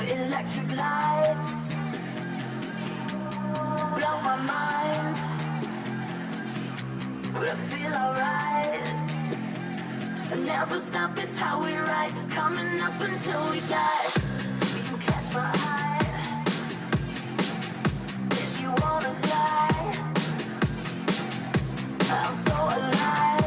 electric lights blow my mind, but I feel alright. Never stop, it's how we ride, coming up until we die. You catch my eye, if you wanna fly, I'm so alive.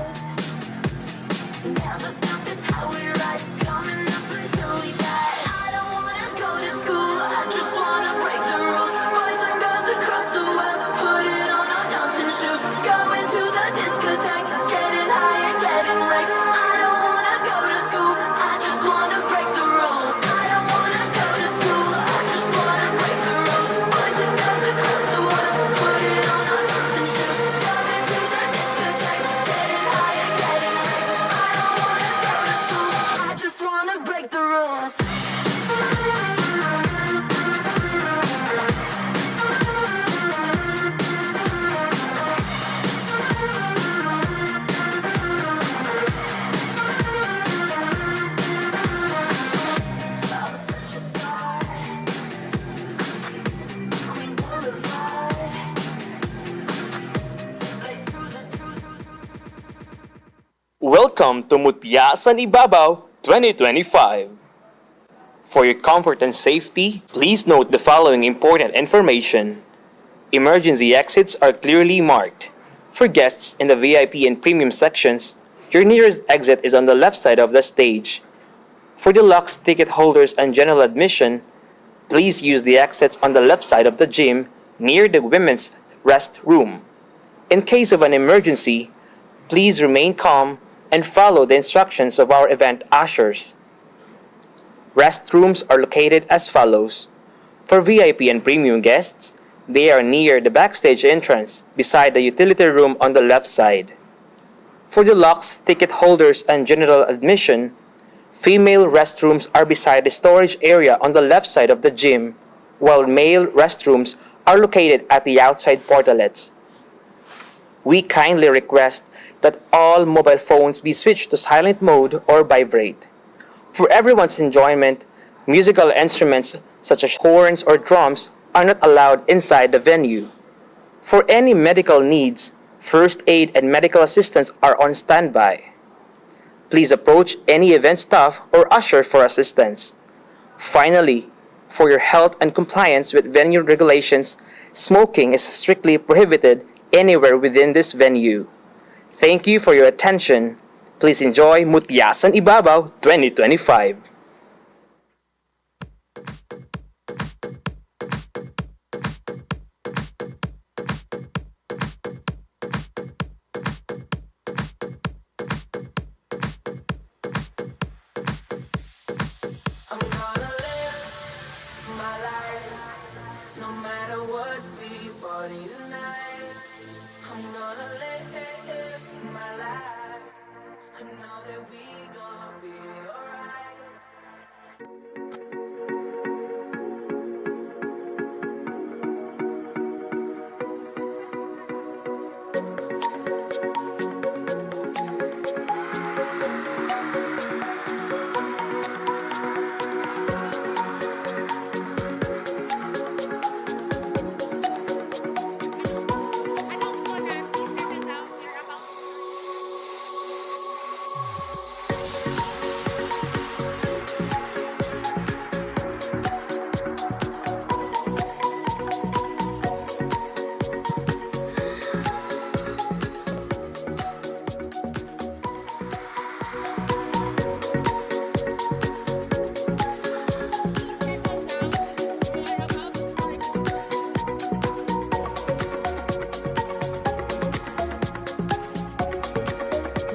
Never stop, it's how we ride, coming up until we die. I don't wanna go to school, I just wanna break the rules. Boys and girls across the world, put it on our dancing shoes. Going to the discotheque, getting high and getting wrecked. I don't wanna go to school, I just wanna break the rules. I don't wanna go to school, I just wanna break the rules. Boys and girls across the world, put it on our dancing shoes. Going to the discotheque, getting high and getting wrecked. I don't wanna go to school, I just wanna break the rules. I'm such a star, Queen Boulevard, blaze through the Welcome to Mutya sa Ibabao 2025. For your comfort and safety, please note the following important information. Emergency exits are clearly marked. For guests in the VIP and premium sections, your nearest exit is on the left side of the stage. For deluxe ticket holders and general admission, please use the exits on the left side of the gym near the women's restroom. In case of an emergency, please remain calm and follow the instructions of our event ushers. Restrooms are located as follows. For VIP and premium guests, they are near the backstage entrance beside the utility room on the left side. For deluxe ticket holders and general admission, female restrooms are beside the storage area on the left side of the gym, while male restrooms are located at the outside portalets. We kindly request that all mobile phones be switched to silent mode or vibrate. For everyone's enjoyment, musical instruments such as horns or drums are not allowed inside the venue. For any medical needs, first aid and medical assistance are on standby. Please approach any event staff or usher for assistance. Finally, for your health and compliance with venue regulations, smoking is strictly prohibited anywhere within this venue. Thank you for your attention. Please enjoy Mutya sa Ibabao 2025. I'm gonna live my life, no matter what we party tonight. I'm gonna live my life, I know that we gonna be alright.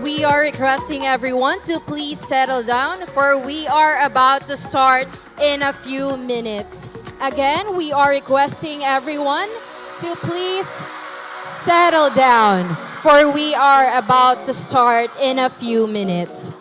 We are requesting everyone to please settle down, for we are about to start in a few minutes. Again, we are requesting everyone to please settle down, for we are about to start in a few minutes.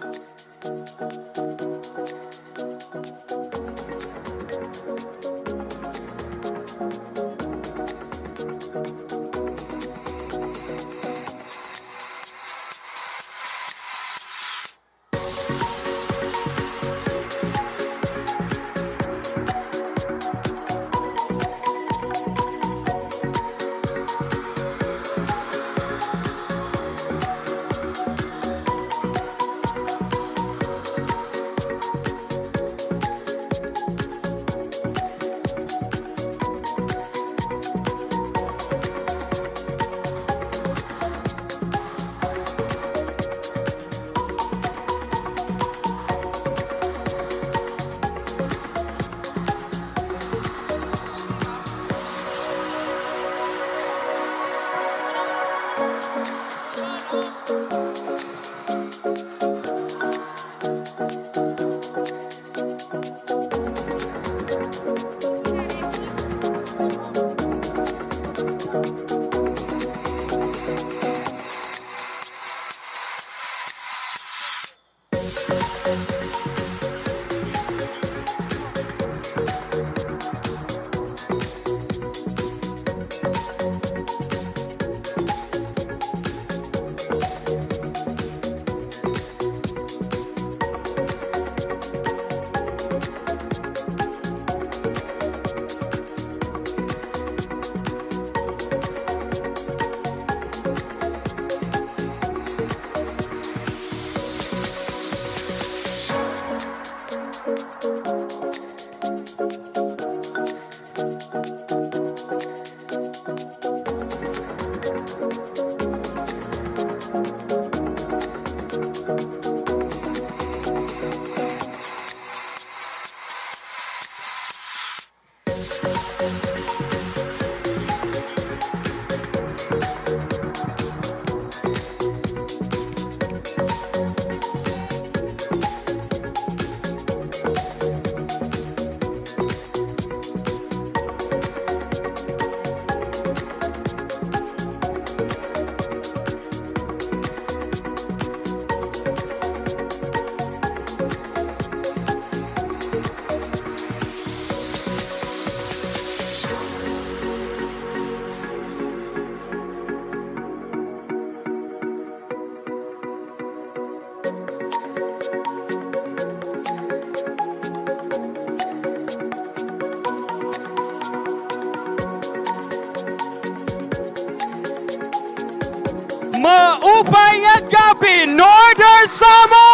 Maupay nga gabi, Northern Summer!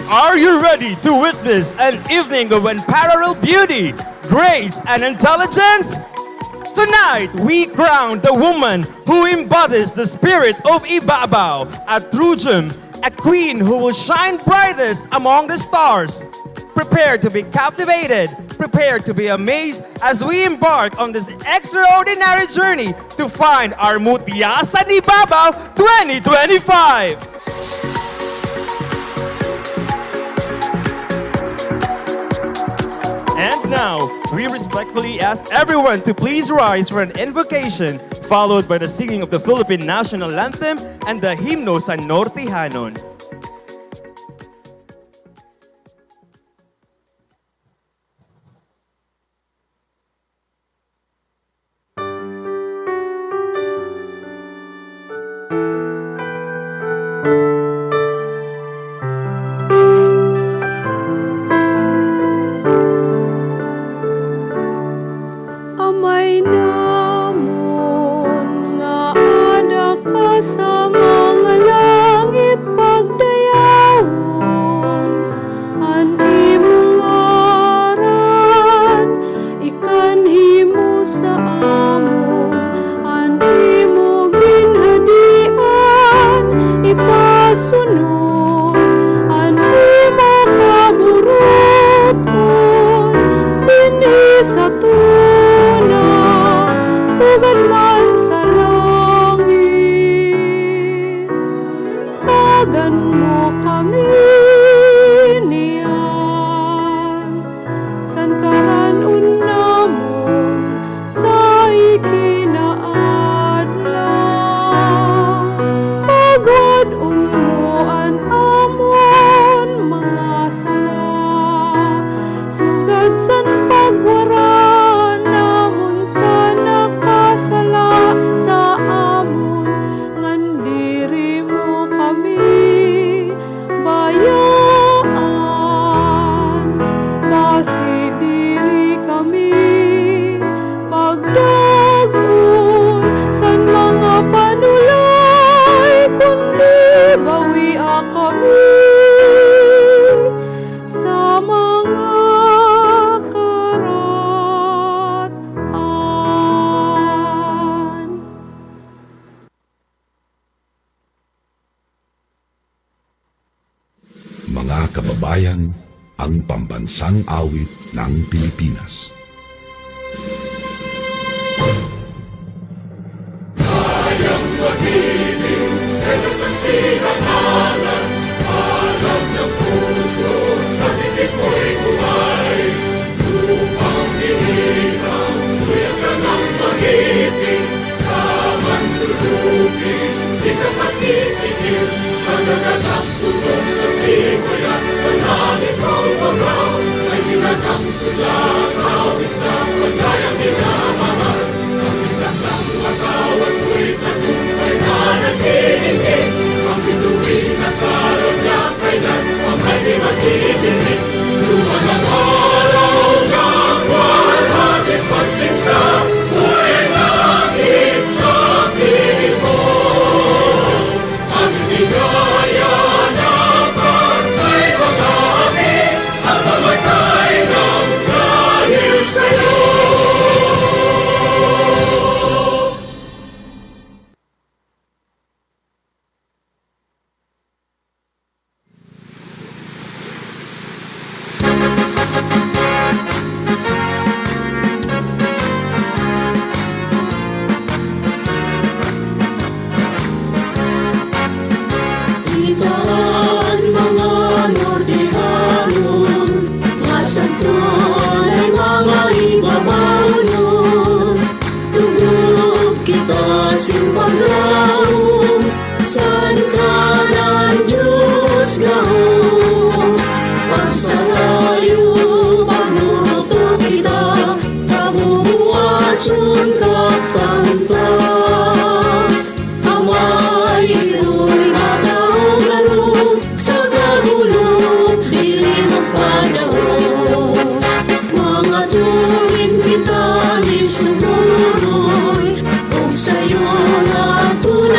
Are you ready to witness an evening of unparalleled beauty, grace, and intelligence? Tonight, we crown the woman who embodies the spirit of Ibabao, a true gem, a queen who will shine brightest among the stars. Prepare to be captivated, prepare to be amazed as we embark on this extraordinary journey to find our Mutya sa Ibabao 2025. And now, we respectfully ask everyone to please rise for an invocation, followed by the singing of the Philippine National Anthem and the Himno sa Nortehanon. Amay namon nga ada ka sa mga langit pagdayawon, an imong ngaran ikanhimo sa amon, an imo ginhadian ipasunod, an imo kaburuton dinhi sa sugad man sa langit, tagan mo kami niyan, san karanon namon sa ikinaadlaw, pagwadon mo an amon mga sala, sugad san pagwaran namon sa nakasala sa amon, ngan diri mo kami bayaan, basi diri kami pagdagon san mga panulay, kundi bawia kami sa mga karatan. Mga kababayan, ang pambansang awit ng Pilipinas. Di ka masisingil sa nagatakbo Daan mga Nortehanon, masantuan ay mga Ibabao nun. Tugog kita simpaglaong, santa ng Diyos gahong. Pagsalayo, panuruto kita, kabubuasun katanta. Amay iro'y mataong laro, sa gabulong, diri magpadao. Mga tuwin kita ni sumunoy, kung sa'yo na tunay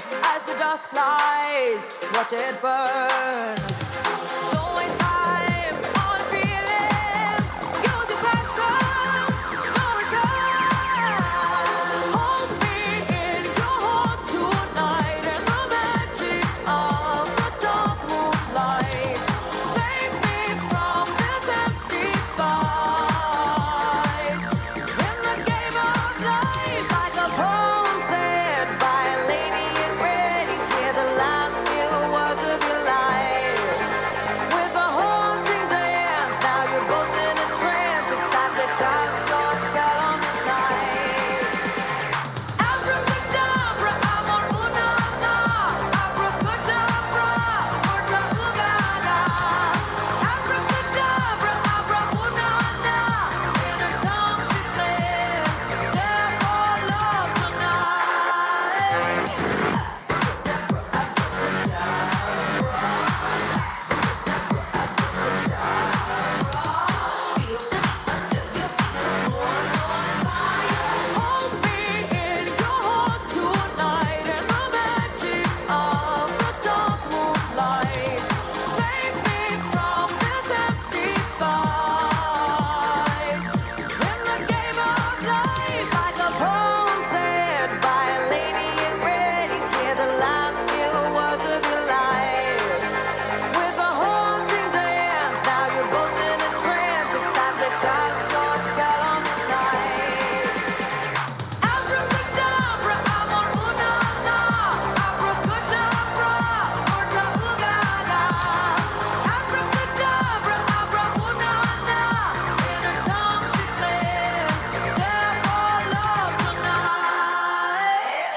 side as the dust flies. Watch it burn. Don't waste time on a feeling. Use your passion. No return. Hold me in your heart tonight in the magic of the dark moonlight. Save me from this empty fight. In the game of life, like a poem said by a lady in red, you hear the last few words of your life. With a haunting dance, now you're both in a trance. It's time to cast your spell on the night. Abracadabra, amor una na. Abracadabra, orta ugaga. Abracadabra, abra una na. In her tongue she said, "Dare for love tonight." Hold me in your heart tonight in the magic of the dark moonlight. Save me from this empty fight. In the game of life, like a poem said by a lady in red, you hear the last few words of your life. With a haunting dance, now you're both in a trance. It's time to cast your spell on the night. Abracadabra, amor una na. Abracadabra, orta ugaga. Abracadabra, abra una na. In her tongue she said, "Dare for love tonight."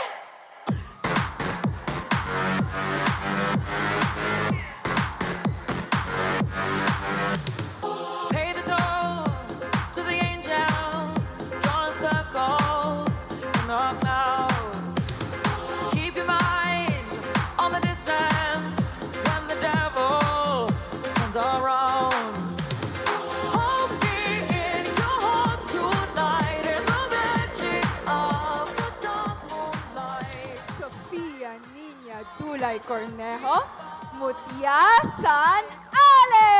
Pay the toll to the angels, drawing circles in the clouds. Keep your mind on the distance when the devil turns around. Hold me in your heart tonight in the magic of the dark moonlight. Sofia Niña Dulay Cornejo, Mutya San Ale.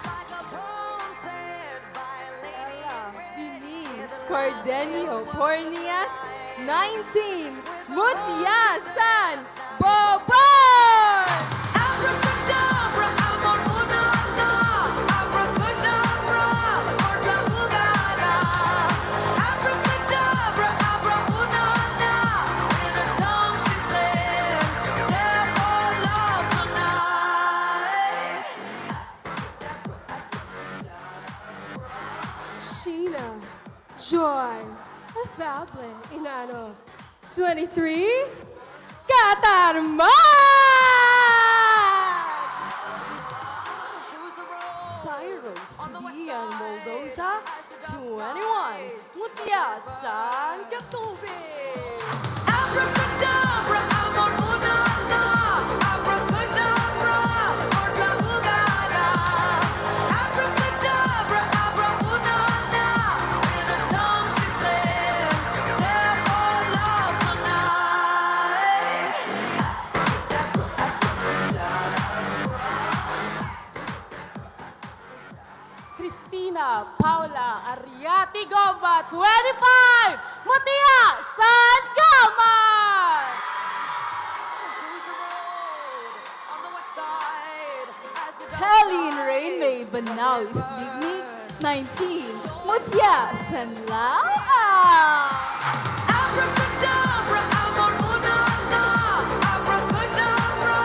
Like a poem said by a lady in red. Denise Cordenio Pornias, 19, Mutya San Bobor. Abracadabra, amor una na. Abracadabra, orta ugaga. Abracadabra, abra una na. In her tongue she said, "Dare for love tonight." Sheena Joy Afable Inano, 23, Katarman. Choose the road. Cyrus Dian Moldoza, 21, Mutya San Katubig. Abracadabra, amor una na. Abracadabra, orta ugaga. Abracadabra, abra una na. In her tongue she said, "Dare for love tonight." Christina Paula Ariati Gomba, 25, Mutya San Gaman. Choose the road on the west side as the dark Helene Rainmay Banao Isbignig, 19, Mutya San Lao. Abracadabra, amor una na. Abracadabra,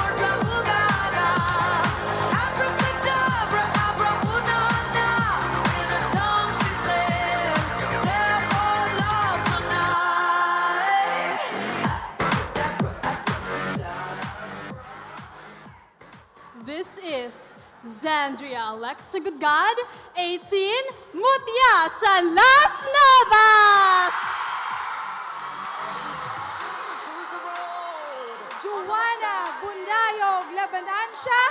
orta ugaga. Abracadabra, abra una na. In her tongue she said, "Dare for love tonight." This is Zandria Alexa Goodgod, 18, Mutya San Las Navas. Choose the road. Joanna Bundayog Labanansya,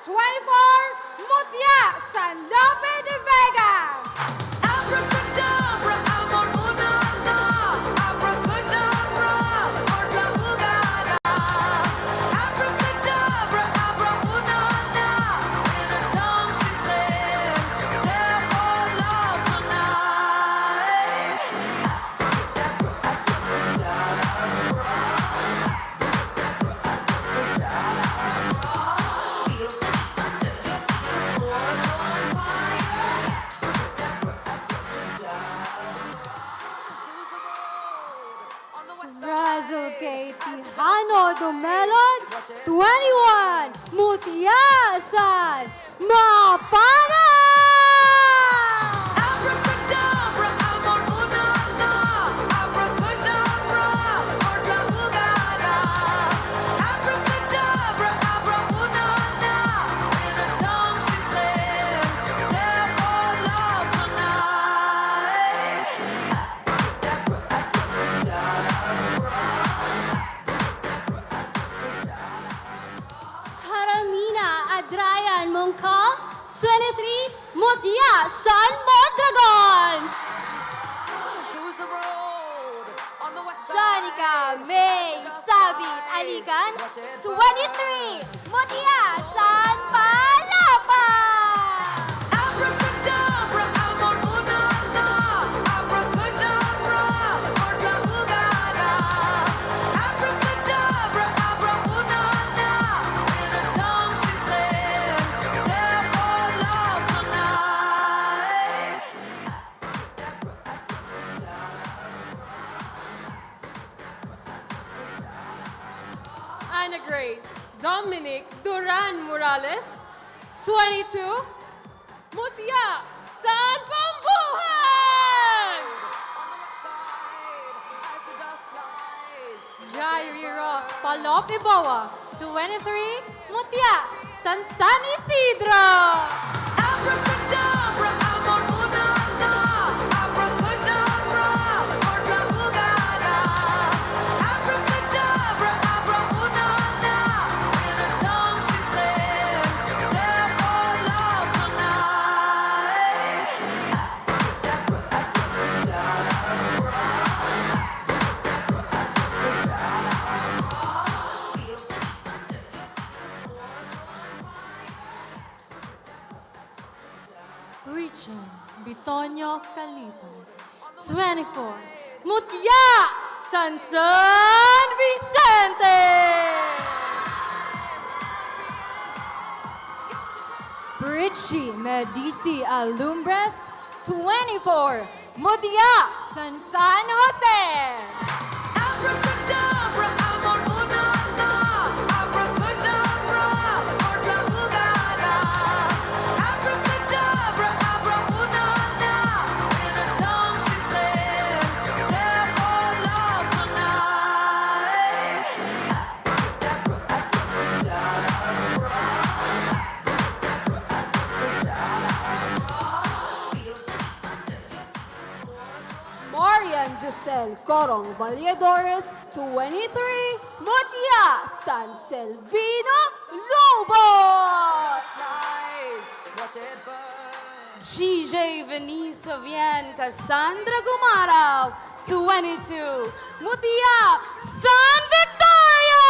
24, Mutya San Lope de Vega. Abracadabra, amor una na. Abracadabra, Mutya San Mapanga! Abracadabra, amor una na. Abracadabra, orda ugada. Abracadabra, abra una na. In her tongue she said, devil love tonight. Karamina Adrayan Mongkong 23 Mutya San Mondragon! Choose the road on the west side. Shanika May Sabit Aligan 23 Mutya San Palapan! Abracadabra, amor una na. Abracadabra, orda ugada. Abracadabra, abra una na. In her tongue she said, devil love tonight. Anna Grace Dominic Duran Morales, 22, Mutya San Pambuhan! As the dust flies. Jairi Ross Palop Ibawa 23 Mutya San San Isidro! Abracadabra, amor una na. Abracadabra, orda ugada. Abracadabra, abra una na. In her tongue she said, devil love tonight. Richard Bitonio Caliban 24 Mutya San San Vicente! Richie Medici Alumbres 24 Mutya San San Jose! Abracadabra, amor una na. Abracadabra, orda ugada. Abracadabra, abra una na. In her tongue she said, devil love tonight. Marian Giselle Corong Valladores 23 Mutya San Selvino Lobos! Watch it burn. GJ Venice Vian Cassandra Gumaraw 22 Mutya San Victoria!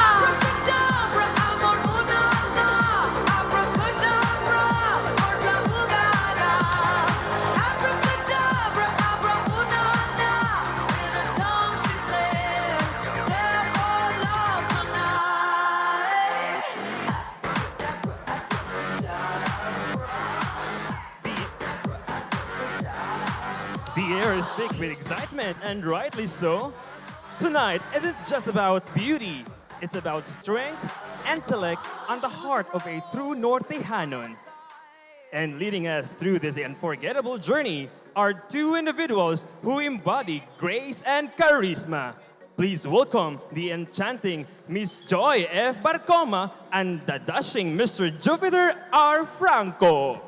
Abracadabra, amor una na. Abracadabra, orda ugada. Abracadabra, abra una na. In her tongue she said, devil love tonight. The air is thick with excitement, and rightly so. Tonight isn't just about beauty, it's about strength, intellect, and the heart of a true Nortehanon. And leading us through this unforgettable journey are two individuals who embody grace and charisma. Please welcome the enchanting Miss Joy F. Barcoma and the dashing Mr. Jupiter R. Franco.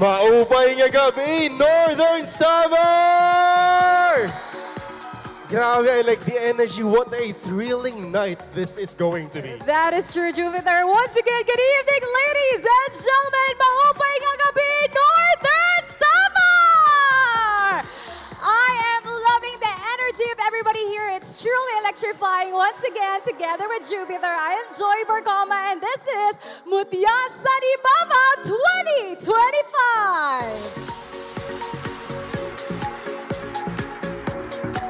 Maupay nga gabi, Northern Summer! Grabe, I like the energy. What a thrilling night this is going to be. That is true, Jupiter. Once again, good evening, ladies and gentlemen. Maupay nga gabi, Northern Summer! I am loving the energy of everybody here. It's truly electrifying. Once again, together with Jupiter, I am Joy Barcoma, and this is Mutya San Ibabao 2025.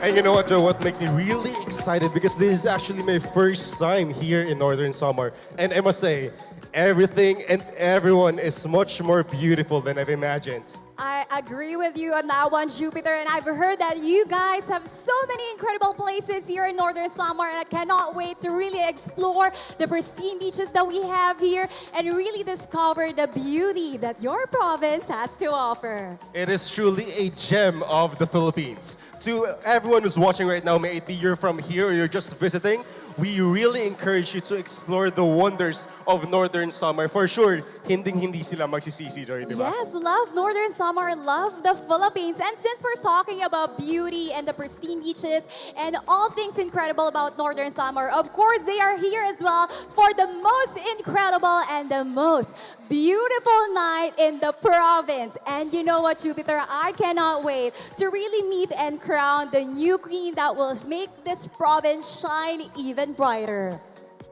And You know what, Joe? What makes me really excited because this is actually my first time here in Northern Samar, and I must say, everything and everyone is much more beautiful than I've imagined. I agree with you on that one, Jupiter. And I've heard that you guys have so many incredible places here in Northern Samar. And I cannot wait to really explore the pristine beaches that we have here and really discover the beauty that your province has to offer. It is truly a gem of the Philippines. To everyone who's watching right now, may it be you're from here or you're just visiting, we really encourage you to explore the wonders of Northern Samar. For sure, hindi sila magsisisi, Joy, di ba? Yes, love Northern Samar, love the Philippines. And since we're talking about beauty and the pristine beaches and all things incredible about Northern Samar, of course, they are here as well for the most incredible and the most beautiful night in the province. And you know what, Jupiter? I cannot wait to really meet and crown the new queen that will make this province shine even brighter.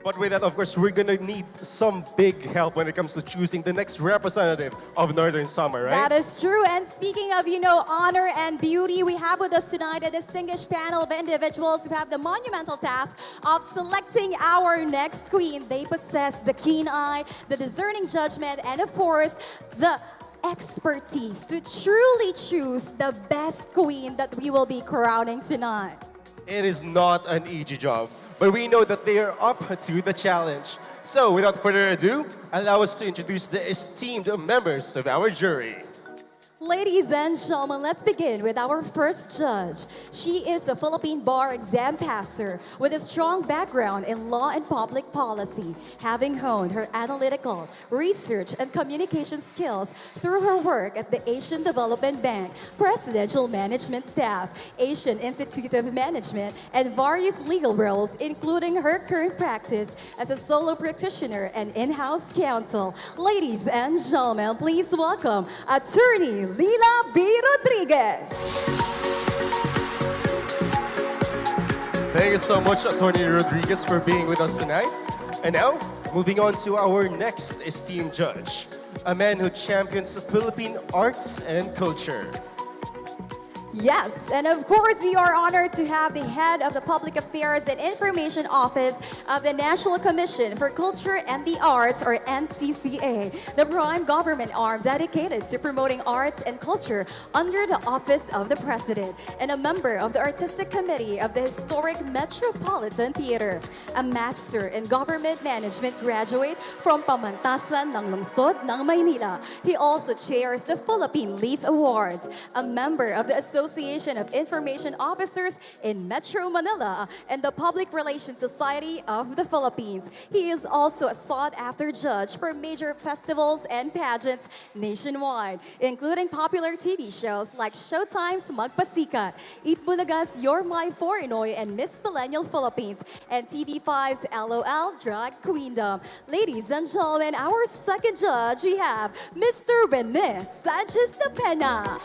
But with that, of course, we're gonna need some big help when it comes to choosing the next representative of Northern Samar, right? That is true. And speaking of, honor and beauty, we have with us tonight a distinguished panel of individuals who have the monumental task of selecting our next queen. They possess the keen eye, the discerning judgment, and of course, the expertise to truly choose the best queen that we will be crowning tonight. It is not an easy job, but we know that they are up to the challenge. So, without further ado, allow us to introduce the esteemed members of our jury. Ladies and gentlemen, let's begin with our first judge. She is a Philippine bar exam passer with a strong background in law and public policy, having honed her analytical, research, and communication skills through her work at the Asian Development Bank, Presidential Management Staff, Asian Institute of Management, and various legal roles, including her current practice as a solo practitioner and in-house counsel. Ladies and gentlemen, please welcome Attorney Lila B. Rodriguez. Thank you so much, Attorney Rodriguez, for being with us tonight. And now, moving on to our next esteemed judge, a man who champions Philippine arts and culture. Yes, and of course, we are honored to have the head of the Public Affairs and Information Office of the National Commission for Culture and the Arts, or NCCA, the prime government arm dedicated to promoting arts and culture under the Office of the President, and a member of the Artistic Committee of the Historic Metropolitan Theater, a Master in Government Management graduate from Pamantasan ng Lungsod ng Maynila. He also chairs the Philippine Leaf Awards, a member of the Association of Information Officers in Metro Manila and the Public Relations Society of the Philippines. He is also a sought-after judge for major festivals and pageants nationwide, including popular TV shows like Showtime's Magpasikat, Eat Bulaga's You're My Forinoy and Miss Millennial Philippines, and TV5's LOL Drag Queendom. Ladies and gentlemen, our second judge, we have Mr. Rene Sanchez de Pena.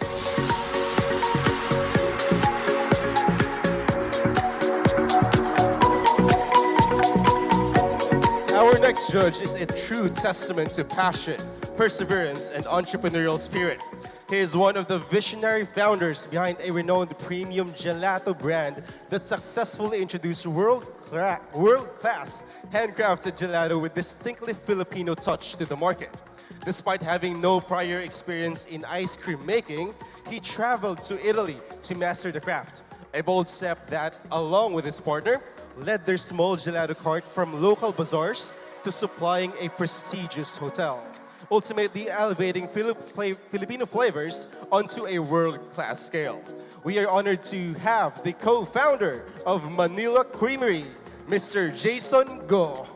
Our next judge is a true testament to passion, perseverance, and entrepreneurial spirit. He is one of the visionary founders behind a renowned premium gelato brand that successfully introduced world-class handcrafted gelato with distinctly Filipino touch to the market. Despite having no prior experience in ice cream making, he traveled to Italy to master the craft. A bold step that, along with his partner, led their small gelato cart from local bazaars to supplying a prestigious hotel, ultimately elevating Filipino flavors onto a world-class scale. We are honored to have the co-founder of Manila Creamery, Mr. Jason Go.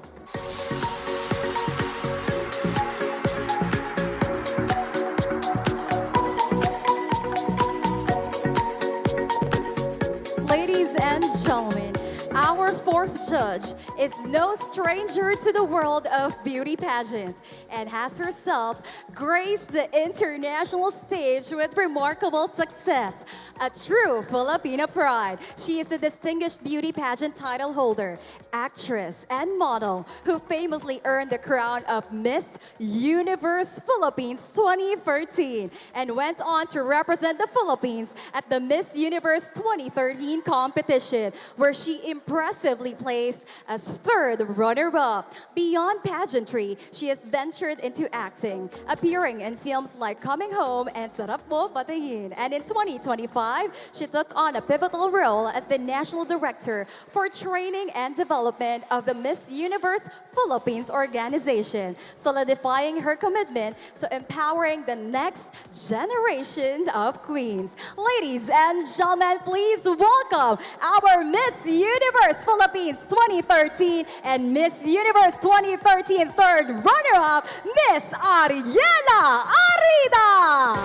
Ladies and gentlemen, our fourth judge is no stranger to the world of beauty pageants and has herself graced the international stage with remarkable success. A true Filipina pride, she is a distinguished beauty pageant title holder, actress, and model who famously earned the crown of Miss Universe Philippines 2013 and went on to represent the Philippines at the Miss Universe 2013 competition, where she impressively placed as third runner-up. Beyond pageantry, she has ventured into acting, appearing in films like Coming Home and Sarap Mo Patingin. And in 2025, she took on a pivotal role as the National Director for Training and Development of the Miss Universe Philippines organization, solidifying her commitment to empowering the next generation of queens. Ladies and gentlemen, please welcome our Miss Universe Philippines 2013 and Miss Universe 2013 third runner-up, Miss Ariela Arida.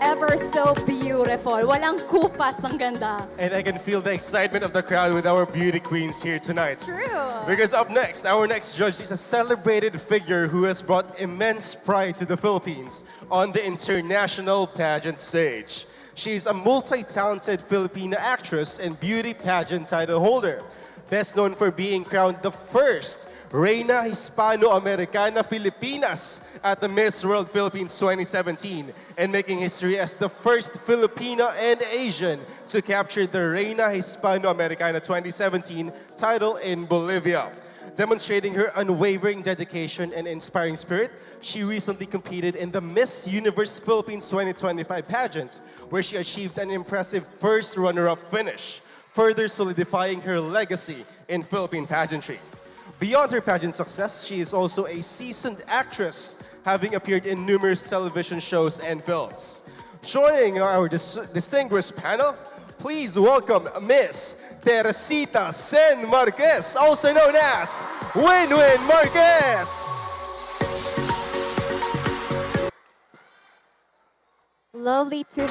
Ever so beautiful. Walang kupas ang ganda. And I can feel the excitement of the crowd with our beauty queens here tonight. True. Because up next, our next judge is a celebrated figure who has brought immense pride to the Philippines on the international pageant stage. She's a multi-talented Filipina actress and beauty pageant title holder, best known for being crowned the first Reina Hispano-Americana Filipinas at the Miss World Philippines 2017 and making history as the first Filipina and Asian to capture the Reina Hispano-Americana 2017 title in Bolivia. Demonstrating her unwavering dedication and inspiring spirit, she recently competed in the Miss Universe Philippines 2025 pageant, where she achieved an impressive first runner-up finish, further solidifying her legacy in Philippine pageantry. Beyond her pageant success, she is also a seasoned actress, having appeared in numerous television shows and films. Joining our distinguished panel, please welcome Miss Teresita Sen Marquez, also known as Win-Win Marquez. Lovely to...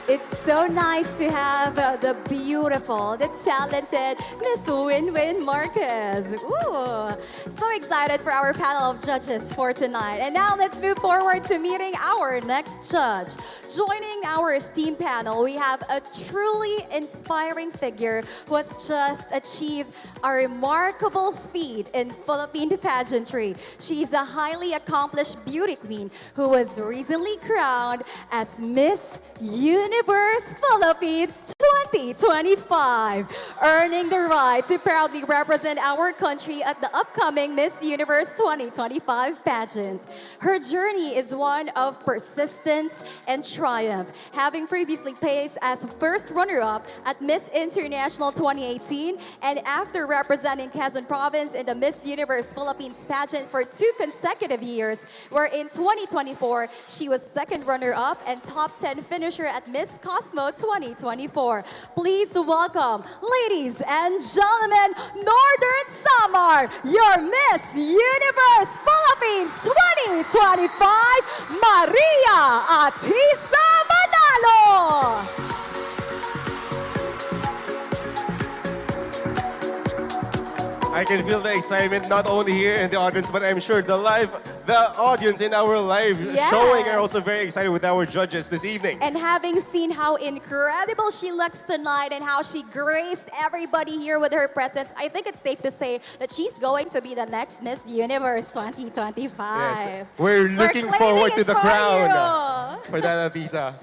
It's so nice to have the beautiful, the talented Miss Win-Win Marquez. Ooh, so excited for our panel of judges for tonight. And now let's move forward to meeting our next judge. Joining our esteemed panel, we have a truly inspiring figure who has just achieved a remarkable feat in Philippine pageantry. She's a highly accomplished beauty queen who was recently crowned as Miss Universe Philippines 2025, earning the right to proudly represent our country at the upcoming Miss Universe 2025 pageant. Her journey is one of persistence and triumph, having previously placed as first runner-up at Miss International 2018 and after representing Quezon Province in the Miss Universe Philippines pageant for 2 consecutive years, where in 2024, she was second runner-up and top 10 finisher at Miss Cosmo 2024. Please welcome, ladies and gentlemen, Northern Samar, your Miss Universe Philippines 2025, Maria Atisa Manalo. I can feel the excitement not only here in the audience, but I'm sure the audience in our live showing are also very excited with our judges this evening. And having seen how incredible she looks tonight and how she graced everybody here with her presence, I think it's safe to say that she's going to be the next Miss Universe 2025. Yes, we're looking forward to the crown for that, Atisa.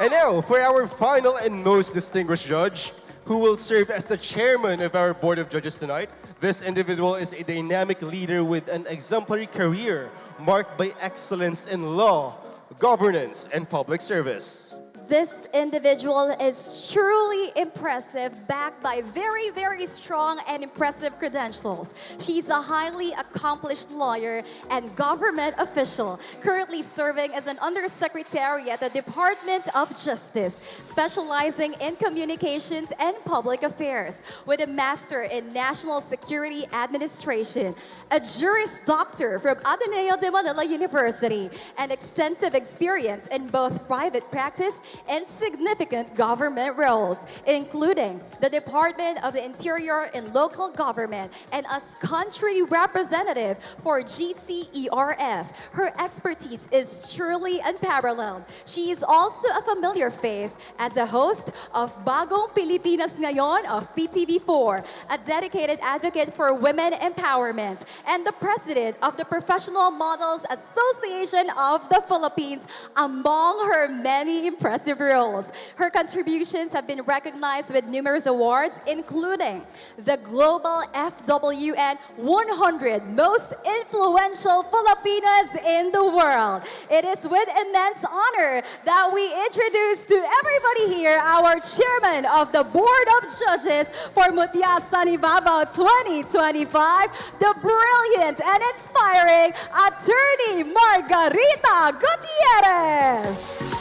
And now, for our final and most distinguished judge, who will serve as the chairman of our board of judges tonight. This individual is a dynamic leader with an exemplary career marked by excellence in law, governance, and public service. This individual is truly impressive, backed by very, very strong and impressive credentials. She's a highly accomplished lawyer and government official, currently serving as an undersecretary at the Department of Justice, specializing in communications and public affairs, with a master in national security administration, a Juris Doctor from Ateneo de Manila University, and extensive experience in both private practice and significant government roles, including the Department of the Interior and Local Government, and as country representative for GCERF. Her expertise is truly unparalleled. She is also a familiar face as a host of Bagong Pilipinas Ngayon of PTV4, a dedicated advocate for women empowerment, and the president of the Professional Models Association of the Philippines, among her many impressive roles. Her contributions have been recognized with numerous awards, including the Global FWN 100 Most Influential Filipinas in the World. It is with immense honor that we introduce to everybody here our chairman of the Board of Judges for Mutya San Ibabao 2025, the brilliant and inspiring Attorney Margarita Gutierrez.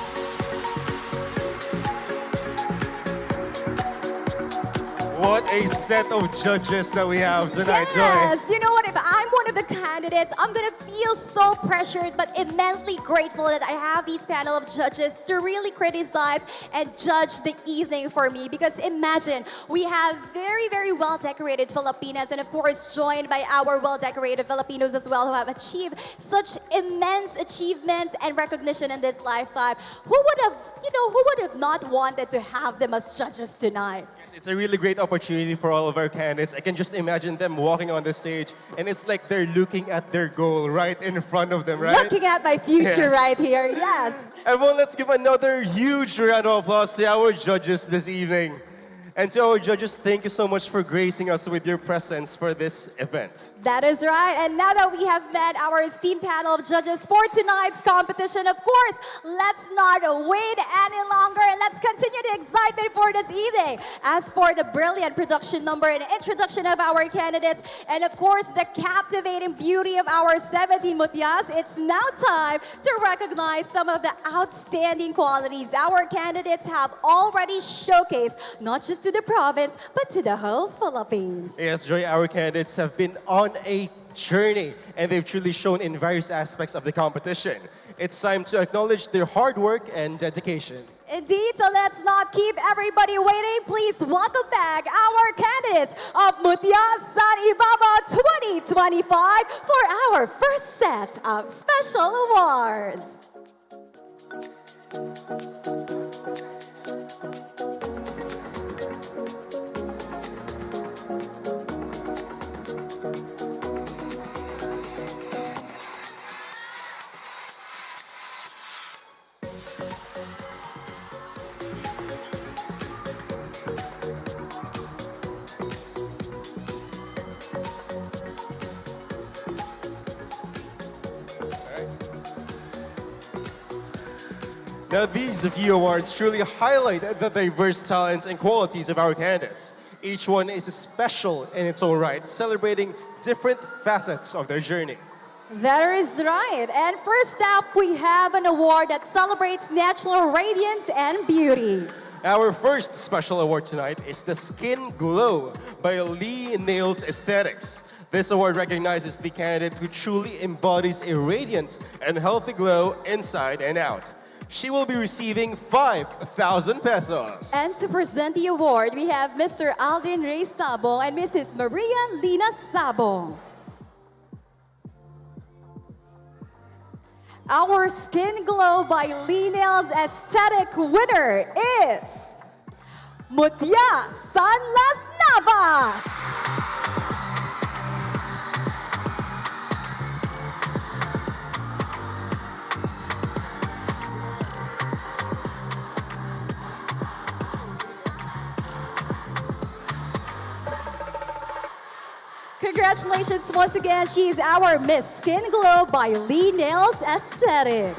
What a set of judges that we have tonight, Yes, Joy. you know what? If I'm one of the candidates, I'm gonna feel so pressured but immensely grateful that I have these panel of judges to really criticize and judge the evening for me. Because imagine, we have very, very well-decorated Filipinas, and of course joined by our well-decorated Filipinos as well, who have achieved such immense achievements and recognition in this lifetime. Who would have not wanted to have them as judges tonight? It's a really great opportunity for all of our candidates. I can just imagine them walking on the stage, and it's like they're looking at their goal right in front of them, right? Looking at my future Yes. right here, yes. Everyone, let's give another huge round of applause to our judges this evening. And to our judges, thank you so much for gracing us with your presence for this event. That is right. And now that we have met our esteemed panel of judges for tonight's competition, of course, let's not wait any longer and let's continue the excitement for this evening. As for the brilliant production number and introduction of our candidates, and of course, the captivating beauty of our 17 Mutyas, it's now time to recognize some of the outstanding qualities our candidates have already showcased, not just to the province, but to the whole Philippines. Yes, Joy, our candidates have been on a journey, and they've truly shown in various aspects of the competition. It's time to acknowledge their hard work and dedication. Indeed, so let's not keep everybody waiting. Please welcome back our candidates of Mutya San Ibabao 2025 for our first set of special awards. Now, these few awards truly highlight the diverse talents and qualities of our candidates. Each one is special in its own right, celebrating different facets of their journey. That is right. And first up, we have an award that celebrates natural radiance and beauty. Our first special award tonight is the Skin Glow by Lee Nails Aesthetics. This award recognizes the candidate who truly embodies a radiant and healthy glow inside and out. She will be receiving 5,000 pesos. And to present the award, we have Mr. Aldrin Ray Sabong and Mrs. Maria Lina Sabong. Our Skin Glow by Lee Nails Aesthetic winner is Mutya San Las Navas. Congratulations once again. She is our Miss Skin Glow by Lee Nails Aesthetic.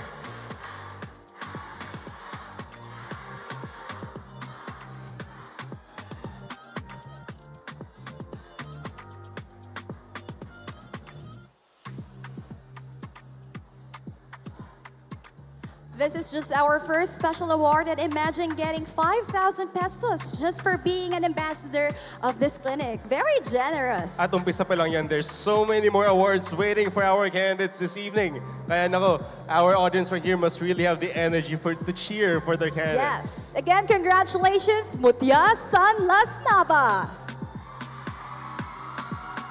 This is just our first special award, and imagine getting 5,000 pesos just for being an ambassador of this clinic. Very generous. At umpisa pa lang yan, there's so many more awards waiting for our candidates this evening. Kaya nako, our audience right here must really have the energy to cheer for their candidates. Yes. Again, congratulations, Mutya San Las Navas.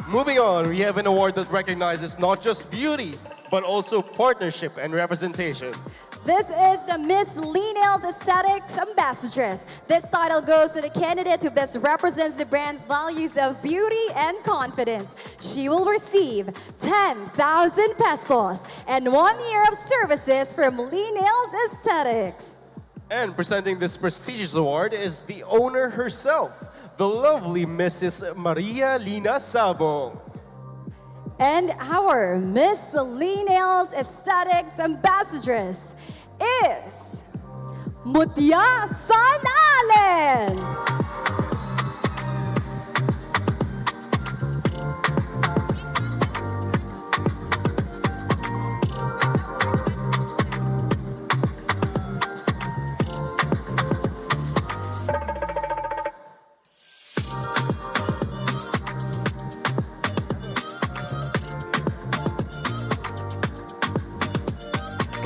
Moving on, we have an award that recognizes not just beauty, but also partnership and representation. This is the Miss Lineal's Aesthetics Ambassadress. This title goes to the candidate who best represents the brand's values of beauty and confidence. She will receive 10,000 pesos and 1 year of services from Lineal's Aesthetics. And presenting this prestigious award is the owner herself, the lovely Mrs. Maria Lina Sabong. And our Miss Lineal's Aesthetics Ambassadress is Mutya San Allen.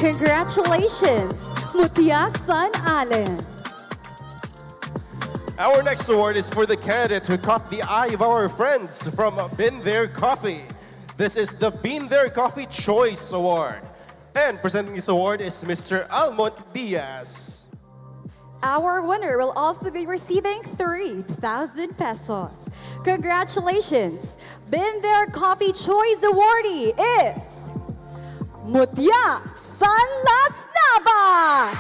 Congratulations, Mutya San Allen. Our next award is for the candidate who caught the eye of our friends from Been There Coffee. This is the Been There Coffee Choice Award. And presenting this award is Mr. Almont Diaz. Our winner will also be receiving 3,000 pesos. Congratulations, Been There Coffee Choice awardee is Mutya San Las Navas.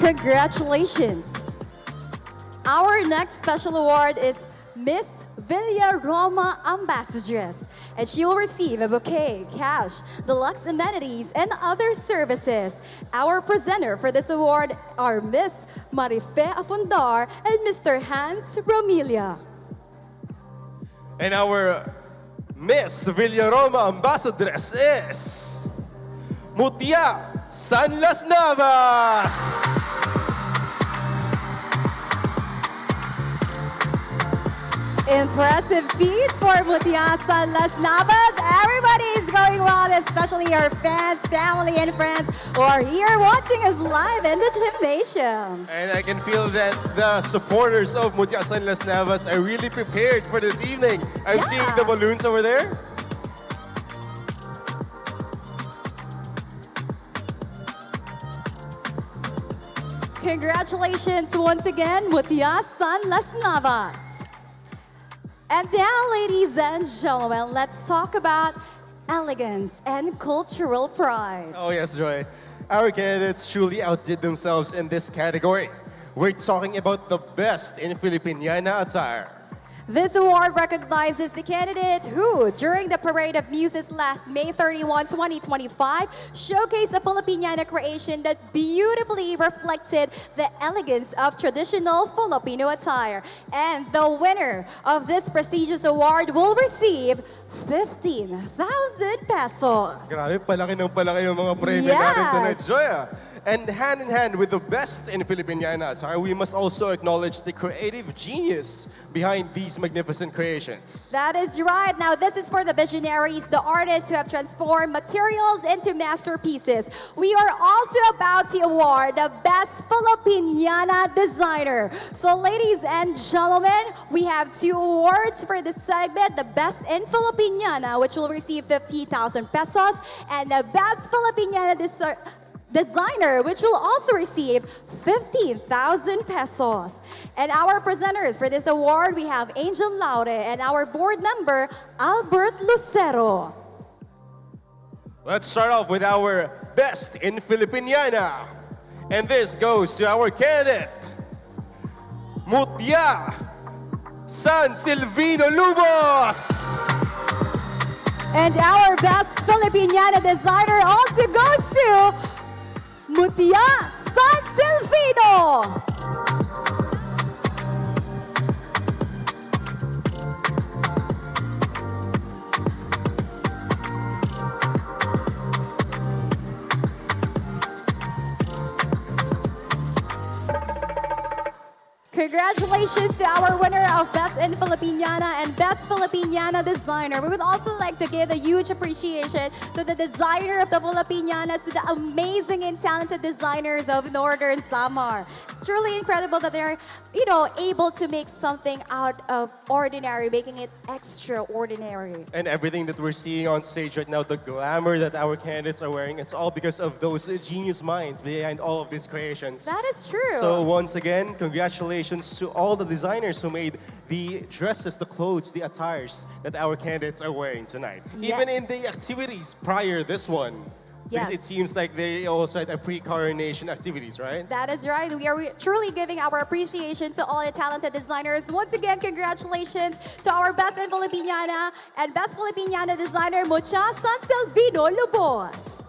Congratulations. Our next special award is Miss Villaroma Ambassadress, and she will receive a bouquet, cash, deluxe amenities, and other services. Our presenter for this award are Miss Marife Afundar and Mr. Hans Romilia. And our Miss Villaroma Ambassadress is Mutya San Las Navas. Impressive feat for Mutya San Las Navas. Everybody is going well, especially our fans, family, and friends who are here watching us live in the gymnasium. And I can feel that the supporters of Mutya San Las Navas are really prepared for this evening. I'm seeing the balloons over there. Congratulations once again, Mutya San Las Navas. And now, ladies and gentlemen, let's talk about elegance and cultural pride. Oh yes, Joy. Our candidates truly outdid themselves in this category. We're talking about the best in Filipiniana attire. This award recognizes the candidate who, during the Parade of Muses last May 31, 2025, showcased a Filipiniana creation that beautifully reflected the elegance of traditional Filipino attire. And the winner of this prestigious award will receive 15,000 pesos. Grabe, palaki ng palaki yung mga premyo natin tonight, Joya. And hand in hand with the best in Filipiniana attire, we must also acknowledge the creative genius behind these magnificent creations. That is right. Now, this is for the visionaries, the artists who have transformed materials into masterpieces. We are also about to award the Best Filipiniana Designer. So, ladies and gentlemen, we have 2 awards for this segment. The Best in Filipiniana, which will receive 50,000 pesos, and the Best Filipiniana Designer, which will also receive 15,000 pesos. And our presenters for this award, we have Angel Laure and our board member, Albert Lucero. Let's start off with our best in Filipiniana. And this goes to our candidate, Mutya San Silvino Lubos. And our best Filipiniana designer also goes to Mutya San Silvino. Congratulations to our winner of Best in Filipiniana and Best Filipiniana Designer. We would also like to give a huge appreciation to the designer of the Filipinianas, to the amazing and talented designers of Northern Samar. It's truly incredible that they're, able to make something out of ordinary, making it extraordinary. And everything that we're seeing on stage right now, the glamour that our candidates are wearing, it's all because of those genius minds behind all of these creations. That is true. So once again, congratulations to all the designers who made the dresses, the clothes, the attires that our candidates are wearing tonight. Yes. Even in the activities prior this one. Yes. Because it seems like they also had a pre-coronation activities, right? That is right. We are truly giving our appreciation to all the talented designers. Once again, congratulations to our Best in Filipiniana and Best Filipiniana Designer, Mutya San Silvino Lubos.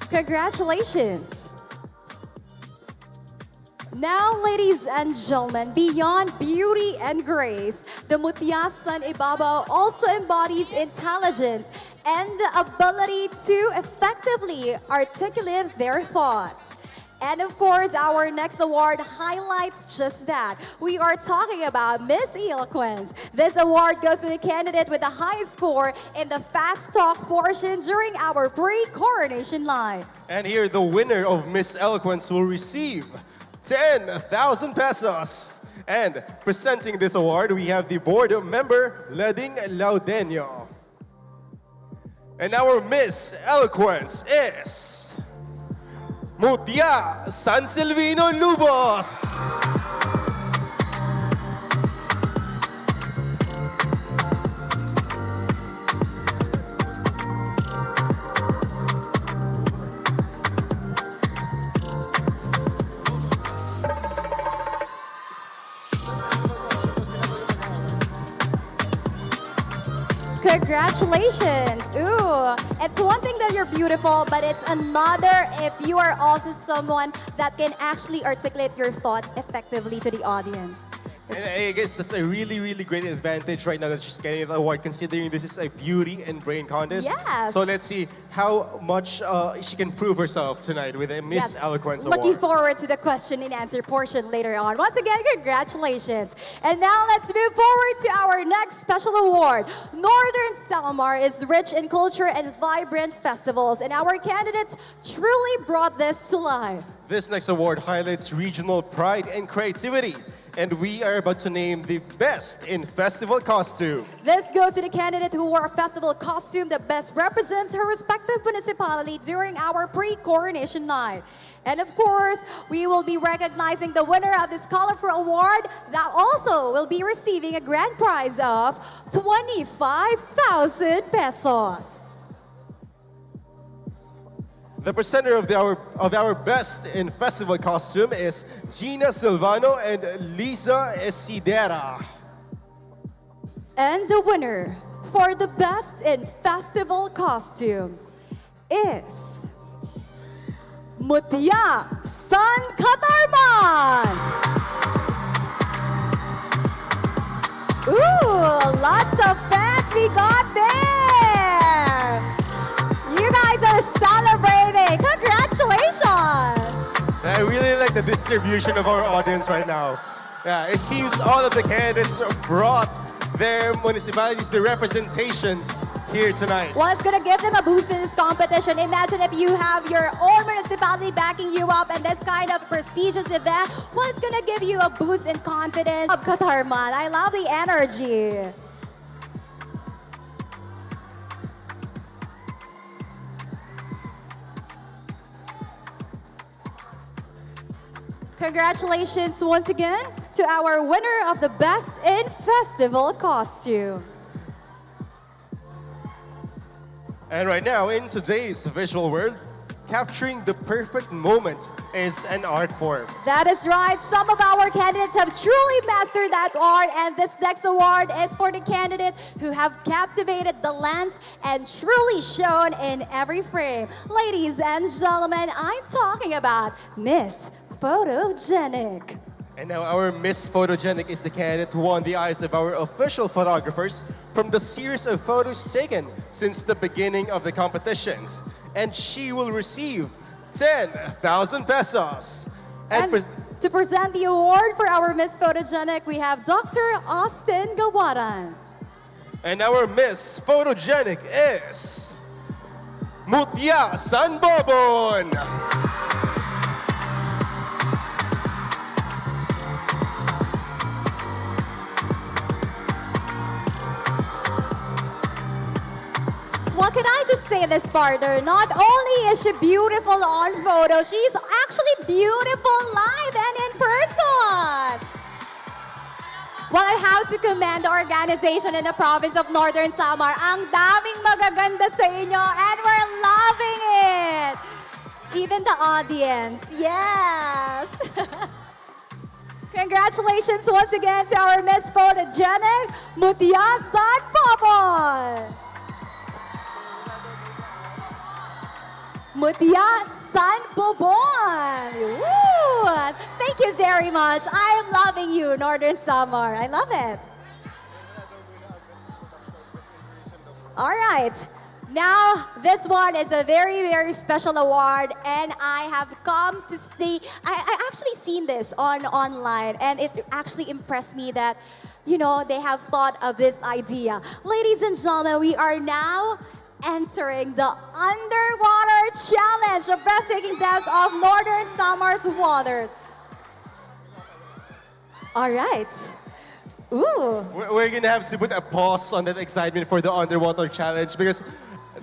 Congratulations. Now, ladies and gentlemen, beyond beauty and grace, the Mutya San Ibabao also embodies intelligence and the ability to effectively articulate their thoughts. And of course, our next award highlights just that. We are talking about Miss Eloquence. This award goes to the candidate with the highest score in the fast talk portion during our pre-coronation line. And here, the winner of Miss Eloquence will receive 10,000 pesos. And presenting this award, we have the board member, Leding Laudenio. And our Miss Eloquence is Mutya San Silvino Lubos. Congratulations! Ooh, it's one thing that you're beautiful, but it's another if you are also someone that can actually articulate your thoughts effectively to the audience. And I guess that's a really, really great advantage right now that she's getting the award, considering this is a beauty and brain contest. Yes. So let's see how much she can prove herself tonight with a Miss Eloquence award. Looking forward to the question and answer portion later on. Once again, congratulations. And now let's move forward to our next special award. Northern Samar is rich in culture and vibrant festivals, and our candidates truly brought this to life. This next award highlights regional pride and creativity. And we are about to name the best in festival costume. This goes to the candidate who wore a festival costume that best represents her respective municipality during our pre-coronation night. And of course, we will be recognizing the winner of this colorful award that also will be receiving a grand prize of 25,000 pesos. The presenter of our best in festival costume is Gina Silvano and Lisa Esidera. And the winner for the best in festival costume is Mutya San Katarman. Ooh, lots of fans we got there. You guys are celebrating. Congratulations. I really like the distribution of our audience right now. Yeah, it seems all of the candidates brought their municipalities, the representations here tonight. Well, it's gonna give them a boost in this competition. Imagine if you have your own municipality backing you up and this kind of prestigious event. Well, it's gonna give you a boost in confidence. Katarman, I love the energy. Congratulations once again to our winner of the Best in Festival Costume. And right now, in today's visual world, capturing the perfect moment is an art form. That is right. Some of our candidates have truly mastered that art, and this next award is for the candidate who have captivated the lens and truly shown in every frame. Ladies and gentlemen, I'm talking about Miss Photogenic. And now our Miss Photogenic is the candidate who won the eyes of our official photographers from the series of photos taken since the beginning of the competitions. And she will receive 10,000 pesos. And to present the award for our Miss Photogenic, we have Dr. Austin Gawaran. And our Miss Photogenic is Mutya Sanbobon. Well, can I just say this, partner? Not only is she beautiful on photo, she's actually beautiful live and in person. Well, I have to commend the organization in the province of Northern Samar. Ang daming magaganda sa inyo and we're loving it. Even the audience, yes. Congratulations once again to our Miss Photogenic, Mutya Sanbobon. Mutya Sanbobon. Woo! Thank you very much. I am loving you, Northern Samar. I love it. All right. Now, this one is a very, very special award, and I have come to see, I actually seen this online, and it actually impressed me that, you know, they have thought of this idea. Ladies and gentlemen, we are now entering the underwater challenge, the breathtaking depths of Northern Samar's waters. All right. Ooh. We're gonna have to put a pause on that excitement for the underwater challenge because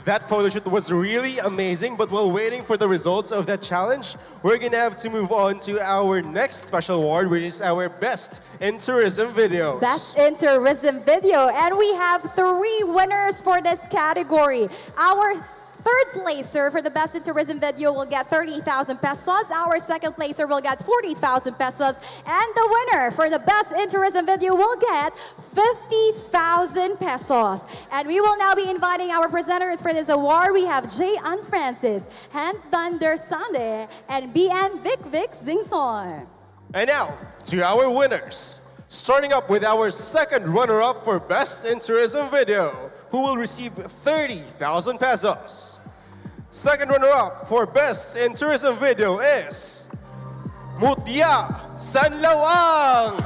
that photo shoot was really amazing, but while waiting for the results of that challenge, we're gonna have to move on to our next special award, which is our Best in Tourism Video. Best in Tourism Video. And we have 3 winners for this category. Our third placer for the Best in Tourism Video will get 30,000 pesos. Our second placer will get 40,000 pesos. And the winner for the Best in Tourism Video will get 50,000 pesos. And we will now be inviting our presenters for this award. We have J. Ann Francis, Hans van der Sande, and BN Vic Vic Zingson. And now, to our winners. Starting up with our second runner-up for Best in Tourism Video, who will receive 30,000 pesos. Second runner-up for Best in Tourism Video is Mutya Sanlawang.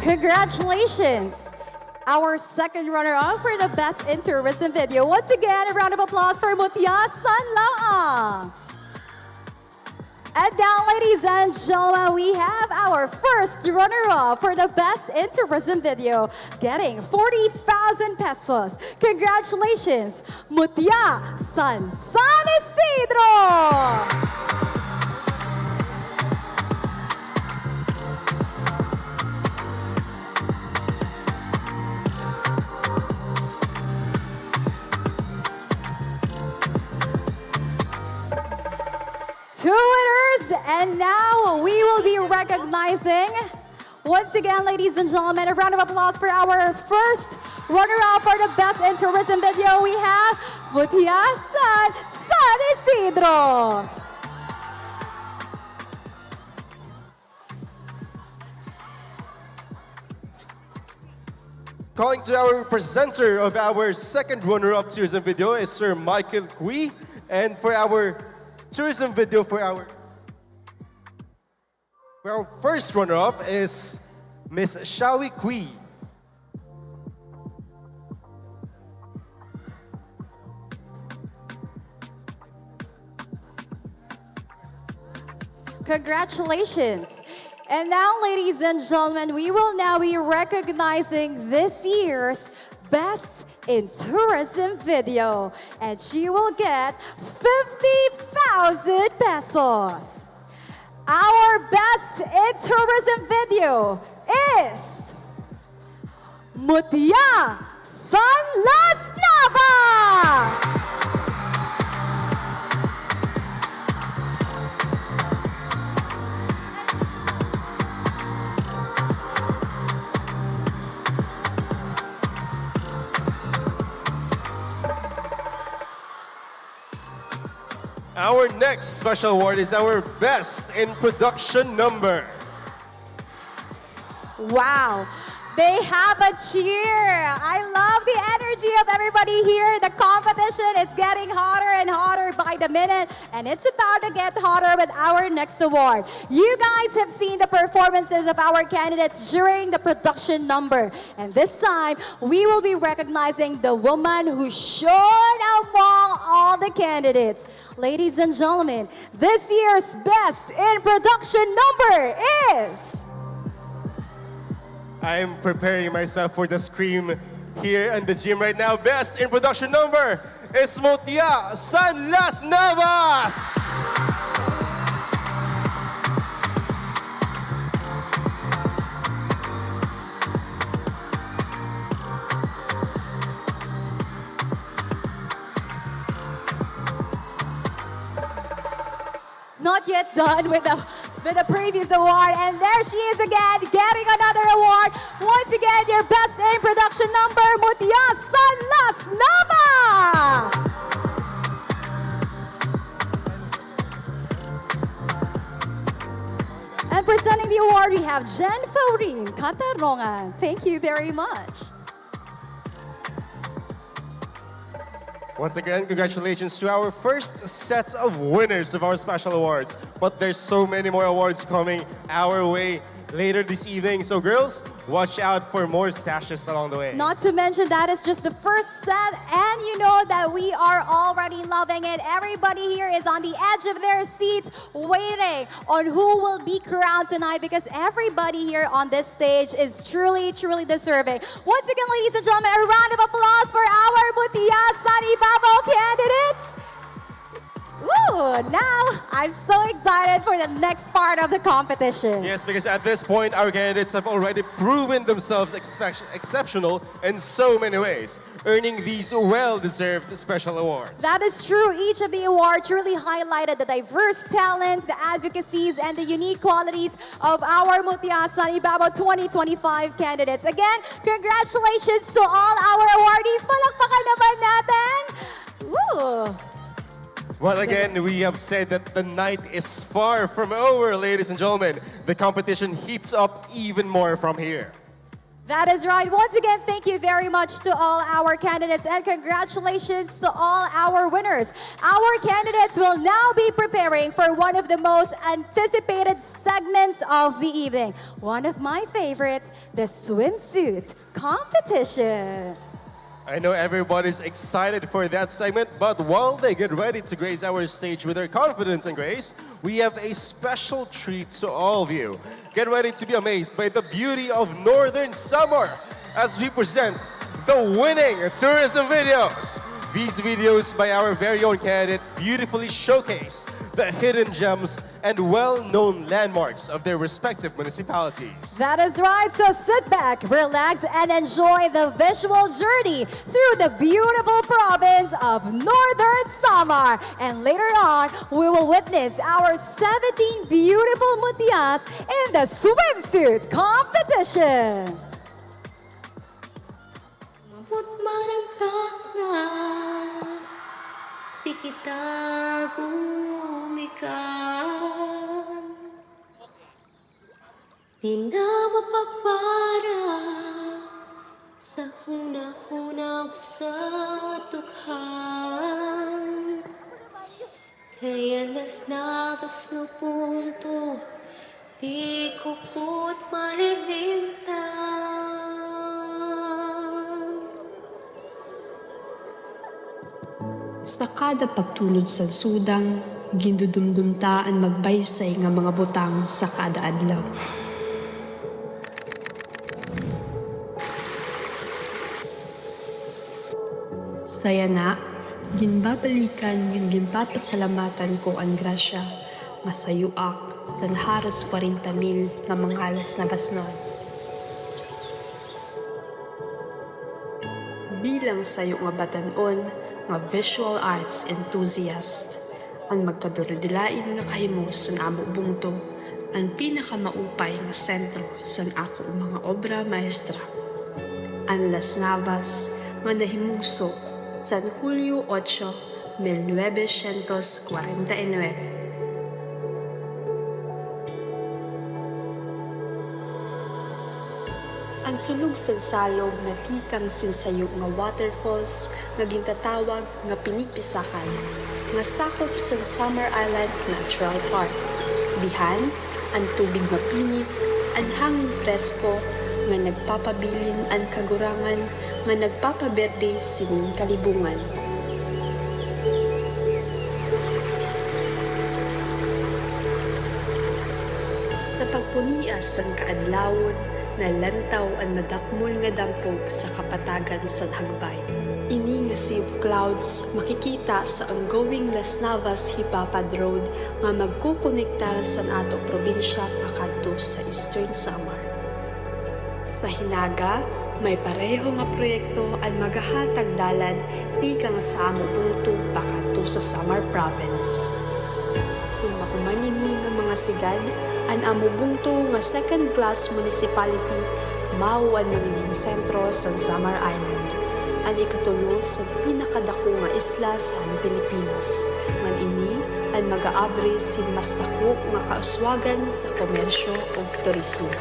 Congratulations! Our second runner-up for the Best in Tourism Video. Once again, a round of applause for Mutya Sanlawang. And now, ladies and gentlemen, we have our first runner-up for the Best in Tourism Video, getting 40,000 pesos. Congratulations, Mutya San Isidro! Two winners, and now we will be recognizing, once again, ladies and gentlemen, a round of applause for our first runner-up for the Best in Tourism Video. We have Mutya San Isidro. Calling to our presenter of our second runner-up tourism video is Sir Michael Cui, and for our tourism video for our first runner-up is Miss Shawi Cui. Congratulations. And now, ladies and gentlemen, we will now be recognizing this year's Best in Tourism Video. And she will get 50,000 pesos. Our Best in Tourism Video is Mutya San Las Navas! Our next special award is our Best in Production Number. Wow. They have a cheer. I love the energy of everybody here. The competition is getting hotter and hotter by the minute, and it's about to get hotter with our next award. You guys have seen the performances of our candidates during the production number, and this time we will be recognizing the woman who shone among all the candidates. Ladies and gentlemen, this year's Best in Production Number is... I'm preparing myself for the scream here in the gym right now. Best in Production Number is Mutya San Las Navas! Not yet done with the previous award, and there she is again, getting another award. Once again, your Best in Production Number, Mutya San Las Navas! And presenting the award, we have Jen Faurin Katarongan. Thank you very much. Once again, congratulations to our first set of winners of our special awards. But there's so many more awards coming our way later this evening. So girls, watch out for more sashes along the way. Not to mention that is just the first set, and you know that we are already loving it. Everybody here is on the edge of their seats waiting on who will be crowned tonight, because everybody here on this stage is truly, truly deserving. Once again, ladies and gentlemen, a round of applause for our Mutya San Ibabao candidates. Ooh, now I'm so excited for the next part of the competition. Yes, because at this point, our candidates have already proven themselves exceptional in so many ways, earning these well-deserved special awards. That is true. Each of the awards really highlighted the diverse talents, the advocacies, and the unique qualities of our Mutya San Ibabao 2025 candidates. Again, congratulations to all our awardees. Palakpakan naman natin. Woo! Well, again, we have said that the night is far from over, ladies and gentlemen. The competition heats up even more from here. That is right. Once again, thank you very much to all our candidates, and congratulations to all our winners. Our candidates will now be preparing for one of the most anticipated segments of the evening. One of my favorites, the swimsuit competition. I know everybody's excited for that segment, but while they get ready to grace our stage with their confidence and grace, we have a special treat to all of you. Get ready to be amazed by the beauty of Northern Summer as we present the winning tourism videos. These videos by our very own candidate beautifully showcase the hidden gems and well-known landmarks of their respective municipalities. That is right. So sit back, relax, and enjoy the visual journey through the beautiful province of Northern Samar. And later on, we will witness our 17 beautiful mutyas in the swimsuit competition. Si kita gumikan, di na mapapara sa hunahunang sa tukhan. Kaya nas navas no punto, di ko po't malilimtan. Sa kada pagtulod sa sudang, gindudumdumtaan magbaysay nga mga butang sa kada adlaw. Saya na, ginbabalikan ng ginpatasalamatan ko ang grasya nga sayuak sa haros 40,000 nga mga alas na basnon. Bilang sayo nga batanon nga visual arts enthusiast, ang magpadurodilain nga kahimo sa amo bungto ang pinakamaupay nga sentro sa ako mga obra maestra. Ang Las Navas nga nahimugso sa Hulyo 8, 1949. Ang sulog sa salog na tikang sinsayo nga waterfalls nga gintatawag nga pinipisakan nga sakop sa Summer Island Natural Park. Bihan, ang tubig mapinit, ang hangin presko nga nagpapabilin ang kagurangan nga nagpapaberde sining kalibungan. Sa pagpunias ang kaadlawon, nalantaw ang madakmol nga dampog sa kapatagan sa hagbay. Ini nga sea of clouds makikita sa ongoing Las Navas Hipapad Road nga magkukonektar sa ato probinsya pakadto sa Eastern Samar. Sa hinaga, may pareho nga proyekto ang magahatag dalan di ka nga sa amo bungto pakadto sa Samar Province. Kung makumanini nga mga sigad, ang amubungto nga second-class municipality mao ang magiging sentro sa Samar Island, ang ikatulo sa pinakadako nga isla sa Pilipinas. Man ini ang mag-aabre sin mas dako nga kauswagan sa komersyo ug turismo.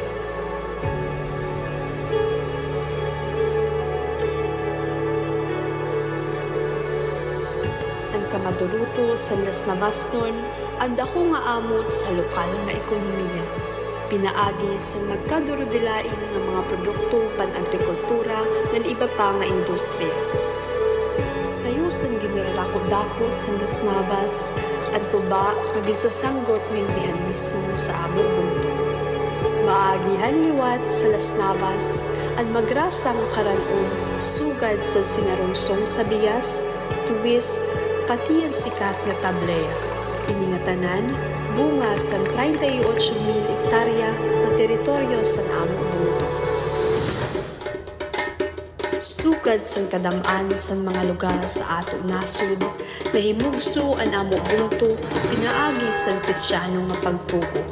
Ang kamaduluto sa Las Navaston ang dako nga amot sa lokal nga ekonomiya. Pinaagi sa magkadurodilain nga mga produkto pan-agrikultura ng iba pa nga industriya. Sayo sa ginaralako-dako sa Las Navas, ang tuba nga gisasanggot ng diyan mismo sa amo bungto. Maagihan liwat sa Las Navas, ang magrasang karanon sugad sa sinarungsong sa bias, tuwis, pati ang sikat nga tableya. Iningatanan, bunga sa 38,000 hektarya na teritoryo sa amo bungto. Sukad sa kadamaan sa mga lugar sa ato nasud, nahimugso ang amo bungto, pinaagi sa Kristiyanong nga pagtubo.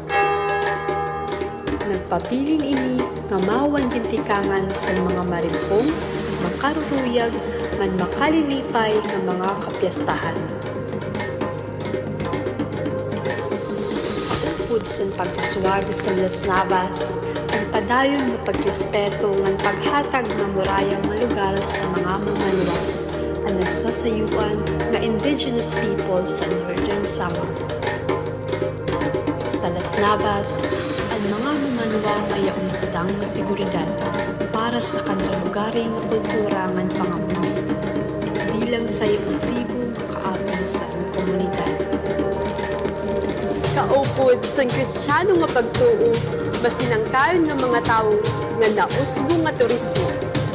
Nagpabilin ini nga mawan gintikangan sa mga marimpong, makaruruyag, man makalilipay nga mga kapyastahan. Sa pag-uswag sa Las Navas, ang padayon na pagrespeto ng paghatag ng murayang mga lugar sa mga mamanwa, ang nagsasayuan ng indigenous people sa Northern Samar. Sa Las Navas, ang mga mamanwa mayaong sadang na seguridad para sa kanilang lugaring kultura ng pangamuhi, bilang sa iyong tribo makaapi sa komunidad. Kaupod sa Kristiyano nga pagtuo, masinangkayon ng mga tao nga nausbo nga turismo,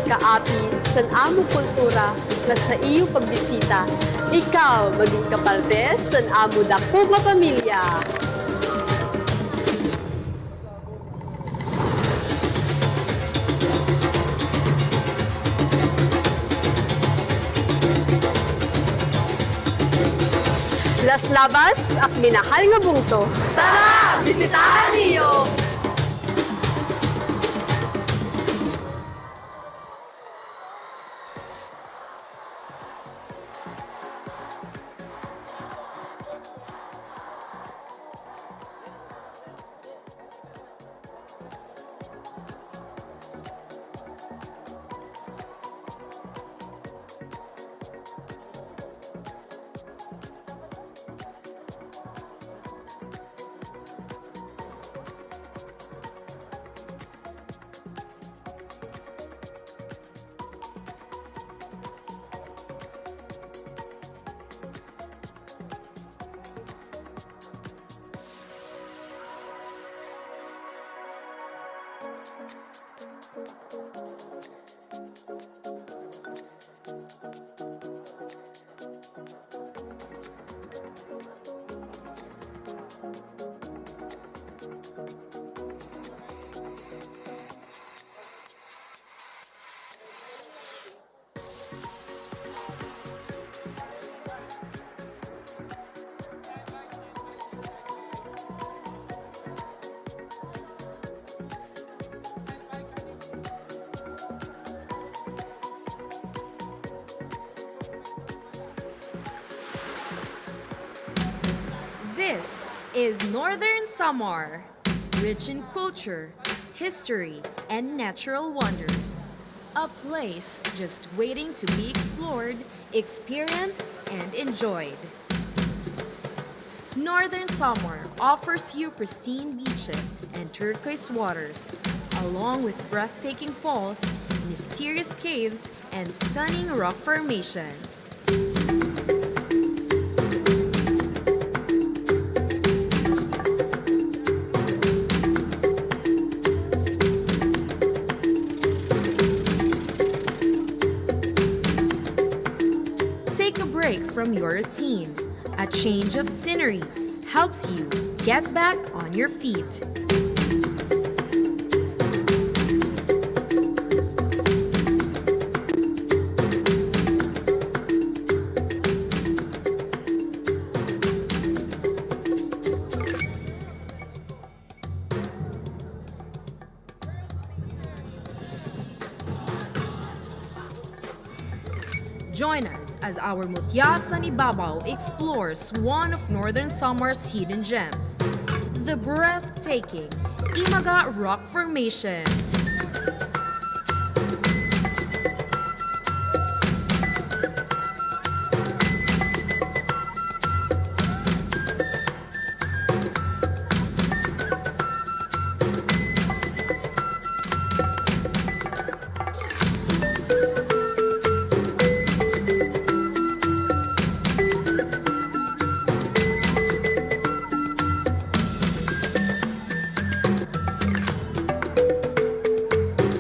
kaapi sa amo kultura nga sa iyo pagbisita, ikaw maging kaparte sa amo dako nga pamilya. Las Navas, ak minahal nga bungto. Tara, bisitahan niyo! This is Northern Samar, rich in culture, history, and natural wonders. A place just waiting to be explored, experienced, and enjoyed. Northern Samar offers you pristine beaches and turquoise waters, along with breathtaking falls, mysterious caves, and stunning rock formations. Take a break from your routine. A change of scenery helps you get back on your feet. Join us as our Mutya Ibabao explores one of Northern Samar's hidden gems, the breathtaking Imaga Rock Formation.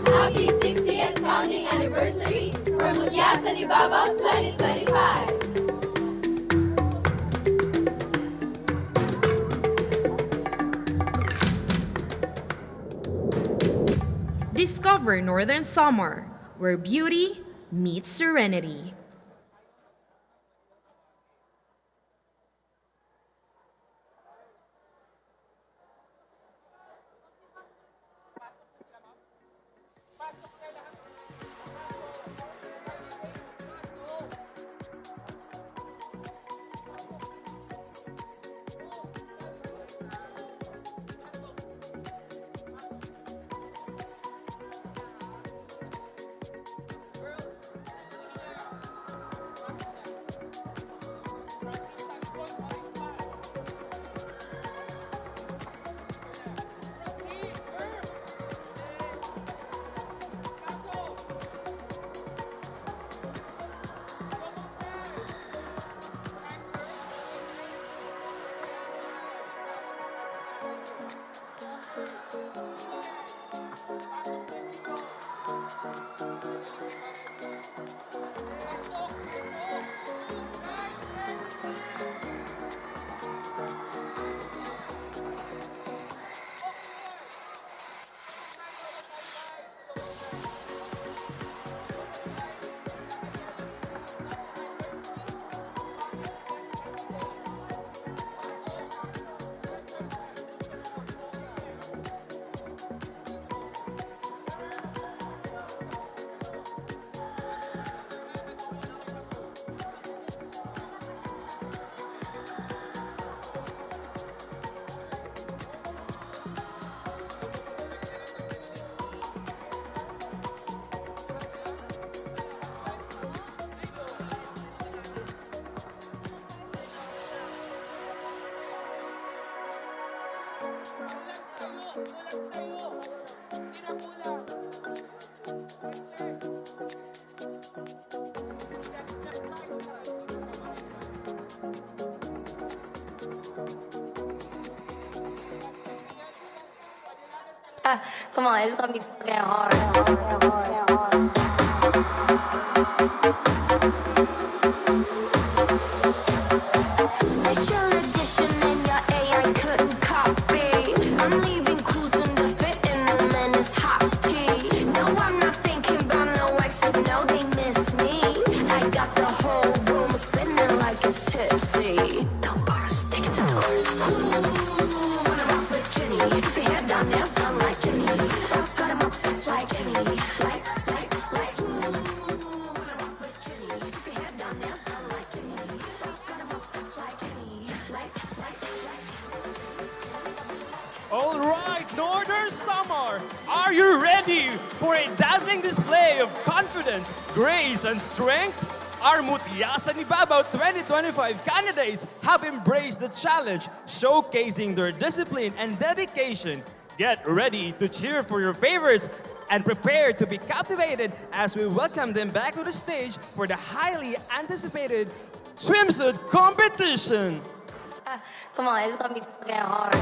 Happy 60th founding anniversary from Mutya Ibabao 2025. Discover Northern Samar, where beauty meets serenity. Come on, it's gonna be fucking hard. Special edition and your AI couldn't copy. I'm leaving clues in the fit in room and it's hot tea. No, I'm not thinking about no exes, no, they miss me. I got the whole room spinning like it's tipsy. Don't bars, take it to the course. Ooh, wanna rock with Jenny. Keep your head down, nails done like Jenny. I've got him obsessed like Jenny. Like, ooh, wanna rock with Jenny. Keep your head down, nails done like Jenny. I've got him obsessed like Jenny. Like. Samar, are you ready for a dazzling display of confidence, grace, and strength? Our Mutya sa Ibabao 2025 candidates have embraced the challenge, showcasing their discipline and dedication. Get ready to cheer for your favorites and prepare to be captivated as we welcome them back to the stage for the highly anticipated swimsuit competition. Come on, it's gonna be fucking hard.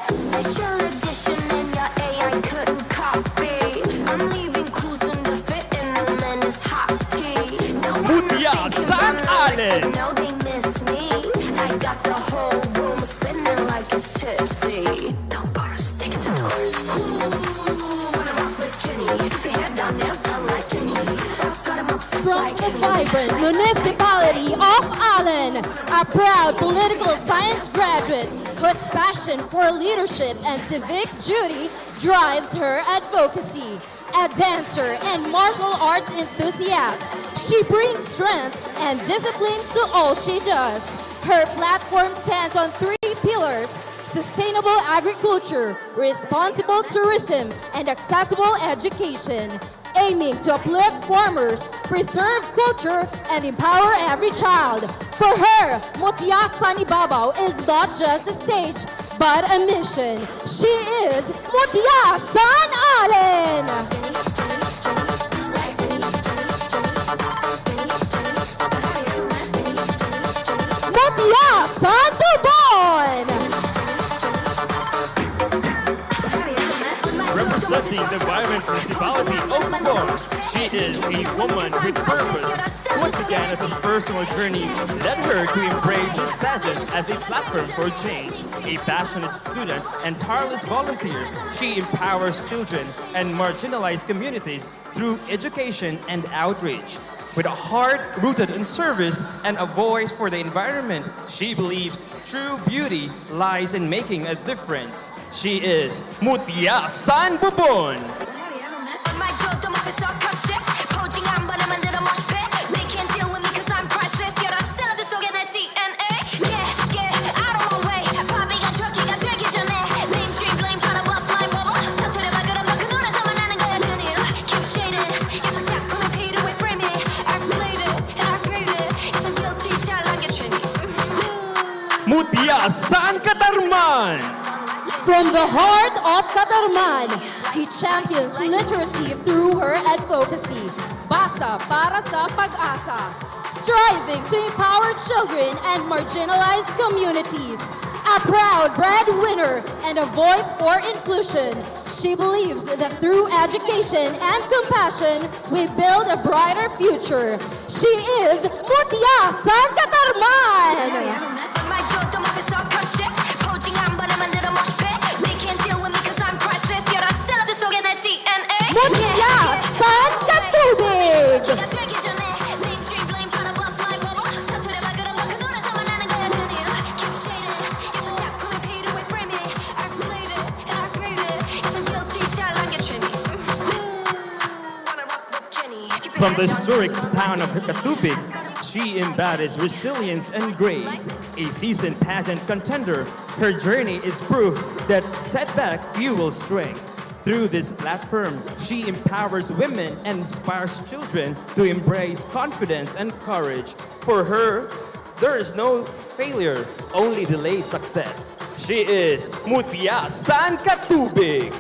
Special edition and your AI couldn't copy. I'm leaving clues in the fit in them and it's hot tea. No one Mutya thinking San about the Allen. lyrics, no, they miss me. I got the whole room spinning like it's tipsy. Don't bars, take it to the chorus. Ooh, wanna rock with Jenny. Your hair down, nails done like Jenny. I've got 'em obsessed From like the Jenny. vibrant municipality of Allen, a proud political science graduate whose passion for leadership and civic duty drives her advocacy. A dancer and martial arts enthusiast, she brings strength and discipline to all she does. Her platform stands on 3 pillars: sustainable agriculture, responsible tourism, and accessible education, aiming to uplift farmers, preserve culture, and empower every child. For her, Mutya sa Ibabao is not just a stage, but a mission. She is Mutya San Allen! Mutya San Bubon! Representing the vibrant municipality of Bubon, she is a woman with purpose. What began as a personal journey led her to embrace this pageant as a platform for change. A passionate student and tireless volunteer, she empowers children and marginalized communities through education and outreach. With a heart rooted in service and a voice for the environment, she believes true beauty lies in making a difference. She is Mutya San Bubon. Mutya San Katarman. From the heart of Katarman, she champions literacy through her advocacy. Basa para sa pag-asa. Striving to empower children and marginalized communities. A proud breadwinner and a voice for inclusion. She believes that through education and compassion, we build a brighter future. She is Mutya San Katarman! Mutya San Katubig! From the historic town of Katubig, she embodies resilience and grace. A seasoned pageant contender, her journey is proof that setback fuels strength. Through this platform, she empowers women and inspires children to embrace confidence and courage. For her, there is no failure, only delayed success. She is Mutya San Katubig.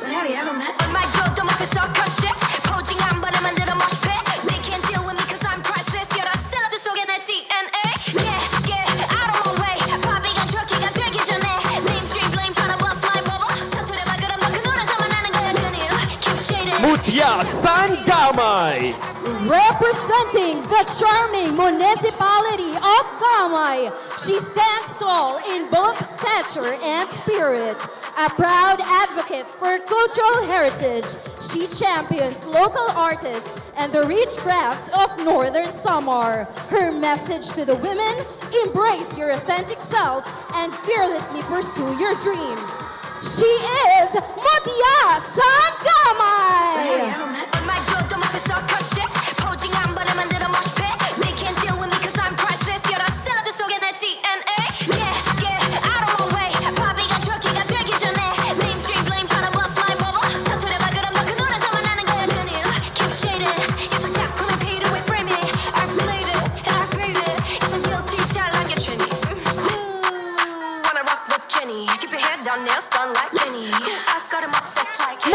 Mutya San Gamay. Representing the charming municipality of Gamay, she stands tall in both stature and spirit. A proud advocate for cultural heritage, she champions local artists and the rich crafts of Northern Samar. Her message to the women: embrace your authentic self and fearlessly pursue your dreams. She is Mutya San Gamay!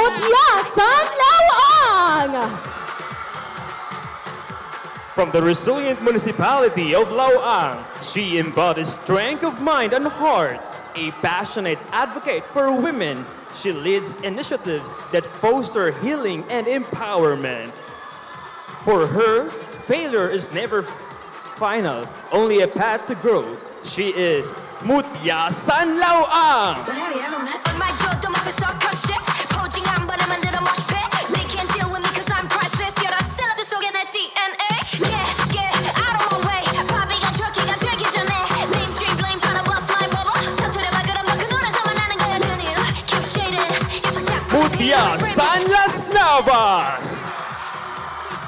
Mutya Sanlawang! From the resilient municipality of Lauang, she embodies strength of mind and heart. A passionate advocate for women, she leads initiatives that foster healing and empowerment. For her, failure is never final, only a path to growth. She is Mutya Sanlawang! On my jaw, don't make me start crush it. Poaching on, but I'm under the mosh pit. They can't deal with me cause I'm priceless. Yet I still have to soak in that DNA. Yeah, out of my way. Poppy got trucky, got tricky, Janet. Name stream blame, tryna bust my bubble. 터트려 발걸음 더 큰 노래 삼아나는 거야, journey. Keep shading. Yes, I got Mutya San Las Navas!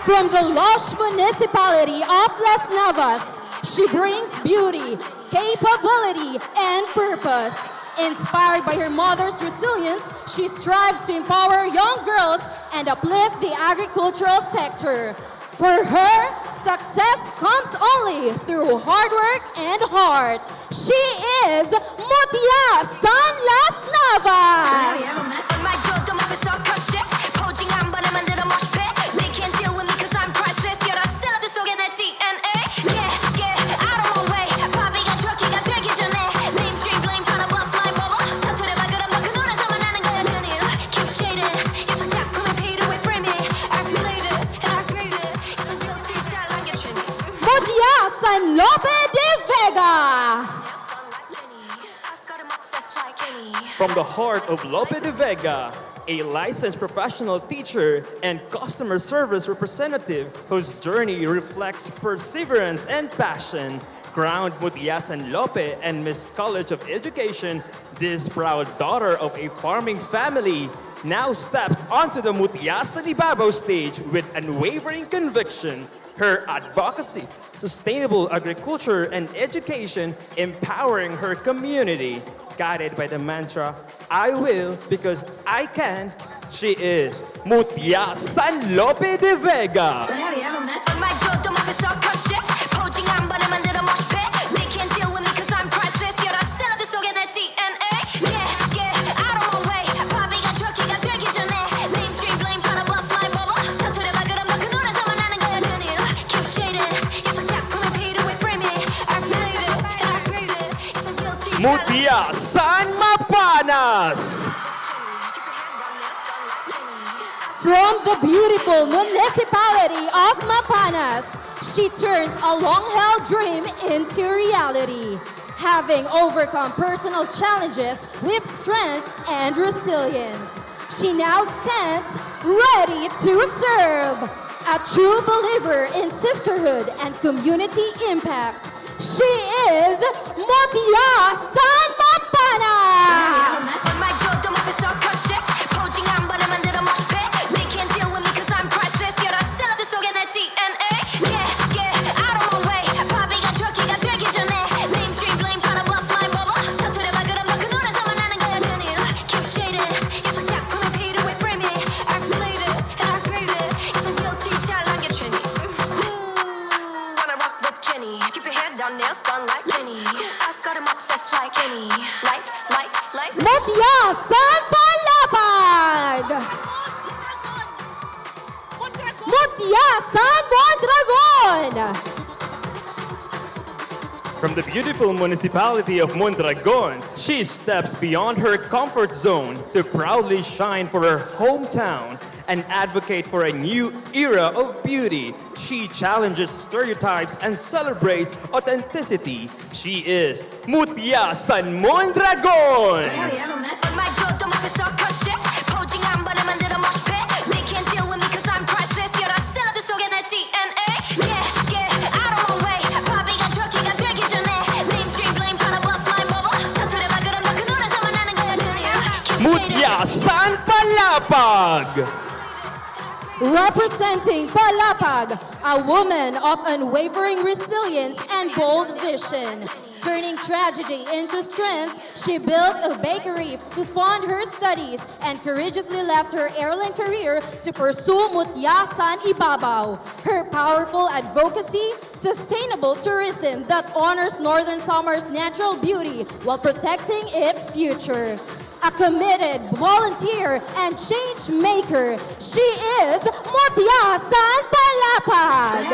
From the lush municipality of Las Navas, she brings beauty, capability, and purpose. Inspired by her mother's resilience, she strives to empower young girls and uplift the agricultural sector. For her, success comes only through hard work and heart. She is Mutya San Las Navas! On my jaw, don't make me start crush it. Poaching on, but I'm under the mosh pit. They can't deal with me cause I'm priceless. Yet I still have to soak in that DNA. Yeah, out of my way. Poppy got trucky, got tricky, Janet. Name stream blame, tryna bust my bubble. 터트려 발걸음 더 큰 노래 삼아나는 거야, journey. Keep shading. Yes, I got come and pay to frame it. I created and I created. Yes, I'm guilty, child, I get trendy. Mutya San Lope de Vega! From the heart of Lope de Vega, a licensed professional teacher and customer service representative whose journey reflects perseverance and passion. Crowned Mutya San Lope and Miss College of Education, this proud daughter of a farming family now steps onto the Mutya San Ibabao stage with unwavering conviction. Her advocacy, sustainable agriculture, and education empowering her community. Guided by the mantra, I will because I can, she is Mutya San Lope de Vega. On my jaw, don't make me start crush it. Poaching on, but I'm under the mosh pit. They can't deal with me cause I'm priceless. Yet I still have to soak in that DNA. Yeah, out of my way. Poppy got trucky, got tricky, Janet. Name stream blame, tryna bust my bubble. 터트려 발걸음 더 큰 노래 삼아나는 거야, journey. Keep shading. Yes, I got come and pay to frame it. I created and I created. Yes, I'm guilty. Mutya San Mapanas. From the beautiful municipality of Mapanas, she turns a long-held dream into reality. Having overcome personal challenges with strength and resilience, she now stands ready to serve. A true believer in sisterhood and community impact, she is Mutya San Mapanas! On my jaw, don't make me start crush it. Poaching on, but I'm under the mosh pit. They can't deal with me cause I'm priceless. Yet I still have to soak in that DNA. Yeah, out of my way. Poppy got trucky, got tricky, Janet. Name stream blame, tryna bust my bubble. 터트려 발걸음 더 큰 노래 삼아나는 거야, journey. Keep shading. Yes, I got come and pay to frame it. I created and I created. Yes, I'm guilty, child, I get trendy. Wanna rock with Jenny. Keep your head down, nails done like Jenny. I got him obsessed like Jenny. Like. Mutya San Palapag! Mutya San Mondragon! From the beautiful municipality of Mondragon, she steps beyond her comfort zone to proudly shine for her hometown and advocate for a new era of beauty. She challenges stereotypes and celebrates authenticity. She is Mutya San Mondragon! On my jaw, don't make me start crush it. Poaching on, but I'm under the mosh pit. They can't deal with me cause I'm priceless. Yet I still have to soak in that DNA. Yeah, out of my way. Poppy got trucky, got tricky, Janet. Name stream blame, tryna bust my bubble. 터트려 발걸음 더 큰 노래 삼아나는 거야, journey. Mutya San Palapag! Representing Palapag, a woman of unwavering resilience and bold vision. Turning tragedy into strength, she built a bakery to fund her studies and courageously left her airline career to pursue Mutya San Ibabao. Her powerful advocacy, sustainable tourism that honors Northern Samar's natural beauty while protecting its future. a committed volunteer and change maker. She is Mutya San Palapag.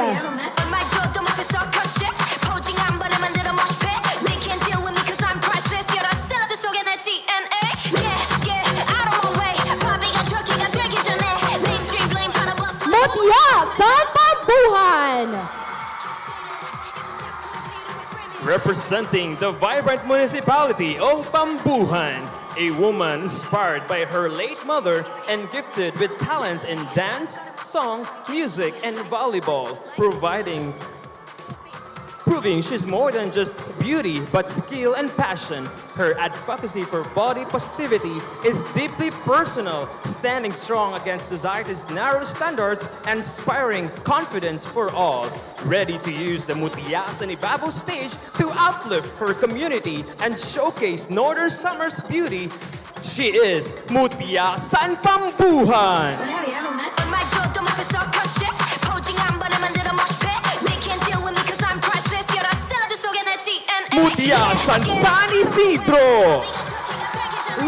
Mutya San Pambuhan. Representing the vibrant municipality of Pambuhan, a woman inspired by her late mother and gifted with talents in dance, song, music, and volleyball, proving she's more than just beauty but skill and passion. Her advocacy for body positivity is deeply personal, standing strong against society's narrow standards and inspiring confidence for all. Ready to use the Mutya and Ibabao stage to uplift her community and showcase Northern Summer's beauty, she is Mutya San Pambuhan. Mutya San Isidro.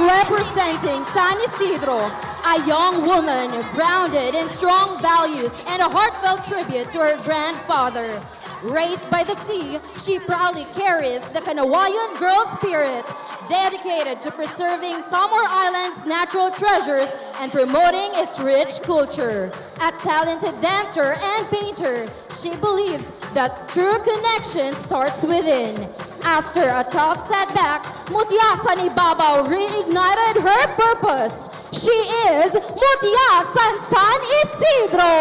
Representing San Isidro, a young woman grounded in strong values and a heartfelt tribute to her grandfather. Raised by the sea, she proudly carries the Kanawayan girl spirit, dedicated to preserving Samar Island's natural treasures and promoting its rich culture. A talented dancer and painter, she believes that true connection starts within. After a tough setback, Mutya San Ibabao reignited her purpose. She is Mutya San Isidro.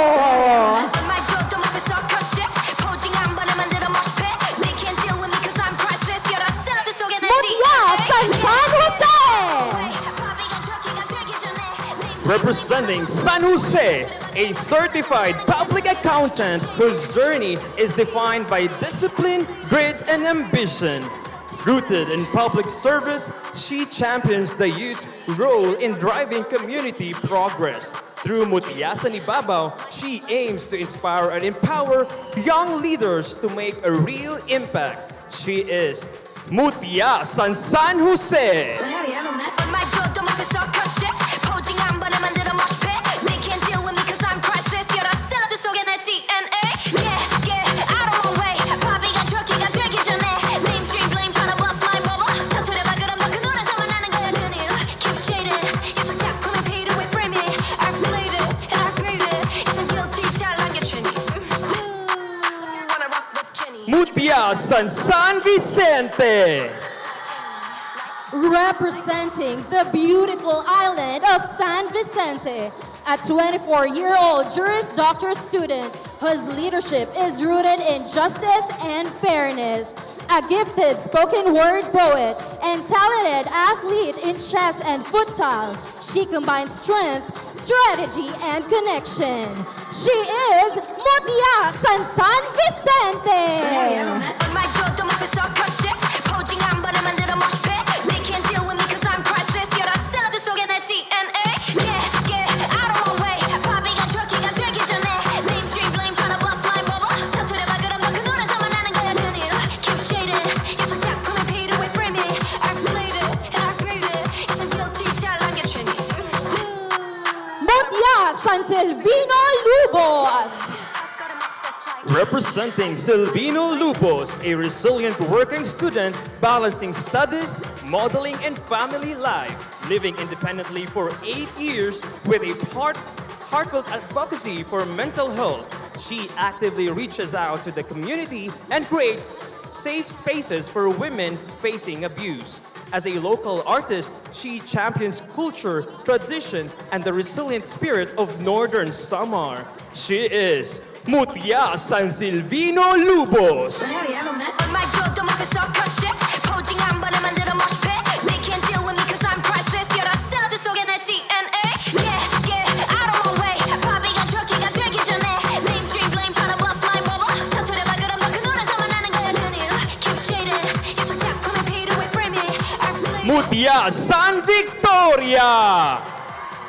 Mutya San Jose. Representing San Jose, a certified public accountant whose journey is defined by discipline, grit, and ambition. Rooted in public service, she champions the youth's role in driving community progress. Through Mutya San Ibabao, she aims to inspire and empower young leaders to make a real impact. She is Mutya San Jose. Mutya San Vicente. Representing the beautiful island of San Vicente, a 24-year-old Juris Doctor student whose leadership is rooted in justice and fairness. A gifted spoken word poet and talented athlete in chess and futsal, she combines strength, strategy, and connection. She is Mutya San Vicente. San Silvino Lubos. Representing Silvino Lubos, a resilient working student balancing studies, modeling, and family life, living independently for 8 years with a heartfelt advocacy for mental health. She actively reaches out to the community and creates safe spaces for women facing abuse. As a local artist, she champions culture, tradition, and the resilient spirit of Northern Samar. She is Mutya San Silvino Lubos. Mutya San Victoria.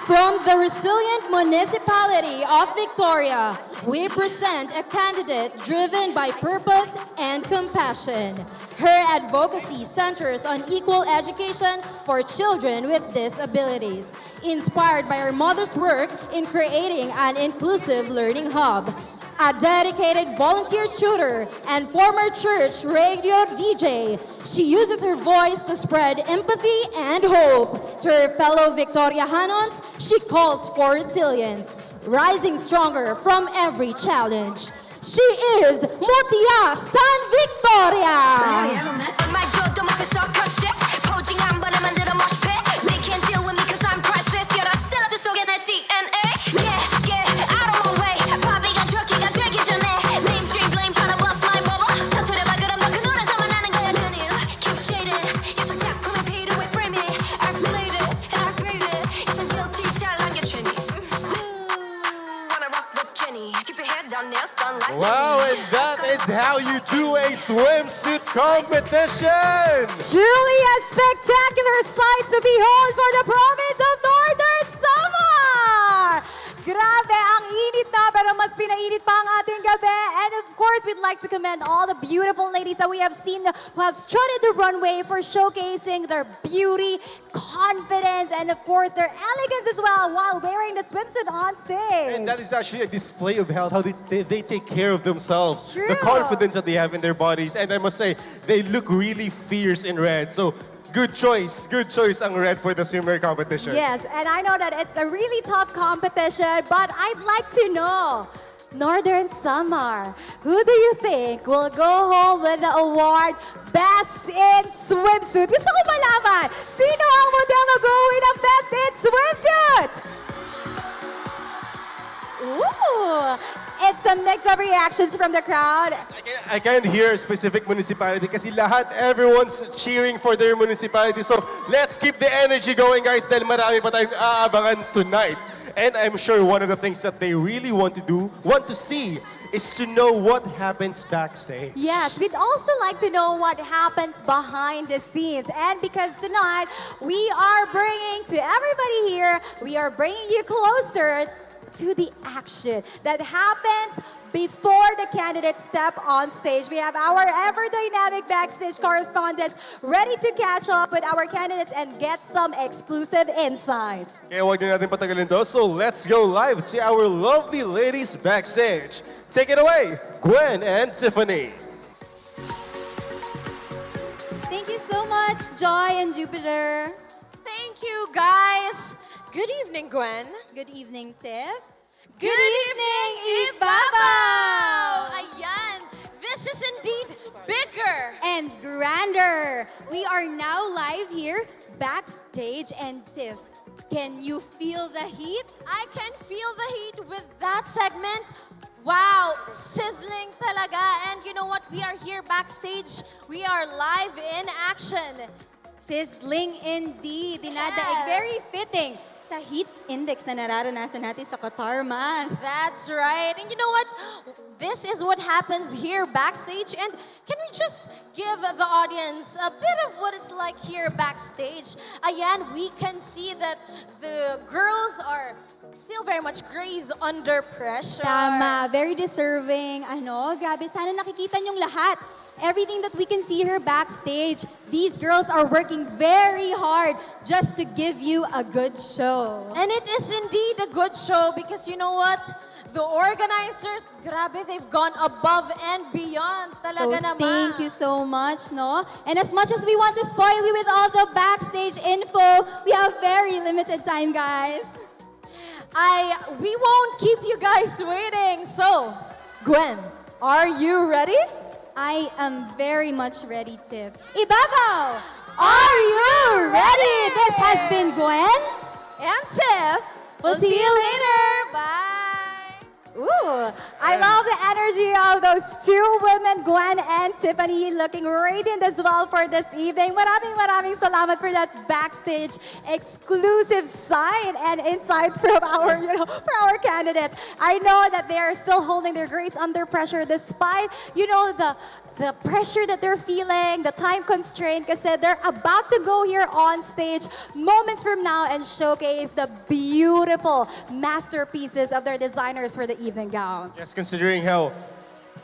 From the resilient municipality of Victoria, we present a candidate driven by purpose and compassion. Her advocacy centers on equal education for children with disabilities, inspired by her mother's work in creating an inclusive learning hub. A dedicated volunteer tutor and former church radio DJ, she uses her voice to spread empathy and hope. To her fellow Victorianos, she calls for resilience, rising stronger from every challenge. She is Mutya San Victoria! Wow, and that is how you do a swimsuit competition! Truly a spectacular sight to behold for the province of Northern Samar! Grabe, ang init na, pero mas pinainit pa ang ating gabi. And of course, we'd like to commend all the beautiful ladies that we have seen who have strutted the runway for showcasing their beauty, confidence, and of course, their elegance as well while wearing the swimsuit on stage. And that is actually a display of health, how they take care of themselves. True. The confidence that they have in their bodies. And I must say, they look really fierce in red. So, good choice ang red for the swimwear competition. Yes, and I know that it's a really tough competition, but I'd like to know, Northern Samar, who do you think will go home with the award Best in Swimsuit? Gusto ko malaman, sino ang modelo going ng Best in Swimsuit? Ooh, it's a mix of reactions from the crowd. I can't hear a specific municipality kasi everyone's cheering for their municipality. So let's keep the energy going, guys, dahil marami pa tayong aabangan tonight. And I'm sure one of the things that they really want to see, is to know what happens backstage. Yes, we'd also like to know what happens behind the scenes. And because tonight, we are bringing to everybody here, we are bringing you closer to the action that happens before the candidates step on stage. We have our ever-dynamic backstage correspondents ready to catch up with our candidates and get some exclusive insights. Kaya huwag na natin patagalin to. So let's go live to our lovely ladies backstage. Take it away, Gwen and Tiffany. Thank you so much, Joy and Jupiter. Thank you, guys. Good evening, Gwen. Good evening, Tiff. Good evening, Ibabao! Ayan, this is indeed bigger. And grander. We are now live here, backstage, and Tiff, can you feel the heat? I can feel the heat with that segment. Wow, sizzling talaga. And you know what? We are here backstage. We are live in action. Sizzling indeed. Dinadaig. Very fitting sa heat index na nararanasan natin sa Qatar, man. That's right. And you know what? This is what happens here backstage. And can we just give the audience a bit of what it's like here backstage? Ayan, we can see that the girls are still very much crazed under pressure. Tama. Very deserving. Grabe. Sana nakikita niyong lahat. Everything that we can see here backstage, these girls are working very hard just to give you a good show. And it is indeed a good show because you know what? The organizers, grabe, they've gone above and beyond. Talaga naman. Thank you so much, no? And as much as we want to spoil you with all the backstage info, we have very limited time, guys. We won't keep you guys waiting. So, Gwen, are you ready? I am very much ready, Tiff. Ibabao, are you ready? This has been Gwen and Tiff. We'll see you later. Bye. Ooh, I love the energy of those two women, Gwen and Tiffany, looking radiant as well for this evening. Maraming salamat for that backstage exclusive side and insights from our, for our candidates. I know that they are still holding their grace under pressure despite, the pressure that they're feeling, the time constraint, kasi they're about to go here on stage moments from now and showcase the beautiful masterpieces of their designers for the evening gown. Yes, considering how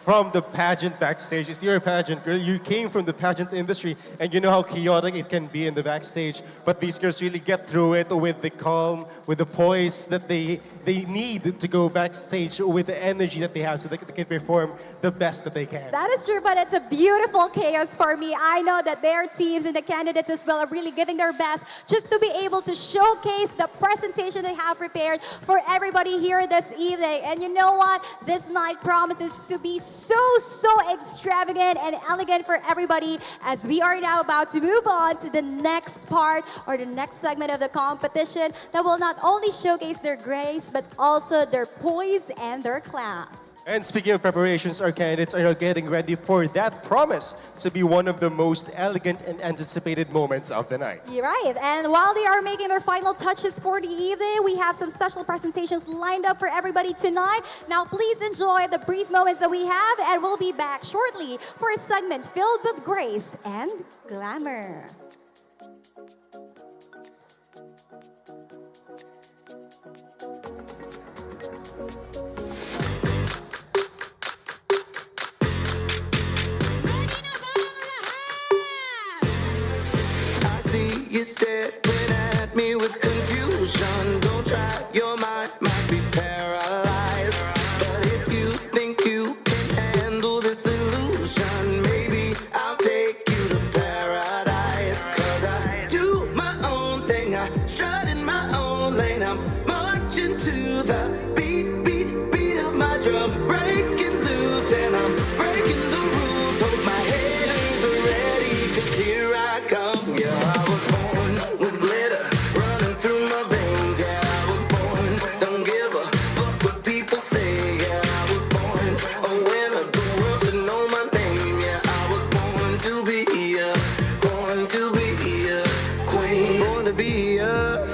from the pageant backstage, you're a pageant girl, you came from the pageant industry, and you know how chaotic it can be in the backstage, but these girls really get through it with the calm, with the poise that they need to go backstage with the energy that they have so they can perform the best that they can. That is true, but it's a beautiful chaos for me. I know that their teams and the candidates as well are really giving their best just to be able to showcase the presentation they have prepared for everybody here this evening. And you know what? This night promises to be so extravagant and elegant for everybody as we are now about to move on to the next part or the next segment of the competition that will not only showcase their grace but also their poise and their class. And speaking of preparations, our candidates are now getting ready for that promise to be one of the most elegant and anticipated moments of the night. You're right. And while they are making their final touches for the evening, we have some special presentations lined up for everybody tonight. Now, please enjoy the brief moments that we have, and we'll be back shortly for a segment filled with grace and glamour. I see you staring at me with confusion. Don't try, your mind might be paralyzed. But if you think you can handle this illusion, maybe I'll take you to paradise. 'Cause I do my own thing, I strut in my own lane. I'm marching to the beat of my drum, breaking loose and I'm breaking the rules. Hope my haters are ready, 'cause here I come. Yeah, I was born with glitter running through my veins. Yeah, I was born, don't give a fuck what people say. Yeah, I was born a winner, the world should know my name. Yeah, I was born to be a queen, born to be a queen, born to be a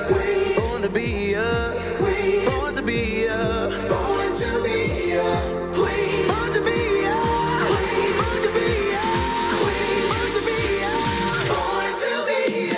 queen, born to be a queen, born to be a queen, born to be a queen, born to be a queen, born to be a born to be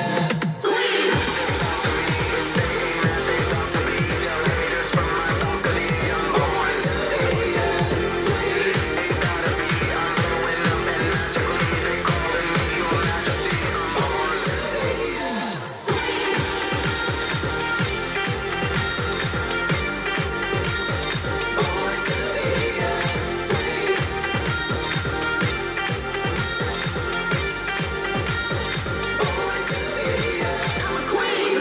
a queen.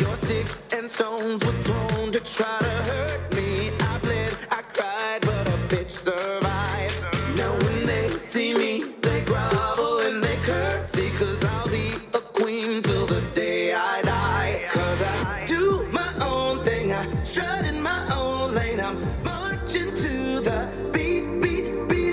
Your sticks and stones were thrown to try to hurt me. I bled, I cried, but a bitch survived. Now when they see me, they grovel and they curtsy, 'cause I'll be a queen till the day I die. 'Cause I do my own thing, I strut in my own lane. I'm marching to the beat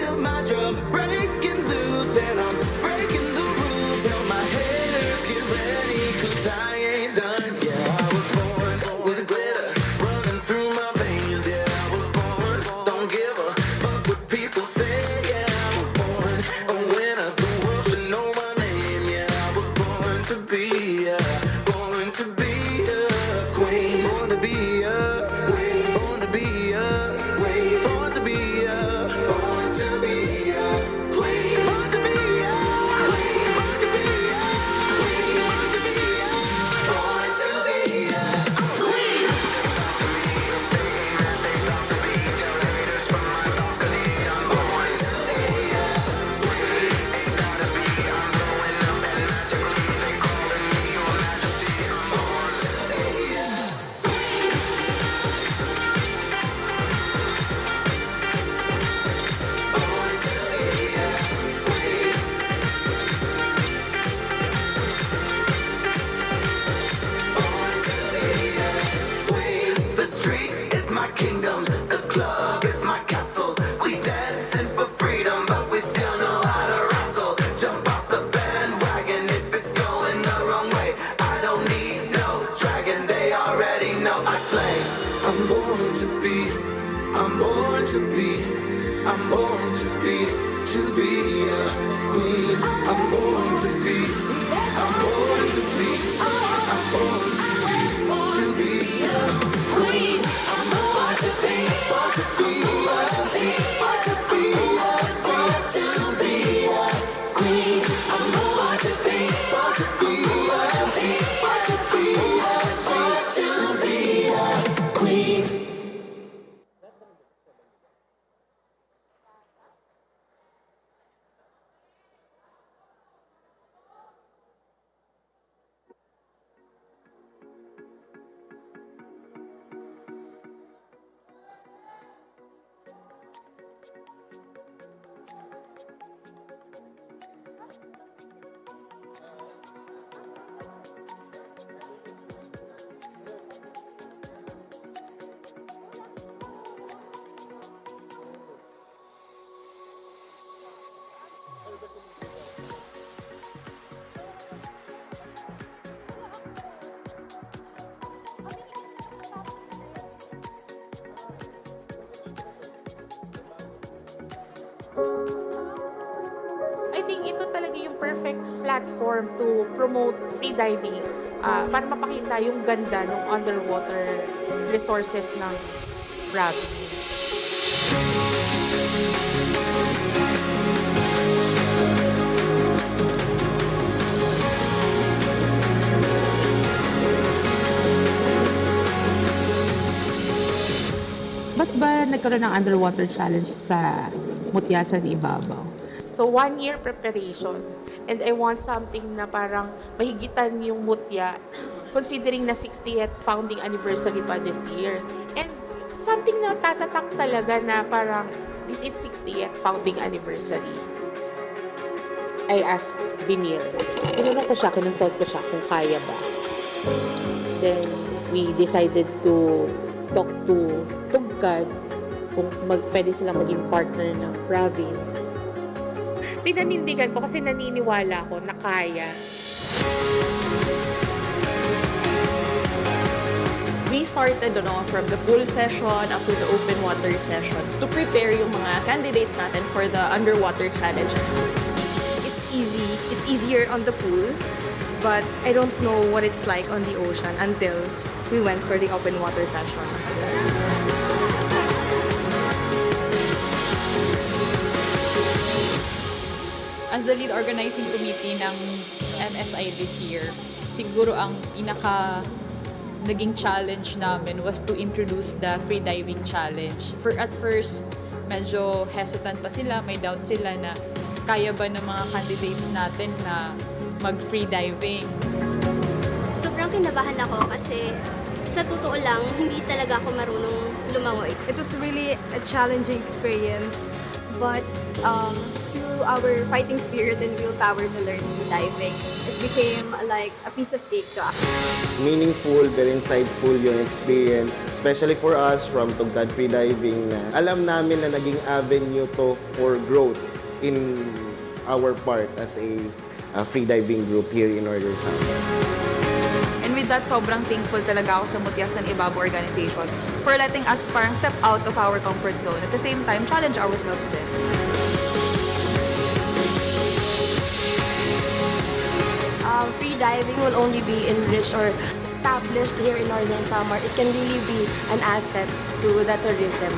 of my drum, breaking loose and I'm breaking the rules. Tell my haters get ready, 'cause I ain't done. Yeah, I was born with glitter running through my veins. Yeah, I was born, don't give a fuck what people say. Yeah, I was born a winner, the world should know my name. Yeah, I was born to be a queen, born to be a queen, born to be a queen, born to be a born to be a queen, born to be a queen, born to be a queen, born to be a born to be a queen. slay. I'm born to be, I'm born to be, I'm born to be a queen. I'm born to be, I'm born to be, I'm born to be a queen. I'm born to be, born to be, born to be, born to be, born to be a queen. I'm born to be, born to be, born to be, born to be, born to be a queen. I think ito talaga yung perfect platform to promote freediving para mapakita yung ganda ng underwater resources ng Bravi. Ba't ba nagkaroon ng underwater challenge sa Mutya sa Ibabao? So, 1 year preparation. And I want something na parang mahigitan yung Mutya considering na 60th founding anniversary pa this year. And something na tatatak talaga na parang this is 60th founding anniversary. I asked Binir. Tinanong ko siya, kinonsult ko siya kung kaya ba. Then, we decided to talk to Tugkad kung pwede silang maging partner ng province. Pinanindigan ko kasi naniniwala ko na kaya. We started from the pool session up to the open water session to prepare yung mga candidates natin for the underwater challenge. It's easy. It's easier on the pool, but I don't know what it's like on the ocean until we went for the open water session. As the lead organizing committee ng MSI this year, siguro ang naging challenge namin was to introduce the freediving challenge. At first, medyo hesitant pa sila, may doubt sila na kaya ba ng mga candidates natin na mag-freediving. Sobrang kinabahan ako kasi sa totoo lang, hindi talaga ako marunong lumangoy. It was really a challenging experience, but through our fighting spirit and willpower to learn diving, it became like a piece of cake to us. Meaningful, very insightful yung experience, especially for us from Tugkad Freediving na alam namin na naging avenue to for growth in our part as a freediving group here in Northern Samar. And with that, sobrang thankful talaga ako sa Mutya sa Ibabao organization for letting us parang step out of our comfort zone. At the same time, challenge ourselves din. Free diving will only be enriched or established here in Northern Samar. It can really be an asset to the tourism.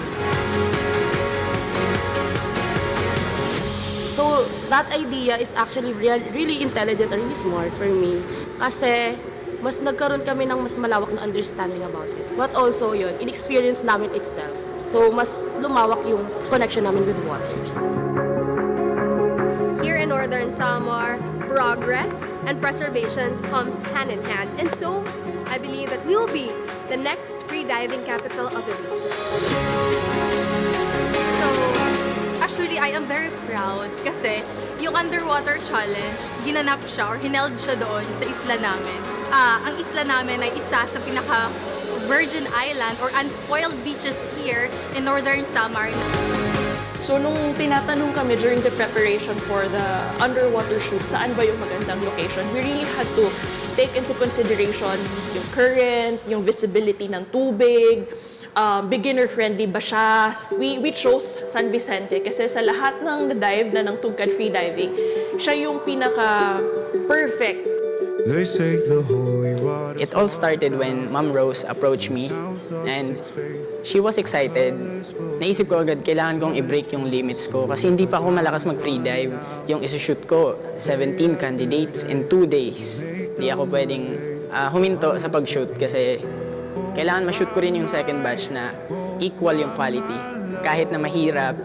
So that idea is actually really intelligent or really smart for me. Kasi mas nagkaroon kami ng mas malawak na understanding about it. But also yun, in-experience namin itself. So mas lumawak yung connection namin with waters. Here in Northern Samar, progress and preservation comes hand in hand. And so, I believe that we will be the next free diving capital of the region. So, actually, I am very proud kasi yung underwater challenge, ginanap siya or hineld siya doon sa isla namin. Ang isla namin ay isa sa pinaka-virgin island or unspoiled beaches here in Northern Samar. So nung tinatanong kami during the preparation for the underwater shoot, saan ba yung magandang location, we really had to take into consideration yung current, yung visibility ng tubig, beginner-friendly ba siya. We chose San Vicente kasi sa lahat ng na-dive na ng tungkad freediving, siya yung pinaka-perfect. It all started when Ma'am Rose approached me and she was excited. Naisip ko agad, kailangan kong i-break yung limits ko kasi hindi pa ako malakas mag-freedive. Yung isushoot ko, 17 candidates in 2 days. Hindi ako pwedeng huminto sa pag-shoot kasi kailangan ma-shoot ko rin yung second batch na equal yung quality. Kahit na mahirap,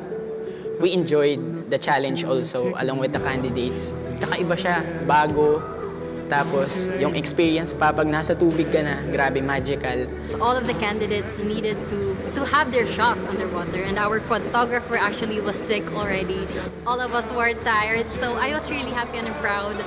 we enjoyed the challenge also along with the candidates. Kakaiba siya, bago. Tapos, yung experience pa pag nasa tubig ka na, grabe, magical. All of the candidates needed to have their shots underwater, and our photographer actually was sick already. All of us were tired, so I was really happy and proud.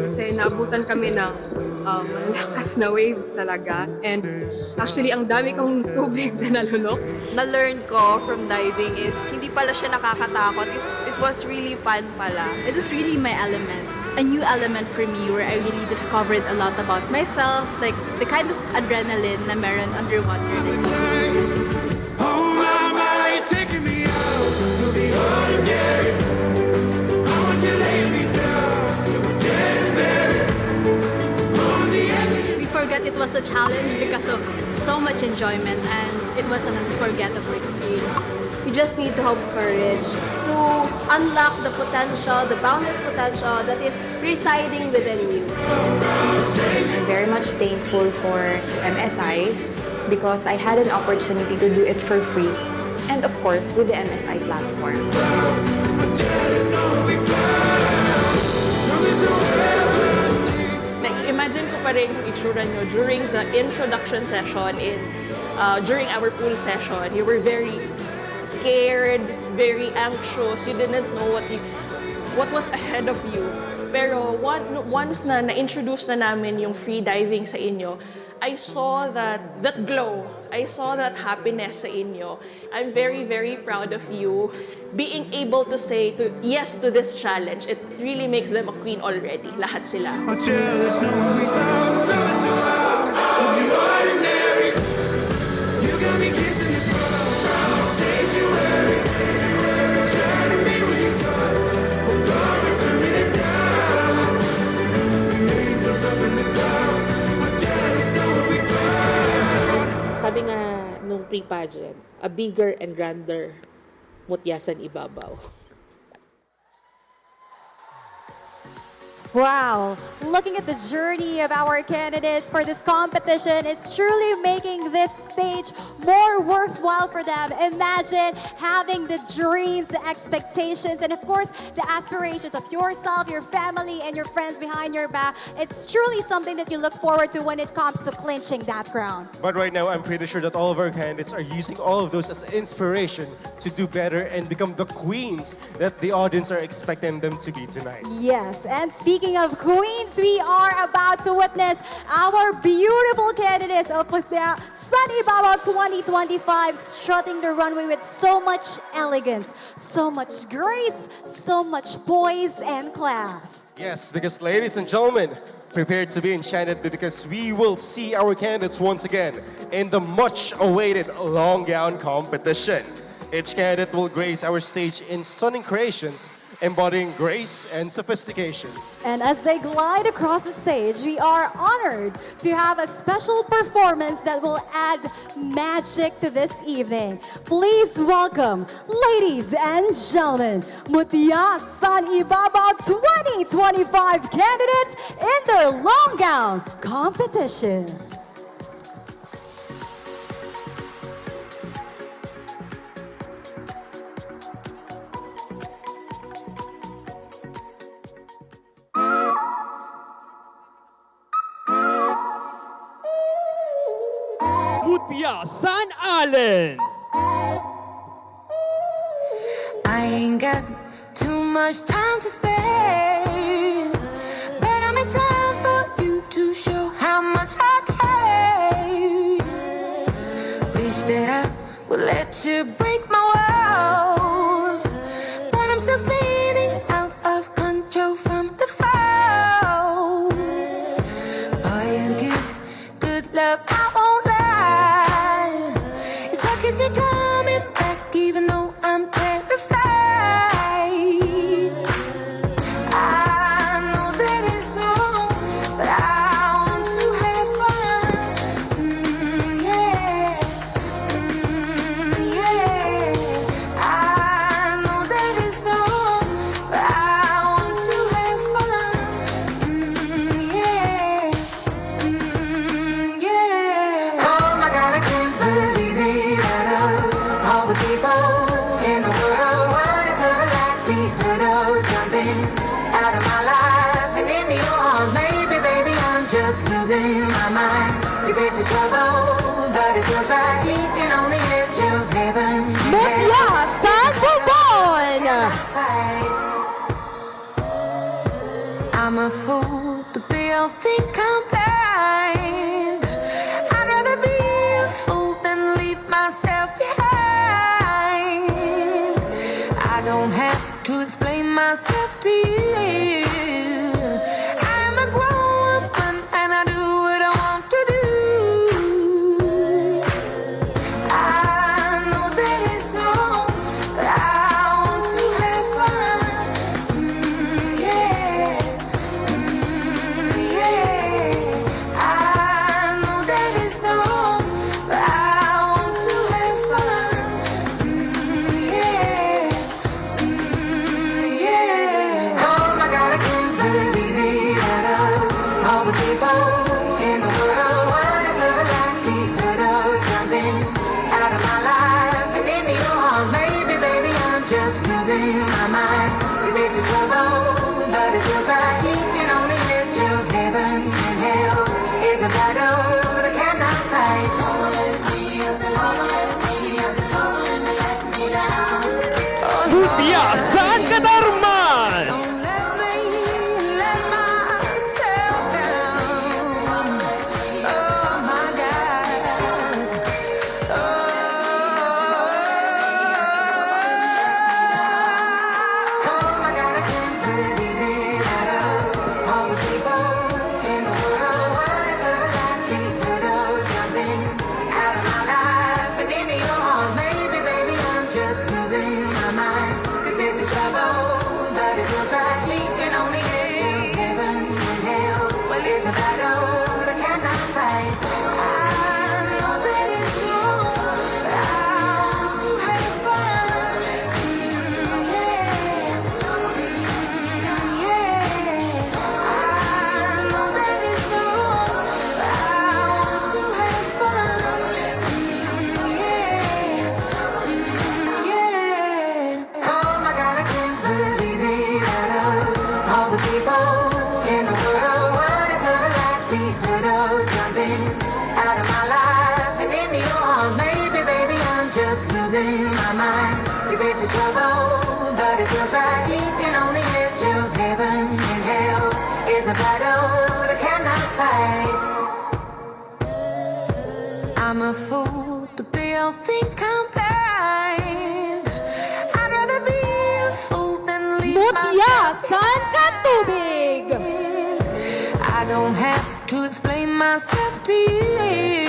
Kasi naabutan kami ng malakas na waves talaga. And actually, ang dami kong tubig na nalunok. Na-learn ko from diving is hindi pala siya nakakatakot. It was really fun pala. It was really my element. A new element for me where I really discovered a lot about myself, like the kind of adrenaline na meron underwater. It was a challenge because of so much enjoyment and it was an unforgettable experience. You just need to have courage to unlock the potential, the boundless potential that is residing within you. I'm very much thankful for MSI because I had an opportunity to do it for free and of course with the MSI platform. Imagine ko pa rin yung itsura nyo during the introduction session during our pool session. You were very scared, very anxious. You didn't know what was ahead of you. Pero once na na-introduce na namin yung free diving sa inyo, I saw that glow. I saw that happiness sa inyo. I'm very, very proud of you. Being able to say yes to this challenge, it really makes them a queen already. Lahat sila. Sabi nga nung pre-pageant, a bigger and grander Mutya sa Ibabao. Wow, looking at the journey of our candidates for this competition is truly making this stage more worthwhile for them. Imagine having the dreams, the expectations, and of course, the aspirations of yourself, your family, and your friends behind your back. It's truly something that you look forward to when it comes to clinching that crown. But right now, I'm pretty sure that all of our candidates are using all of those as inspiration to do better and become the queens that the audience are expecting them to be tonight. Yes, and speaking of queens, we are about to witness our beautiful candidates of San Ibabao 2025 strutting the runway with so much elegance, so much grace, so much poise and class. Yes, because ladies and gentlemen, prepare to be enchanted because we will see our candidates once again in the much-awaited long gown competition. Each candidate will grace our stage in stunning creations embodying grace and sophistication. And as they glide across the stage, we are honored to have a special performance that will add magic to this evening. Please welcome, ladies and gentlemen, Mutya San Ibabao 2025 candidates in their long gown competition. Mutya San Allen. I ain't got too much time to spare, but I'm in time for you to show how much I care. Wish that I would let you break my walls, but I'm still spinning out of control from the fall. Boy, you give good love, I won't lie. It's what keeps me coming back, even though I'm terrified. I know that it's wrong, but I want to have fun. Yeah, yeah. I know that it's wrong, but I want to have fun. Yeah, yeah. Oh my God, I can't believe it. Out of all the people in the world, what is the likelihood of jumping out of my life and into your arms? Maybe, baby, I'm just losing my mind. 'Cause it's a trouble, but it feels right keeping on the edge of heaven. Mutya San Bubon. I'm a fool, but they all think I'm blind. I'd rather be a fool than leave myself behind. I don't have to explain myself to you. I'm a grown woman and I do what I want to do. I know that it's wrong, but I want to have fun. Yeah, yeah. I know that it's wrong, but I want to have fun. Yeah, yeah. Oh my God, I can't believe it. Out of all the people in the world, what is the likelihood of jumping out of my life and into your arms? Maybe, baby, I'm just losing my mind. 'Cause it's a trouble, but it feels right keeping on the edge of heaven and hell. It's a battle that I cannot fight. Don't let me, I said, don't let me, I said, don't let me let me down. Oh, no. Mutya San Katarman. Don't let me let myself down. Oh my God. Oh my God, I can't believe it. Out of all the people in the world, what is the likelihood of jumping out of my life and into your arms? Maybe, baby, I'm just losing my mind. 'Cause this is trouble, but it feels right keeping on the edge of heaven and hell. Well, it's a battle that I cannot fight. I know that it's wrong, but I want to have fun. Yeah, yeah. I know that it's wrong, but I want to have fun. Yeah. Oh my God, I can't believe it. Out of all the people in the world, what is the likelihood of jumping out of my life and into your arms? Maybe, baby, I'm just losing my mind. 'Cause it's a trouble, but it feels right keeping on the edge of heaven and hell. It's a battle that I cannot fight. I'm a fool, but they all think I'm blind. I'd rather be a fool than leave Mutya myself San Katubig. I don't have to explain myself to you.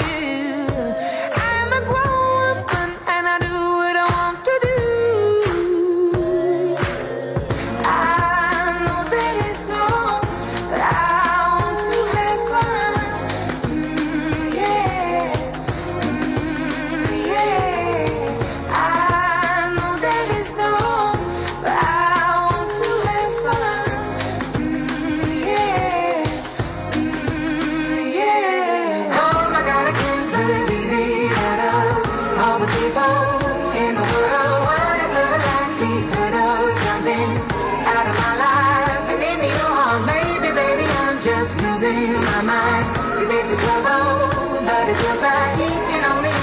I'm a grown woman and I do what I want to do. I know that it's wrong, but I want to have fun. Yeah, yeah. I know that it's wrong, but I want to have fun. Yeah, yeah. Oh my God, I can't believe it. Out of all the people in the world, what is the likelihood of jumping out of my life and into your arms? Maybe, baby, I'm just losing my mind. 'Cause it's a trouble, but it feels right keeping on the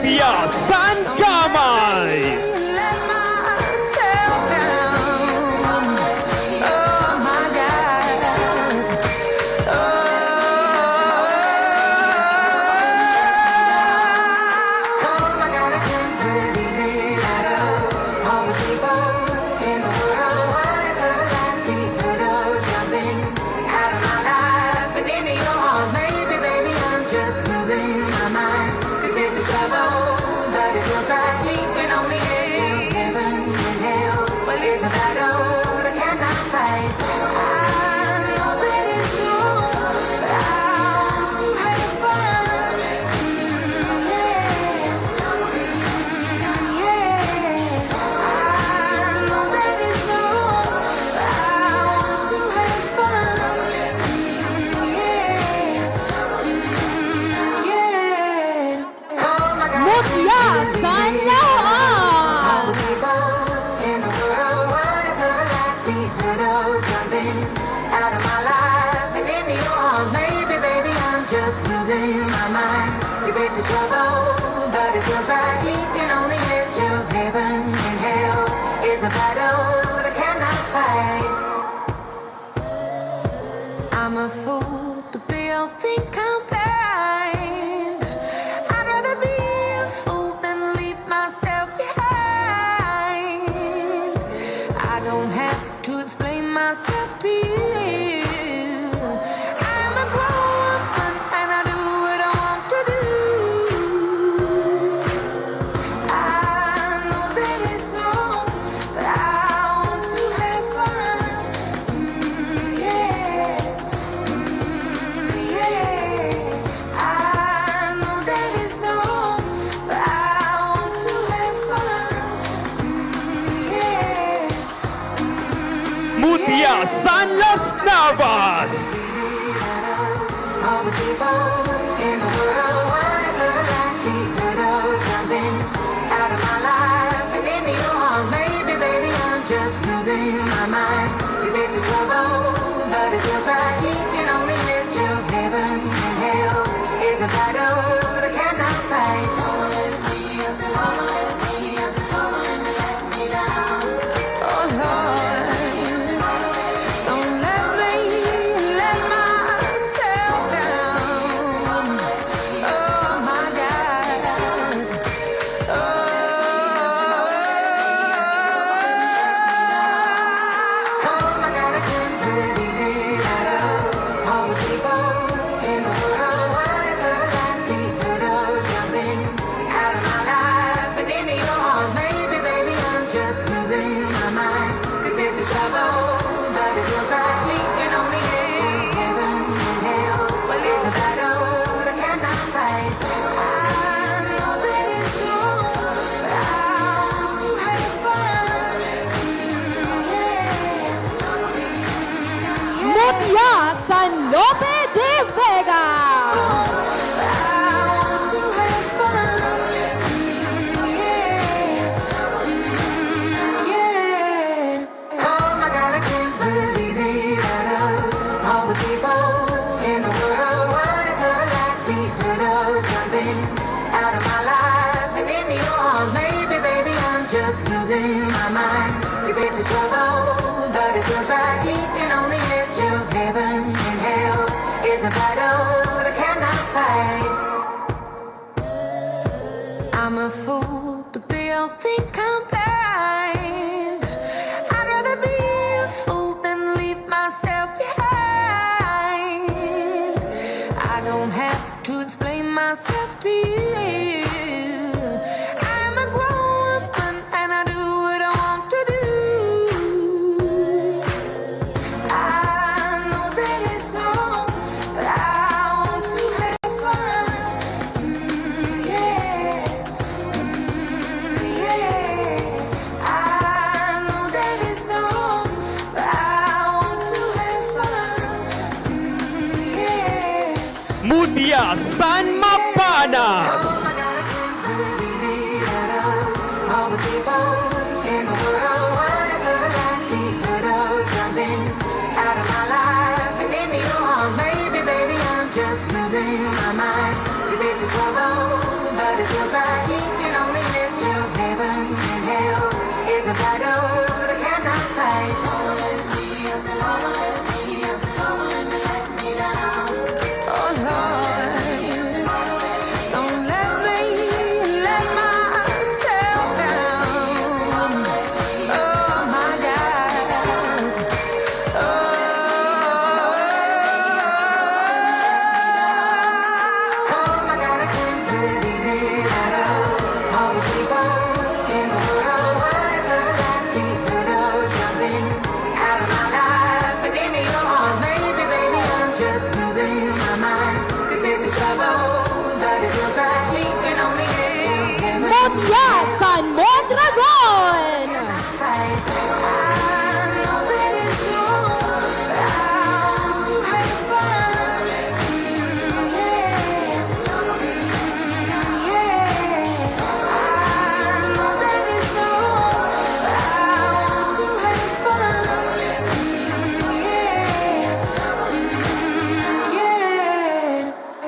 Mutya Sangkamay. Mutya Sanlawan. Losing my mind, 'cause it's a trouble, but it feels right keeping on the edge of heaven and hell is a battle that I cannot fight. I'm a fool, but they all think I'm blind. I'd rather be a fool than leave myself behind. I don't have to explain myself to you. I'm a grown woman and I do what I want to do. I know that it's wrong, but I want to have fun. Yeah. Yeah. I know that it's wrong, but I want to have fun. Yeah. Mutya San Las Navas. All the people in the world, what is the likelihood of jumping out of my life and into your arms? Maybe, baby, I'm just losing my mind. 'Cause it's a trouble, but it feels right keeping on the edge of heaven and hell is a battle that I cannot fight. Don't let me, I said, don't let me, I said, don't let me down. Oh Lord, don't let me let myself down. Oh my God. Oh my God, I can't believe it out of all the people in the world. What is the likelihood of jumping out of my life and into your arms? Maybe, baby, I'm just losing my mind. 'Cause it's a trouble, but it feels right keeping on the edge of heaven and hell. Well, it's a battle that I cannot fight. I know that it's wrong, but I want to have fun. Yeah. Mutya San Lope de Vega. Oh my God, I can't believe it out of all the people in the world. What is the likelihood of jumping out of my life and into your arms? Maybe, baby, I'm just losing my mind. 'Cause it's a trouble, but it feels right keeping on the edge of heaven and hell is a battle that I cannot fight. I'm a fool, but they all think I'm blind. I'd rather be a fool than leave myself behind. I don't have to explain myself to you. I'm a grown woman and I do what I want to do. I know that it's wrong, but I want to have fun. Yeah. Yeah. I it feels right. You can only lift your heaven and hell is a battle that I cannot fight. Lord, let me, yes, Lord, let me, yes, Lord, let me down. Oh Lord, don't let me let myself down. Oh my God. Oh my God, I can't believe it at all. All the people in the world, what is a likelihood of jumping out of my life and into your arms? Maybe, baby, I'm just losing my mind. 'Cause this is trouble, but it feels right. We can only get Mutya San Mondragon!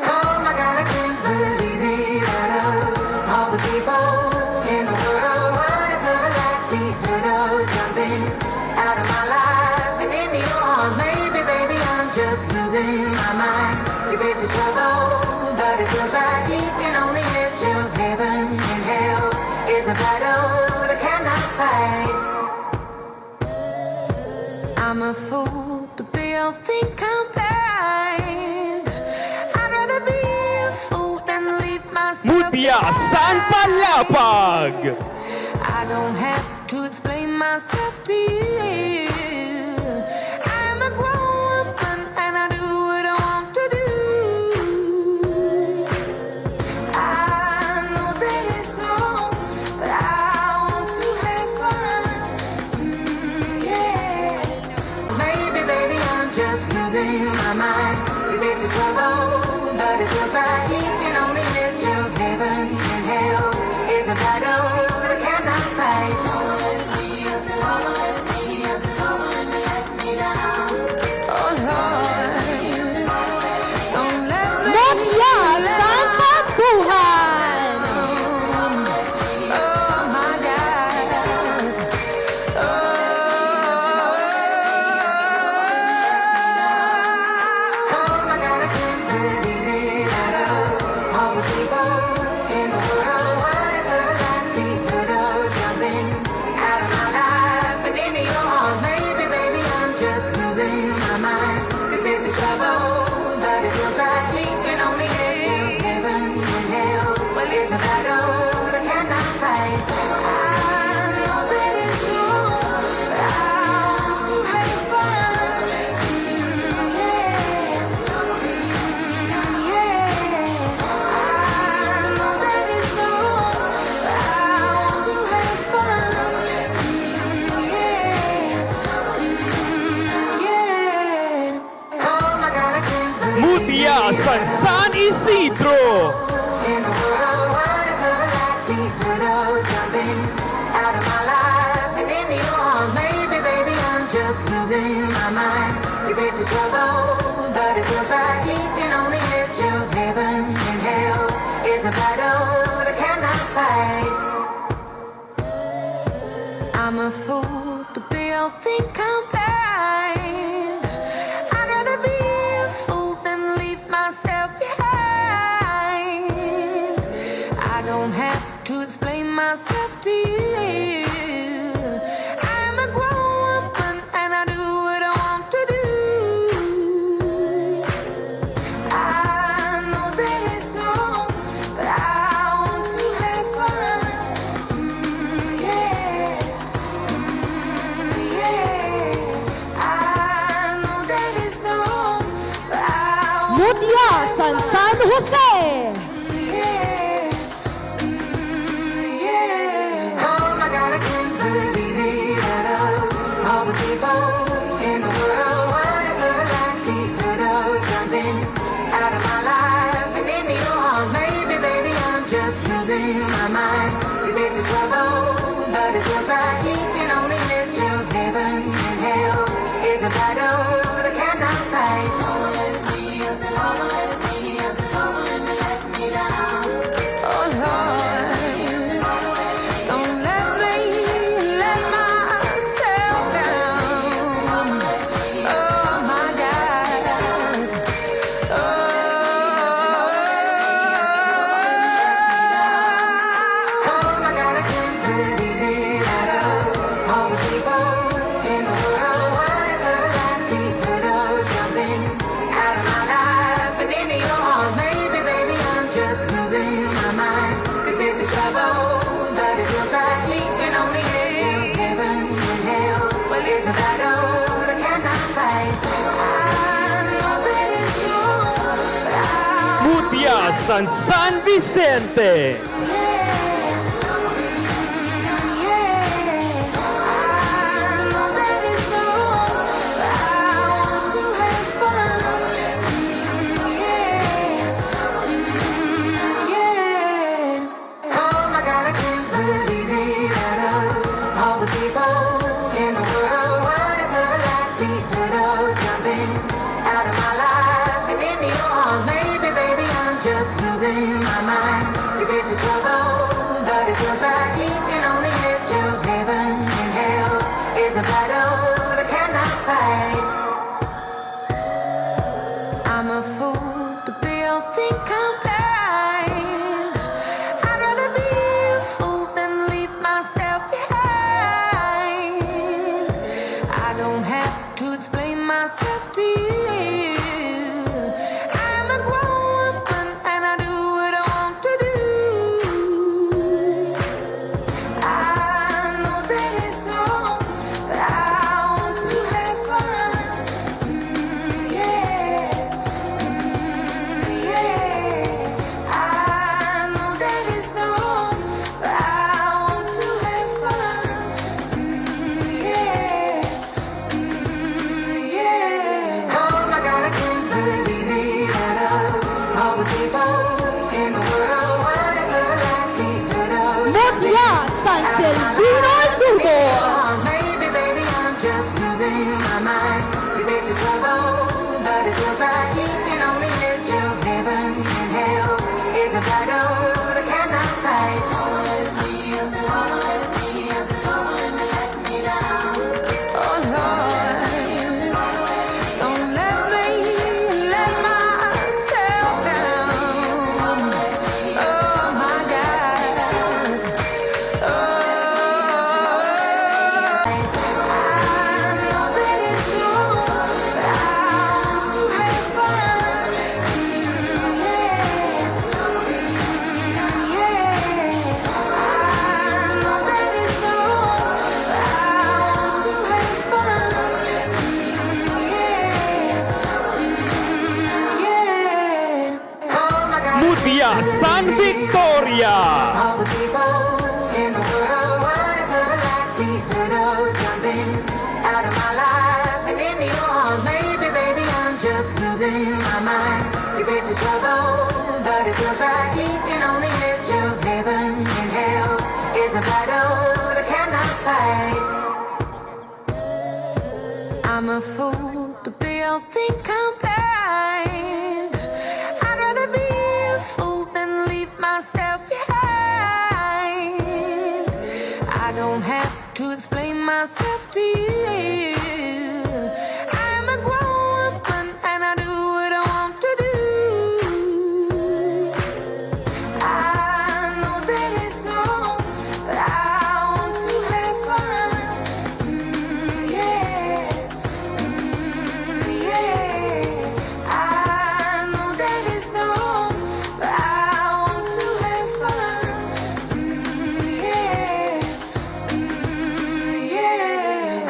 Oh my God, I can't believe it at all. All the people in the world, what is the likelihood of jumping out of my life and into your arms? Maybe, baby, I'm just losing my mind. 'Cause this is trouble, but it feels right. You can only lift your heaven and hell is a battle that I cannot fight. I'm a fool, but they all think I'm blind. I'd rather be a fool than leave myself Mutya San Palapag! I don't have to explain myself to you. I'm a grown woman and I do what I want to do. I know that it's wrong, but I want to have fun. Yeah. Maybe, baby, I'm just losing my mind. 'Cause this is trouble, but it feels right. You can only lift your heaven and hell is a battle that I cannot fight. Lord, let me, yes, Lord, let me, yes, Lord, let me down. Oh Lord, don't let me. Mutya San Pambuhan! Oh my God. Oh my God, I can't believe it at all. All the people in the world, what is the likelihood of jumping out of my life and into your arms? Maybe, baby, I'm just losing my mind. 'Cause this is trouble, but it feels right. We can only live heaven and hell. Well, it's a battle that I cannot fight. I know that it's wrong, but I want to have fun. Yeah. Mutya San San Isidro! In the world, what is the likelihood of jumping out of my life and into your arms? Maybe, baby, I'm just losing my mind. 'Cause this is trouble, but it feels right. You can only lift your heaven and hell is a battle that I cannot fight. I'm a fool, but they all think I'm blind. I'd rather be a fool than leave myself behind. I don't have to explain myself to you. I'm a grown woman and I do what I want to do. I know that it's wrong, but I want to have fun. Yeah. Yeah. I know that it's wrong, but I want Mutya San San Jose! Oh my God, I can't believe it at all. All the people in the world, what is the likelihood of jumping out of my life and into your arms? Maybe, baby, I'm just losing my mind. 'Cause this is trouble, but it feels right. You can only lift your heaven and hell is a battle that I cannot fight. Lord, let me, yes, Lord, let me, yes, Lord, let me down. Oh Lord. San Vicente. I'm a fool, but they all think I'm blind. I'd rather be a fool than leave myself behind. I don't have to explain myself to you. I'm a grown woman and I do what I want to do. I know that it's wrong, but I want to have fun. Mutya San Silvino Dugos. Maybe, baby, I'm just losing my mind. This is the trouble, but it feels right keeping on the edge of heaven and hell. It's a battle that I cannot fight. Don't let me, yes, don't let me, yes, don't let me let me down. Oh Lord, don't let me let myself down. Oh my God. Mutya San Victoria. All the people in the world, what is the likelihood of jumping out of my life and into your arms? Maybe, baby, I'm just losing my mind. Cause it's a trouble, but it feels right keeping on the edge of heaven and hell. It's a battle that I cannot fight. I'm a fool, but they all think I'm blind. I'd rather be a fool than leave myself behind. I don't have to explain myself to you. I'm a grown woman and I do what I want to do. I know that it's wrong, but I want to have fun. I know that it's wrong, but I want to have fun.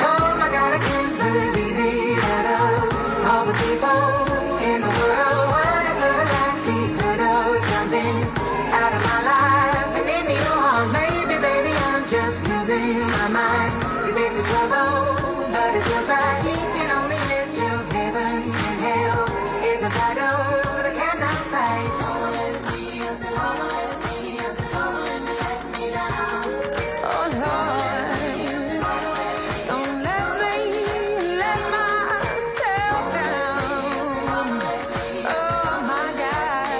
Oh my God, I can't believe it. Out of all the people in the world, what is the likelihood of jumping out of my life and into your arms? Maybe, baby, I'm just losing my mind. Cause it's a trouble, but it feels right keeping on the edge of heaven and hell. It's a battle that I cannot fight. Don't let me, yes, don't let me, yes, don't let me let me down. Oh Lord, don't let me let myself down. Oh my God.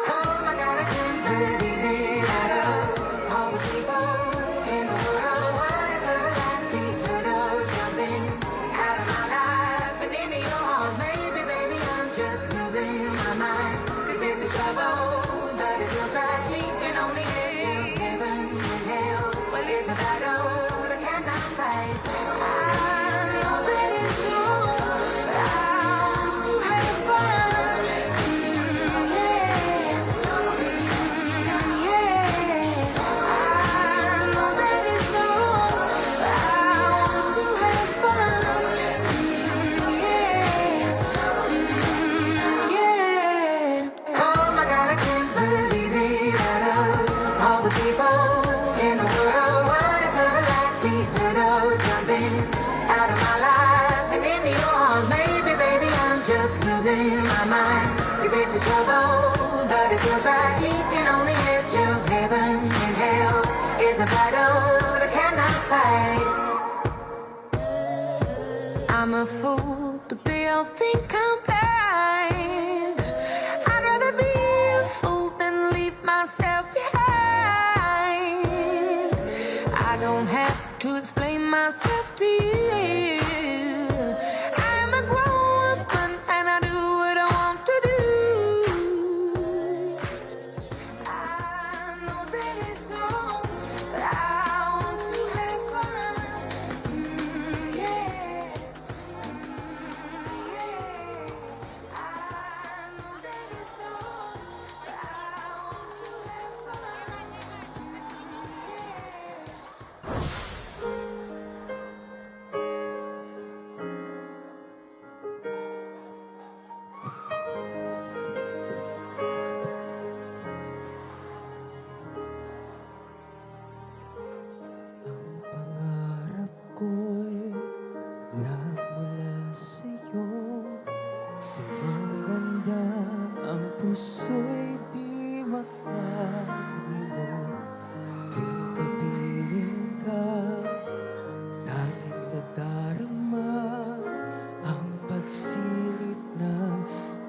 Oh my God, I can't believe it. Out of losing my mind. We face the trouble, but it feels right. And on the edge of heaven and hell is a battle that cannot fight. I'm a fool, but they all think I'm blind. I'd rather be a fool than leave myself behind. I don't have to explain myself to you. I'm a grown woman and I do what I want to do. I know that it's wrong, but I want to have fun. Yeah. Pangarap ko'y nagmula sa'yo. Sa'yong ganda ang puso'y di makalimutan. Tuwing kapiling ka, tanging nadarama ang pagsilip ng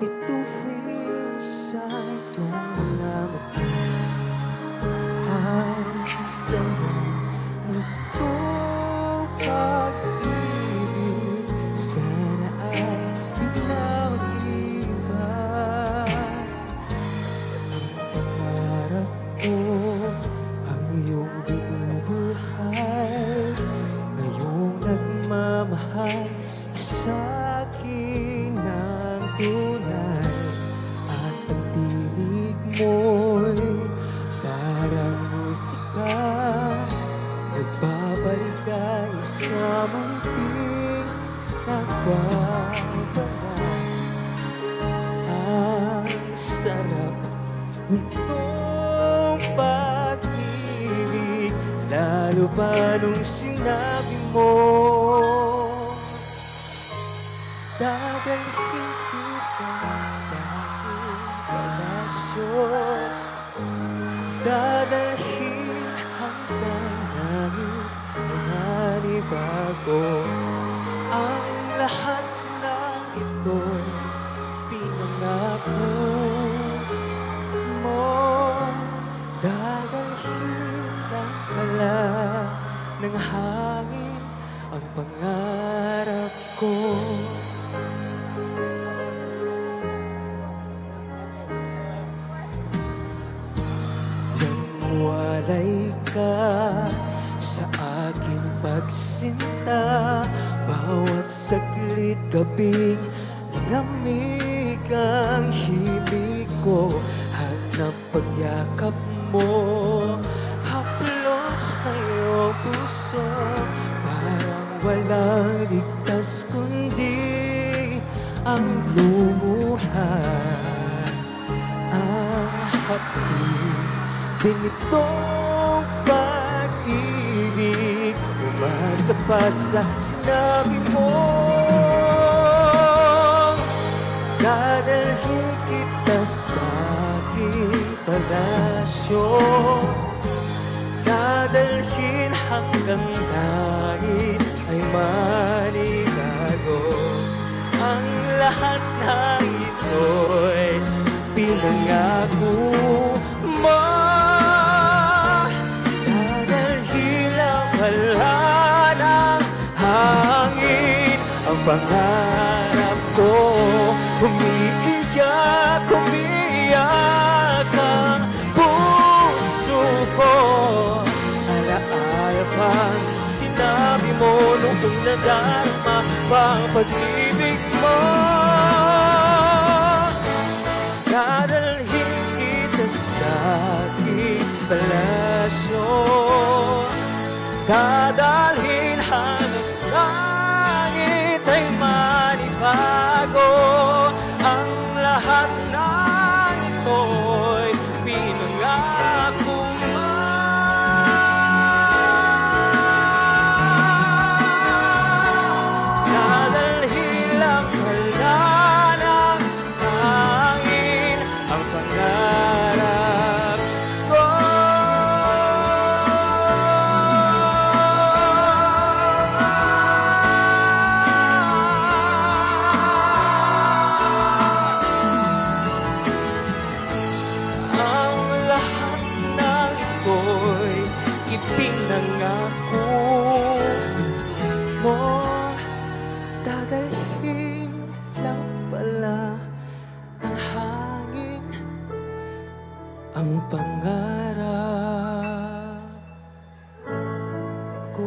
bituin sa iyong mga mata. Ang saya nito pag-ibig, sana ay di na mag-iba. Ang pangarap ko, ang iyong binubuhay, ngayong nagmamahal sa'kin ng tunay. At ang tinig mo'y parang musika, nagbabalik-ay sa munting nagbabalik. Ang sarap nitong pag-ibig, lalo pa nung sinabi mo, dadalhin kita sa aking palasyo. Dadalhin hanggang langit ang manibago. Ang lahat ng ito'y pinangako mo. Dadalhin lang pala ng hangin ang pangarap ko. Walay ka sa aking pagsinta, bawat saglit gabing lamig ang himig ko. Hanap pagyakap mo, haplos na iyong puso, parang walang ligtas kundi ang lumuhan. Ang hapdi ganitong pag-ibig, umasa pa sa sinabi mo. Dadalhin kita sa aking palasyo, dadalhin hanggang langit ay manibago. Ang lahat ng ito'y pinangako mo. Wala ng hangin ang pangarap ko. Umiiyak, umiiyak ang puso ko. Alaala pang sinabi mo nung nadarama pang pag-ibig mo. Dadalhin kita sa aking palasyo, dadalhin hanggang langit ay manibago. Ang lahat ng ito'y pinangako mo. Dadalhin lang pala ng ang pangarap ko.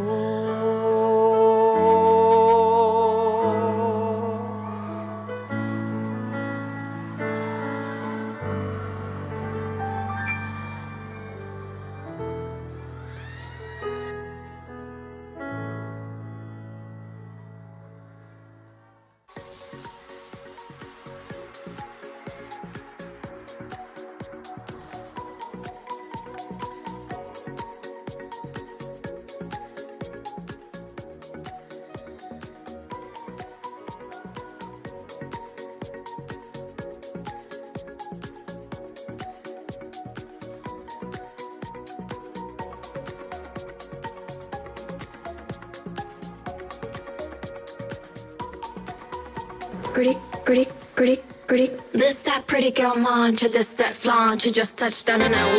This that pretty girl mantra, this that flaunt. You just touched down in LA.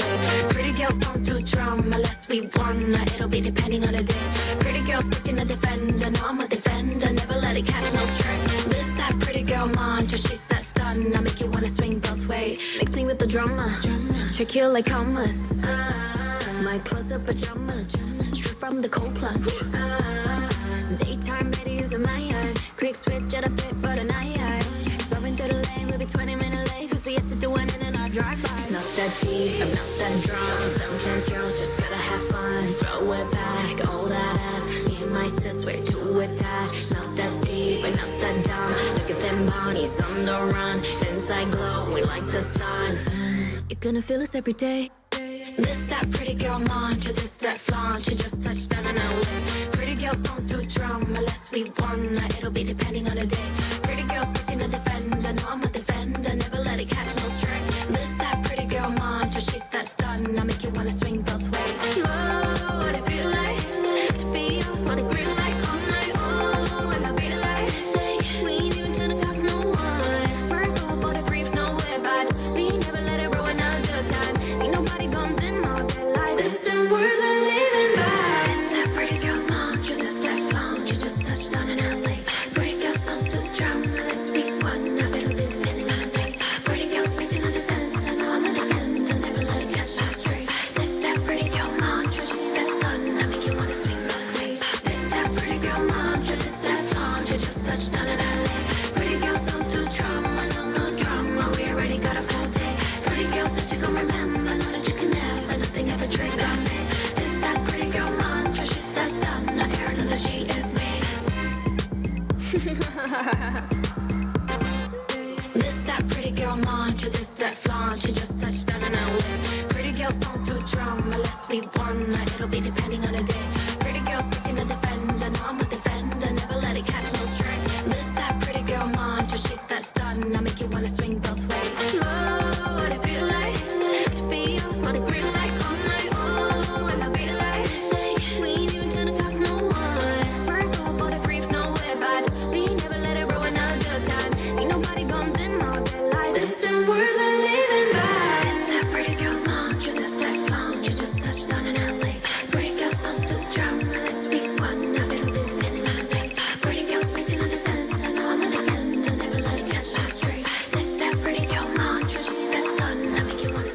Pretty girls don't do drama unless we won. It'll be depending on the day. Pretty girls picking a defender, no I'm a defender. Never let it catch no strength. This that pretty girl mantra, she's that stun. I make you wanna swing both ways. Mix me with the drama, check you like commas. My clothes are pajamas, straight from the cold plunge. Daytime ladies in my yard, quick switch at a fit for the night. Flowing through the lane, we'll be 20 minutes late, cause we have to do it in our drive-by. It's not that deep, I'm not that drunk. Sometimes girls just gotta have fun. Throw it back, all that ass. Me and my sis, we're too attached. It's not that deep, we're not that dumb. Look at them bodies on the run. Inside glow, we like the sun. You're gonna feel us every day. This that pretty girl mantra, this that flaunt. You just touched down in LA. Pretty girls don't do drama unless we won. It'll be depending on the day. Pretty girls picking a defender, no I'm a defender. Never let it catch no strength. This that pretty girl mantra, she's that stun. I make you wanna swing both ways. Slow, what it feel like to be off on the grid like all night. Oh, and I realize we ain't even to the talk no one. Sparkle for the creeps, no weird vibes. We never let it ruin our good time. Ain't nobody gonna dim our good light. This them words we're living by. This that pretty girl mantra, this that flaunt. You just touched down in LA. Pretty girls don't do drama unless we won. Now it'll be depending on the day. Pretty girls making a defender, no I'm a defender. Never let it catch us straight. This that pretty girl mantra, she's that sun. I make you wanna swing both ways. This that pretty girl mantra, this that flaunt. You just touched down in LA. Pretty girls don't do drama, no drama. We already got a full day. Pretty girls that you gon' remember, know that you can never, nothing ever drink on me. This that pretty girl mantra, she's that stun. I heard that she is me. This that pretty girl mantra, this that flaunt. You just touched down in LA. Pretty girls don't do drama unless we won. It'll be depending on the day. Pretty girls picking a defender, no I'm a defender. Never let it catch no strength. This that pretty girl mantra, she's that stun. I make you wanna swing both ways. Slow, what it feel like to be off on the grid like all night. Oh, and I realize we ain't even to the talk no one. Sparkle for the creeps, no weird vibes. We never let it ruin our good time. Ain't nobody gonna dim our good light. This them words we're living by. This that pretty girl mantra, this that flaunt. You just touched down in LA. Pretty girls don't do drama unless we won. Now it'll be depending on the day. Pretty girls making a defender, no I'm a defender. Never let it catch us straight. This that pretty girl mantra, she's that sun. I make you wanna.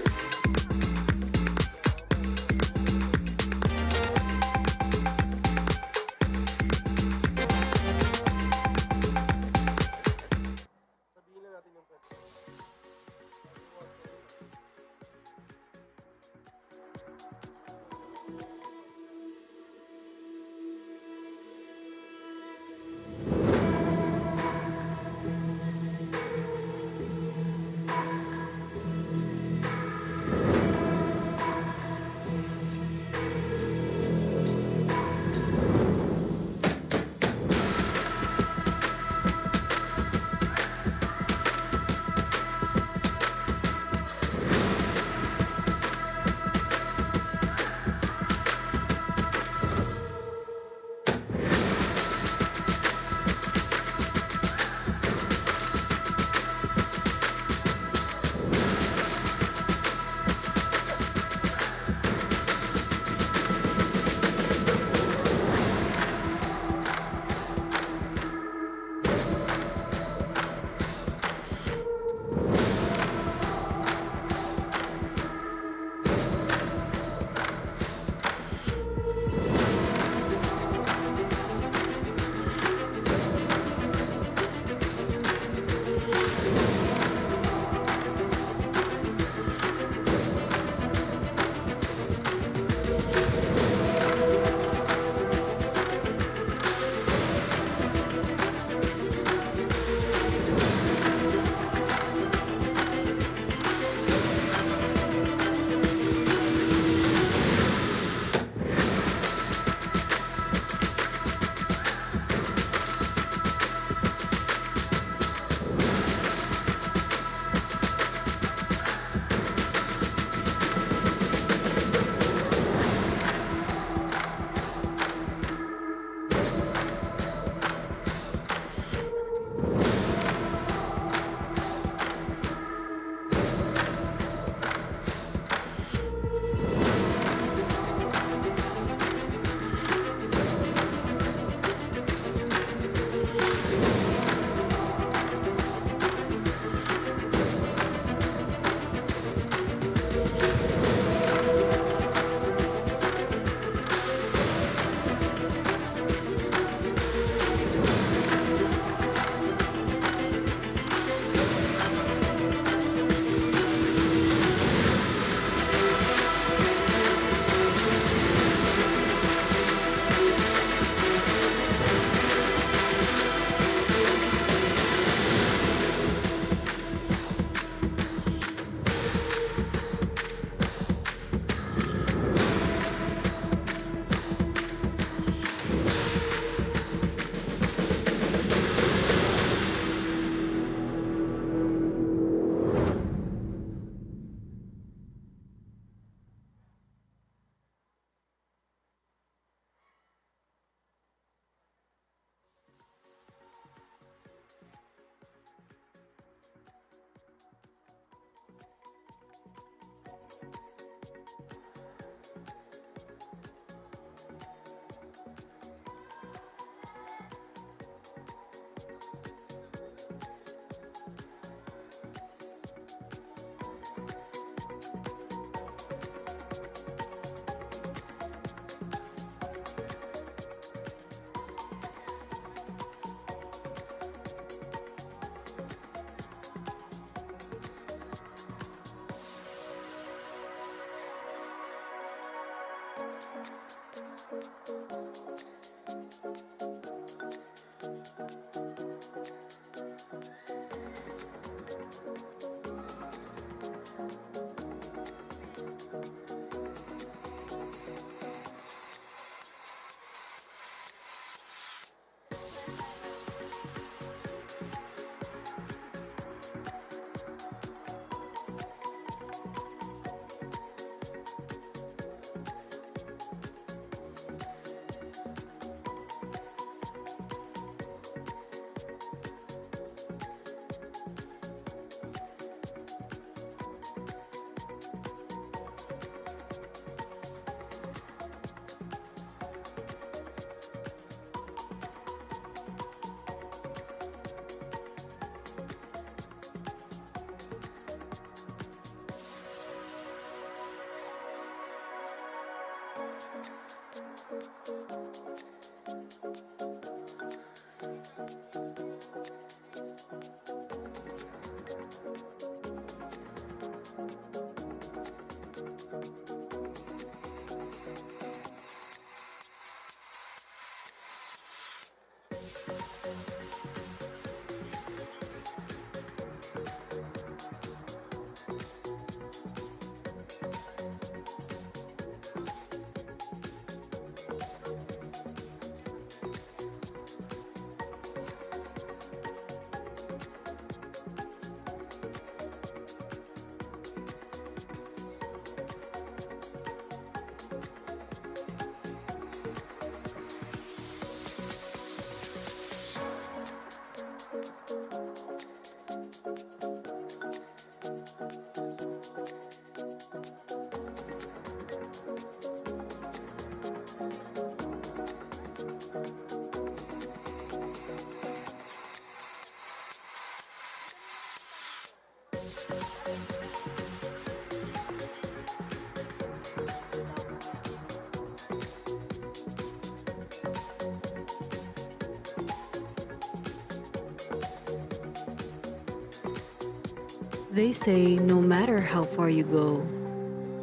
They say no matter how far you go,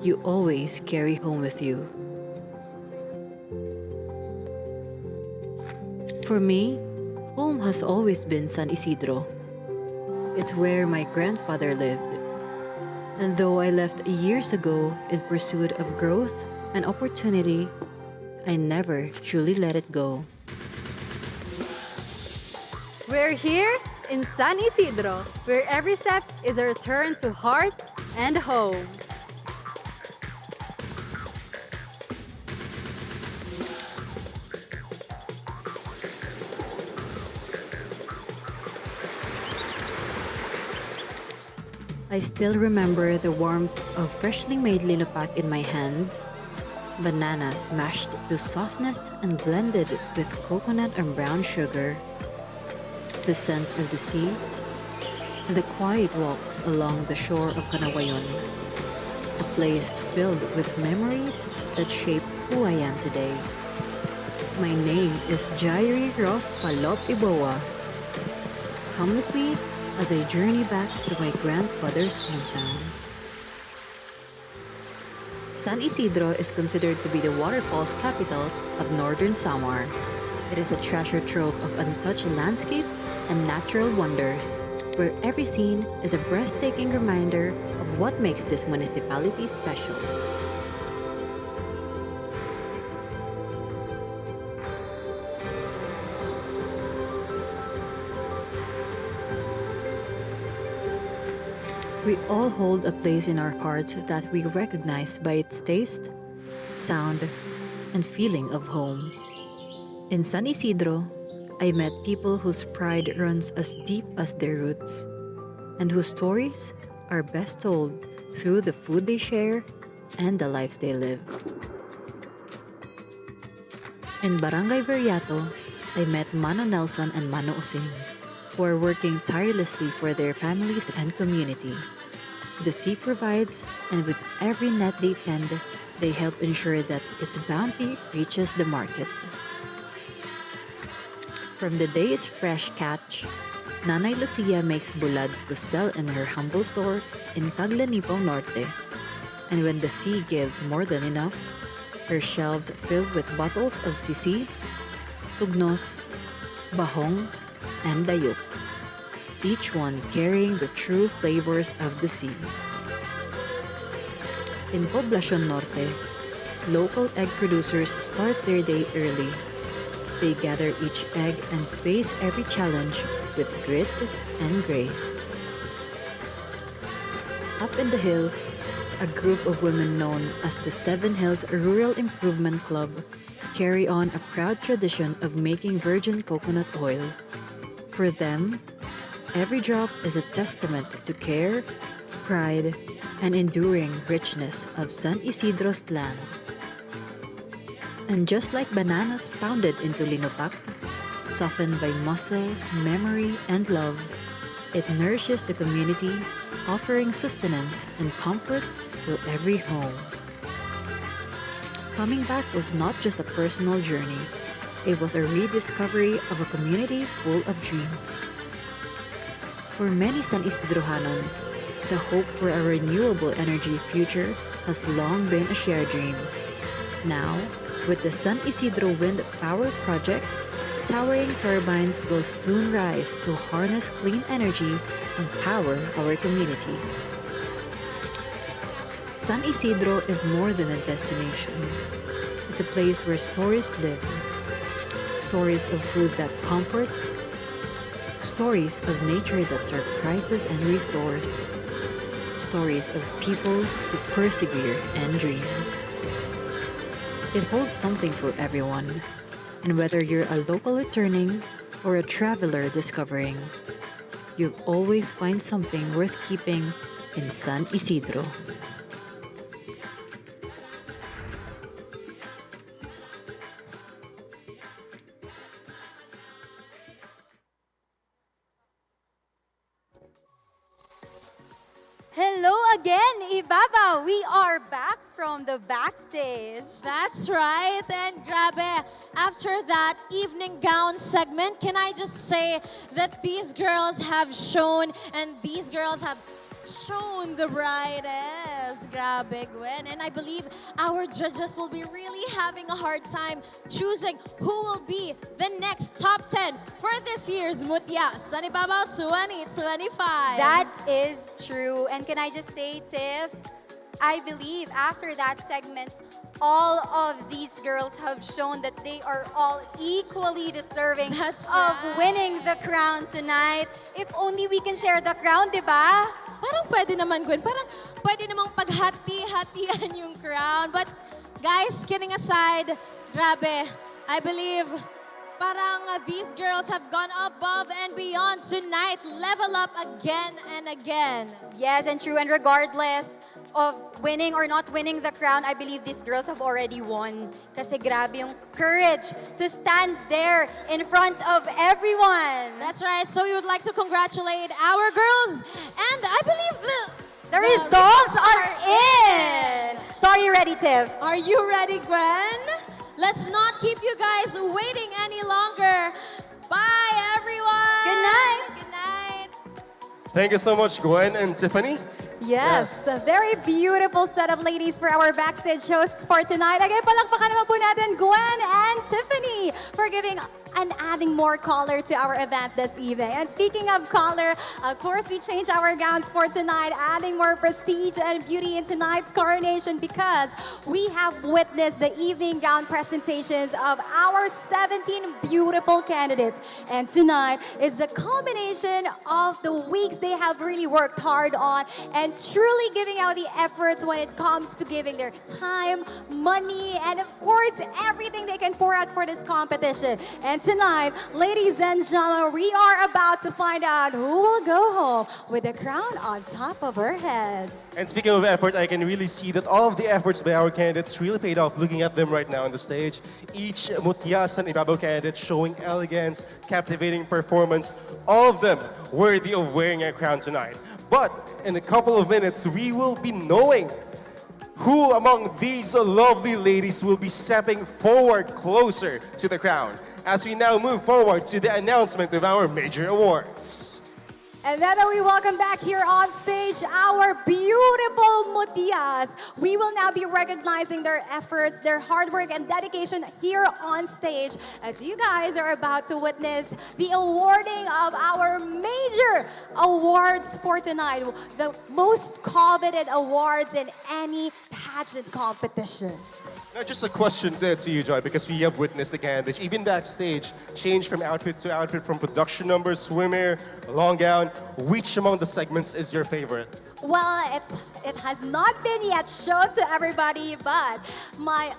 you always carry home with you. For me, home has always been San Isidro. It's where my grandfather lived. And though I left years ago in pursuit of growth and opportunity, I never truly let it go. We're here in San Isidro, where every step is a return to heart and home. I still remember the warmth of freshly made lilopak in my hands, bananas mashed to softness and blended with coconut and brown sugar, the scent of the sea, and the quiet walks along the shore of Canawayon, a place filled with memories that shape who I am today. My name is Jairi Ross Palop Ibawa. Come with me as I journey back to my grandfather's hometown. San Isidro is considered to be the waterfalls capital of northern Samar. It is a treasure trove of untouched landscapes and natural wonders, where every scene is a breathtaking reminder of what makes this municipality special. We all hold a place in our hearts that we recognize by its taste, sound, and feeling of home. In San Isidro, I met people whose pride runs as deep as their roots, and whose stories are best told through the food they share and the lives they live. In Barangay Viriato, I met Mano Nelson and Mano Using, who are working tirelessly for their families and community. The sea provides, and with every net they tend, they help ensure that its bounty reaches the market. From the day's fresh catch, Nanay Lucia makes bulad to sell in her humble store in Taglanipao Norte. And when the sea gives more than enough, her shelves filled with bottles of sisi, tugnos, bahong, and dayuk, each one carrying the true flavors of the sea. In Poblacion Norte, local egg producers start their day early. They gather each egg and face every challenge with grit and grace. Up in the hills, a group of women known as the Seven Hills Rural Improvement Club carry on a proud tradition of making virgin coconut oil. For them, every drop is a testament to care, pride, and enduring richness of San Isidro's land. And just like bananas pounded into linupak, softened by muscle, memory, and love, it nourishes the community, offering sustenance and comfort to every home. Coming back was not just a personal journey. It was a rediscovery of a community full of dreams. For many San Isidrohanos, the hope for a renewable energy future has long been a shared dream. Now, with the San Isidro Wind Power Project, towering turbines will soon rise to harness clean energy and power our communities. San Isidro is more than a destination. It's a place where stories live. Stories of food that comforts, stories of nature that surprises and restores, stories of people who persevere and dream. It holds something for everyone, and whether you're a local returning or a traveler discovering, you'll always find something worth keeping in San Isidro. Hello again, Ibabao. We are back from the backstage. That's right. And grabe, after that evening gown segment, can I just say that these girls have shown the brightest. Grabe, Gwen. And I believe our judges will be really having a hard time choosing who will be the next top 10 for this year's Mutya San Ibabao 2025. That is true. And can I just say, Tiff, I believe after that segment, all of these girls have shown that they are all equally deserving of winning the crown tonight. If only we can share the crown, di ba? Parang pwede naman, Gwen. Parang pwede namang paghati-hatian yung crown. But guys, kidding aside, grabe, I believe parang these girls have gone above and beyond tonight. Level up again and again. Yes, and true. And regardless of winning or not winning the crown, I believe these girls have already won. Kasi grabe yung courage to stand there in front of everyone. That's right. So we would like to congratulate our girls. And I believe the results are in. So are you ready, Tiff? Are you ready, Gwen? Let's not keep you guys waiting any longer. Bye, everyone. Good night. Good night. Thank you so much, Gwen and Tiffany. Yes, a very beautiful set of ladies for our backstage hosts for tonight. Again, palakpakan naman po natin Gwen and Tiffany for giving and adding more color to our event this evening. And speaking of color, of course, we changed our gowns for tonight, adding more prestige and beauty in tonight's coronation because we have witnessed the evening gown presentations of our 17 beautiful candidates. And tonight is the culmination of the weeks they have really worked hard on and truly giving out the efforts when it comes to giving their time, money, and of course, everything they can pour out for this competition. And tonight, ladies and gentlemen, we are about to find out who will go home with the crown on top of her head. And speaking of effort, I can really see that all of the efforts by our candidates really paid off looking at them right now on the stage. Each Mutya San Ibabao candidate showing elegance, captivating performance, all of them worthy of wearing a crown tonight. But in a couple of minutes, we will be knowing who among these lovely ladies will be stepping forward closer to the crown as we now move forward to the announcement of our major awards. And then we welcome back here on stage our beautiful Mutyas. We will now be recognizing their efforts, their hard work and dedication here on stage as you guys are about to witness the awarding of our major awards for tonight. The most coveted awards in any pageant competition. Now, just a question there to you, Joy, because we have witnessed the candidates, even backstage, change from outfit to outfit, from production numbers, swimwear, long gown. Which among the segments is your favorite? Well, it has not been yet shown to everybody, but my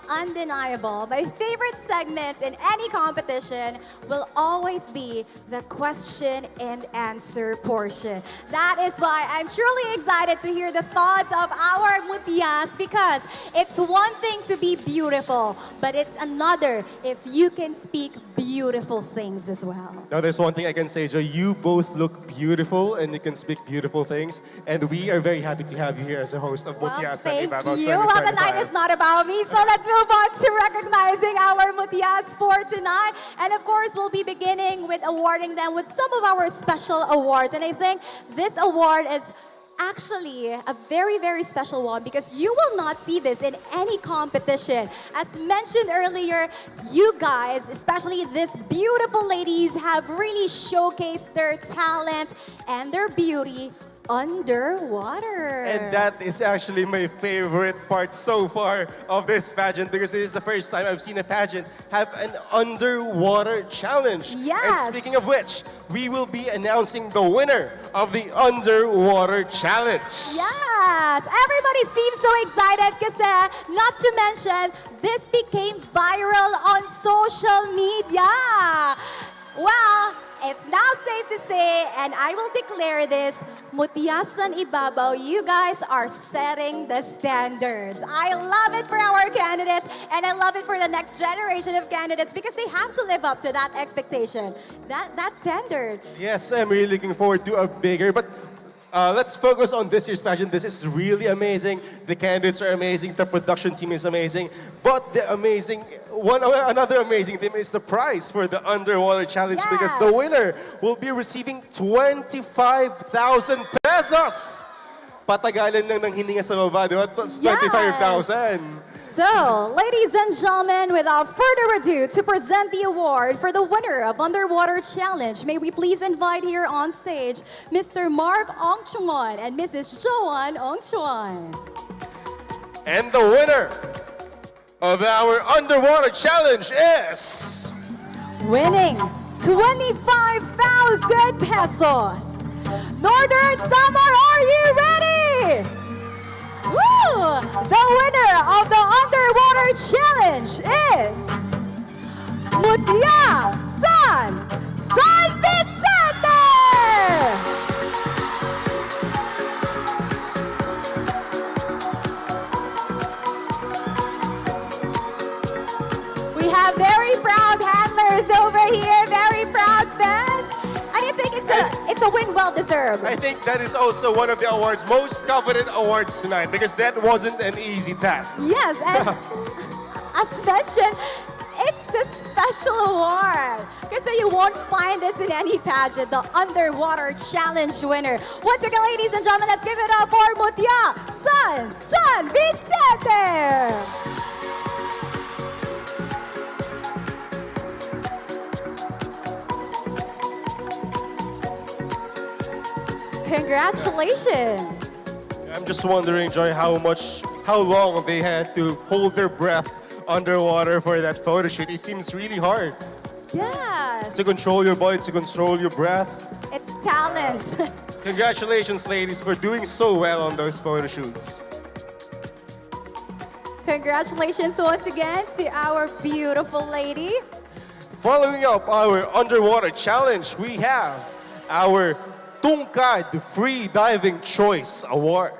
favorite segment in any competition will always be the question and answer portion. That is why I'm truly excited to hear the thoughts of our Mutyas because it's one thing to be beautiful, but it's another if you can speak beautiful things as well. Now, there's one thing I can say, Joy. You both look beautiful and you can speak beautiful things. And we are very happy to have you here as a host of Mutya sa Thank Ibabao you. Well, the night is 2025. not about me, so let's move on to recognizing our Mutyas for tonight. And of course, we'll be beginning with awarding them with some of our special awards. And I think this award is actually a very, very special one because you will not see this in any competition. As mentioned earlier, you guys, especially these beautiful ladies, have really showcased their talent and their beauty underwater. And that is actually my favorite part so far of this pageant because it is the first time I've seen a pageant have an underwater challenge. Yes. And speaking of which, we will be announcing the winner of the underwater challenge. Yes! Everybody seems so excited kasi not to mention, this became viral on social media. Well, it's now safe to say, and I will declare this, Mutyasan Ibabao, you guys are setting the standards. I love it for our candidates, and I love it for the next generation of candidates because they have to live up to that expectation, that standard. Yes, I'm really looking forward to a bigger, but let's focus on this year's pageant. This is really amazing. The candidates are amazing. The production team is amazing. But another amazing thing is the prize for the underwater challenge because the winner will be receiving 25,000 pesos. Patagalan lang ng hininga sa baba, di ba? 25,000. So, ladies and gentlemen, without further ado, to present the award for the winner of Underwater Challenge, may we please invite here on stage Mr. Mark Ongchuan and Mrs. Joanne Ongchuan. And the winner of our Underwater Challenge is... Winning 25,000 pesos. Northern Samar, are you ready? Woo! The winner of the Underwater Challenge is Mutya San Vicente! We have very proud handlers over here, very proud fans. And I think it's a win well deserved. I think that is also one of the awards, most coveted awards tonight, because that wasn't an easy task. Yes, and as mentioned, it's a special award. Because you won't find this in any pageant, the Underwater Challenge winner. Once again, ladies and gentlemen, let's give it up for Mutya San Vicente! Congratulations! I'm just wondering, Joy, how long they had to hold their breath underwater for that photo shoot. It seems really hard. Yes. To control your body, to control your breath. It's talent. Congratulations, ladies, for doing so well on those photo shoots. Congratulations once again to our beautiful lady. Following up our underwater challenge, we have our Tungkad Free Diving Choice Award.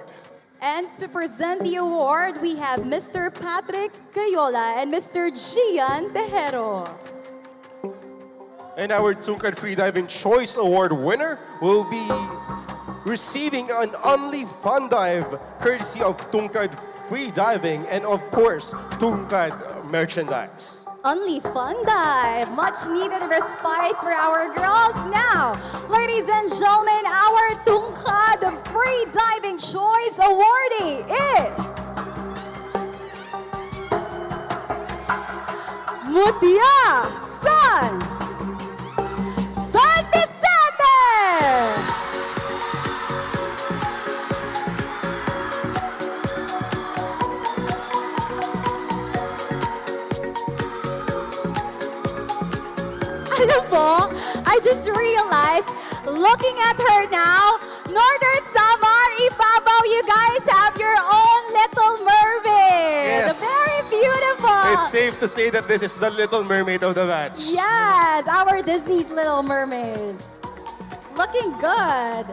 And to present the award, we have Mr. Patrick Gayola and Mr. Gian Tejero. And our Tungkad Free Diving Choice Award winner will be receiving an Only Fun Dive courtesy of Tungkad Free Diving and of course, Tungkad merchandise. Only Fun Dive. Much needed respite for our girls. Now, ladies and gentlemen, our Tungkad Free Diving Choice awardee is Mutya San Vicente! Alam mo, I just realized, looking at her now, Northern Samar, Ibabao, you guys have your own Little Mermaid. Yes. Very beautiful. It's safe to say that this is the Little Mermaid of the match. Yes, our Disney's Little Mermaid. Looking good.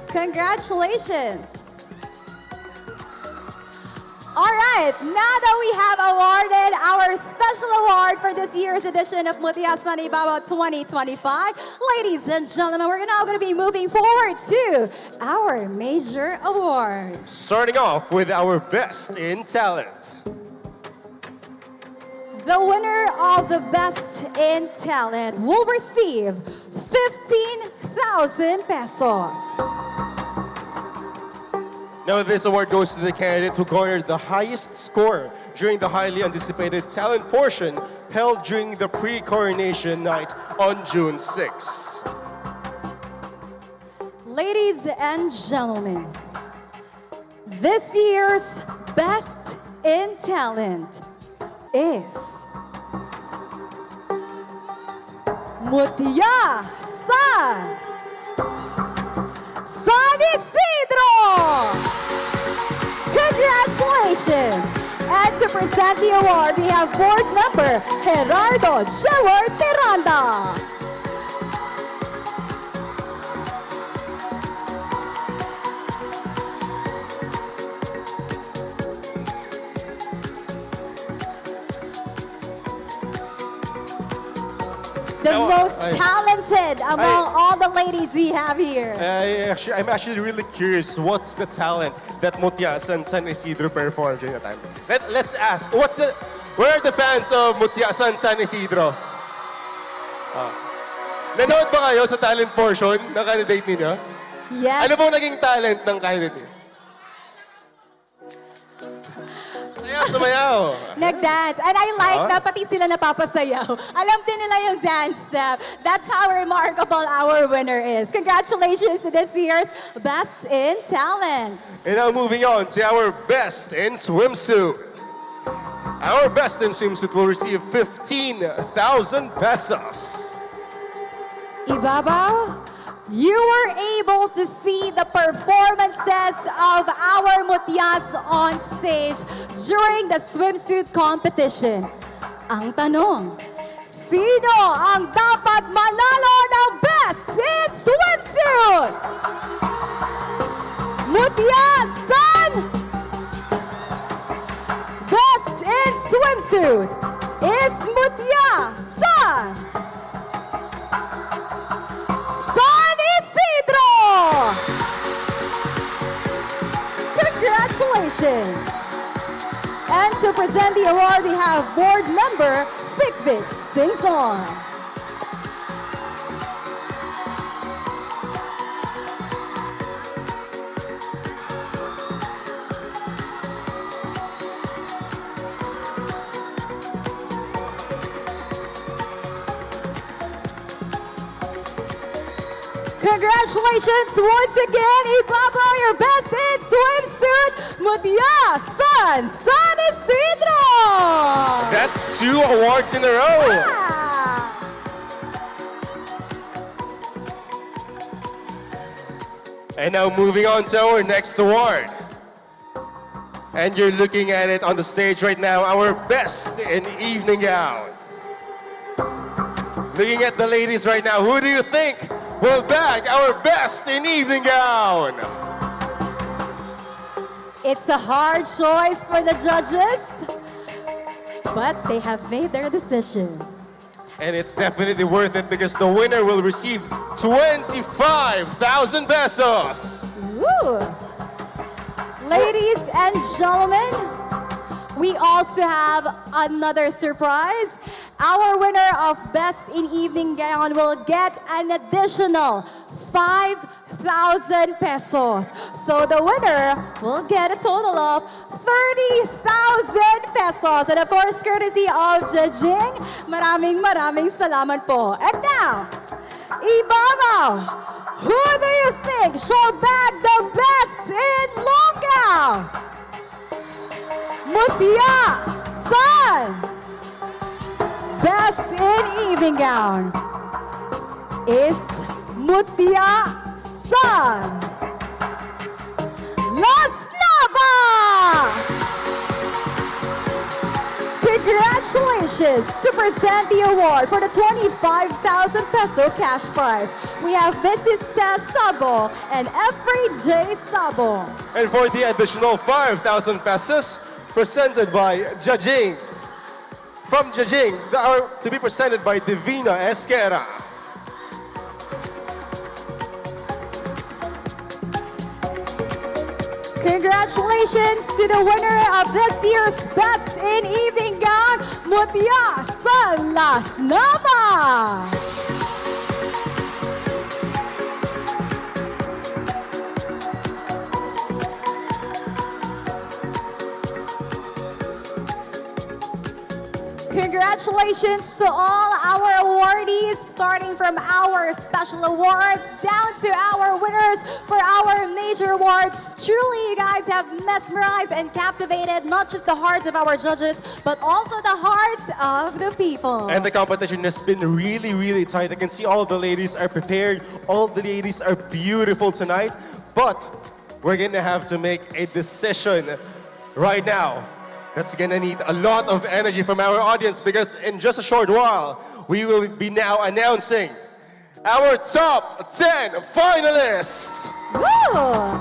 Congratulations. All right, now that we have awarded our special award for this year's edition of Mutya sa Ibabao 2025, ladies and gentlemen, we're now going to be moving forward to our major awards. Starting off with our Best in Talent. The winner of the Best in Talent will receive 15,000 pesos. Now, this award goes to the candidate who garnered the highest score during the highly anticipated talent portion held during the pre-coronation night on June 6. Ladies and gentlemen, this year's Best in Talent is Mutya San Isidro! Congratulations! And to present the award, we have board member Gerardo Jeward Miranda. The most talented among all the ladies we have here. I'm actually really curious, what's the talent that Mutya and San Isidro performed during the time? Let's ask, where are the fans of Mutya and San Isidro? Nanood ba kayo sa talent portion ng candidate ninyo? Yes. Ano pong naging talent ng candidate niyo? Sumayaw. Nag-dance. And I like na pati sila napapasayaw. Alam din nila yung dance step. That's how remarkable our winner is. Congratulations to this year's Best in Talent. And now moving on to our Best in Swimsuit. Our Best in Swimsuit will receive 15,000 pesos. Ibabao, you were able to see the performances of our Mutyas on stage during the swimsuit competition. Ang tanong, sino ang dapat manalo ng Best in Swimsuit? Mutya San! Best in Swimsuit is Mutya San! Congratulations! And to present the award, we have board member Vic Singson. Congratulations once again, Ibabao, your Best in Swimsuit, Mutya San Isidro! That's 2 awards in a row. Yeah. And now moving on to our next award. And you're looking at it on the stage right now, our Best in Evening Gown. Looking at the ladies right now, who do you think will bag our Best in Evening Gown? It's a hard choice for the judges, but they have made their decision. And it's definitely worth it because the winner will receive 25,000 pesos. Woo! Ladies and gentlemen, we also have another surprise. Our winner of Best in Evening Gown will get an additional 5,000 pesos. So the winner will get a total of 30,000 pesos. And of course, courtesy of judging, maraming salamat po. And now, Ibabao, who do you think shall bag the Best in Long Gown? Mutya San! Best in Evening Gown is Mutya San! Las Navas! Congratulations to present the award for the 25,000 peso cash prize. We have Mrs. Tess Sabo and Everyday Sabo. And for the additional 5,000 pesos, presented by Judging. From Judging, to be presented by Divina Esquera. Congratulations to the winner of this year's Best in Evening Gown, Mutya sa Las Navas. Congratulations to all our awardees, starting from our special awards down to our winners for our major awards. Truly, you guys have mesmerized and captivated not just the hearts of our judges, but also the hearts of the people. And the competition has been really, really tight. I can see all the ladies are prepared. All the ladies are beautiful tonight. But we're going to have to make a decision right now. That's gonna need a lot of energy from our audience because in just a short while, we will be now announcing our top 10 finalists. Woo!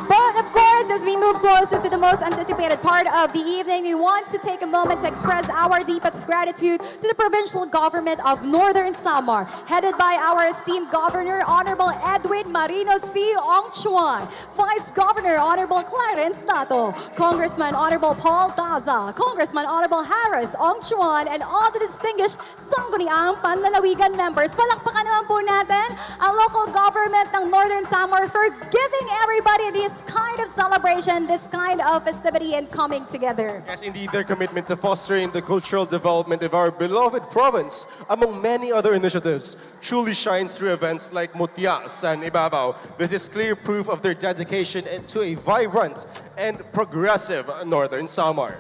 But of course, as we move closer to the most anticipated part of the evening, we want to take a moment to express our deepest gratitude to the provincial government of Northern Samar, headed by our esteemed Governor, Honorable Edwin Marino C. Ongchuan, Vice Governor, Honorable Clarence Nato, Congressman Honorable Paul Daza, Congressman Honorable Harris Ongchuan, and all the distinguished Sangguniang Panlalawigan members. Palakpakan naman po natin ang local government ng Northern Samar for giving everybody this kind of celebration, this kind of festivity and coming together. Yes, indeed, their commitment to fostering the cultural development of our beloved province, among many other initiatives, truly shines through events like Mutya and Ibabao. This is clear proof of their dedication to a vibrant and progressive Northern Samar.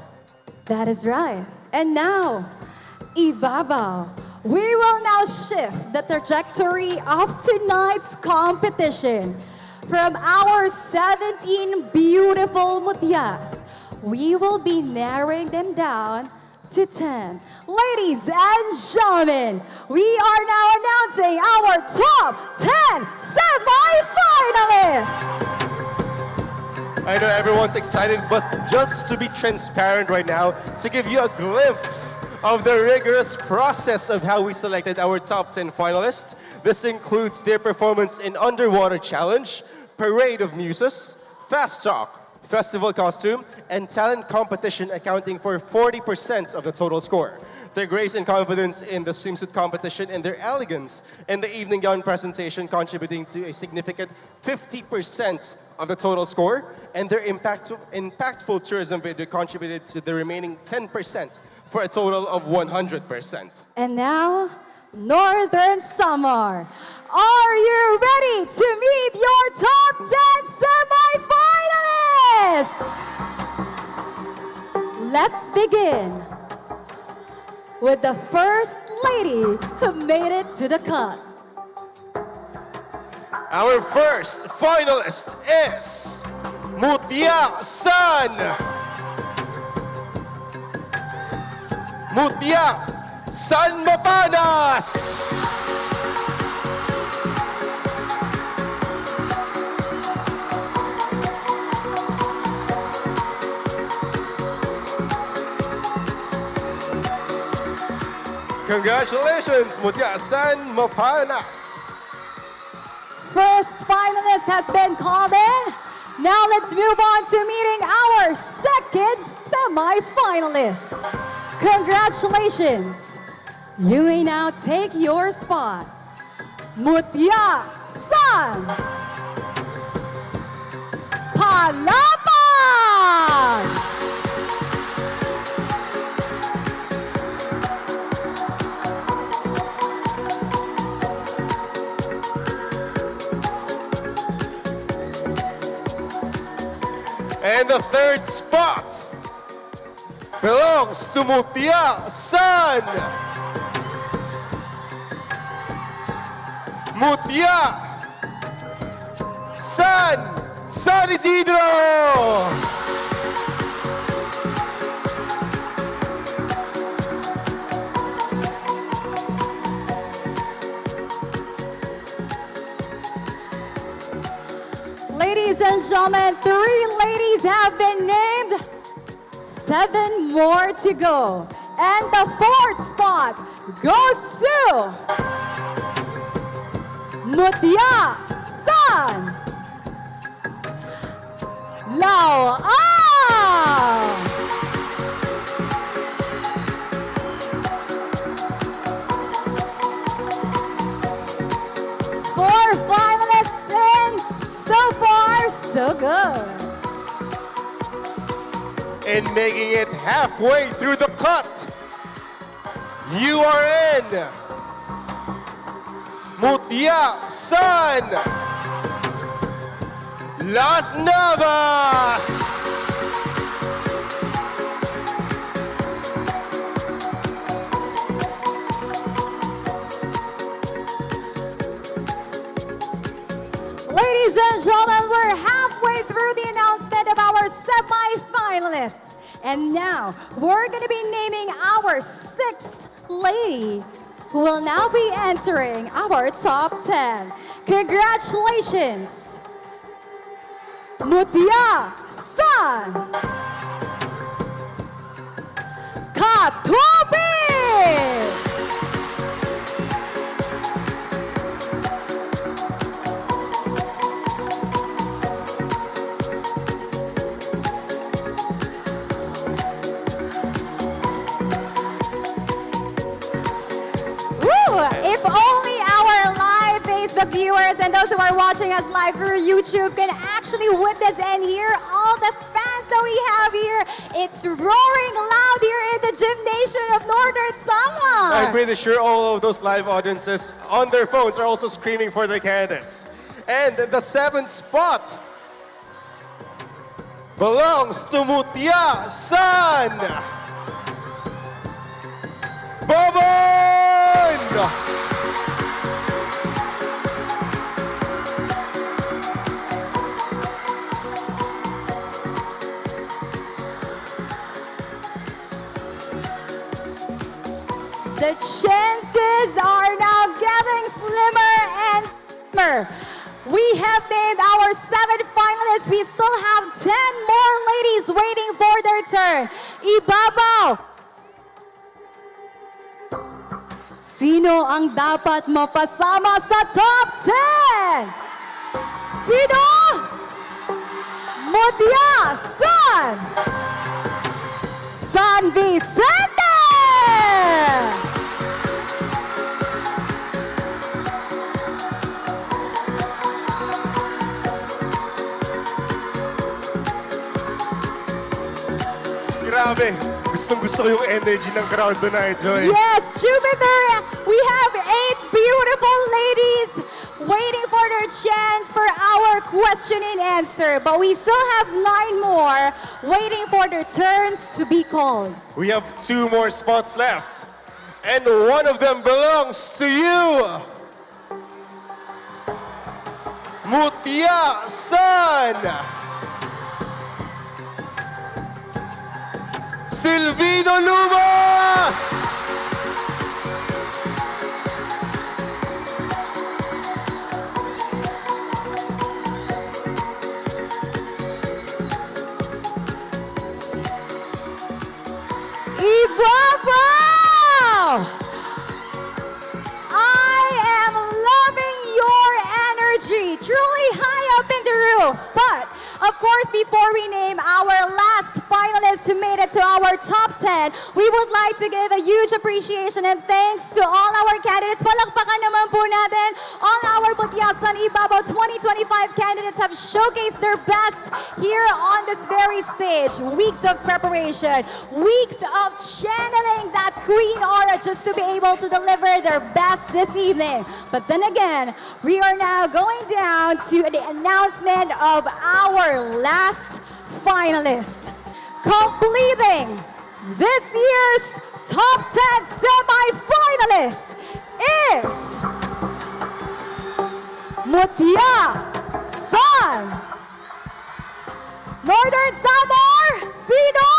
That is right. And now, Ibabao. We will now shift the trajectory of tonight's competition. From our 17 beautiful mutyas, we will be narrowing them down to 10. Ladies and gentlemen, we are now announcing our top 10 semi-finalists. I know everyone's excited, but just to be transparent right now, to give you a glimpse of the rigorous process of how we selected our top 10 finalists. This includes their performance in Underwater Challenge, Parade of Muses, Fast Talk, Festival Costume, and Talent Competition, accounting for 40% of the total score. Their grace and confidence in the swimsuit competition and their elegance in the evening gown presentation contributing to a significant 50% of the total score, and their impactful tourism video contributed to the remaining 10% for a total of 100%. And now, Northern Samar. Are you ready to meet your top 10 semi-finalists? Let's begin with the first lady who made it to the cut. Our first finalist is Mutya San. Mutya San Mapanas. Congratulations, Mutya San Mapanas. First finalist has been called in. Now let's move on to meeting our second semi-finalist. Congratulations. You may now take your spot. Mutya San Palapan. And the third spot belongs to Mutya San. Mutya San Isidro. Ladies and gentlemen, 3 ladies have been named 7 more to go. And the 4th spot goes to Mutya San Lao. Four finalists in. So far, so good. And making it halfway through the cut, you are in Mutya San Las Navas. Ladies and gentlemen, we're halfway through the announcement of our semi-finalists. And now, we're going to be naming our 6th lady who will now be entering our top 10. Congratulations, Mutya San Katubi! If only our live Facebook viewers and those who are watching us live through YouTube can actually witness and hear all the fans that we have here. It's roaring loud here in the gymnasium of Northern Samar. I'm pretty sure all of those live audiences on their phones are also screaming for their candidates. And the 7th spot belongs to Mutya San Babon! The chances are now getting slimmer and slimmer. We have named our 7 finalists. We still have 10 more ladies waiting for their turn. Ibabao, sino ang dapat mapasama sa top 10? Sino? Mutya San San Vicente! Grabe, gustong-gusto ko yung energy ng crowd tonight, Joy. Yes, Jupiter, we have 8 beautiful ladies waiting for their chance for our question and answer. But we still have 9 more waiting for their turns to be called. We have 2 more spots left. And one of them belongs to you. Mutya San Silvino Lumas! Ibabao! I am loving your energy, truly high up in the roof. But, of course, before we name our last finalists who made it to our top 10, we would like to give a huge appreciation and thanks to all our candidates. Palakpakan naman po natin. All our Mutya San Ibabao 2025 candidates have showcased their best here on this very stage. Weeks of preparation, weeks of channeling that queen aura just to be able to deliver their best this evening. But then again, we are now going down to the announcement of our last finalist. Completing this year's top 10 semi-finalist is Mutya San Northern Samar. Sino?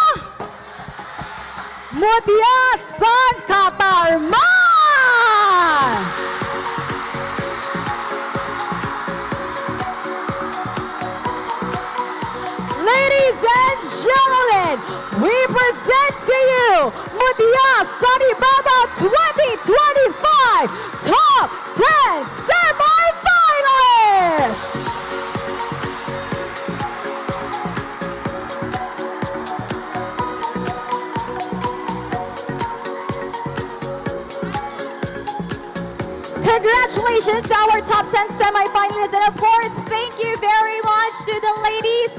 Mutya San Katarman. Ladies and gentlemen, gentlemen, we present to you Mutya San Ibabao 2025 Top 10 Semi-Finalists! Congratulations to our top 10 semi-finalists, and of course, thank you very much to the ladies.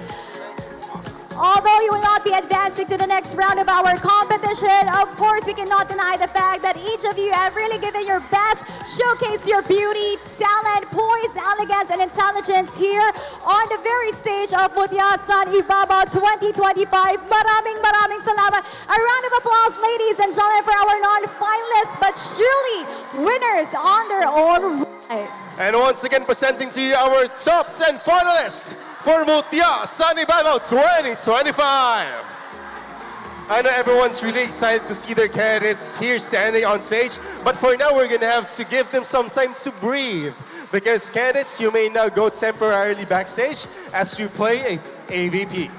Although you will not be advancing to the next round of our competition, of course, we cannot deny the fact that each of you have really given your best, showcased your beauty, talent, poise, elegance, and intelligence here on the very stage of Mutya San Ibabao 2025. Maraming salamat. A round of applause, ladies and gentlemen, for our non-finalists, but surely winners on their own rights. And once again, presenting to you our top 10 finalists for Mutya San Ibabao 2025. I know everyone's really excited to see their candidates here standing on stage, but for now we're gonna have to give them some time to breathe. Because candidates, you may now go temporarily backstage as we play a AVP.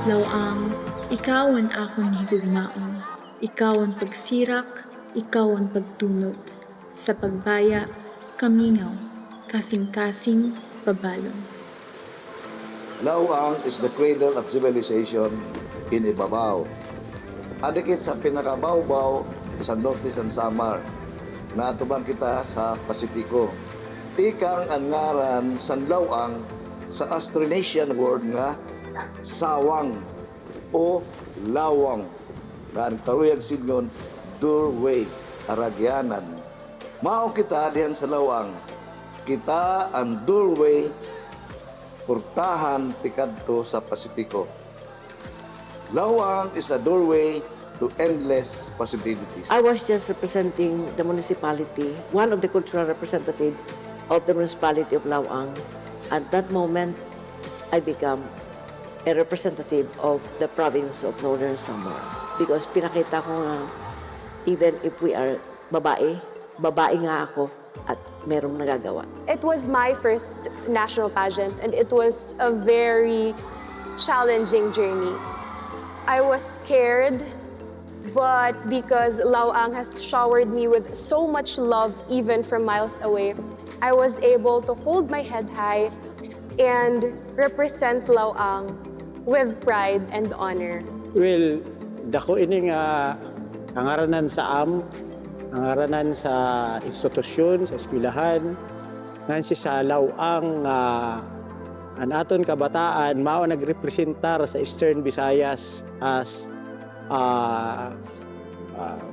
Lawang, ikaw ang akong higugmaon. Ikaw ang pagsirak, ikaw ang pagtunod. Sa pagbaya, kamingaw, kasing-kasing pabalon. Lawang is the cradle of civilization in Ibabao. Adikit sa pinakabawbaw sa Norte San Samar, natubang kita sa Pasipiko. Tikang ang ngaran sa Lawang sa Austronesian word nga sawang o lawang na ang karuyag silyon doorway aragyanan. Mao kita diyan sa lawang, kita ang doorway portahan pikadto sa Pasipiko. Lawang is a doorway to endless possibilities. I was just representing the municipality, one of the cultural representatives of the municipality of Lawang. At that moment, I became a representative of the province of Northern Samar. Because pinakita ko nga, even if we are babae, babae nga ako at merong nagagawa. It was my first national pageant and it was a very challenging journey. I was scared, but because Lawang has showered me with so much love even from miles away, I was able to hold my head high and represent Lawang with pride and honor. Well, dako ini nga angaranan sa angaranan sa institusyon, sa eskwelahan, ngansi sa Lawang ang aton kabataan mao nagrepresentar sa Eastern Visayas as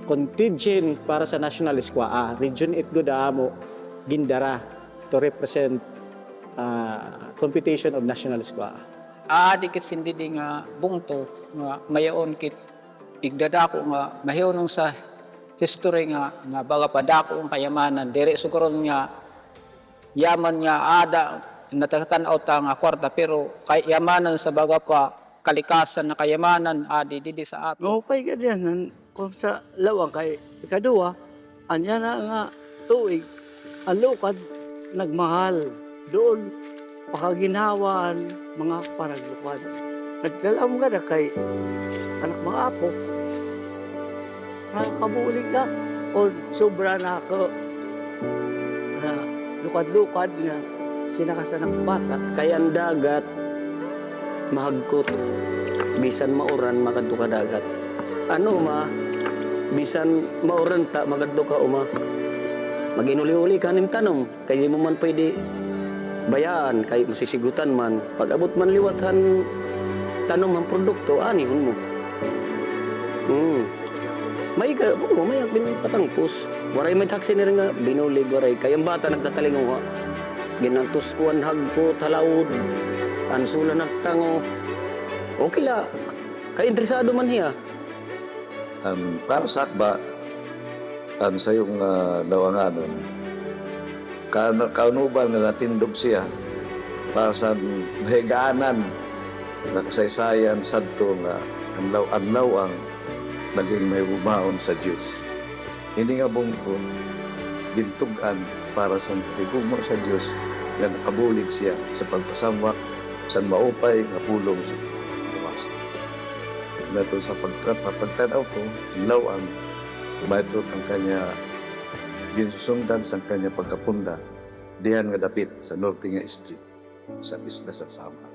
contingent para sa National Eskwaa. Region 8 Godamo, Gindara to represent competition of National Eskwaa. Dikit sindi di nga bungto nga mayaon kit igdadako nga mahiyonong sa history nga baga padako ang kayamanan dire sukaron nga yaman nga ada natatanaw ta nga kwarta pero kay yamanan sa baga pa kalikasan na kayamanan adi didi sa ato. Mapay ka diyan kung sa Lawang kay ikaduha anya na nga tuig ang lukad nagmahal doon pakaginhawaan mga paraglukad. Nagdalam ka na kay anak mga apo. Nakabulig ka o sobra na ako na lukad-lukad nga sinakasan ng bata. Kaya ang dagat mahagkot bisan mauran magadto ka dagat. Ano bisan mauran ta magadto ka uma. Maginuli-uli kanin tanom kay mo man pwede bayaan kay masisigutan man pag abot man liwatan tanom ang produkto, anihon mo. May ka, may patangpos. Waray may taksi na rin nga, binulig, waray. Kayang bata nagtatalingo ha. Ginantuskuan hagko, talaod, ansula nagtango. Okay la, kaya interesado man hiya. Para sa akba, sa yung lawanganon, kaunuban na natindog siya para sa higaanan na kasaysayan sadto nga ang naging may bumaon sa Diyos. Hindi nga bungkon, gintugan para sa higumo sa Diyos na nakabulig siya sa pagpasamwak sa maupay nga pulong sa kawasan. Meto sa pagtanaw ko, lawang, mayroon ang kanya ginsusundan sa kanya pagkapunda diyan nga dapit sa Norte nga Street sa Isla sa Sama.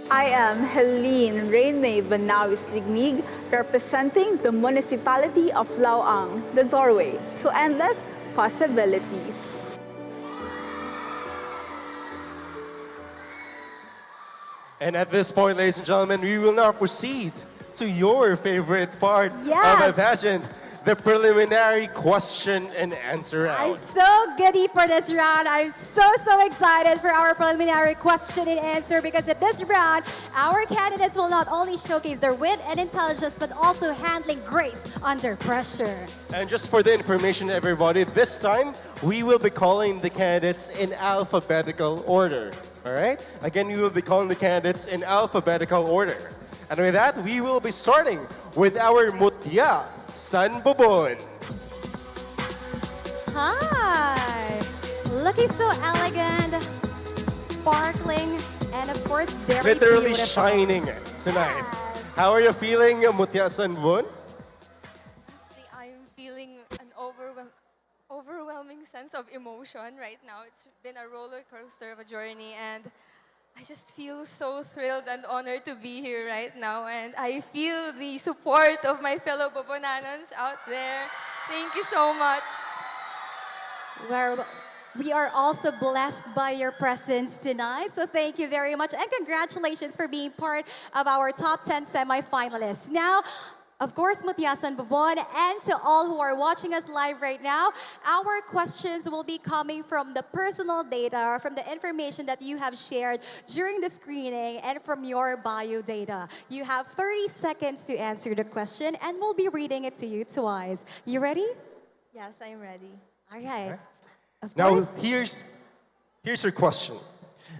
I am Helene Rainmay Banawis Lignig, representing the municipality of Laoang, the doorway to endless possibilities. And at this point, ladies and gentlemen, we will now proceed to your favorite part of the pageant, the preliminary question and answer round. I'm so giddy for this round. I'm so excited for our preliminary question and answer because at this round, our candidates will not only showcase their wit and intelligence, but also handling grace under pressure. And just for the information, everybody, this time, we will be calling the candidates in alphabetical order. All right? Again, we will be calling the candidates in alphabetical order. And with that, we will be starting with our Mutya San Bobon. Hi! Looking so elegant, sparkling, and of course, very Literally beautiful. shining tonight. How are you feeling, Mutya San Bobon? I'm feeling an overwhelming sense of emotion right now. It's been a roller coaster of a journey, and I just feel so thrilled and honored to be here right now. And I feel the support of my fellow Bobonanans out there. Thank you so much. Well, we are also blessed by your presence tonight. So thank you very much. And congratulations for being part of our top 10 semifinalists. Now, of course, Mutya San Bobon, and to all who are watching us live right now, our questions will be coming from the personal data, or from the information that you have shared during the screening and from your bio data. You have 30 seconds to answer the question, and we'll be reading it to you twice. You ready? Yes, I'm ready. All right. Of Now, course. here's your question.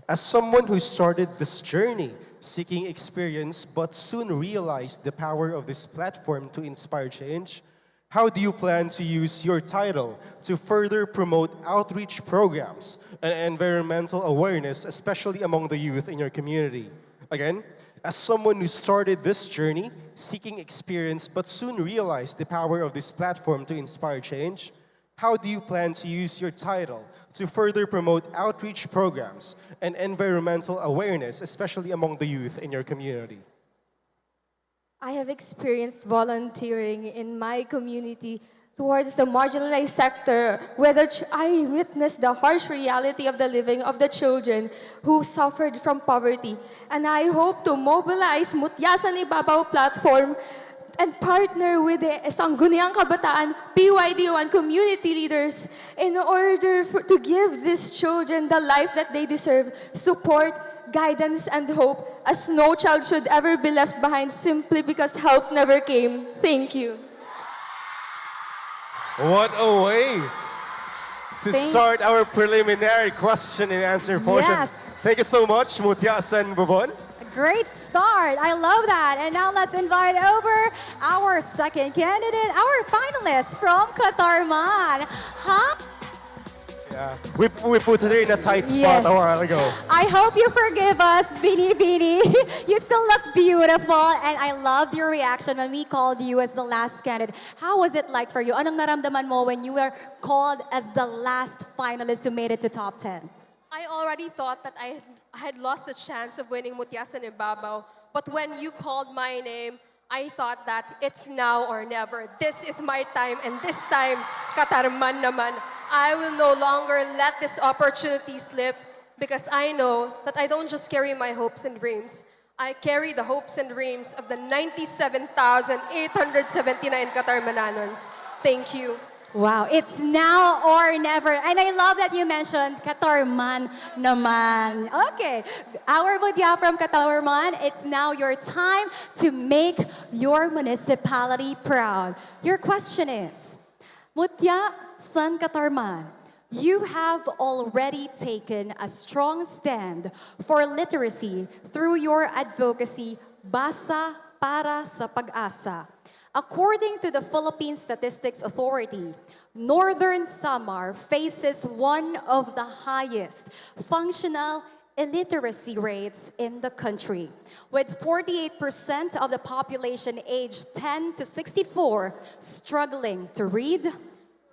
As someone who started this journey seeking experience but soon realized the power of this platform to inspire change, how do you plan to use your title to further promote outreach programs and environmental awareness, especially among the youth in your community? Again, as someone who started this journey seeking experience but soon realized the power of this platform to inspire change, how do you plan to use your title to further promote outreach programs and environmental awareness, especially among the youth in your community? I have experienced volunteering in my community towards the marginalized sector, where I witnessed the harsh reality of the living of the children who suffered from poverty. And I hope to mobilize Mutya San Ibabao platform and partner with the Sangguniang Kabataan, PYD1 community leaders in order to give these children the life that they deserve, support, guidance, and hope, as no child should ever be left behind simply because help never came. Thank you. What a way to start our preliminary question and answer portion. Yes. Thank you so much, Mutya San Bobon. Great start. I love that. And now let's invite over our second candidate, our finalist from Qatar Man. Huh? We put her in a tight spot a while ago. I hope you forgive us, Bini Bini. You still look beautiful, and I loved your reaction when we called you as the last candidate. How was it like for you? Anong naramdaman mo when you were called as the last finalist who made it to top 10? I already thought that I had lost the chance of winning Mutya and Ibabao. But when you called my name, I thought that it's now or never. This is my time, and this time, katarman naman. I will no longer let this opportunity slip because I know that I don't just carry my hopes and dreams. I carry the hopes and dreams of the 97,879 Katarmananons. Thank you. Wow, it's now or never. And I love that you mentioned Katarman naman. Okay, our Mutya from Katarman, it's now your time to make your municipality proud. Your question is, Mutya San Katarman, you have already taken a strong stand for literacy through your advocacy, Basa para sa Pag-asa. According to the Philippine Statistics Authority, Northern Samar faces one of the highest functional illiteracy rates in the country, with 48% of the population aged 10 to 64 struggling to read,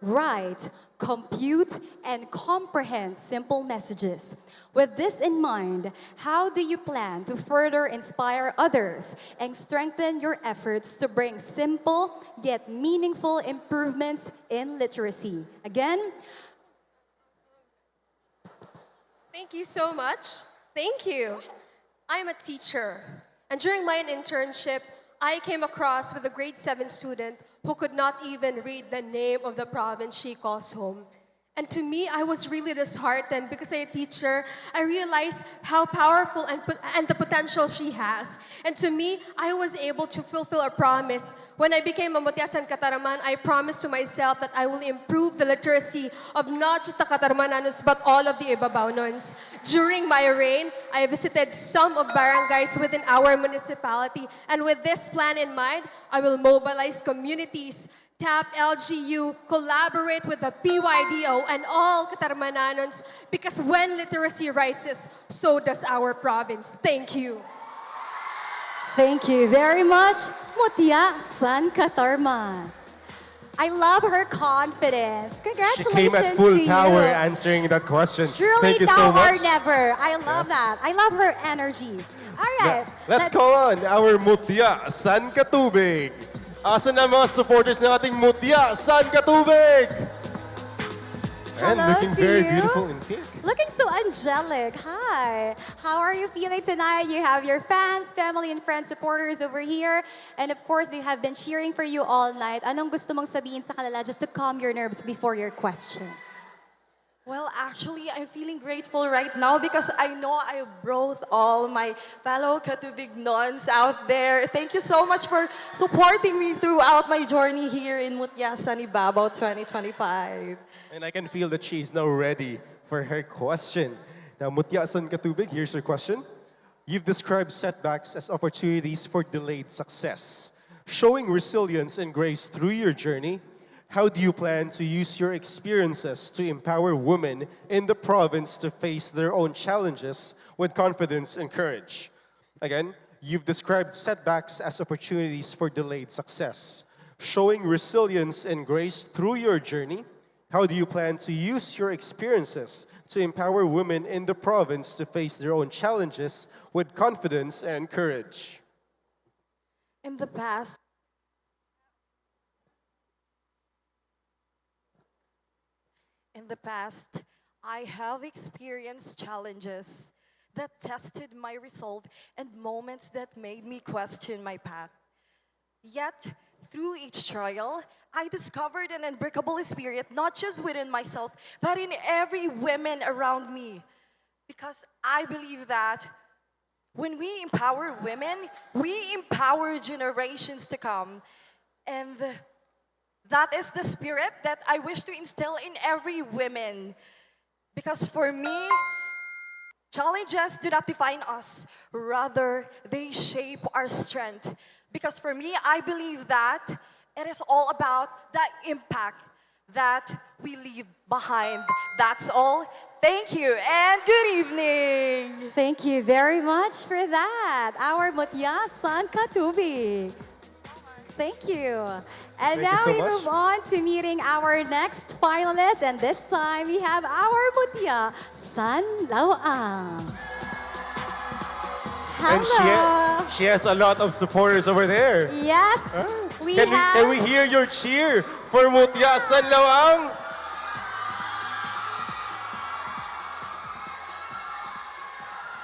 write, compute, and comprehend simple messages. With this in mind, how do you plan to further inspire others and strengthen your efforts to bring simple yet meaningful improvements in literacy? Again, Thank you so much. Thank you. I'm a teacher, and during my internship, I came across with a grade 7 student who could not even read the name of the province she calls home. And to me, I was really disheartened because as a teacher, I realized how powerful and the potential she has. And to me, I was able to fulfill a promise. When I became a Mutya San Katarman, I promised to myself that I will improve the literacy of not just the Katarmananos, but all of the Ibabaonons. During my reign, I visited some of barangays within our municipality. And with this plan in mind, I will mobilize communities, tap LGU, collaborate with the PYDO and all Katarmananons because when literacy rises, so does our province. Thank you. thank you very much, Mutya San Katarman. I love her confidence. She Congratulations came at full to power you. answering that question. Truly Thank you now so much. or never. I love that. I love her energy. All right. Let's call on our Mutya San Katubig. Asan na mga supporters ng ating Mutya San Katubig? And Hello looking to very you. beautiful in pink. Looking so angelic. Hi. How are you feeling tonight? You have your fans, family, and friends, supporters over here. And of course, they have been cheering for you all night. Anong gusto mong sabihin sa kanila just to calm your nerves before your question? Well, actually, I'm feeling grateful right now because I know I brought all my fellow Katubignons out there. Thank you so much for supporting me throughout my journey here in Mutya San Ibabao 2025. And I can feel that she's now ready for her question. Now, Mutya San Katubig, here's your question. You've described setbacks as opportunities for delayed success. Showing resilience and grace through your journey, how do you plan to use your experiences to empower women in the province to face their own challenges with confidence and courage? Again, you've described setbacks as opportunities for delayed success. Showing resilience and grace through your journey, how do you plan to use your experiences to empower women in the province to face their own challenges with confidence and courage? In the past, I have experienced challenges that tested my resolve and moments that made me question my path. Yet, through each trial, I discovered an unbreakable spirit, not just within myself, but in every woman around me. Because I believe that when we empower women, we empower generations to come. And that is the spirit that I wish to instill in every woman. Because for me, challenges do not define us. Rather, they shape our strength. Because for me, I believe that it is all about the impact that we leave behind. That's all. Thank you and good evening. Thank you very much for that. Our Mutya San Katubig. Thank you. And Thank you now so we much. move on to meeting our next finalist. And this time we have our Mutya San Lauang. And Hello. she has a lot of supporters over there. Yes, we Can have. we hear your cheer for Mutya San Lauang?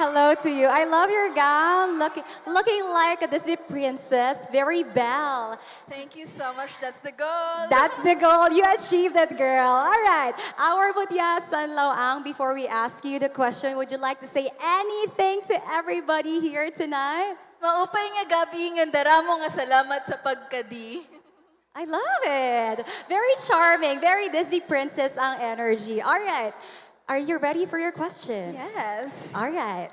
Hello to you. I love your gown. Looking like a Disney princess. Very belle. Thank you so much. That's the goal. That's the goal. You achieved it, girl. All right. Our Mutya San Lauang, before we ask you the question, would you like to say anything to everybody here tonight? Maupay nga gabi nga daramo nga salamat sa pagkadi. I love it. Very charming. Very Disney princess ang energy. All right. Are you ready for your question? Yes. All right.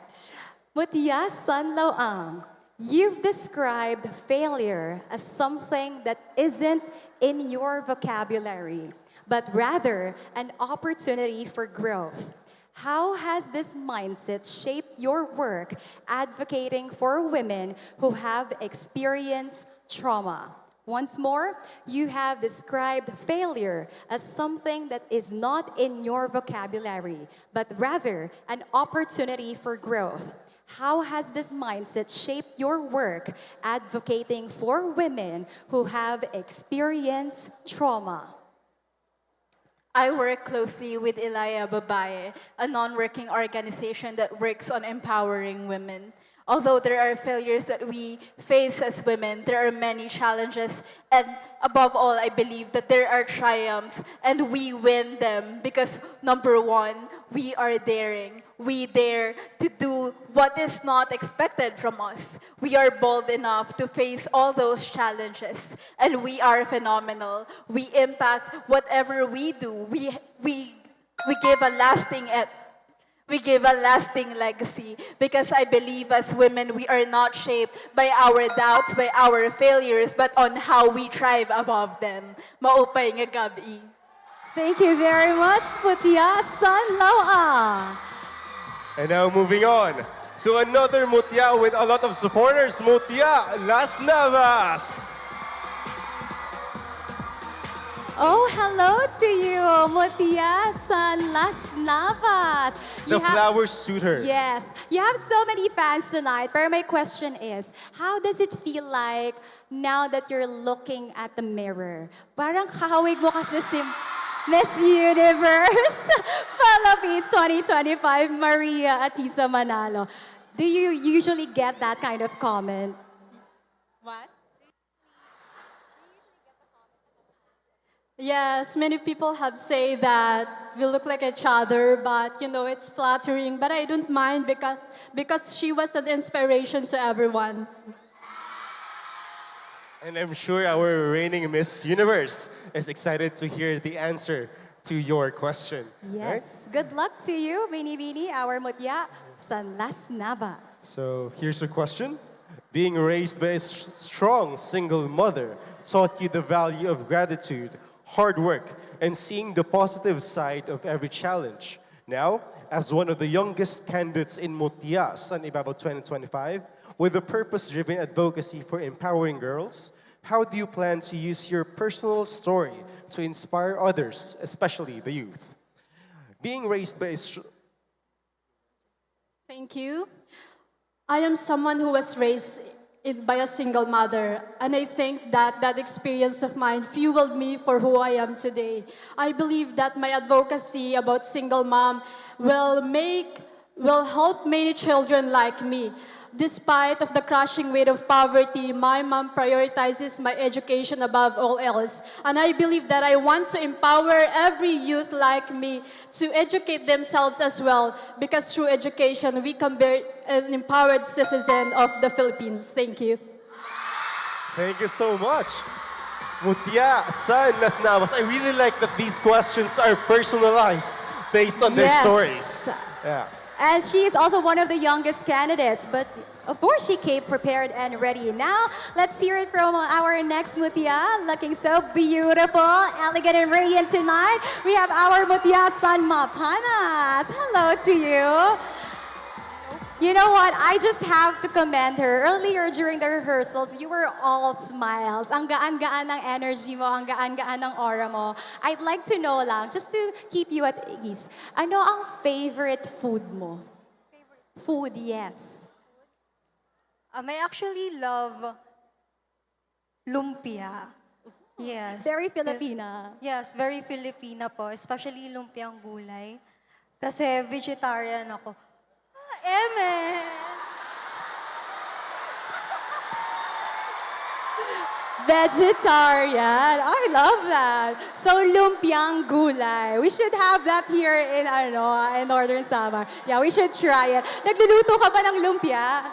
Mutya San Lauang, you've described failure as something that isn't in your vocabulary, but rather an opportunity for growth. How has this mindset shaped your work advocating for women who have experienced trauma? Once more, you have described failure as something that is not in your vocabulary, but rather an opportunity for growth. How has this mindset shaped your work advocating for women who have experienced trauma? I work closely with Ilaya Babae, a non-working organization that works on empowering women. Although there are failures that we face as women, there are many challenges, and above all, I believe that there are triumphs, and we win them because, number one, we are daring. We dare to do what is not expected from us. We are bold enough to face all those challenges, and we are phenomenal. We impact whatever we do. We give a lasting legacy because I believe as women we are not shaped by our doubts, by our failures, but on how we thrive above them. Maupay nga gabi. Thank you very much, Mutya San Lauang. And now moving on to another Mutya with a lot of supporters, Mutya Las Navas. Oh, hello to you, Mutya San Las Navas. The flower suitor. Yes. You have so many fans tonight, but my question is, how does it feel like now that you're looking at the mirror? Parang kahawig mo kasi si Miss Universe Philippines 2025, Maria Atisa Manalo. Do you usually get that kind of comment? What? Yes, many people have said that we look like each other, but you know, it's flattering. But I don't mind because she was an inspiration to everyone. And I'm sure our reigning Miss Universe is excited to hear the answer to your question. Yes. Good luck to you, Bini Bini, our Mutya San Las Navas. So here's your question. Being raised by a strong single mother taught you the value of gratitude, hard work, and seeing the positive side of every challenge. Now, as one of the youngest candidates in Mutya San Ibabao 2025, with a purpose-driven advocacy for empowering girls, how do you plan to use your personal story to inspire others, especially the youth? Being raised by a Thank you. I am someone who was raised by a single mother, and I think that that experience of mine fueled me for who I am today. I believe that my advocacy about single mom will help many children like me. Despite of the crushing weight of poverty, my mom prioritizes my education above all else. And I believe that I want to empower every youth like me to educate themselves as well, because through education, we can be an empowered citizen of the Philippines. Thank you. Thank you so much. Mutya San Las Navas. I really like that these questions are personalized based on their Yes. stories. Yeah. And she is also one of the youngest candidates, but of course she came prepared and ready. Now, let's hear it from our next Mutya, looking so beautiful, elegant and radiant tonight. We have our Mutya Sanma Panas. Hello to you. You know what? I just have to commend her. Earlier during the rehearsals, you were all smiles. Ang gaan-gaan ng energy mo, ang gaan-gaan ng aura mo. I'd like to know lang, just to keep you at ease, ano ang favorite food mo? Food, yes. I actually love lumpia. Yes. Very Filipina. Yes, very Filipina po. Especially lumpiang gulay. Kasi vegetarian ako. Eme! Vegetarian. I love that. So, lumpiang gulay. We should have that here in Northern Samar. Yeah, we should try it. Nagluluto ka ba ng lumpia?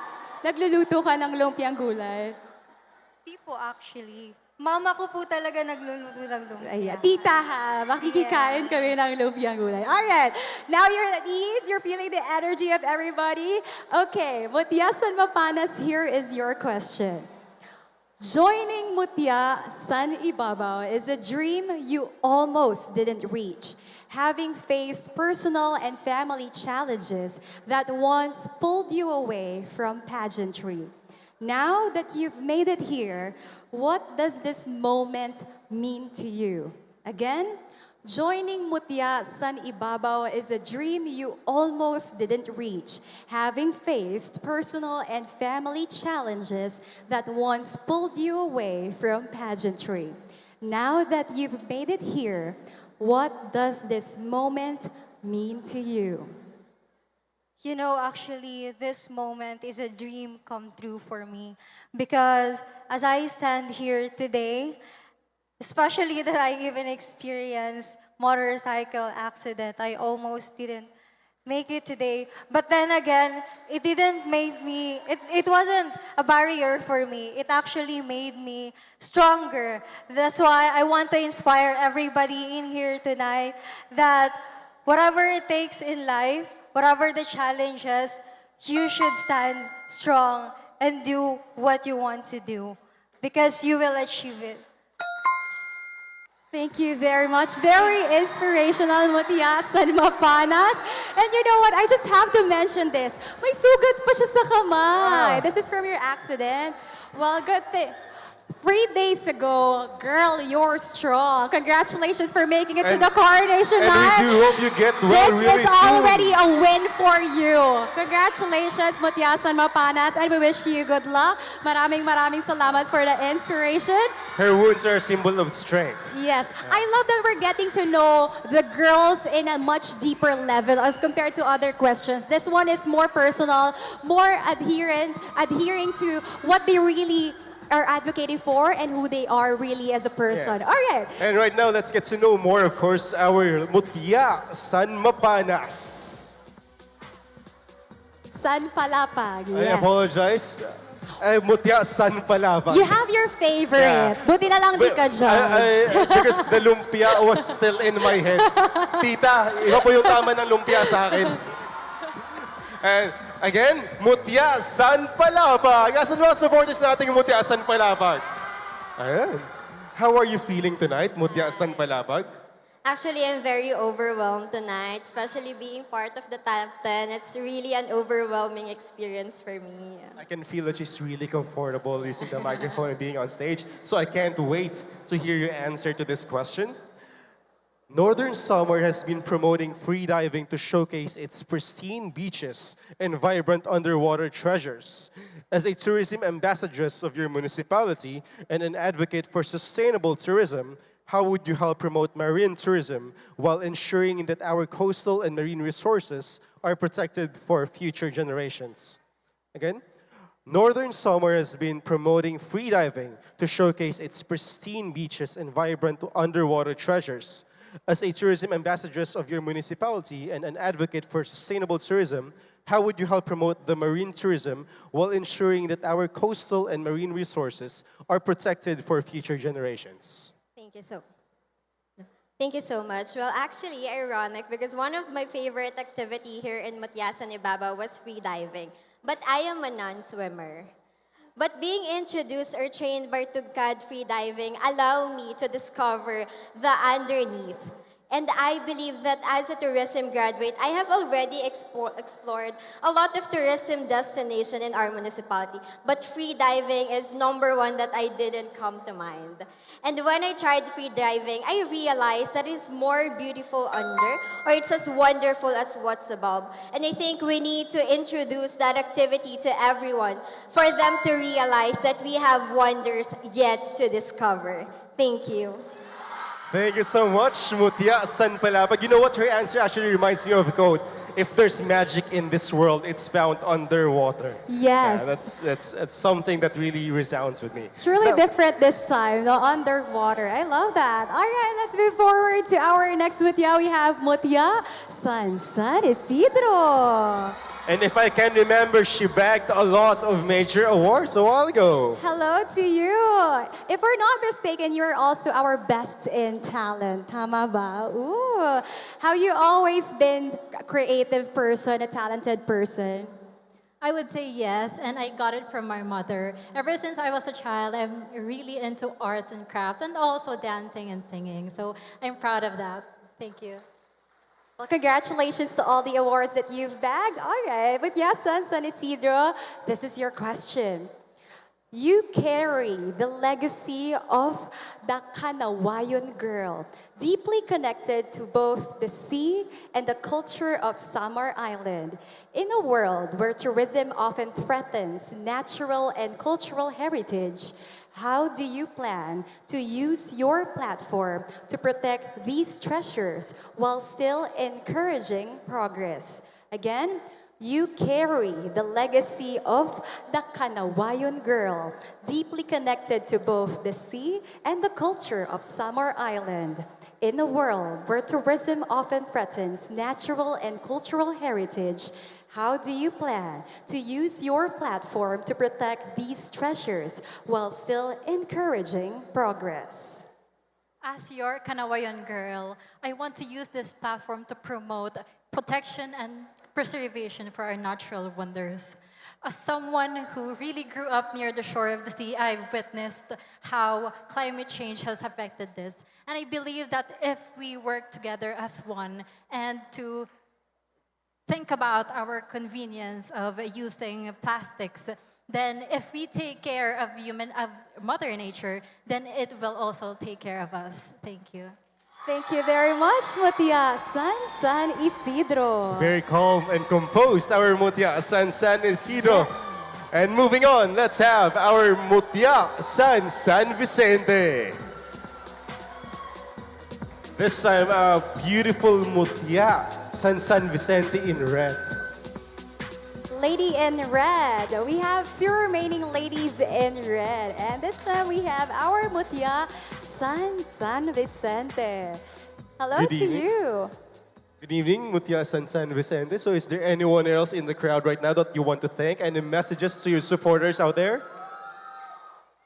Nagluluto ka ng lumpiang gulay? Di po actually. Mama ko po talaga nagluluto ng lumpia. Ayan. Tita ha, makikikain kami ng lumpiang gulay. Alright, now you're at ease, you're feeling the energy of everybody. Okay, Mutya San Mapanas, here is your question. Joining Mutya San Ibabao is a dream you almost didn't reach. Having faced personal and family challenges that once pulled you away from pageantry. Now that you've made it here, what does this moment mean to you? Again, joining Mutya San Ibabao is a dream you almost didn't reach, having faced personal and family challenges that once pulled you away from pageantry. Now that you've made it here, what does this moment mean to you? You know, actually, this moment is a dream come true for me. Because as I stand here today, especially that I even experienced motorcycle accident, I almost didn't make it today. But then again, it didn't make me, it wasn't a barrier for me. It actually made me stronger. That's why I want to inspire everybody in here tonight that whatever it takes in life, whatever the challenges, you should stand strong and do what you want to do because you will achieve it. Thank you very much. Very inspirational, Mutya San Mapanas. And you know what? I just have to mention this. May sugat pa siya sa kamay. This is from your accident. Well, good thing. 3 days ago, girl, you're strong. Congratulations for making it to the Coronation night. And we do hope you get well really This is soon. already a win for you. Congratulations, Mutya San Mapanas, and we wish you good luck. Maraming salamat for the inspiration. Her wounds are a symbol of strength. Yes, I love that we're getting to know the girls in a much deeper level as compared to other questions. This one is more personal, more adhering to what they really are advocating for and who they are really as a person. Yes. All right. And right now, let's get to know more, of course, our Mutya San Mapanas. San Palapag, I yes. apologize. Mutya San Palapag. You have your favorite. Yeah. Buti na lang di ka judge. Because the lumpia was still in my head. Tita, iba po yung tama ng lumpia sa akin. And again, Mutya San Palapag. Asan mga supporters nating Mutya San Palapag? Ayan. How are you feeling tonight, Mutya San Palapag? Actually, I'm very overwhelmed tonight, especially being part of the top 10. It's really an overwhelming experience for me. I can feel that she's really comfortable using the microphone and being on stage, so I can't wait to hear your answer to this question. Northern Summer has been promoting freediving to showcase its pristine beaches and vibrant underwater treasures. As a tourism ambassadress of your municipality and an advocate for sustainable tourism, how would you help promote marine tourism while ensuring that our coastal and marine resources are protected for future generations? Again, Northern Summer has been promoting freediving to showcase its pristine beaches and vibrant underwater treasures. As a tourism ambassadress of your municipality and an advocate for sustainable tourism, how would you help promote the marine tourism while ensuring that our coastal and marine resources are protected for future generations? Thank Thank you so much. Well, actually, ironic because one of my favorite activity here in Mutya and Ibabao was free diving. But I am a non-swimmer. But being introduced or trained by Tugkad free diving allow me to discover the underneath. And I believe that as a tourism graduate, I have already explored a lot of tourism destination in our municipality. But free diving is number one that I didn't come to mind. And when I tried free diving, I realized that it's more beautiful under, or it's as wonderful as what's above. And I think we need to introduce that activity to everyone for them to realize that we have wonders yet to discover. Thank you. Thank you so much, Mutya San Palapag. You know what? Her answer actually reminds me of a quote. If there's magic in this world, it's found underwater. Yes. Yeah, that's something that really resounds with me. It's really different this time, no? Underwater. I love that. All right, let's move forward to our next Mutya. We have Mutya San Isidro. And if I can remember, she bagged a lot of major awards a while ago. Hello to you. If we're not mistaken, you're also our best in talent. Tama ba? Ooh. Have you always been a creative person, a talented person? I would say yes, and I got it from my mother. Ever since I was a child, I'm really into arts and crafts and also dancing and singing. So I'm proud of that. Thank you. Well, congratulations to all the awards that you've bagged. All right, but yes, San Isidro, this is your question. You carry the legacy of the Kanawayon girl, deeply connected to both the sea and the culture of Samar Island. In a world where tourism often threatens natural and cultural heritage, how do you plan to use your platform to protect these treasures while still encouraging progress? Again, you carry the legacy of the Kanawayon girl, deeply connected to both the sea and the culture of Samar Island. In a world where tourism often threatens natural and cultural heritage, how do you plan to use your platform to protect these treasures while still encouraging progress? As your Kanawayan girl, I want to use this platform to promote protection and preservation for our natural wonders. As someone who really grew up near the shore of the sea, I've witnessed how climate change has affected this. And I believe that if we work together as one and to think about our convenience of using plastics, then if we take care of Mother Nature, then it will also take care of us. Thank you. Thank you very much, Mutya San Isidro. Very calm and composed, our Mutya San Isidro. And moving on, let's have our Mutya San Vicente. This time, a beautiful Mutya San Vicente in red. Lady in red. We have two remaining ladies in red. And this time we have our Mutya San Vicente. Hello Good to evening. you. Good evening, Mutya San Vicente. So is there anyone else in the crowd right now that you want to thank? Any messages to your supporters out there?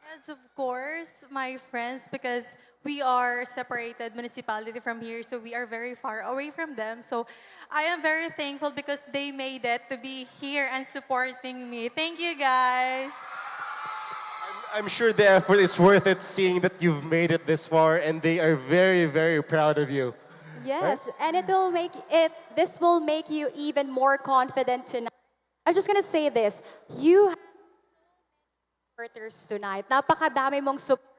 Yes, of course, my friends, because we are separated municipality from here, so we are very far away from them. So I am very thankful because they made it to be here and supporting me. Thank you, guys. I'm sure the effort is worth it, seeing that you've made it this far, and they are very, very proud of you. Yes, and this will make you even more confident tonight. I'm just gonna say this. You have supporters tonight. Napakadami mong support.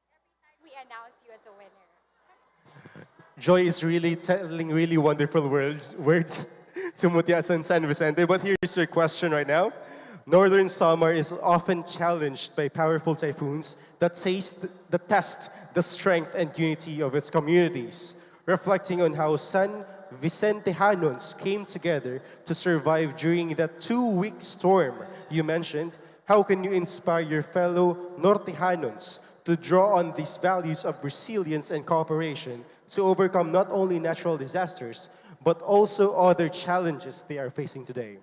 Every time we announce you as a winner. Joy is really telling really wonderful words to Mutya San Vicente. But here's your question right now. Northern Samar is often challenged by powerful typhoons that test the strength and unity of its communities. Reflecting on how San Vicentejanos came together to survive during that 2-week storm you mentioned, how can you inspire your fellow Nortejanos to draw on these values of resilience and cooperation to overcome not only natural disasters, but also other challenges they are facing today?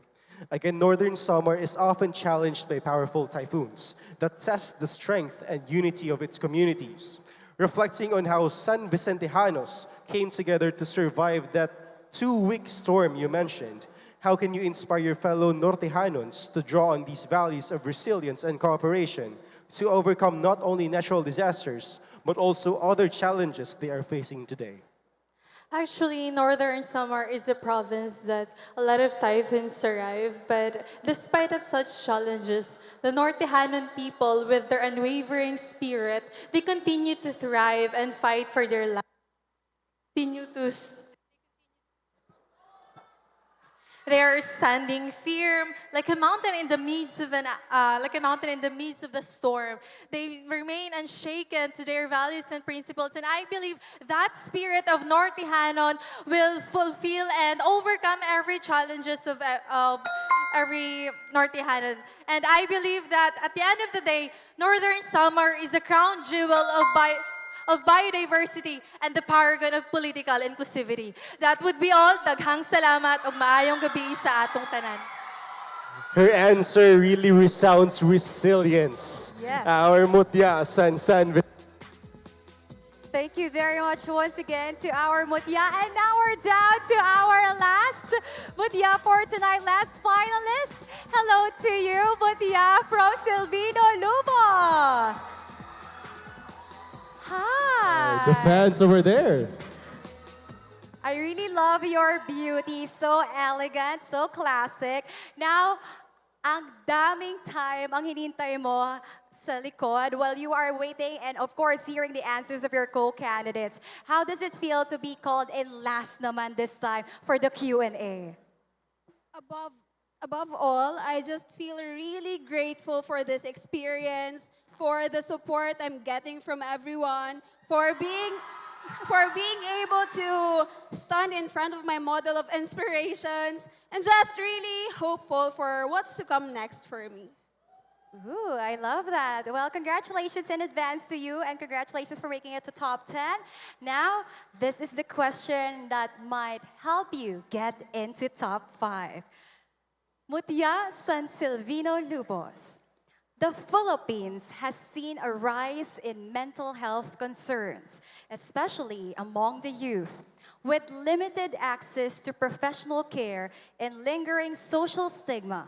Again, Northern Samar is often challenged by powerful typhoons that test the strength and unity of its communities. reflecting on how San Vicentijanos came together to survive that 2-week storm you mentioned. How can you inspire your fellow Nortejanos to draw on these values of resilience and cooperation to overcome not only natural disasters, but also other challenges they are facing today? Actually, Northern Samar is a province that a lot of typhoons arrive, but despite of such challenges, the Nortejanon people, with their unwavering spirit, they continue to thrive and fight for their lives. Continue to They are standing firm like a mountain in the midst of the storm. They remain unshaken to their values and principles, and I believe that spirit of Nortejanon will fulfill and overcome every challenges of every Nortejanon. And I believe that at the end of the day, Northern Samar is the crown jewel of biodiversity and the paragon of political inclusivity. That would be all. Daghang salamat ug maayong gabi sa atong tanan. Her answer really resounds resilience. Yes. Our Mutya San. Thank you very much once again to our Mutya. And now we're down to our last Mutya for tonight, last finalist. Hello to you, Mutya from Silvino Lubos. Hi. The fans over there. I really love your beauty. So elegant, so classic. Now, ang daming time ang hinintay mo sa likod while you are waiting and of course hearing the answers of your co-candidates. How does it feel to be called in last naman this time for the Q&A? Above all, I just feel really grateful for this experience, for the support I'm getting from everyone, for being able to stand in front of my model of inspirations, and just really hopeful for what's to come next for me. Ooh, I love that. Well, congratulations in advance to you and congratulations for making it to top 10. Now, this is the question that might help you get into top 5. Mutya San Silvino Lubos. The Philippines has seen a rise in mental health concerns, especially among the youth, with limited access to professional care and lingering social stigma.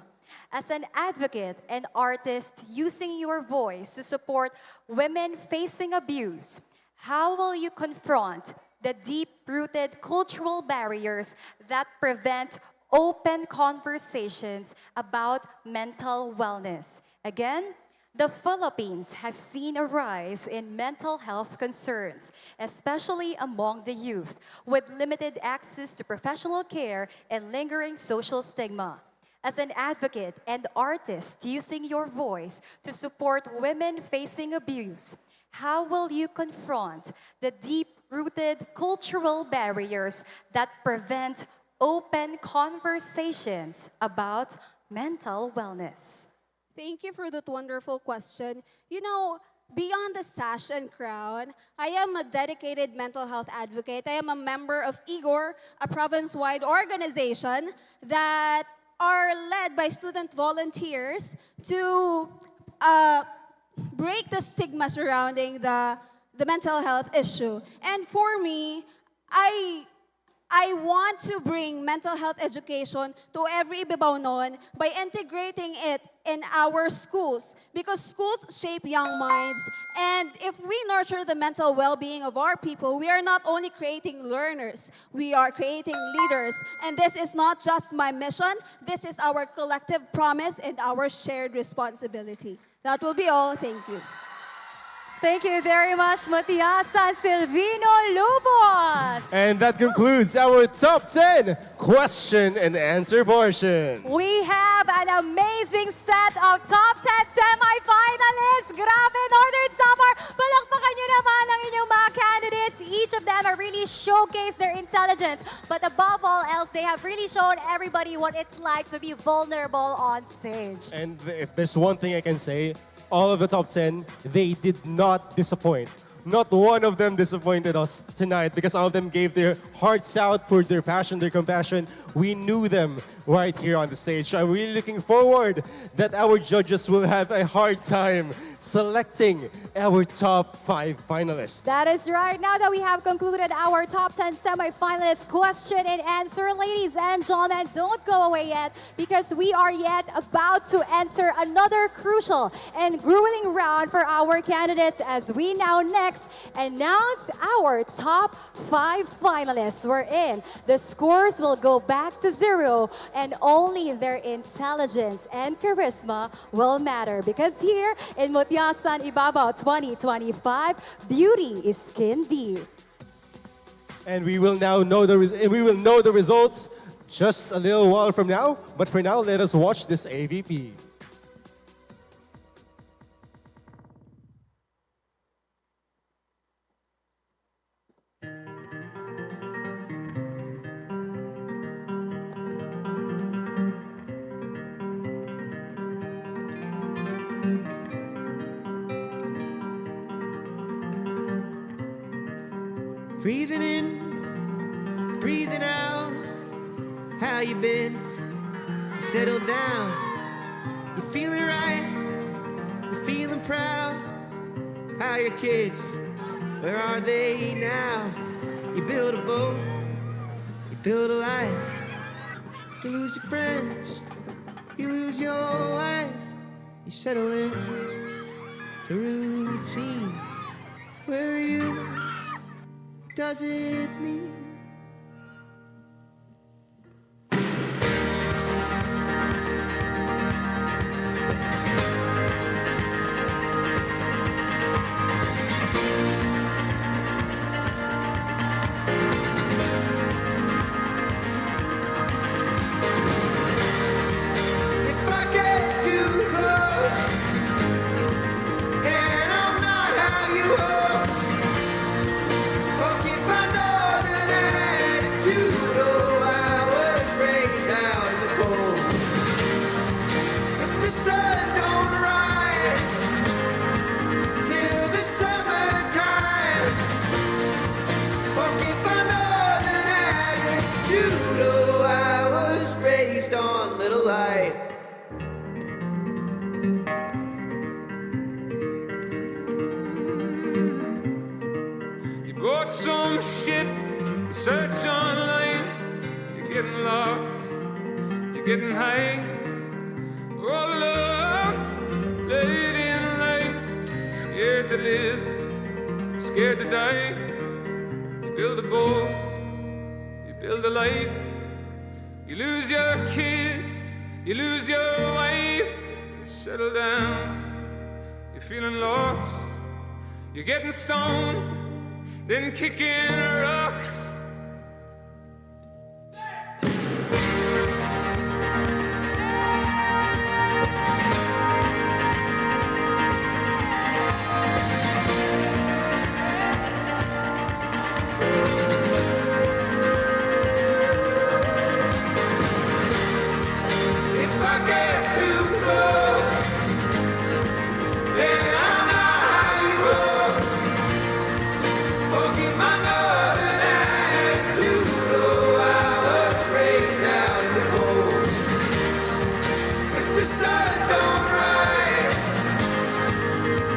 As an advocate and artist using your voice to support women facing abuse, how will you confront the deep-rooted cultural barriers that prevent open conversations about mental wellness? Again, the Philippines has seen a rise in mental health concerns, especially among the youth, with limited access to professional care and lingering social stigma. As an advocate and artist using your voice to support women facing abuse, how will you confront the deep-rooted cultural barriers that prevent open conversations about mental wellness? Thank you for that wonderful question. You know, beyond the sash and crown, I am a dedicated mental health advocate. I am a member of IGOR, a province-wide organization that are led by student volunteers to break the stigma surrounding the mental health issue. And for me, I want to bring mental health education to every Ibabaonon by integrating it in our schools, because schools shape young minds, and if we nurture the mental well-being of our people, we are not only creating learners, we are creating leaders. And this is not just my mission, this is our collective promise and our shared responsibility. That will be all. Thank you. Thank you very much, Mutya San Silvino Lubos. And that concludes our top 10 question and answer portion. We have an amazing set of top 10 semifinalists. Grabe, Northern Samar. Palakpakan nyo naman ang inyong mga candidates. Each of them have really showcased their intelligence. But above all else, they have really shown everybody what it's like to be vulnerable on stage. And if there's one thing I can say, all of the top 10, they did not disappoint. Not one of them disappointed us tonight because all of them gave their hearts out for their passion, their compassion. We knew them right here on the stage. So I'm really looking forward that our judges will have a hard time selecting our top 5 finalists. That is right. Now that we have concluded our top 10 semifinalists question and answer, ladies and gentlemen, don't go away yet because we are yet about to enter another crucial and grueling round for our candidates as we now next announce our top 5 finalists. We're in. The scores will go back to 0 and only their intelligence and charisma will matter because here in Mutya and Ibabao 2025, beauty is skin deep. And we will now know the results just a little while from now. But for now, let us watch this AVP. Breathing in, breathing out. How you been? You settled down. You feeling right? You feeling proud? How are your kids? Where are they now? You build a boat. You build a life. You lose your friends. You lose your wife. You settle in to routine. Where are you? Does it mean? If I get too close and I'm not how you hoped, forget my northern attitude. Oh, I was raised out in the cold. If the sun don't rise till the summertime, forget my northern attitude. Oh, I was raised on little light. You bought some shit, you search online, you're getting lost, you're getting high, all alone, late in life, scared to live, scared to die. You build a boat, you build a life, you lose your kids, you lose your wife, you settle down, you're feeling lost, you're getting stoned, then kicking rocks. If I get too close, then I'm not how you hoped. Forget my northern attitude. Oh, I was raised out in the cold. If the sun don't rise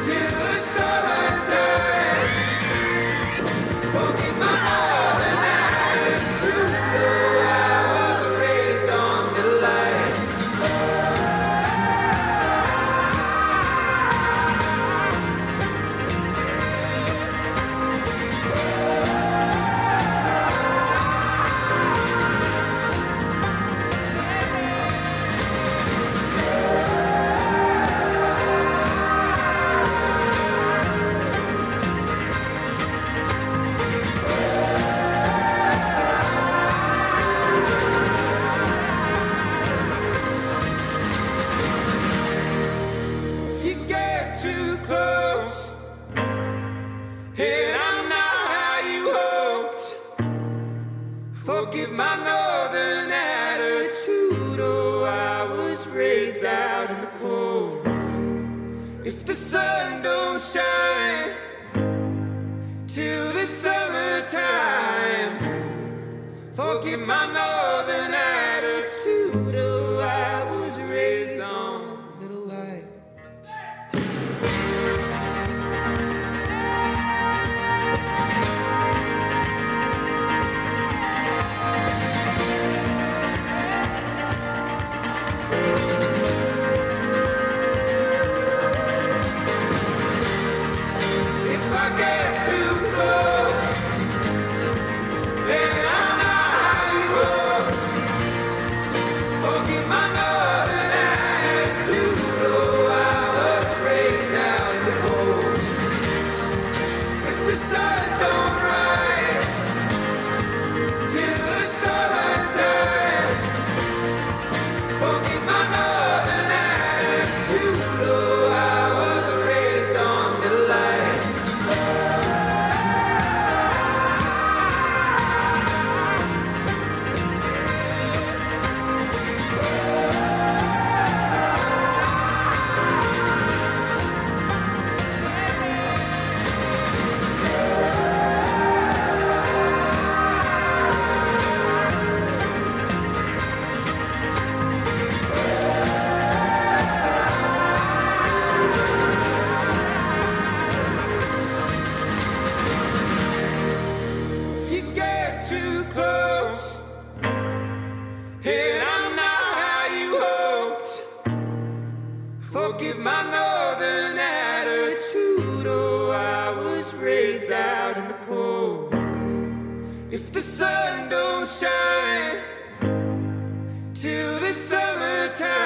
till the summertime, forget my northern attitude. Oh, I was raised on the light. If you get too close, and I'm not how you hoped, forgive my northern attitude. Oh, I was raised out in the cold. If the sun don't shine till the summertime, forgive my northern attitude. Oh, I was raised on little light. Forgive my northern attitude. Oh, I was raised out in the cold. If the sun don't shine till the summertime,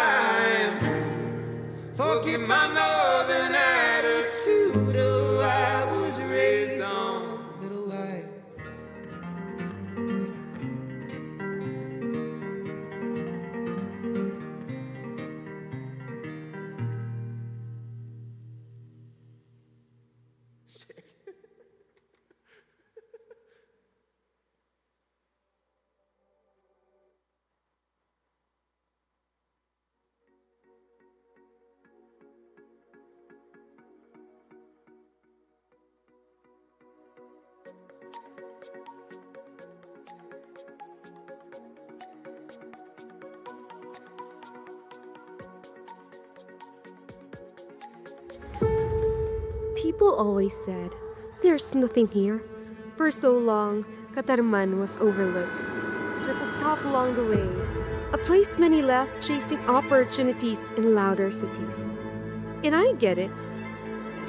forgive my northern attitude. Oh, I was raised on little light. People always said, there's nothing here. For so long, Katarman was overlooked. Just a stop along the way, a place many left chasing opportunities in louder cities. And I get it.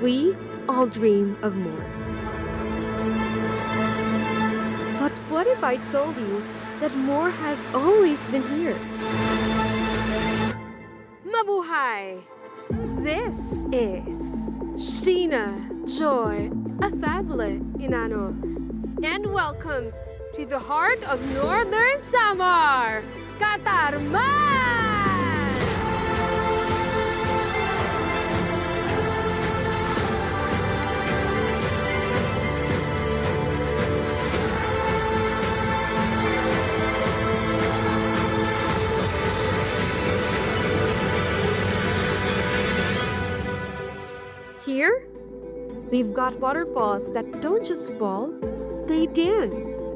We all dream of more. But what if I told you that more has always been here? Mabuhay! This is Sheena Joy Afable Inano, and welcome to the heart of Northern Samar, Katarman! Here, we've got waterfalls that don't just fall, they dance.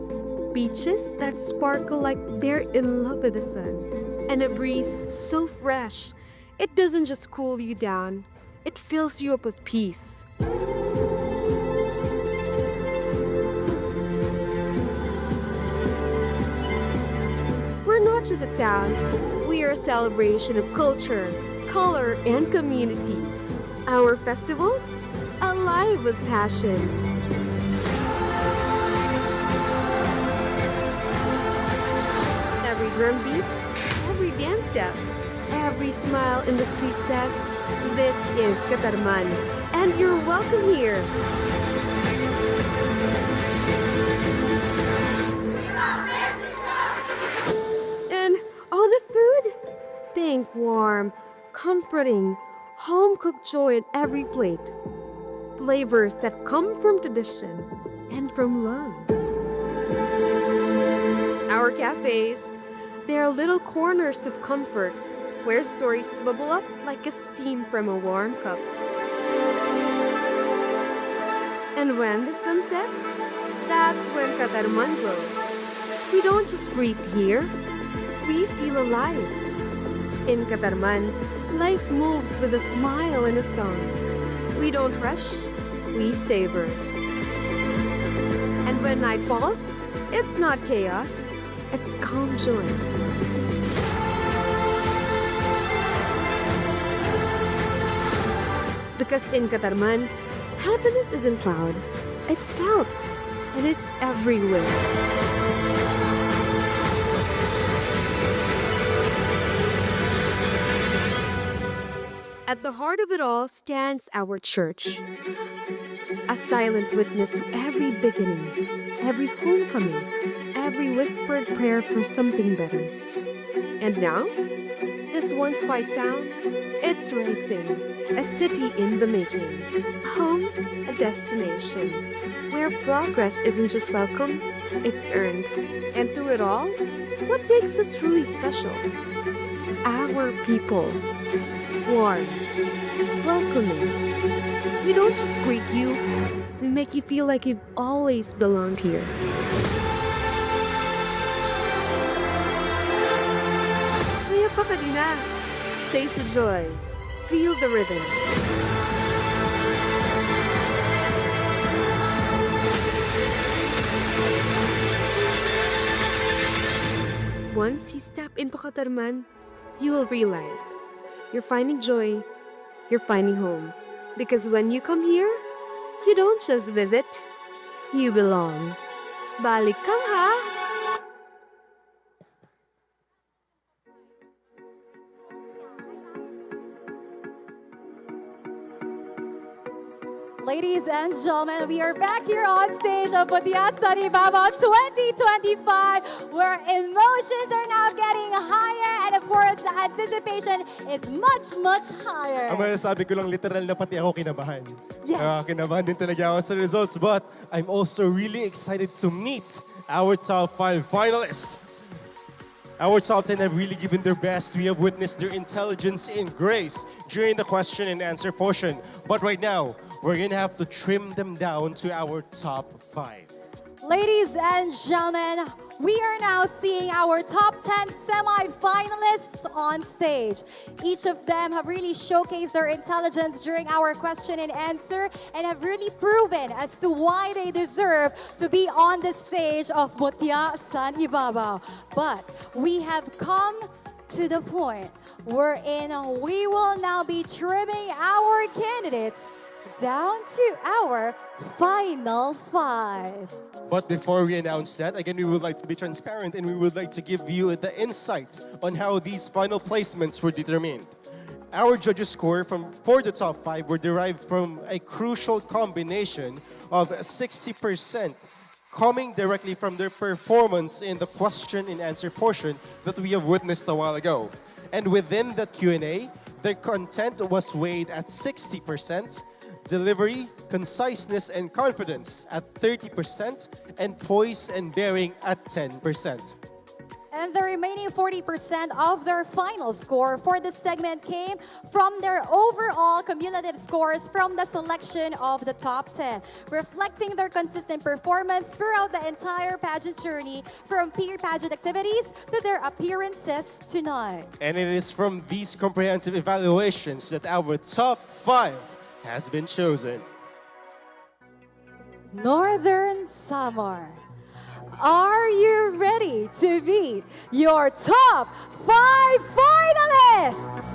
Beaches that sparkle like they're in love with the sun. And a breeze so fresh, it doesn't just cool you down, it fills you up with peace. We're not just a town, we are a celebration of culture, color, and community. Our festivals, alive with passion. Every drum beat, every dance step, every smile in the street says, this is Katarman, and you're welcome here. And oh, the food! Think warm, comforting, home-cooked joy in every plate. Flavors that come from tradition and from love. Our cafes, they are little corners of comfort where stories bubble up like a steam from a warm cup. And when the sun sets, that's when Katarman glows. We don't just breathe here, we feel alive. In Katarman, life moves with a smile and a song. We don't rush, we savor. And when night falls, it's not chaos, it's calm joy. Because in Katarman, happiness isn't loud, it's felt, and it's everywhere. At the heart of it all stands our church, a silent witness to every beginning, every homecoming, every whispered prayer for something better. And now, this once quiet town, it's rising, a city in the making, home, a destination, where progress isn't just welcome, it's earned. And through it all, what makes us truly special? Our people. Warm, welcoming. We don't just greet you, we make you feel like you've always belonged here. Kaya pa kanina, say sa joy, feel the rhythm. Once you step into Katarman, you will realize you're finding joy you're finding home. Because when you come here, you don't just visit, you belong. Balik ka ha! Ladies and gentlemen, we are back here on stage of Mutya sa Ibabao 2025, where emotions are now getting higher and of course, the anticipation is much, much higher. Ang masasabi ko lang, literal na pati ako kinabahan. Yes. Kinabahan din talaga ako sa results, but I'm also really excited to meet our top 5 finalists. Our top 10 have really given their best. We have witnessed their intelligence and grace during the question and answer portion. But right now, we're gonna have to trim them down to our top 5. Ladies and gentlemen, we are now seeing our top 10 semi-finalists on stage. Each of them have really showcased their intelligence during our question and answer and have really proven as to why they deserve to be on the stage of Mutya sa Ibabao. But we have come to the point wherein we will now be trimming our candidates down to our final 5. But before we announce that, again, we would like to be transparent and we would like to give you the insight on how these final placements were determined. Our judges' score for the top 5 were derived from a crucial combination of 60% coming directly from their performance in the question and answer portion that we have witnessed a while ago. And within that Q&A, their content was weighed at 60%, delivery, conciseness, and confidence at 30%, and poise and bearing at 10%. And the remaining 40% of their final score for this segment came from their overall cumulative scores from the selection of the top 10, reflecting their consistent performance throughout the entire pageant journey, from peer pageant activities to their appearances tonight. And it is from these comprehensive evaluations that our top 5 has been chosen. Northern Samar, are you ready to meet your top 5 finalists?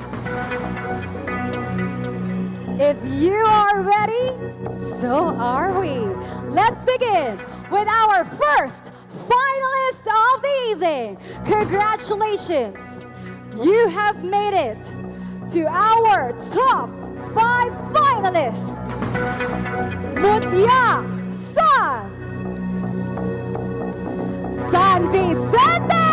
If you are ready, so are we. Let's begin with our first finalist of the evening. Congratulations, you have made it to our top 5 finalists. Mutya San Vicente!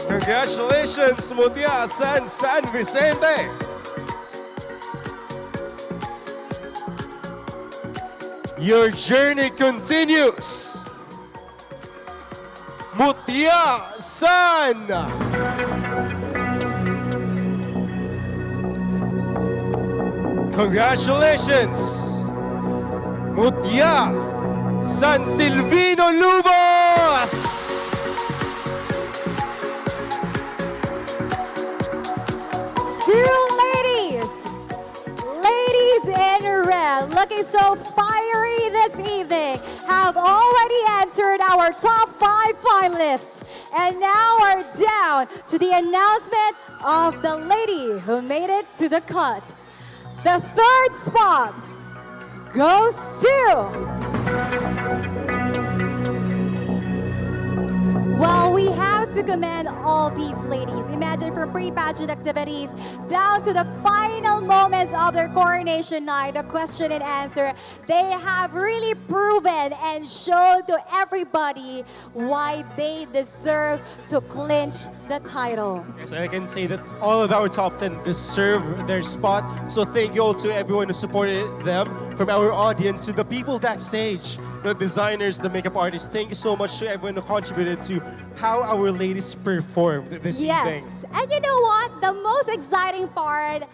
Congratulations, Mutya San Vicente! Your journey continues. Mutya San! Congratulations, Mutya San Silvino Lubos! Two ladies in red, looking so fiery this evening, have already answered our top 5 finalists. And now are down to the announcement of the lady who made it to the cut. The third spot goes to... Well, we have to commend all these ladies. Imagine, from pre-pageant activities down to the final moments of their coronation night, the question and answer, they have really proven and shown to everybody why they deserve to clinch the title. Yes, I can say that all of our top 10 deserve their spot. So thank you all to everyone who supported them, from our audience to the people backstage, the designers, the makeup artists. Thank you so much to everyone who contributed to how our ladies performed this evening. Yes, and you know what? The most exciting part,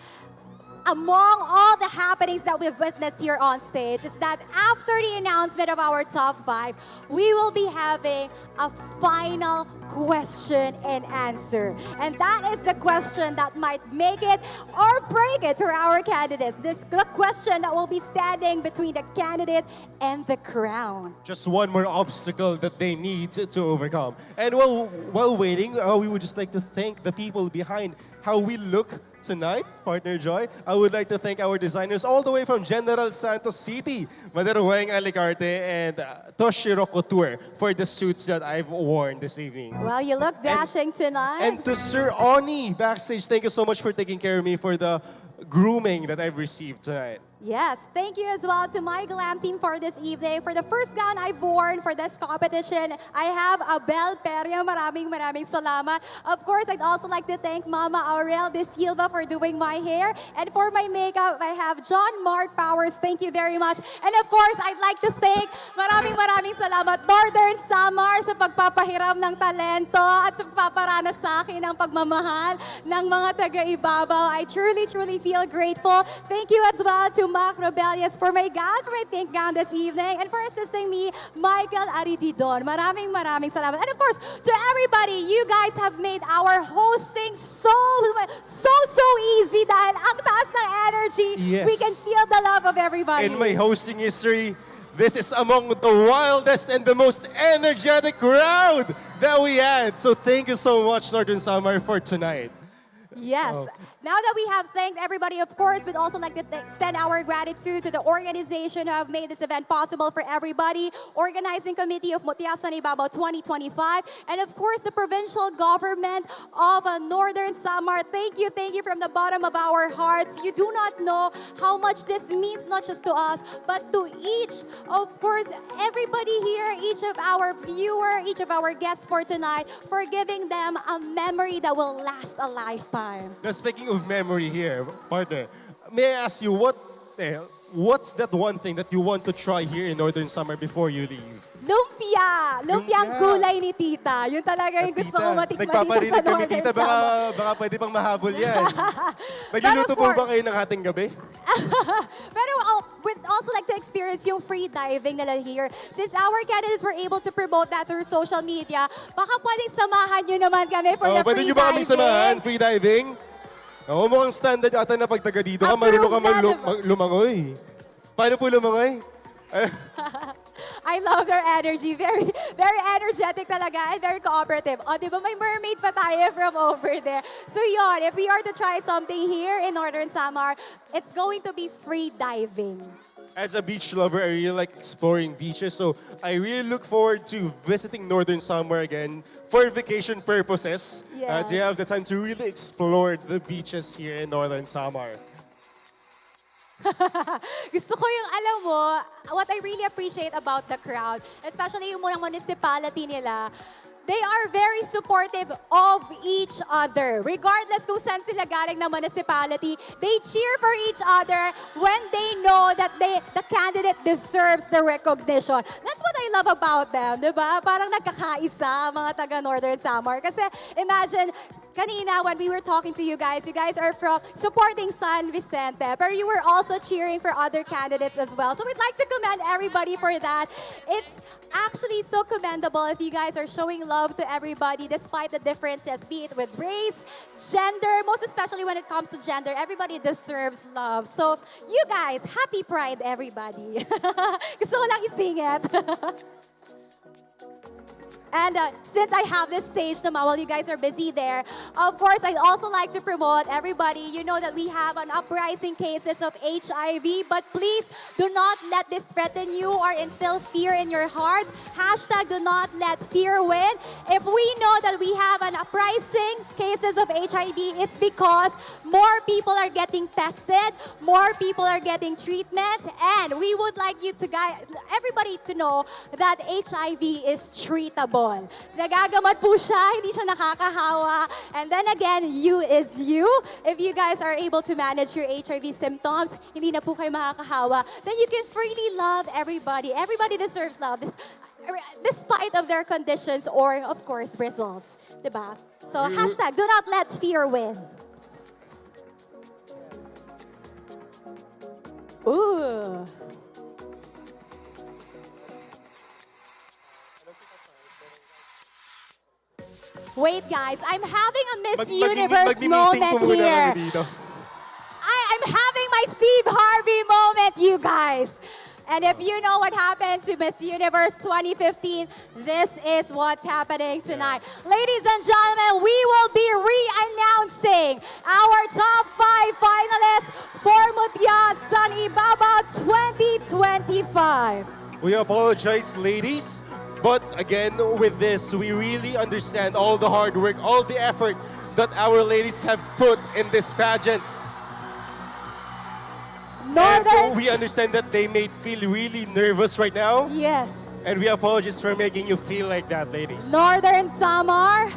among all the happenings that we've witnessed here on stage is that after the announcement of our top 5, we will be having a final question and answer. And that is the question that might make it or break it for our candidates. This the question that will be standing between the candidate and the crown. Just one more obstacle that they need to overcome. And while waiting, we would just like to thank the people behind how we look tonight, Partner Joy. I would like to thank our designers all the way from General Santos City, Madarueng Alicarte and Toshiro Couture for the suits that I've worn this evening. Well, you look dashing tonight. And to Sir Oni, Backstage, thank you so much for taking care of me for the grooming that I've received tonight. Yes, thank you as well to my glam team for this evening. For the first gown I've worn for this competition, I have Abel Perio. Maraming salamat. Of course, I'd also like to thank Mama Aurel de Silva for doing my hair. And for my makeup, I have John Mark Powers. Thank you very much. And of course, I'd like to thank maraming salamat Northern Samar sa pagpapahiram ng talento at sa pagpaparanas sa akin ng pagmamahal ng mga taga-Ibabao. I truly feel grateful. Thank you as well to Mac Rebellious for my gown, for my pink gown this evening, and for assisting me, Michael Arididon. Maraming salamat. And of course, to everybody, you guys have made our hosting so easy dahil ang taas ng energy. Yes. We can feel the love of everybody. In my hosting history, this is among the wildest and the most energetic crowd that we had. So thank you so much, Northern Summer, for tonight. Yes. Now that we have thanked everybody, of course, we'd also like to extend our gratitude to the organization who have made this event possible for everybody, Organizing Committee of Mutya Ibabao 2025, and of course, the provincial government of Northern Samar. Thank you from the bottom of our hearts. You do not know how much this means, not just to us, but to each, of course, everybody here, each of our viewer, each of our guests for tonight, for giving them a memory that will last a lifetime. Now, speaking of memory here, partner, may I ask you what's that one thing that you want to try here in Northern Summer before you leave? Lumpia! Lumpiang gulay ni Tita. Yun talaga yung gusto ko matikman dito sa Nagpaparinig kami, Northern Tita, Summer. baka pwede pang mahabol yan. Nagluluto po ba kayo ng hating gabi? Pero we'd also like to experience yung free diving nila here. Since our candidates were able to promote that through social media, baka pwedeng samahan nyo naman kami for the Pwede free nyo ba kami diving. samahan? Free diving? Mukhang standard ata na pag taga dito ka, marunong ka lumangoy. Paano po lumangoy? I love their energy. Very energetic talaga and very cooperative. O, di ba may mermaid pa tayo from over there. So yon, if we are to try something here in Northern Samar, it's going to be free diving. As a beach lover, I really like exploring beaches. So I really look forward to visiting Northern Summer again for vacation purposes. Yes. Do you have the time to really explore the beaches here in Northern Summer? Gusto ko yung, alam mo, what I really appreciate about the crowd, especially yung mga municipality nila, they are very supportive of each other. Regardless kung saan sila galing na municipality, they cheer for each other when they know that the candidate deserves the recognition. That's what I love about them, di ba? Parang nagkakaisa mga taga Northern Samar. Kasi imagine, kanina when we were talking to you guys are from supporting San Vicente, pero you were also cheering for other candidates as well. So we'd like to commend everybody for that. It's actually so commendable if you guys are showing love to everybody despite the differences, be it with race, gender, most especially when it comes to gender. Everybody deserves love. So you guys, happy Pride, everybody. Gusto ko lang ising it. And since I have this stage naman, while you guys are busy there, of course, I'd also like to promote everybody. You know that we have an uprising cases of HIV, but please do not let this threaten you or instill fear in your hearts. Hashtag do not let fear win. If we know that we have an uprising cases of HIV, it's because more people are getting tested, more people are getting treatment, and we would like you to everybody to know that HIV is treatable. Nagagamot po siya, hindi siya nakakahawa. And then again, you is you. If you guys are able to manage your HIV symptoms, hindi na po kayo makakahawa, then you can freely love everybody. Everybody deserves love, despite of their conditions or, of course, results. Diba? So, hashtag, do not let fear win. Ooh. Wait, guys, I'm having a Miss Universe moment here. I'm having my Steve Harvey moment, you guys. And if you know what happened to Miss Universe 2015, this is what's happening tonight. Ladies and gentlemen, we will be re-announcing our top 5 finalists for Mutya San Ibabao 2025. We apologize, ladies. But again, with this, we really understand all the hard work, all the effort that our ladies have put in this pageant. And we understand that they may feel really nervous right now. Yes. And we apologize for making you feel like that, ladies. Northern Samar,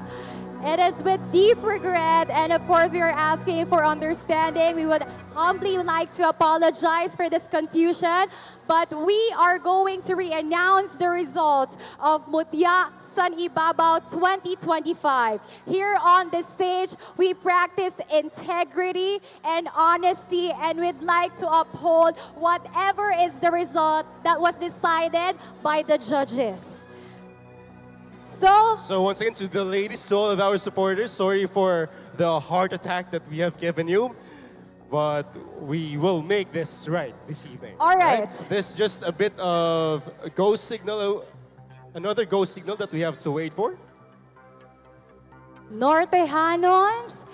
it is with deep regret, and of course we are asking for understanding. We would humbly like to apologize for this confusion, but we are going to re-announce the results of Mutya San Ibabao 2025. Here on the stage, we practice integrity and honesty, and we'd like to uphold whatever is the result that was decided by the judges. So once again, to the ladies, to all of our supporters, sorry for the heart attack that we have given you, but we will make this right this evening. All right. There's just a bit of a go signal, another go signal that we have to wait for. Nortehanons,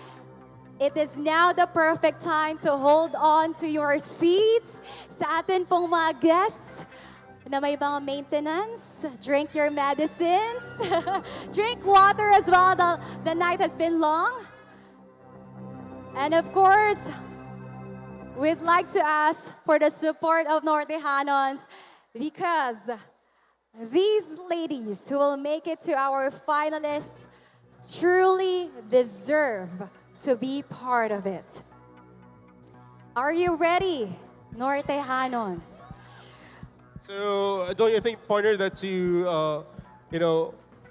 it is now the perfect time to hold on to your seats. Sa atin pong mga guests, na may mga maintenance, drink your medicines, drink water as well. The night has been long. And of course, we'd like to ask for the support of Nortehanons because these ladies who will make it to our finalists truly deserve to be part of it. Are you ready, Nortehanons? So, don't you think, partner, that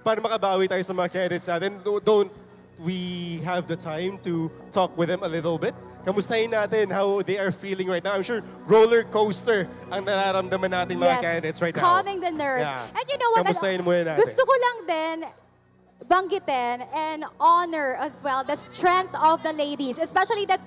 para makabawi tayo sa mga candidates natin, don't we have the time to talk with them a little bit? Kamustahin natin how they are feeling right now. I'm sure roller coaster ang nararamdaman natin mga candidates right now. Calming the nerves. Yeah. And you know what? Kamustahin muna natin. Gusto ko lang din banggitin and honor as well the strength of the ladies, especially the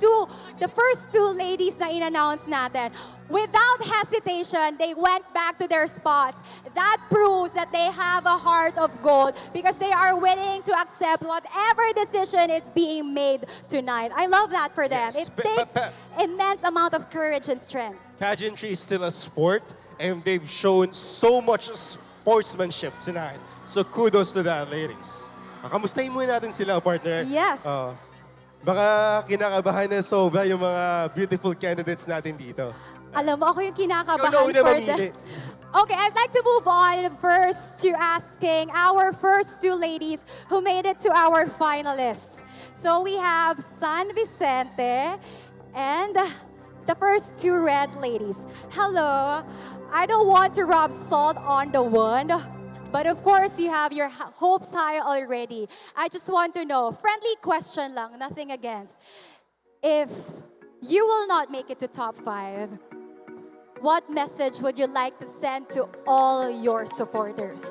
first two ladies na in-announce natin. Without hesitation, they went back to their spots. That proves that they have a heart of gold because they are willing to accept whatever decision is being made tonight. I love that for them. Yes. It takes immense amount of courage and strength. Pageantry is still a sport, and they've shown so much sportsmanship tonight. So kudos to that, ladies. Kamustahin muna natin sila, partner. Yes. Baka kinakabahan na sobra yung mga beautiful candidates natin dito. Alam mo, ako yung kinakabahan Ikaw na una for mamili. Okay, I'd like to move on first to asking our first two ladies who made it to our finalists. So we have San Vicente and the first two red ladies. Hello. I don't want to rub salt on the wound, but of course you have your hopes high already. I just want to know, friendly question lang, nothing against. If you will not make it to top 5, what message would you like to send to all your supporters?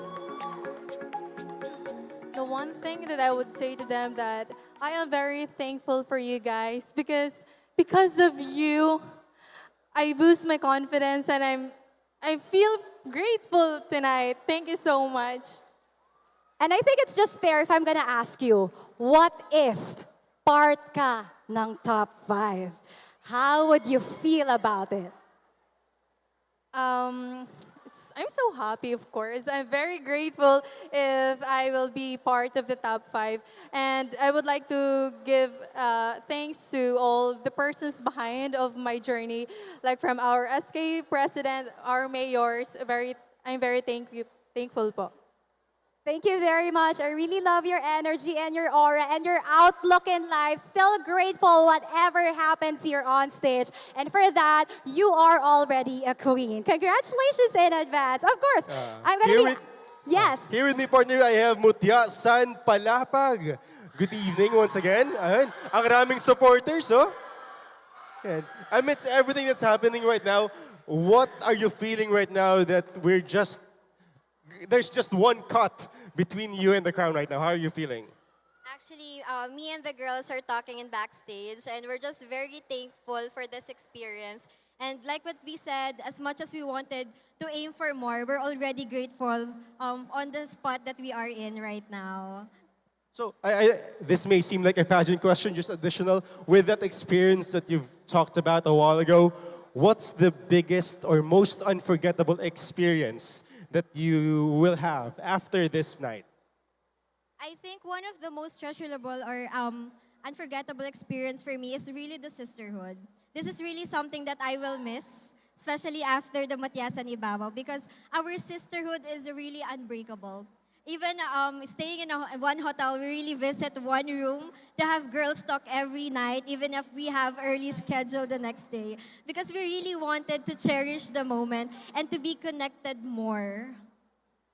The one thing that I would say to them that I am very thankful for you guys because of you, I boost my confidence and I feel grateful tonight. Thank you so much. And I think it's just fair if I'm gonna ask you, what if part ka ng top 5? How would you feel about it? I'm so happy, of course. I'm very grateful if I will be part of the top 5. And I would like to give thanks to all the persons behind of my journey, like from our SK president, our mayors. I'm very thankful po. Thank you very much. I really love your energy and your aura and your outlook in life. Still grateful whatever happens here on stage. And for that, you are already a queen. Congratulations in advance. Of course, I'm going to be... Yes. Here with me, partner, I have Mutya San Palapag. Good evening once again. Ayun, ang raming supporters, no? And amidst everything that's happening right now, what are you feeling right now that there's just one cut between you and the crown right now? How are you feeling? Actually, me and the girls are talking in backstage, and we're just very thankful for this experience. And like what we said, as much as we wanted to aim for more, we're already grateful on the spot that we are in right now. So this may seem like a pageant question, just additional. With that experience that you've talked about a while ago, what's the biggest or most unforgettable experience that you will have after this night? I think one of the most treasurable or unforgettable experience for me is really the sisterhood. This is really something that I will miss, especially after the Mutya and Ibabao, because our sisterhood is really unbreakable. Even staying in one hotel, we really visit one room to have girls talk every night, even if we have early schedule the next day, because we really wanted to cherish the moment and to be connected more.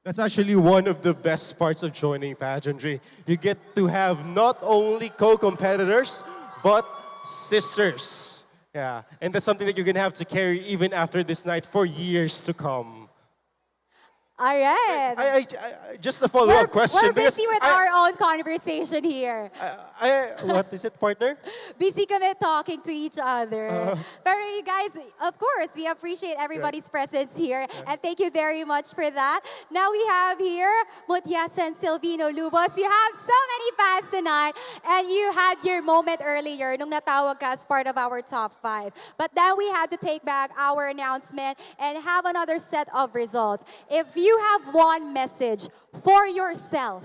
That's actually one of the best parts of joining pageantry. You get to have not only co-competitors, but sisters. Yeah, and that's something that you're gonna have to carry even after this night for years to come. All right. Just a follow-up question. We're busy with our own conversation here. What is it, partner? Busy kami talking to each other. Pero you guys, of course, we appreciate everybody's presence here. And thank you very much for that. Now we have here Mutya and Silvino Lubos. You have so many fans tonight. And you had your moment earlier nung natawag ka as part of our top 5. But then we had to take back our announcement and have another set of results. If you have one message for yourself,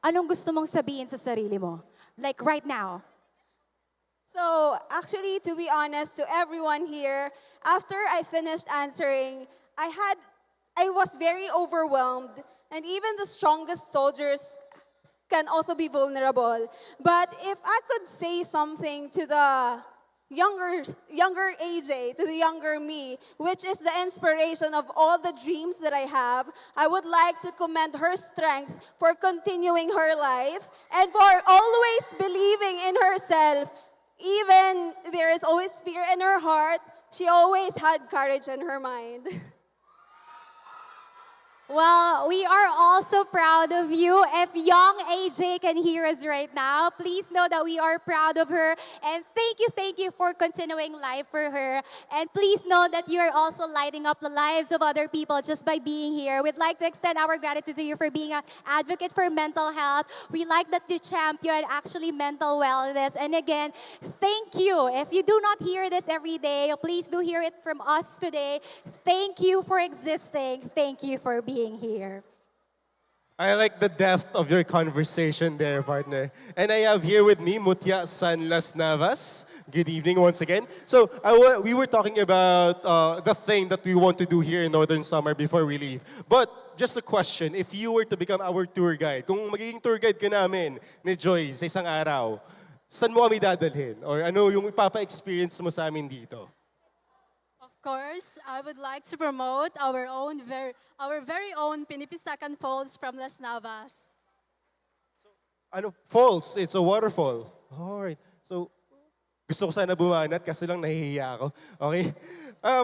anong gusto mong sabihin sa sarili mo? Like right now. So actually, to be honest to everyone here, after I finished answering, I was very overwhelmed, and even the strongest soldiers can also be vulnerable. But if I could say something to the younger AJ, to the younger me, which is the inspiration of all the dreams that I have, I would like to commend her strength for continuing her life and for always believing in herself. Even there is always fear in her heart, she always had courage in her mind. Well, we are also proud of you. If young AJ can hear us right now, please know that we are proud of her. And thank you for continuing life for her. And please know that you are also lighting up the lives of other people just by being here. We'd like to extend our gratitude to you for being an advocate for mental health. We like that you champion actually mental wellness. And again, thank you. If you do not hear this every day, please do hear it from us today. Thank you for existing. Thank you for being here. I like the depth of your conversation there, partner. And I have here with me Mutya San Las Navas. Good evening once again. So we were talking about the thing that we want to do here in Northern Summer before we leave. But just a question, if you were to become our tour guide, kung magiging tour guide ka namin ni Joy sa isang araw, saan mo kami dadalhin? Or ano yung ipapa-experience mo sa amin dito? Of course, I would like to promote our very own Pinipisakan Falls from Las Navas. Falls, it's a waterfall. Alright. So, gusto ko sana bumanat kasi lang nahihiya ako. Okay?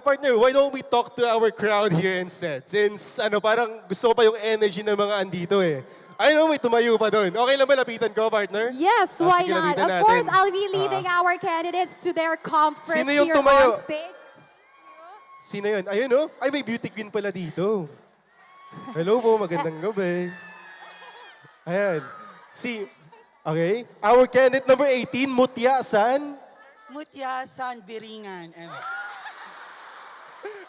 Partner, why don't we talk to our crowd here instead? Since parang gusto ko pa yung energy ng mga andito eh. I know may tumayo pa doon. Okay lang ba lapitan ko, partner? Yes, why sige, not? lapitan Of natin. course, I'll be leading our candidates to their comfort Sino yung here tumayo? on stage. Sino yun? Ayun oh. Ay, may beauty queen pala dito. Hello po, magandang gabi. Ayan. Okay. Our candidate number 18, Mutya San. Mutya San Biringan.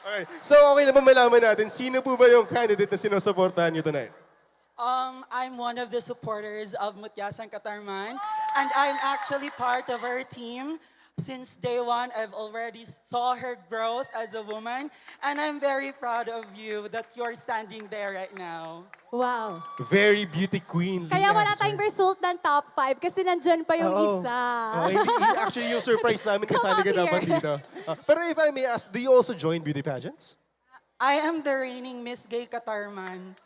Alright. So, okay naman malaman natin, sino po ba yung candidate na sinusuportahan niyo tonight? I'm one of the supporters of Mutya San Katarman, and I'm actually part of her team. Since day one, I've already saw her growth as a woman, and I'm very proud of you that you're standing there right now. Wow. Very beauty queen. Kaya wala tayong result ng top 5 kasi nandyan pa yung Oo. isa. Okay, actually, yung surprise namin kasali ka dapat dito. Pero if I may ask, do you also join beauty pageants? I am the reigning Miss Gay Katarman.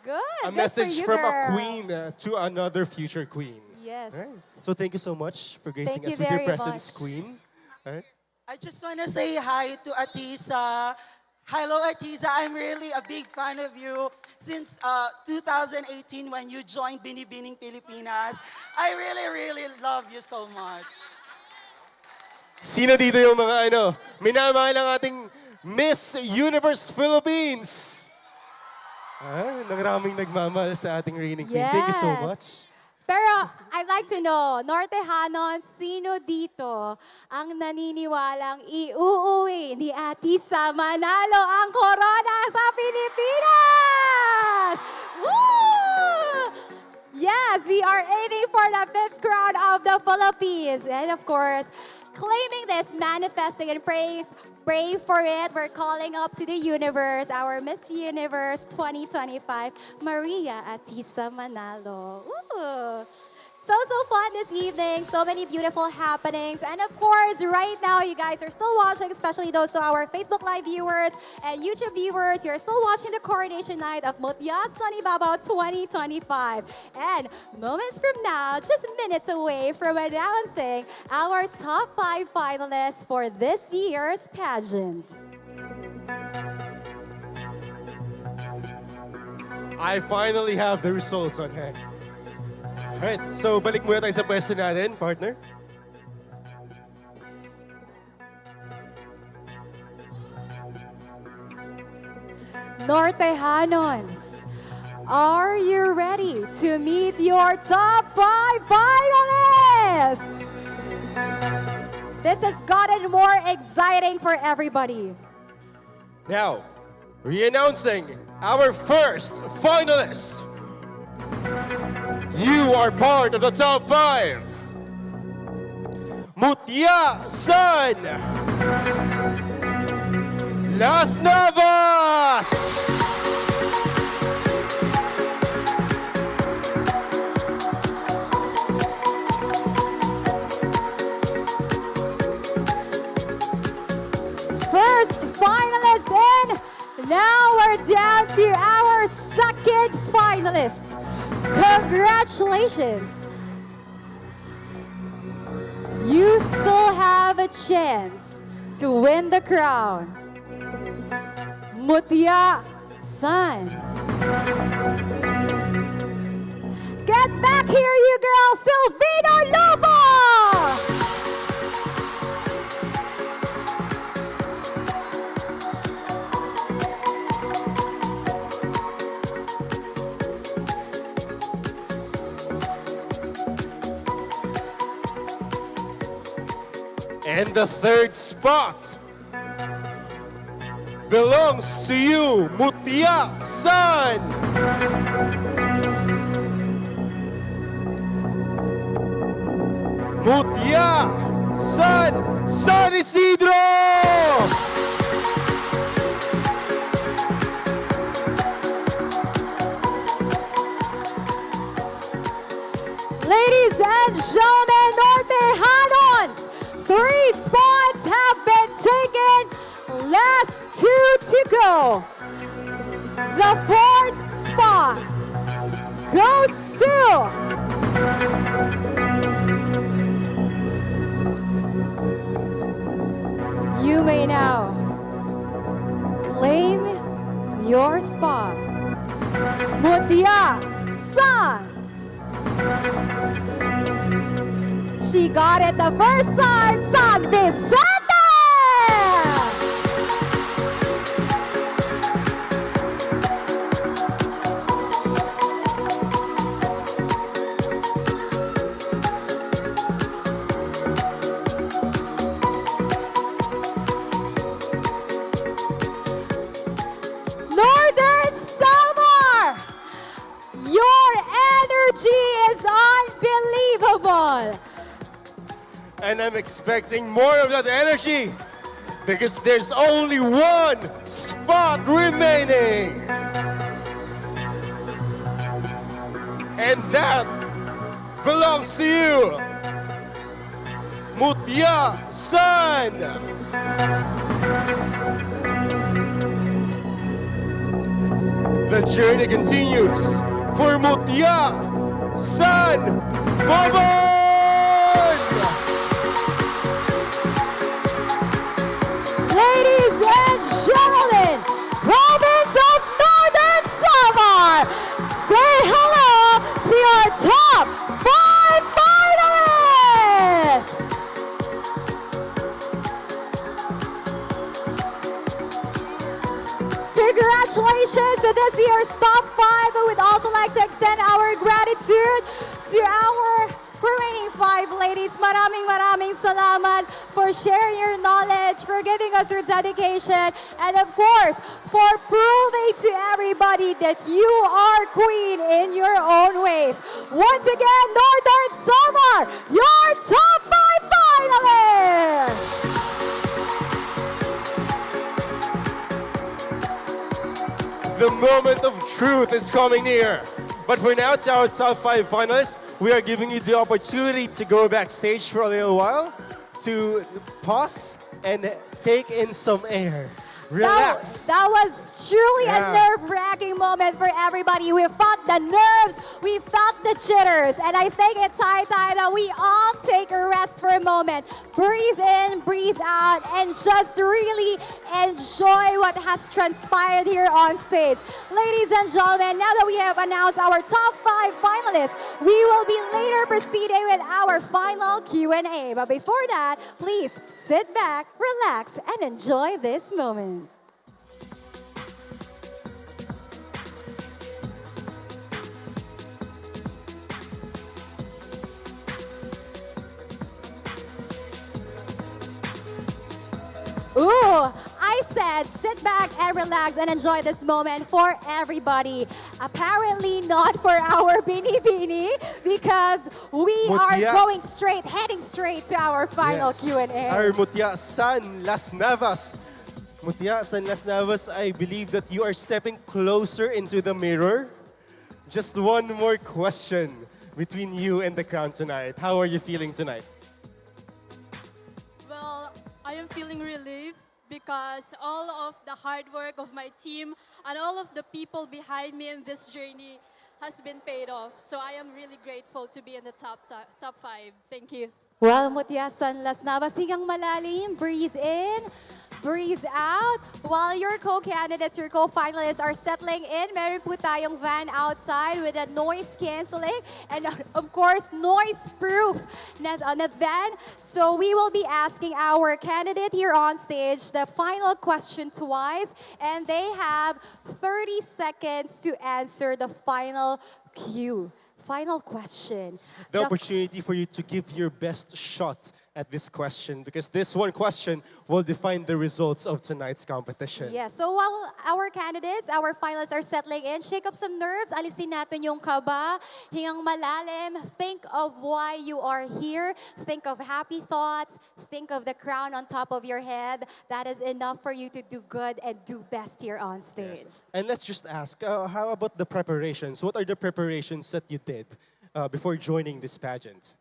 Good. A Good message for you, from girl. a queen to another future queen. Yes. Right. So thank you so much for gracing Thank you us with your very presence, much. Queen. All right. I just want to say hi to Atisa. Hello, Atisa. I'm really a big fan of you since 2018 when you joined Binibining Pilipinas. I really, really love you so much. Sino dito yung mga minamahal ng ating Miss Universe Philippines? Nangraming nagmamahal sa ating reigning queen. Thank you so Yes. much. Pero I'd like to know, Nortehanon, sino dito ang naniniwalang iuuwi ni Atisa Manalo ang corona sa Pilipinas? Woo! Yes, we are aiming for the 5th crown of the Philippines. And of course, claiming this, manifesting and praying for it. We're calling up to the universe, our Miss Universe 2025, Maria Atisa Manalo. Ooh. So fun this evening. So many beautiful happenings. And of course, right now, you guys are still watching, especially those to our Facebook Live viewers and YouTube viewers. You're still watching the coronation night of Mutya sa Ibabao 2025. And moments from now, just minutes away from announcing our top 5 finalists for this year's pageant. I finally have the results on hand. Alright, so balik muna tayo sa pwesto natin, partner. Nortehanons, are you ready to meet your top 5 finalists? This has gotten more exciting for everybody. Now, re-announcing our first finalist. You are part of the top 5. Mutya San, Las Navas. First finalist in. Now we're down to our second finalist. Congratulations! You still have a chance to win the crown. Mutya San. Get back here, you girls! Silvino Lobo! And the third spot belongs to you, Mutya San. Mutya San, San Isidro! Ladies and gentlemen, Nortehanos, 3 spots have been taken. Last 2 to go. The 4th spot goes to you may now claim your spot. Mutya San. She got it the first time, San Vicente! Northern Summer! Your energy is unbelievable! And I'm expecting more of that energy because there's only 1 spot remaining. And that belongs to you, Mutya San. The journey continues for Mutya San. Bye-bye! Congratulations to this year's top 5. But we'd also like to extend our gratitude to our remaining 5 ladies. Maraming salamat for sharing your knowledge, for giving us your dedication, and of course, for proving to everybody that you are queen in your own ways. Once again, Northern Samar, your top 5 finalists! The moment of truth is coming near. But for now, to our top 5 finalists, we are giving you the opportunity to go backstage for a little while, to pause and take in some air. Relax. That was truly a nerve-wracking moment for everybody. We felt the nerves, we felt the jitters, and I think it's high time that we all take a rest for a moment. Breathe in, breathe out, and just really enjoy what has transpired here on stage. Ladies and gentlemen, now that we have announced our top 5 finalists, we will be later proceeding with our final Q&A. But before that, please sit back, relax, and enjoy this moment. Ooh, I said sit back and relax and enjoy this moment for everybody. Apparently not for our Bini because we are going straight, heading straight to our final Q&A. Our Mutya San Las Navas. Mutya San Las Navas, I believe that you are stepping closer into the mirror. Just one more question between you and the crown tonight. How are you feeling tonight? Well, I am feeling relieved because all of the hard work of my team and all of the people behind me in this journey has been paid off. So I am really grateful to be in the top 5. Thank you. Well, Mutya San Las Navas, hingang malalim, breathe in, breathe out. While your co-candidates, your co-finalists are settling in, meron po tayong van outside with a noise cancelling and of course, noise-proof na van. So we will be asking our candidate here on stage the final question twice, and they have 30 seconds to answer the final cue. Final question. The opportunity for you to give your best shot at this question, because this one question will define the results of tonight's competition. Yes, so while our candidates, our finalists are settling in, shake up some nerves, alisin natin yung kaba, hingang malalim, think of why you are here, think of happy thoughts, think of the crown on top of your head. That is enough for you to do good and do best here on stage. Yes. And let's just ask, how about the preparations? What are the preparations that you did before joining this pageant?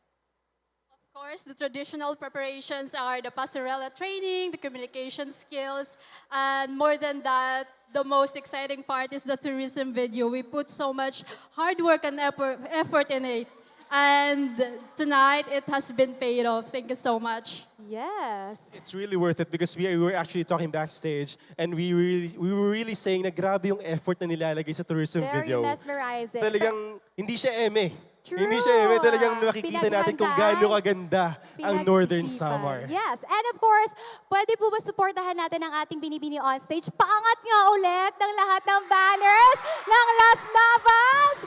Of course, the traditional preparations are the passerella training, the communication skills, and more than that, the most exciting part is the tourism video. We put so much hard work and effort in it. And tonight, it has been paid off. Thank you so much. Yes. It's really worth it because we were actually talking backstage and we were really saying na grabe yung effort na nilalagay sa tourism video. Very mesmerizing. Talagang hindi siya eme. True. Hindi siya eme. Talagang makikita natin kung gaano kaganda ang Northern Samar. Yes, and of course, pwede po ba supportahan natin ang ating binibini on stage? Paangat nga ulit ng lahat ng banners ng Las Navas.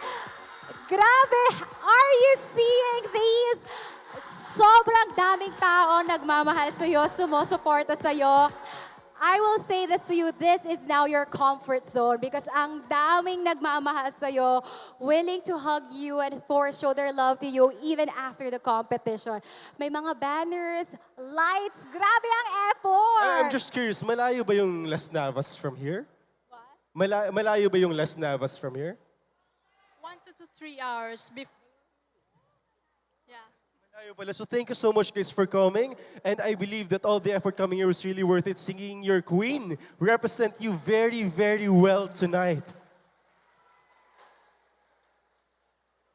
Grabe, are you seeing these? Sobrang daming tao nagmamahal sa'yo, sumusuporta sa'yo. I will say this to you, this is now your comfort zone because ang daming nagmamahal sa'yo, willing to hug you and show their love to you even after the competition. May mga banners, lights, grabe ang effort! I'm just curious, malayo ba yung Las Navas from here? What? Malayo ba yung Las Navas from here? 1 to 3 hours before. So thank you so much guys for coming, and I believe that all the effort coming here was really worth it. Singing your queen represent you very, very well tonight.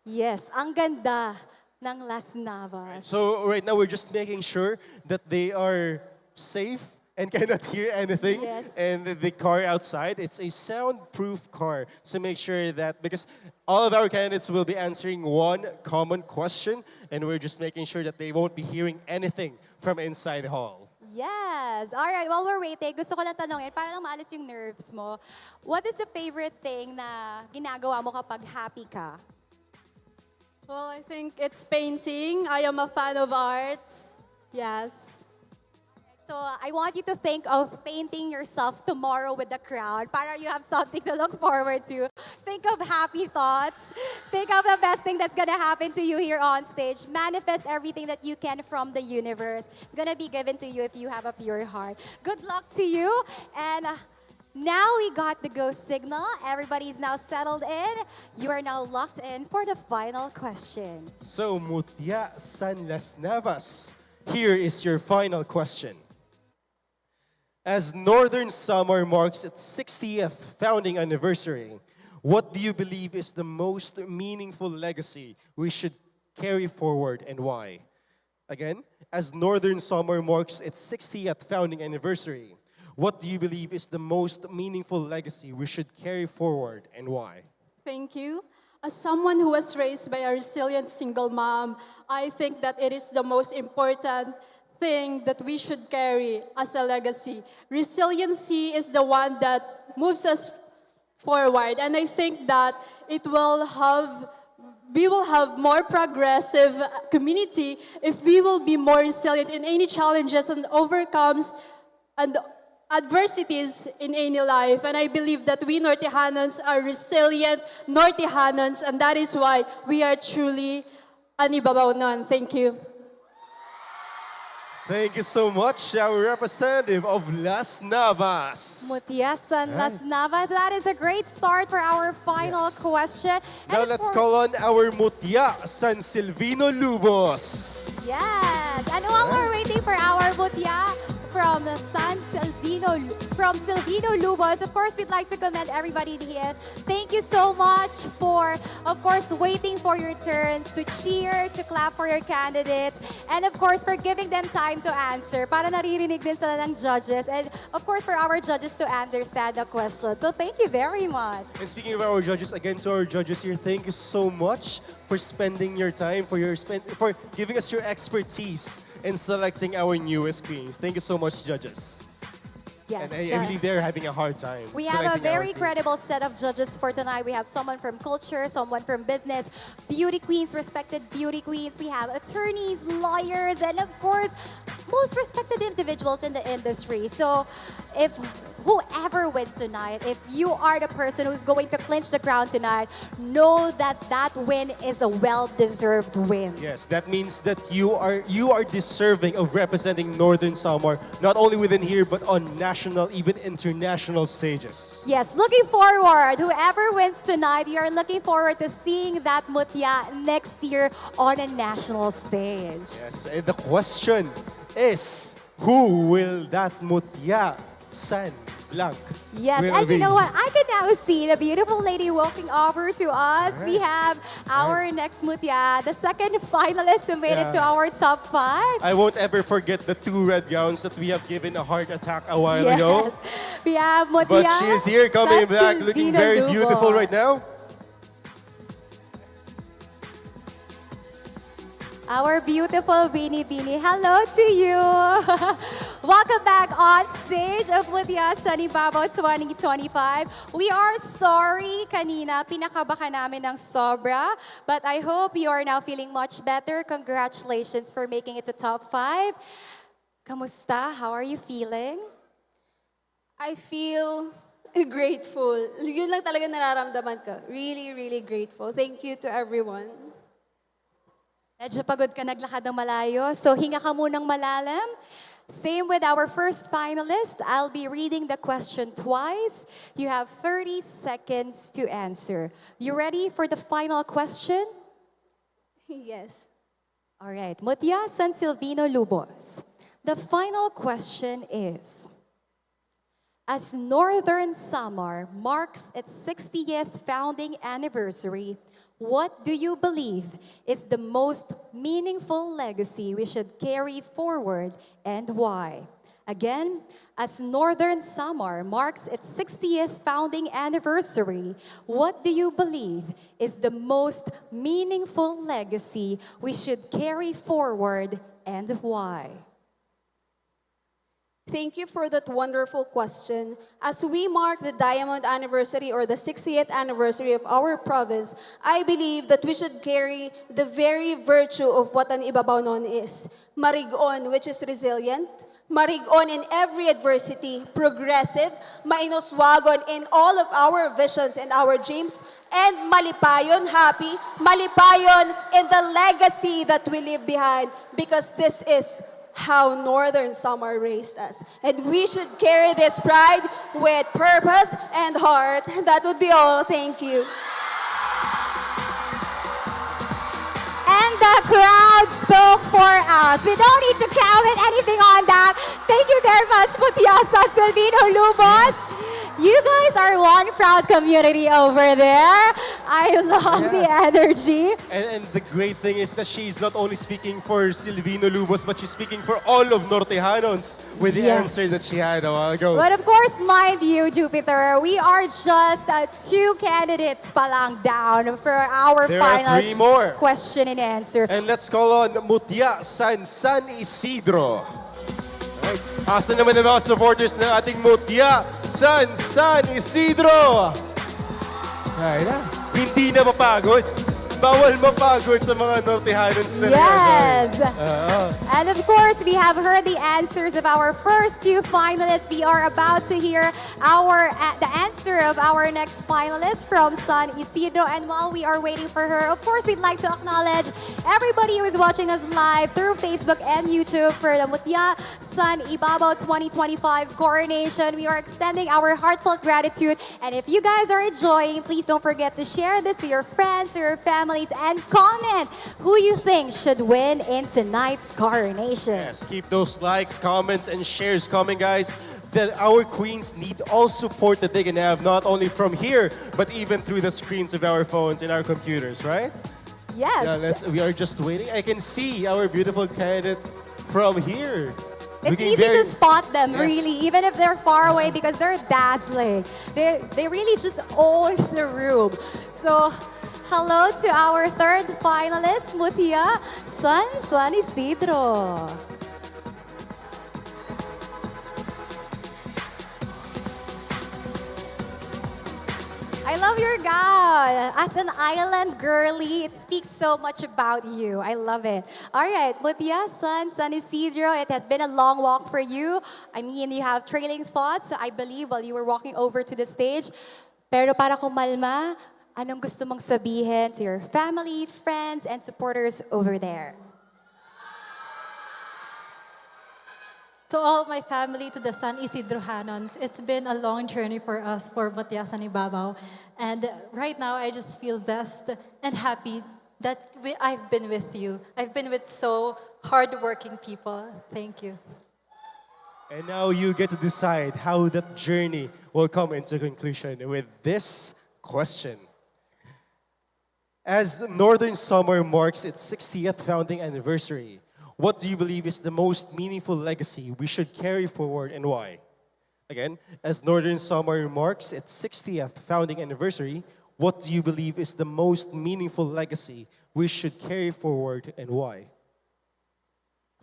Yes, ang ganda ng Las Navas. So right now we're just making sure that they are safe and cannot hear anything. Yes. And the car outside, it's a soundproof car to make sure that, because all of our candidates will be answering one common question, and we're just making sure that they won't be hearing anything from inside the hall. Yes. All right, while we're waiting, gusto ko lang tanongin, para lang maalis yung nerves mo, what is the favorite thing na ginagawa mo kapag happy ka? Well, I think it's painting. I am a fan of arts. Yes. So I want you to think of painting yourself tomorrow with the crowd para you have something to look forward to. Think of happy thoughts. Think of the best thing that's gonna happen to you here on stage. Manifest everything that you can from the universe. It's gonna be given to you if you have a pure heart. Good luck to you. And now we got the go signal. Everybody's now settled in. You are now locked in for the final question. So, Mutya San Las Navas, here is your final question. As Northern Samar marks its 60th founding anniversary, what do you believe is the most meaningful legacy we should carry forward and why? Again, as Northern Samar marks its 60th founding anniversary, what do you believe is the most meaningful legacy we should carry forward and why? Thank you. As someone who was raised by a resilient single mom, I think that it is the most important thing that we should carry as a legacy. Resiliency is the one that moves us forward, and I think that we will have more progressive community if we will be more resilient in any challenges and overcomes and adversities in any life. And I believe that we Nortejanons are resilient Nortejanons, and that is why we are truly an Ibabao nun. Thank you. Thank you so much, our representative of Las Navas. Mutya San Las Navas. That is a great start for our final question. Now let's call on our Mutya San Silvino Lubos. Yes. And while we're waiting for our Mutya from Silvino Lubos, of course, we'd like to commend everybody here. Thank you so much for, of course, waiting for your turns to cheer, to clap for your candidates, and of course, for giving them time to answer para naririnig din sila ng judges, and of course, for our judges to understand the question. So thank you very much. And speaking of our judges, again to our judges here, thank you so much for spending your time, for giving us your expertise in selecting our newest queens. Thank you so much, judges. Yes. And I believe they're having a hard time. We have a selecting our very queens. credible set of judges for tonight. We have someone from culture, someone from business, beauty queens, respected beauty queens. We have attorneys, lawyers, and of course, most respected individuals in the industry. So if whoever wins tonight, if you are the person who's going to clinch the crown tonight, know that that win is a well-deserved win. Yes, that means that you are deserving of representing Northern Samar, not only within here, but on national, even international stages. Yes, looking forward. Whoever wins tonight, you are looking forward to seeing that Mutya next year on a national stage. Yes, and the question is, who will that Mutya San Blanc Yes, will and you be? know what? I can now see the beautiful lady walking over to us. Alright. We have our next Mutya, the second finalist who made it to Yeah. our top 5. I won't ever forget the 2 red gowns that we have given a heart attack a while ago. Yes, we have Mutya. But she is here coming back looking Silvino very Lugo. beautiful right now. Our beautiful Beanie Beanie. Hello to you. Welcome back on stage of Mutya sa Ibabao 2025. We are sorry kanina, pinakabaka namin ng sobra. But I hope you are now feeling much better. Congratulations for making it to top 5. Kamusta? How are you feeling? I feel grateful. Yun lang talaga nararamdaman ko. Really, really grateful. Thank you to everyone. Medyo pagod ka naglakad ng malayo, so hinga ka munang malalim. Same with our first finalist. I'll be reading the question twice. You have 30 seconds to answer. You ready for the final question? Yes. All right. Mutya San Silvino Lubos. The final question is, as Northern Samar marks its 60th founding anniversary, what do you believe is the most meaningful legacy we should carry forward and why? Again, as Northern Samar marks its 60th founding anniversary, what do you believe is the most meaningful legacy we should carry forward and why? Thank you for that wonderful question. As we mark the diamond anniversary or the 60th anniversary of our province, I believe that we should carry the very virtue of what an Ibabao noon is. Marigon, which is resilient. Marigon in every adversity, progressive, mainoswagon in all of our visions and our dreams, and malipayon, happy, malipayon in the legacy that we leave behind, because this is how Northern Summer raised us. And we should carry this pride with purpose and heart. That would be all. Thank you. And the crowd spoke for us. We don't need to comment anything on that. Thank you very much, Mutya and Silvino Lubos. You guys are one proud community over there. I love the energy. And the great thing is that she's not only speaking for Silvino Lubos, but she's speaking for all of Nortejanos with the answer that she had a while ago. But of course, mind you, Jupiter, we are just 2 candidates pa lang down for our There are final 3 more. question and answer. And let's call on Mutya San Isidro. Right. Asa naman ang mga supporters ng ating Mutya San Isidro? Ay na, hindi na mapagod. Bawal mapagod sa mga Nortejanos na Yes! And of course, we have heard the answers of our first 2 finalists. We are about to hear the answer of our next finalist from San Isidro. And while we are waiting for her, of course, we'd like to acknowledge everybody who is watching us live through Facebook and YouTube for the Mutya San Ibabao 2025 Coronation. We are extending our heartfelt gratitude. And if you guys are enjoying, please don't forget to share this to your friends, to your families, and comment who you think should win in tonight's coronation. Yes, keep those likes, comments, and shares coming, guys. That our queens need all support that they can have, not only from here, but even through the screens of our phones and our computers, right? Yes. Yeah, we are just waiting. I can see our beautiful candidate from here. It's easy to spot them, really, even if they're far away, because they're dazzling. They really just own the room. So, hello to our 3rd finalist, Mutya San Isidro. I love your gown. As an island girly, it speaks so much about you. I love it. All right, Mutya San Isidro, it has been a long walk for you. I mean, you have trailing thoughts, I believe, while you were walking over to the stage. Pero para kumalma, anong gusto mong sabihin to your family, friends, and supporters over there? To all my family, to the San Isidro Hanons, it's been a long journey for us, for Mutya San Ibabao. And right now, I just feel blessed and happy that I've been with you. I've been with so hardworking people. Thank you. And now you get to decide how that journey will come into conclusion with this question. As Northern Summer marks its 60th founding anniversary, what do you believe is the most meaningful legacy we should carry forward and why? Again, as Northern Summer marks its 60th founding anniversary, what do you believe is the most meaningful legacy we should carry forward and why?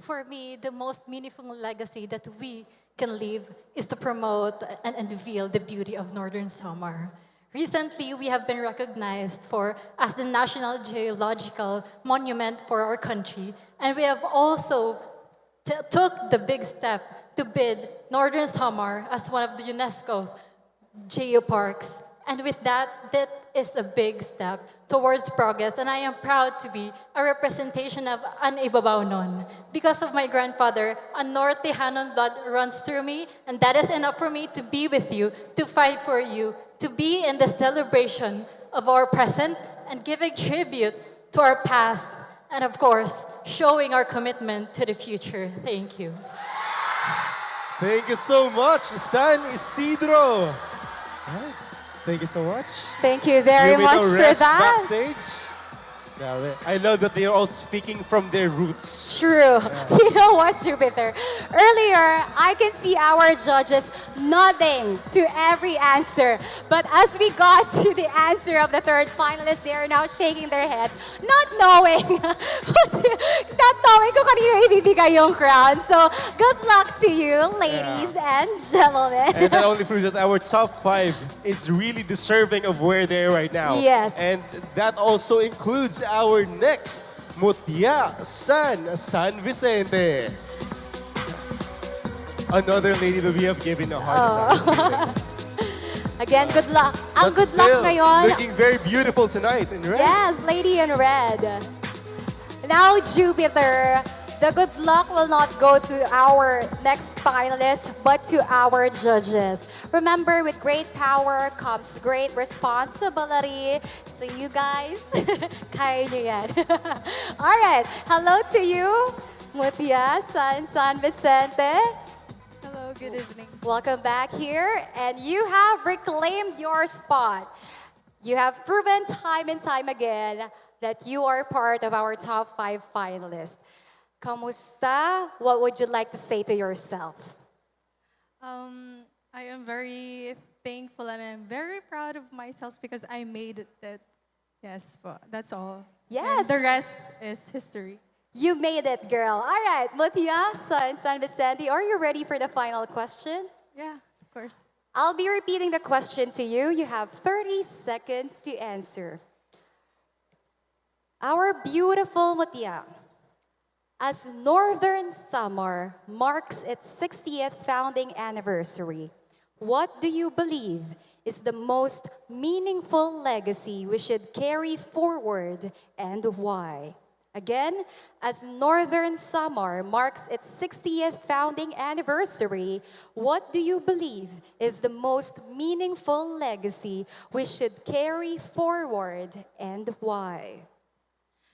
For me, the most meaningful legacy that we can leave is to promote and unveil the beauty of Northern Summer. Recently, we have been recognized as the National Geological Monument for our country, and we have also took the big step to bid Northern Summer as one of the UNESCO's geoparks. And with that is a big step towards progress, and I am proud to be a representation of an Ibabao non. Because of my grandfather, a Nortejanon blood runs through me, and that is enough for me to be with you, to fight for you, to be in the celebration of our present and giving tribute to our past, and of course, showing our commitment to the future. Thank you. Thank you so much, San Isidro. Thank you so much. Thank you very You may much now for rest that. Backstage. I know that they are all speaking from their roots. True. You know what, Jupiter? Earlier, I can see our judges nodding to every answer. But as we got to the answer of the third finalist, they are now shaking their heads, not knowing, not knowing kung kanino ibibigay yung crown. So, good luck to you, ladies and gentlemen. And that only proves that our top 5 is really deserving of where they are right now. Yes. And that also includes our next Mutya San Vicente. Another lady that we have given a hard time. Again, good luck. Ang But good luck still, ngayon. looking very beautiful tonight in red. Yes, lady in red. Now, Jupiter, the good luck will not go to our next finalist, but to our judges. Remember, with great power comes great responsibility. So you guys, kaya nyo yan. All right, hello to you, Mutya San Vicente. Hello, good evening. Welcome back here, and you have reclaimed your spot. You have proven time and time again that you are part of our top 5 finalists. Kamusta? What would you like to say to yourself? I am very thankful and I'm very proud of myself because I made it. Yes, that's all. Yes. And the rest is history. You made it, girl. All right, Mutya, San Vicente, are you ready for the final question? Yeah, of course. I'll be repeating the question to you. You have 30 seconds to answer. Our beautiful Mutya, as Northern Samar marks its 60th founding anniversary, what do you believe is the most meaningful legacy we should carry forward and why? Again, as Northern Samar marks its 60th founding anniversary, what do you believe is the most meaningful legacy we should carry forward and why?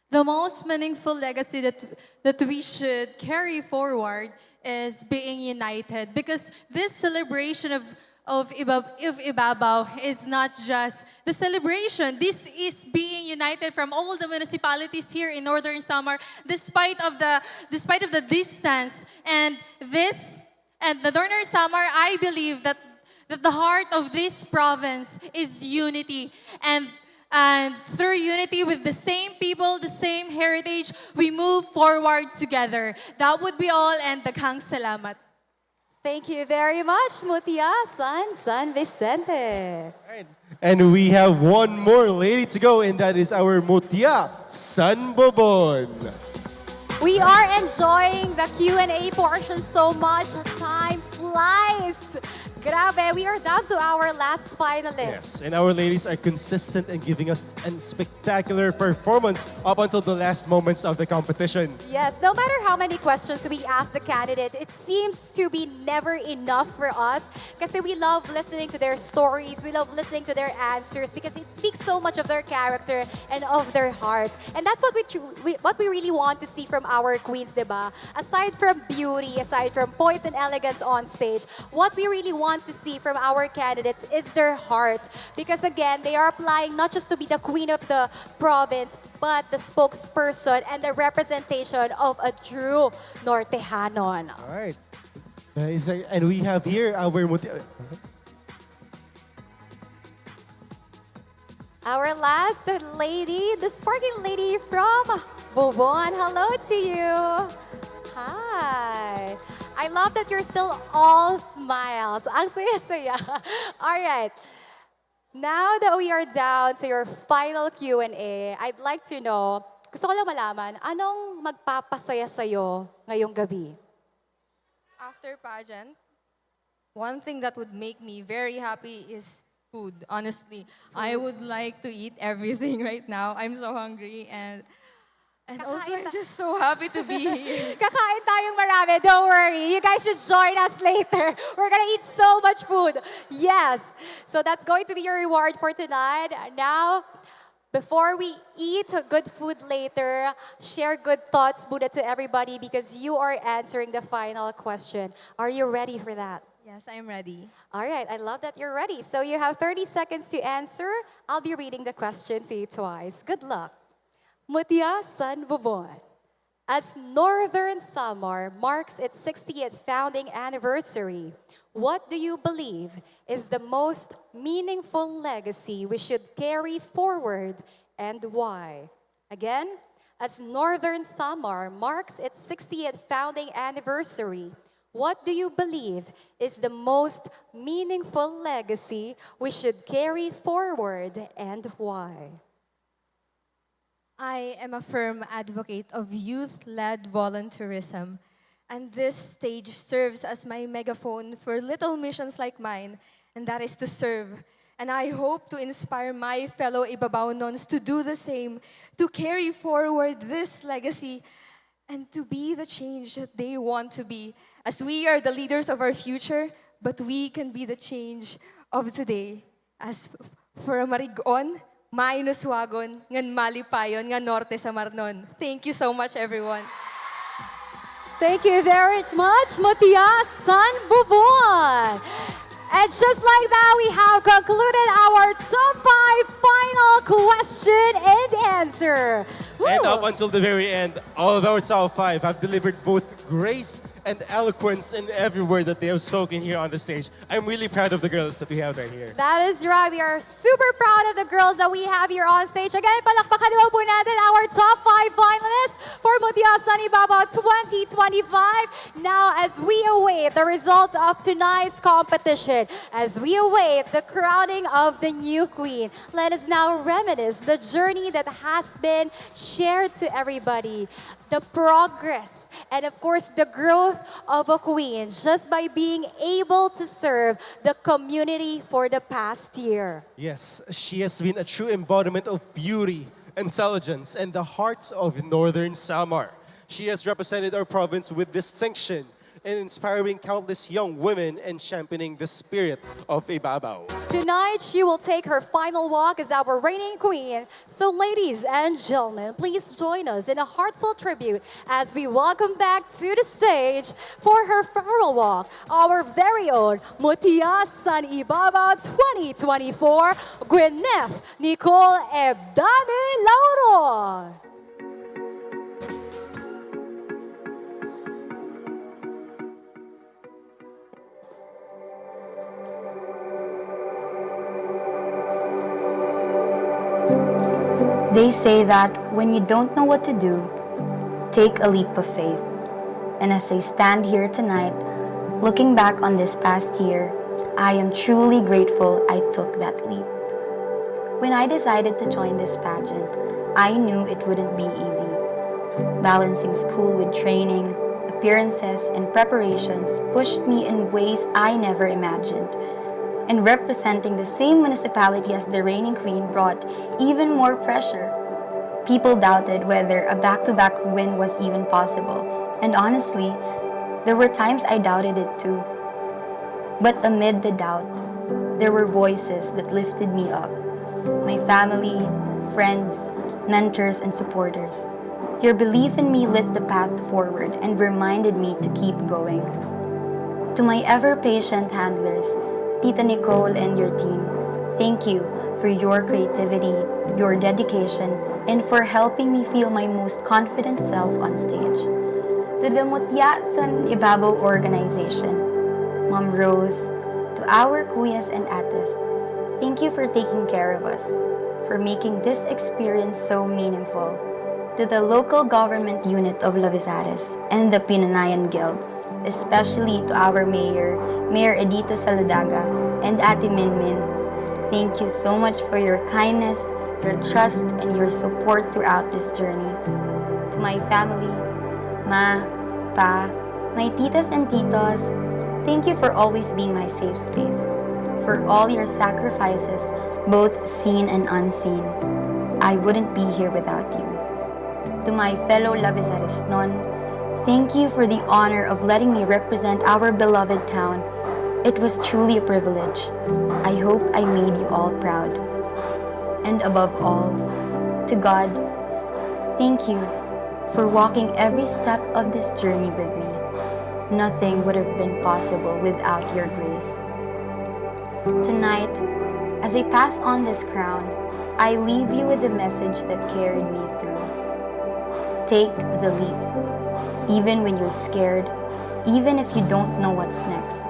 The most meaningful legacy that we should carry forward is being united, because this celebration of Ibabao is not just the celebration. This is being united from all the municipalities here in Northern Samar, despite of the distance. And the Northern Samar, I believe that the heart of this province is unity. And through unity with the same people, the same heritage, we move forward together. That would be all, and daghang salamat. Thank you very much, Mutya San Vicente. And we have one more lady to go, and that is our Mutya San Bobon. We are enjoying the Q&A portion so much. Time flies. Grabe, we are down to our last finalist. Yes, and our ladies are consistent in giving us a spectacular performance up until the last moments of the competition. Yes, no matter how many questions we ask the candidate, it seems to be never enough for us kasi we love listening to their stories, we love listening to their answers because it speaks so much of their character and of their hearts. And that's what we really want to see from our queens, diba? Aside from beauty, aside from poise and elegance on stage, what we really want to see from our candidates is their hearts. Because again, they are applying not just to be the queen of the province, but the spokesperson and the representation of a true Nortehanon. All right. And we have here our Our last lady, the sparkling lady from Bobon. Hello to you. Hi. I love that you're still all smiles. Ang saya-saya. All right. Now that we are down to your final Q&A, I'd like to know, gusto ko lang malaman, anong magpapasaya sa'yo ngayong gabi? After pageant, one thing that would make me very happy is food, honestly. I would like to eat everything right now. I'm so hungry and also, I'm just so happy to be here. Kakain tayong marami. Don't worry. You guys should join us later. We're gonna eat so much food. Yes. So that's going to be your reward for tonight. Now, before we eat good food later, share good thoughts muna to everybody because you are answering the final question. Are you ready for that? Yes, I'm ready. All right. I love that you're ready. So you have 30 seconds to answer. I'll be reading the question to you twice. Good luck. Mutya San Bubon. As Northern Samar marks its 60th founding anniversary, what do you believe is the most meaningful legacy we should carry forward and why? Again, as Northern Samar marks its 60th founding anniversary, what do you believe is the most meaningful legacy we should carry forward and why? I am a firm advocate of youth-led volunteerism, and this stage serves as my megaphone for little missions like mine, and that is to serve. And I hope to inspire my fellow Ibabao nuns to do the same, to carry forward this legacy, and to be the change that they want to be, as we are the leaders of our future, but we can be the change of today. As for a marigon, mainuswagon, ngan malipayon, ngan norte sa marnon. Thank you so much, everyone. Thank you very much, Mutya San Bubon. And just like that, we have concluded our top 5 final question and answer. And up until the very end, all of our top 5 have delivered both grace and eloquence in every word that they have spoken here on the stage. I'm really proud of the girls that we have right here. That is right. We are super proud of the girls that we have here on stage. Again, palakpakan naman po natin our top 5 finalists for Mutya San Ibabao 2025. Now, as we await the results of tonight's competition, as we await the crowning of the new queen, let us now reminisce the journey that has been shared to everybody, the progress, and of course, the growth of a queen just by being able to serve the community for the past year. Yes, she has been a true embodiment of beauty, intelligence, and the hearts of Northern Samar. She has represented our province with distinction in inspiring countless young women and championing the spirit of Ibabao. Tonight, she will take her final walk as our reigning queen. So ladies and gentlemen, please join us in a heartfelt tribute as we welcome back to the stage for her farewell walk, our very own Mutya San Ibabao 2024, Gwyneth Nicole Ebdane Lauro. They say that when you don't know what to do, take a leap of faith. And as I stand here tonight, looking back on this past year, I am truly grateful I took that leap. When I decided to join this pageant, I knew it wouldn't be easy. Balancing school with training, appearances, and preparations pushed me in ways I never imagined. And representing the same municipality as the reigning queen brought even more pressure. People doubted whether a back-to-back win was even possible. And honestly, there were times I doubted it too. But amid the doubt, there were voices that lifted me up. My family, friends, mentors, and supporters. Your belief in me lit the path forward and reminded me to keep going. To my ever-patient handlers, Tita Nicole and your team, thank you for your creativity, your dedication, and for helping me feel my most confident self on stage. To the Mutya San Ibabao organization, Mom Rose, to our kuyas and ates, thank you for taking care of us, for making this experience so meaningful. To the local government unit of Lavizares and the Pinanayan Guild, especially to our mayor, Mayor Edito Saladaga, and Ate Minmin. Thank you so much for your kindness, your trust, and your support throughout this journey. To my family, Ma, Pa, my titas and titos, thank you for always being my safe space, for all your sacrifices, both seen and unseen. I wouldn't be here without you. To my fellow Lavizares non, thank you for the honor of letting me represent our beloved town. It was truly a privilege. I hope I made you all proud. And above all, to God, thank you for walking every step of this journey with me. Nothing would have been possible without your grace. Tonight, as I pass on this crown, I leave you with a message that carried me through. Take the leap, even when you're scared, even if you don't know what's next.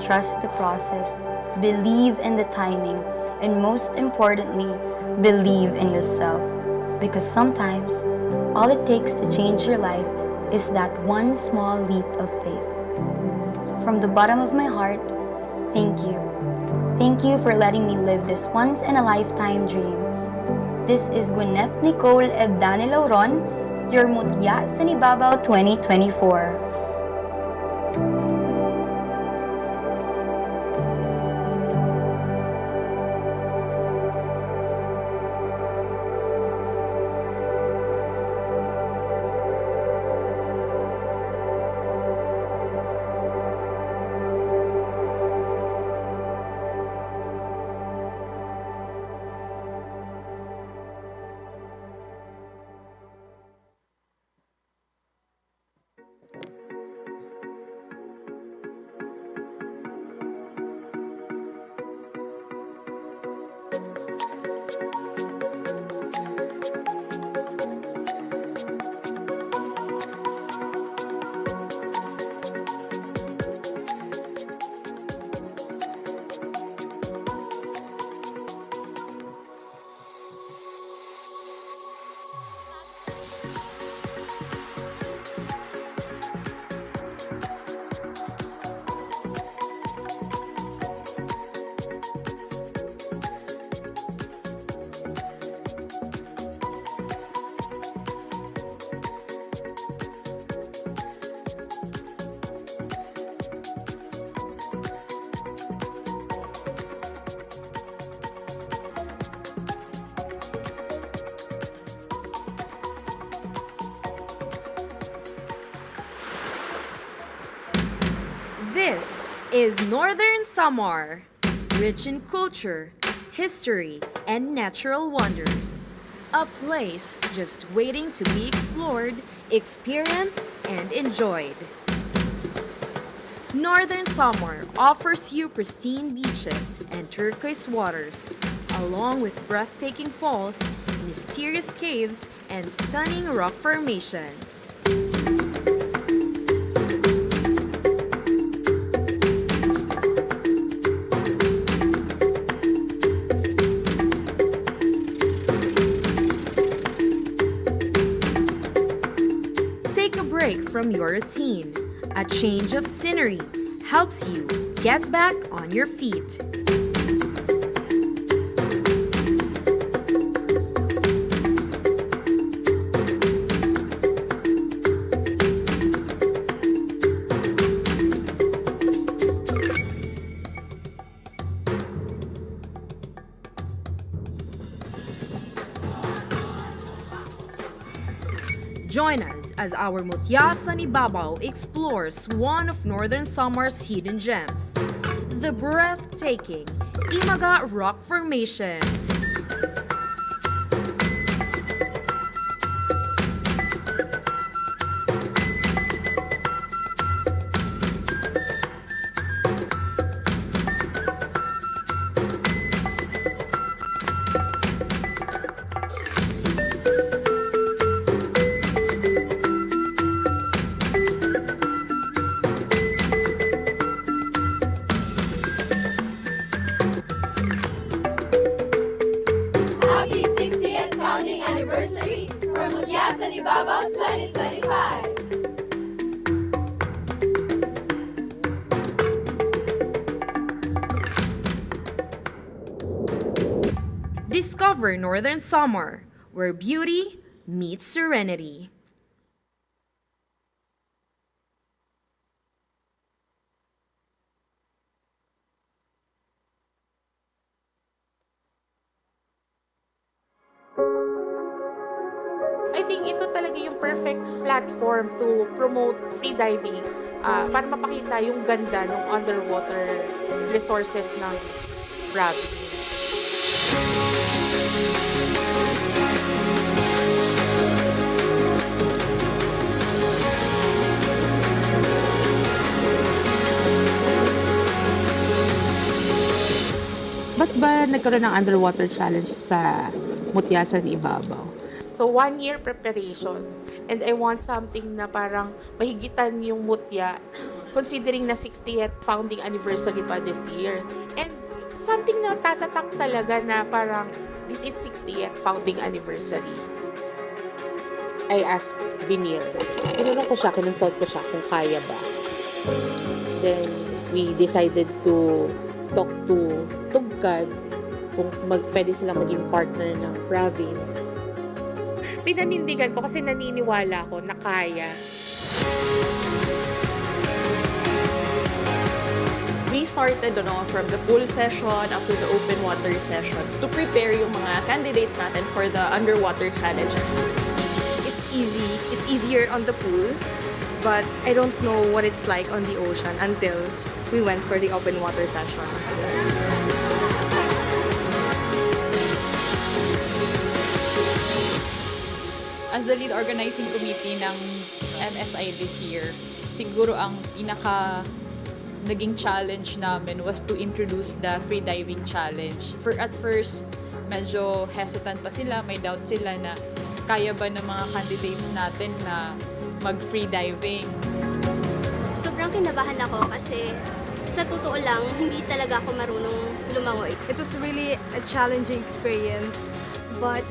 Trust the process, believe in the timing, and most importantly, believe in yourself. Because sometimes, all it takes to change your life is that one small leap of faith. So from the bottom of my heart, thank you. Thank you for letting me live this once-in-a-lifetime dream. This is Gwyneth Nicole Ebdani Lauron, your Mutya sa Ibabao 2024. This is Northern Samar, rich in culture, history, and natural wonders. A place just waiting to be explored, experienced, and enjoyed. Northern Samar offers you pristine beaches and turquoise waters, along with breathtaking falls, mysterious caves, and stunning rock formations. Take a break from your routine. A change of scenery helps you get back on your feet. Join us as our Mutya sa Ibabao explores one of Northern Samar's hidden gems, the breathtaking Imaga Rock Formation. Happy 60th founding anniversary from Mutya sa Ibabao 2025. Discover Northern Samar, where beauty meets serenity. I think ito talaga yung perfect platform to promote free diving para mapakita yung ganda ng underwater resources ng province. But ba nagkaroon ng underwater challenge sa Mutya sa Ibabao? So 1 year preparation. And I want something na parang mahigitan yung Mutya considering na 60th founding anniversary pa this year. And something na tatatak talaga na parang this is 60th founding anniversary. I asked Binir. Tinanong ko siya, kinonsult ko siya kung kaya ba. Then we decided to talk to Tugkad kung pwede silang maging partner ng province. Pinanindigan ko kasi naniniwala ko na kaya. We started from the pool session up to the open water session to prepare yung mga candidates natin for the underwater challenge. It's easy. It's easier on the pool, but I don't know what it's like on the ocean until we went for the open water session. As the lead organizing committee ng MSI this year, siguro ang naging challenge namin was to introduce the free diving challenge. At first, medyo hesitant pa sila, may doubt sila na kaya ba ng mga candidates natin na mag-free diving. Sobrang kinabahan ako kasi sa totoo lang, hindi talaga ako marunong lumangoy. It was really a challenging experience, but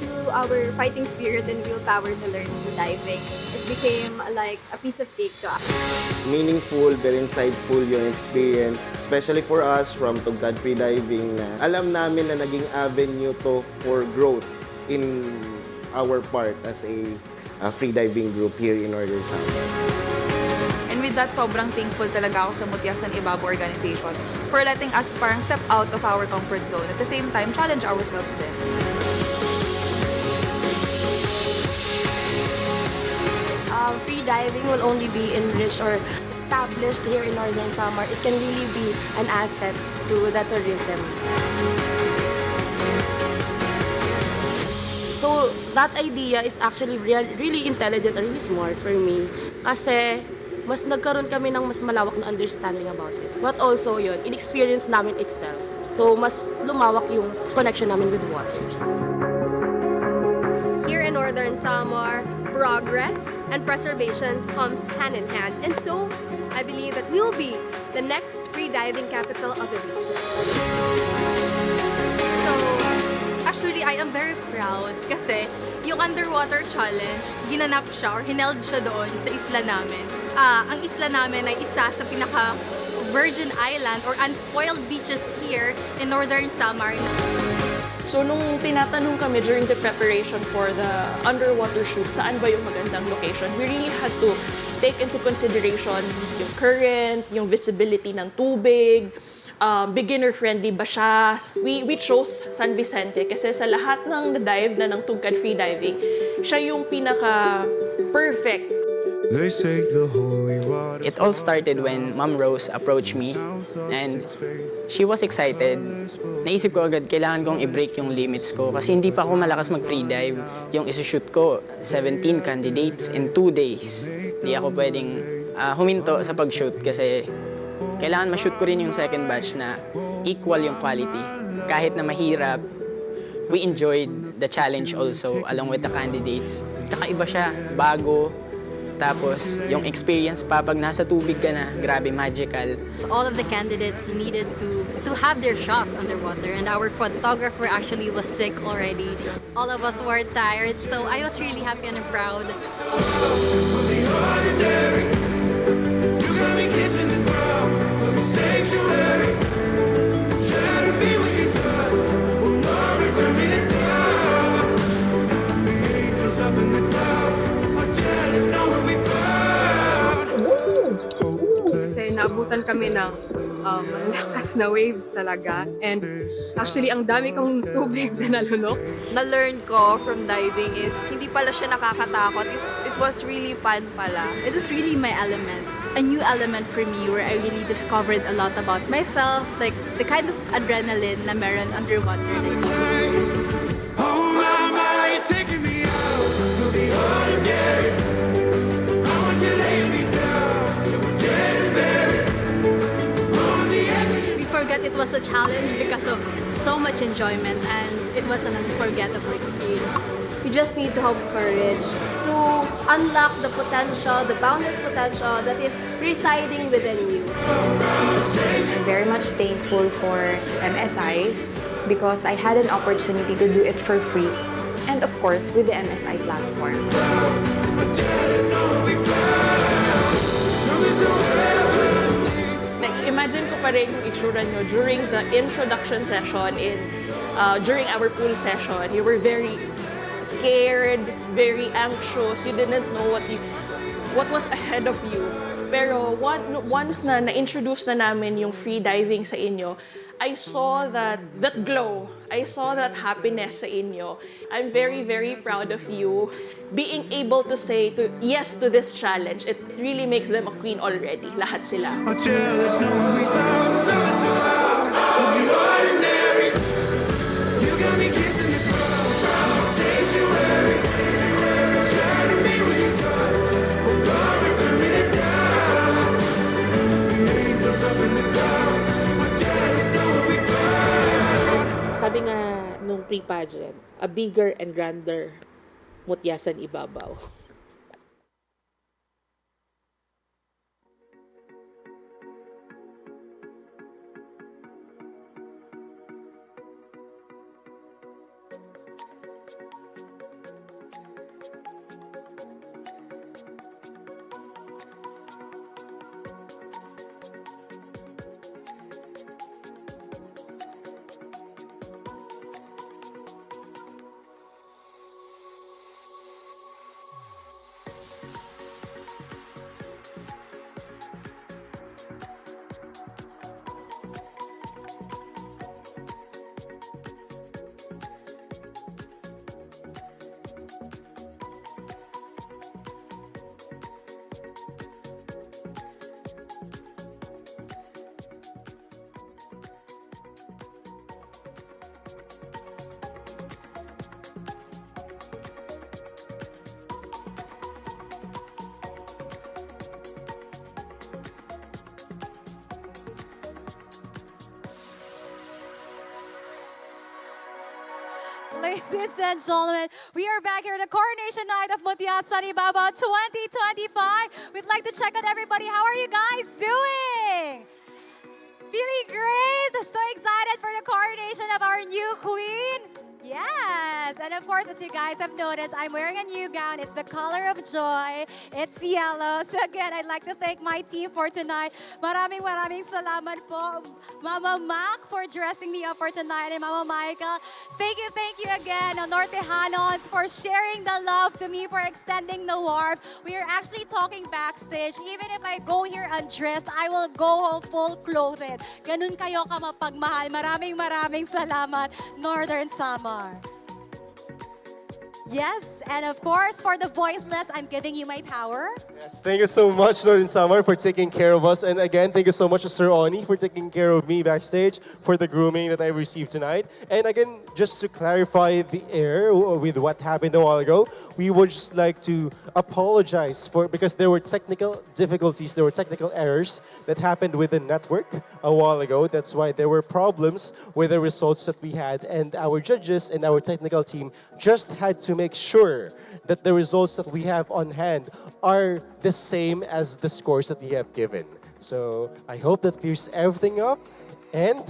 through our fighting spirit and willpower to learn diving, it became like a piece of cake to us. Meaningful, very insightful yung experience, especially for us from Tugkad Free Diving. Alam namin na naging avenue to for growth in our part as a free diving group here in Northern Samar. And with that, sobrang thankful talaga ako sa Mutya sa Ibabao organization for letting us parang step out of our comfort zone. At the same time, challenge ourselves din. Free diving will only be enriched or established here in Northern Samar. It can really be an asset to the tourism. So that idea is actually really intelligent or really smart for me kasi mas nagkaroon kami ng mas malawak na understanding about it. But also yun, in-experience namin itself. So mas lumawak yung connection namin with waters. Here in Northern Samar, progress and preservation comes hand in hand. And so, I believe that we will be the next free diving capital of the region. So, actually, I am very proud kasi yung underwater challenge, ginanap siya or hineld siya doon sa isla namin. Ang isla namin ay isa sa pinaka virgin island or unspoiled beaches here in Northern Samar. So nung tinatanong kami during the preparation for the underwater shoot, saan ba yung magandang location, we really had to take into consideration yung current, yung visibility ng tubig, beginner-friendly ba siya. We chose San Vicente kasi sa lahat ng na-dive na ng Tugkad Free Diving, siya yung pinaka-perfect. It all started when Ma'am Rose approached me and she was excited. Naisip ko agad, kailangan kong i-break yung limits ko kasi hindi pa ako malakas mag-free dive. Yung isushoot ko, 17 candidates in 2 days. Hindi ako pwedeng huminto sa pag-shoot kasi kailangan ma-shoot ko rin yung second batch na equal yung quality. Kahit na mahirap, we enjoyed the challenge also along with the candidates. Kakaiba siya, bago. Tapos, yung experience pa, pag nasa tubig ka na, grabe, magical. All of the candidates needed to have their shots underwater, and our photographer actually was sick already. All of us were tired, so I was really happy and proud. Kasi naabutan kami ng malakas na waves talaga. And actually, ang dami kong tubig na nalunok. Na-learn ko from diving is hindi pala siya nakakatakot. It was really fun pala. It was really my element. A new element for me where I really discovered a lot about myself, like the kind of adrenaline na meron underwater. Oh my, my, taking me out of the ordinary. I want you to lay me down so we're dead and buried on the edge of We forget it it was a challenge because of so much enjoyment, and it was an unforgettable experience. You just need to have courage to unlock the potential, the boundless potential that is residing within you. I'm very much thankful for MSI because I had an opportunity to do it for free, and of course with the MSI platform. Imagine ko pa rin yung itsura nyo during the introduction session during our pool session. You were very scared, very anxious. You didn't know what was ahead of you. Pero once na na-introduce na namin yung free diving sa inyo, I saw that glow. I saw that happiness sa inyo. I'm very, very proud of you. Being able to say yes to this challenge, it really makes them a queen already. Lahat sila. Sabi nga nung pre-pageant, a bigger and grander Mutya sa Ibabao. Ladies and gentlemen, we are back here at the Coronation Night of Mutya sa Ibabao 2025. We'd like to check on everybody. How are you guys doing? Feeling great? So excited for the coronation of our new queen? Yes! And of course, as you guys have noticed, I'm wearing a new gown. It's the color of joy. It's yellow. So again, I'd like to thank my team for tonight. Maraming salamat po, Mama Mac, for dressing me up for tonight. And Mama Michael, thank you again, Nortejanos, for sharing the love to me, for extending the warmth. We are actually talking backstage. Even if I go here undressed, I will go home full clothed. Ganun kayo ka mapagmahal. Maraming salamat, Northern Summer. Yes, and of course, for the voiceless, I'm giving you my power. Yes, thank you so much, Northern Summer, for taking care of us. And again, thank you so much to Sir Oni for taking care of me backstage, for the grooming that I received tonight. And again, just to clarify the air with what happened a while ago, we would just like to apologize because there were technical difficulties, there were technical errors that happened with the network a while ago. That's why there were problems with the results that we had. And our judges and our technical team just had to make sure that the results that we have on hand are the same as the scores that we have given. So I hope that clears everything up. And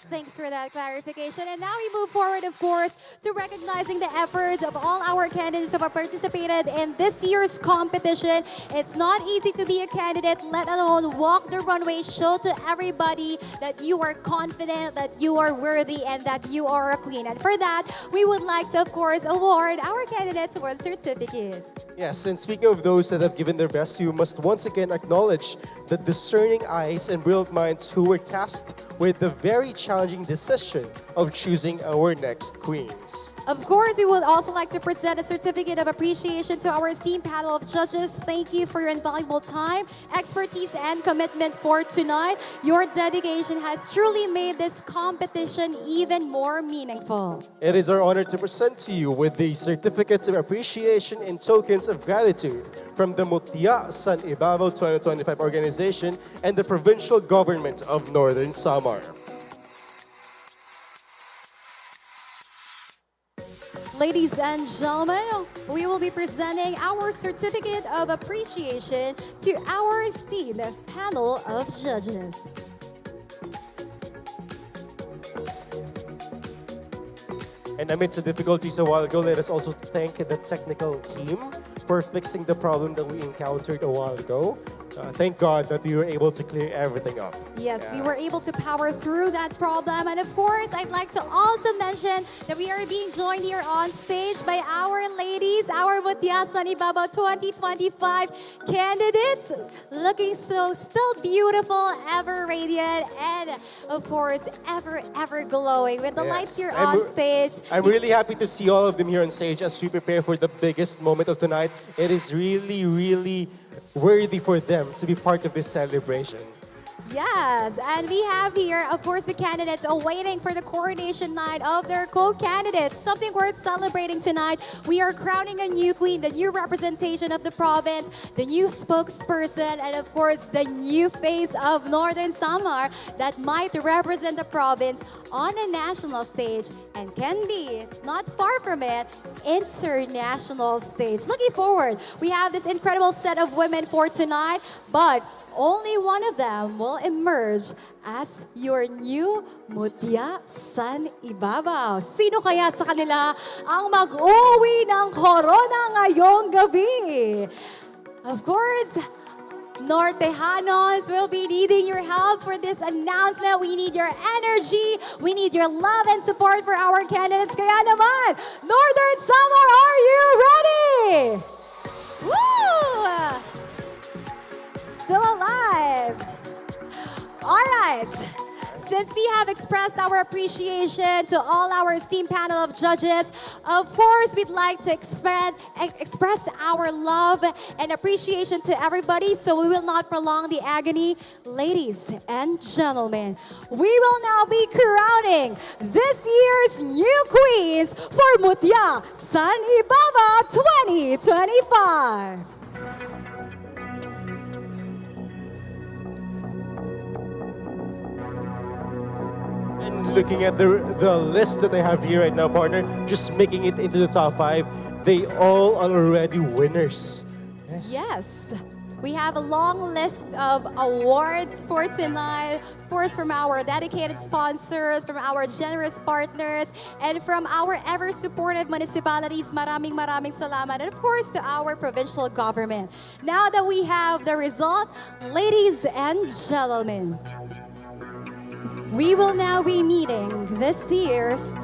Thanks for that clarification. And now we move forward, of course, to recognizing the efforts of all our candidates who have participated in this year's competition. It's not easy to be a candidate, let alone walk the runway, show to everybody that you are confident, that you are worthy, and that you are a queen. And for that, we would like to, of course, award our candidates with certificates. yes, and speaking of those that have given their best, you must once again acknowledge the discerning eyes and brilliant minds who were tasked with the very challenging decision of choosing our next queens. Of course, we would also like to present a certificate of appreciation to our esteemed panel of judges. Thank you for your invaluable time, expertise, and commitment for tonight. Your dedication has truly made this competition even more meaningful. It is our honor to present to you with the certificates of appreciation and tokens of gratitude from the Mutya San Ibabao 2025 organization and the provincial government of Northern Samar. Ladies and gentlemen, we will be presenting our certificate of appreciation to our esteemed panel of judges. And amidst the difficulties a while ago, let us also thank the technical team for fixing the problem that we encountered a while ago. Thank God that we were able to clear everything up. Yes, we were able to power through that problem. And of course, I'd like to also mention that we are being joined here on stage by our ladies, our Mutya San Ibabao 2025 candidates, looking so still beautiful, ever radiant, and of course, ever glowing with the lights here on stage. I'm really happy to see all of them here on stage as we prepare for the biggest moment of the night. It is really worthy for them to be part of this celebration. Yes, and we have here, of course, the candidates awaiting for the coronation night of their co-candidates. Something worth celebrating tonight. We are crowning a new queen, the new representation of the province, the new spokesperson, and of course, the new face of Northern Samar that might represent the province on a national stage and can be, not far from it, international stage. Looking forward, we have this incredible set of women for tonight, but only one of them will emerge as your new Mutya San Ibabao. Sino kaya sa kanila ang mag-uwi ng corona ngayong gabi? Of course, Nortejanos will be needing your help for this announcement. We need your energy. We need your love and support for our candidates. Kaya naman, Northern Samar, are you ready? Woo! Still alive. All right. Since we have expressed our appreciation to all our esteemed panel of judges, of course, we'd like to express our love and appreciation to everybody, so we will not prolong the agony. Ladies and gentlemen, we will now be crowning this year's new queens for Mutya San Ibabao 2025. And looking at the list that I have here right now, partner, just making it into the top 5, they all are already winners. Yes. We have a long list of awards for tonight. Of course, from our dedicated sponsors, from our generous partners, and from our ever-supportive municipalities. Maraming salamat. And of course, to our provincial government. Now that we have the result, ladies and gentlemen, we will now be meeting this year's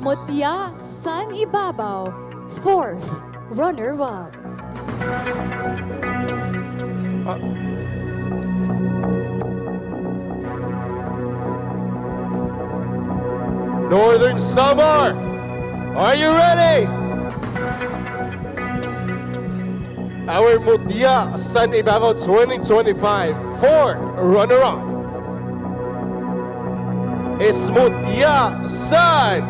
Mutya San Ibabao 4th runner-up. Northern Samar, are you ready? Our Mutya San Ibabao 2025 4th runner-up is Mutya San.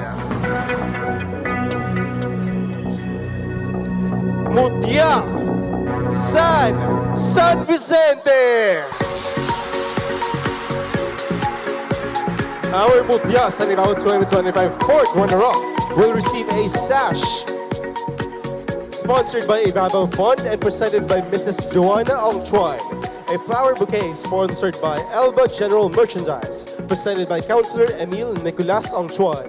Mutya San Vicente. Our Mutya San Ibabao 2025 4th runner-up will receive a sash sponsored by Ibabao Fund and presented by Mrs. Joanna Ongchuan. A flower bouquet sponsored by Elba General Merchandise, presented by Councilor Emil Nicolas Ongchuan.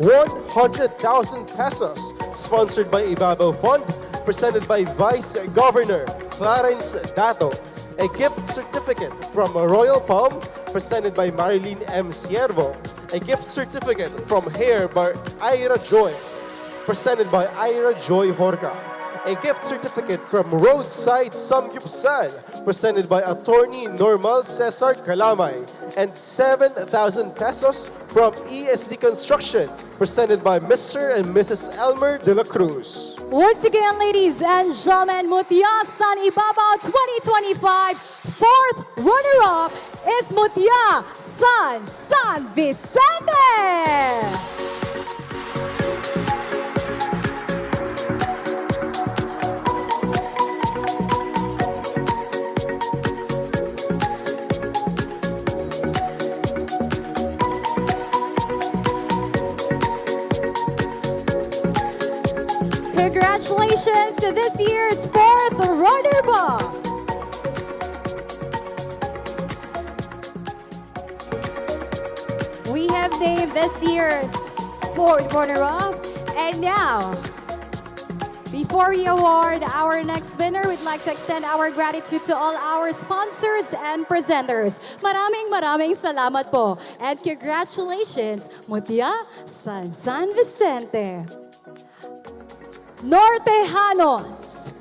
100,000 pesos sponsored by Ibabao Fund, presented by Vice Governor Clarence Dato. A gift certificate from Royal Palm, presented by Marilyn M. Siervo. A gift certificate from Hair by Ira Joy, presented by Ira Joy Horca. A gift certificate from Roadside Samgyupsal, presented by Attorney Normal Cesar Calamay. And 7,000 pesos from ESD Construction, presented by Mr. and Mrs. Elmer de la Cruz. Once again, ladies and gentlemen, Mutya San Ibabao 2025 4th runner-up is Mutya San Vicente. congratulations to this year's fourth runner-up. We have named this year's fourth runner-up, and now, before we award our next winner, we'd like to extend our gratitude to all our sponsors and presenters. Maraming salamat po. And congratulations, Mutya San Vicente. Nortejanos,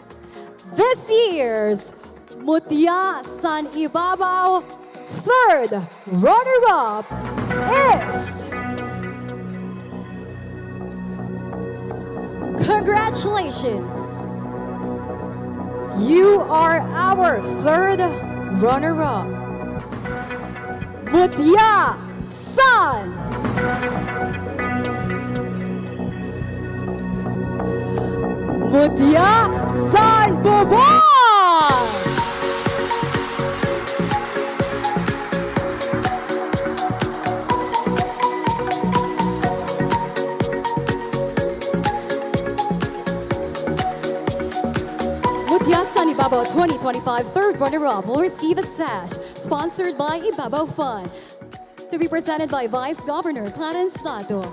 this year's Mutya San Ibabao third runner-up is... Congratulations! You are our third runner-up. Mutya San! Mutya San Bobon! Mutya San Ibabao 2025 third runner-up will receive a sash sponsored by Ibabao Fund to be presented by Vice Governor Clarence Dato.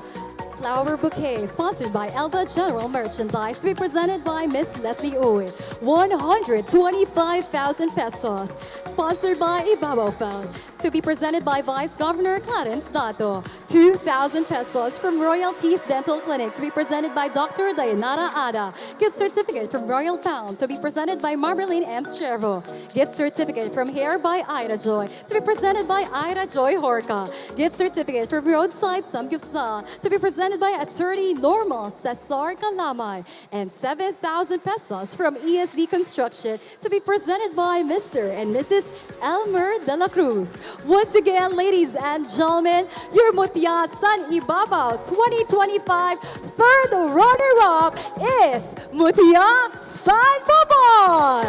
Flower bouquet sponsored by Elba General Merchandise to be presented by Miss Leslie Uy. 125,000 pesos sponsored by Ibabao Fund to be presented by Vice Governor Clarence Dato. 2,000 pesos from Royal Teeth Dental Clinic to be presented by Dr. Dayanara Ada. Gift certificate from Royal Pound to be presented by Marbeline M. Chervo. Gift certificate from Hair by Ira Joy to be presented by Ira Joy Horka. Gift certificate from Roadside Samgyeopsal to be presented by Attorney Normal Cesar Calamay. And 7,000 pesos from ESD Construction to be presented by Mr. and Mrs. Elmer De La Cruz. Once again, ladies and gentlemen, your Mutya San Ibabao 2025 third runner-up is Mutya San Bobon!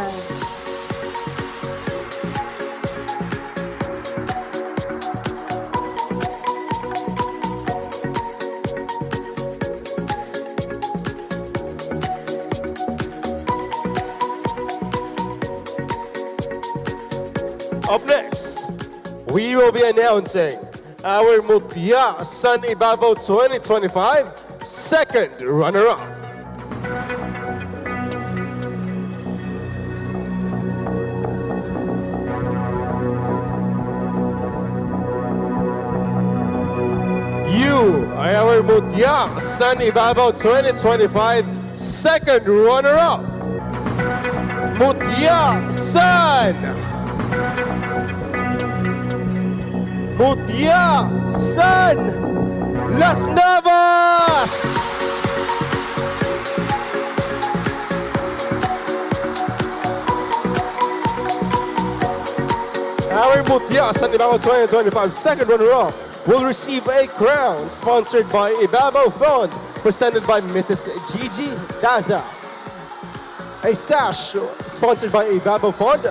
Up next, we will be announcing our Mutya San Ibabao 2025 second runner-up. You are our Mutya San Ibabao 2025 second runner-up. Mutya San! Mutya San Las Navas! Our Mutya San Ibabao 2025 second runner-up will receive a crown sponsored by Ibabao Fund, presented by Mrs. Gigi Daza. A sash sponsored by Ibabao Fund,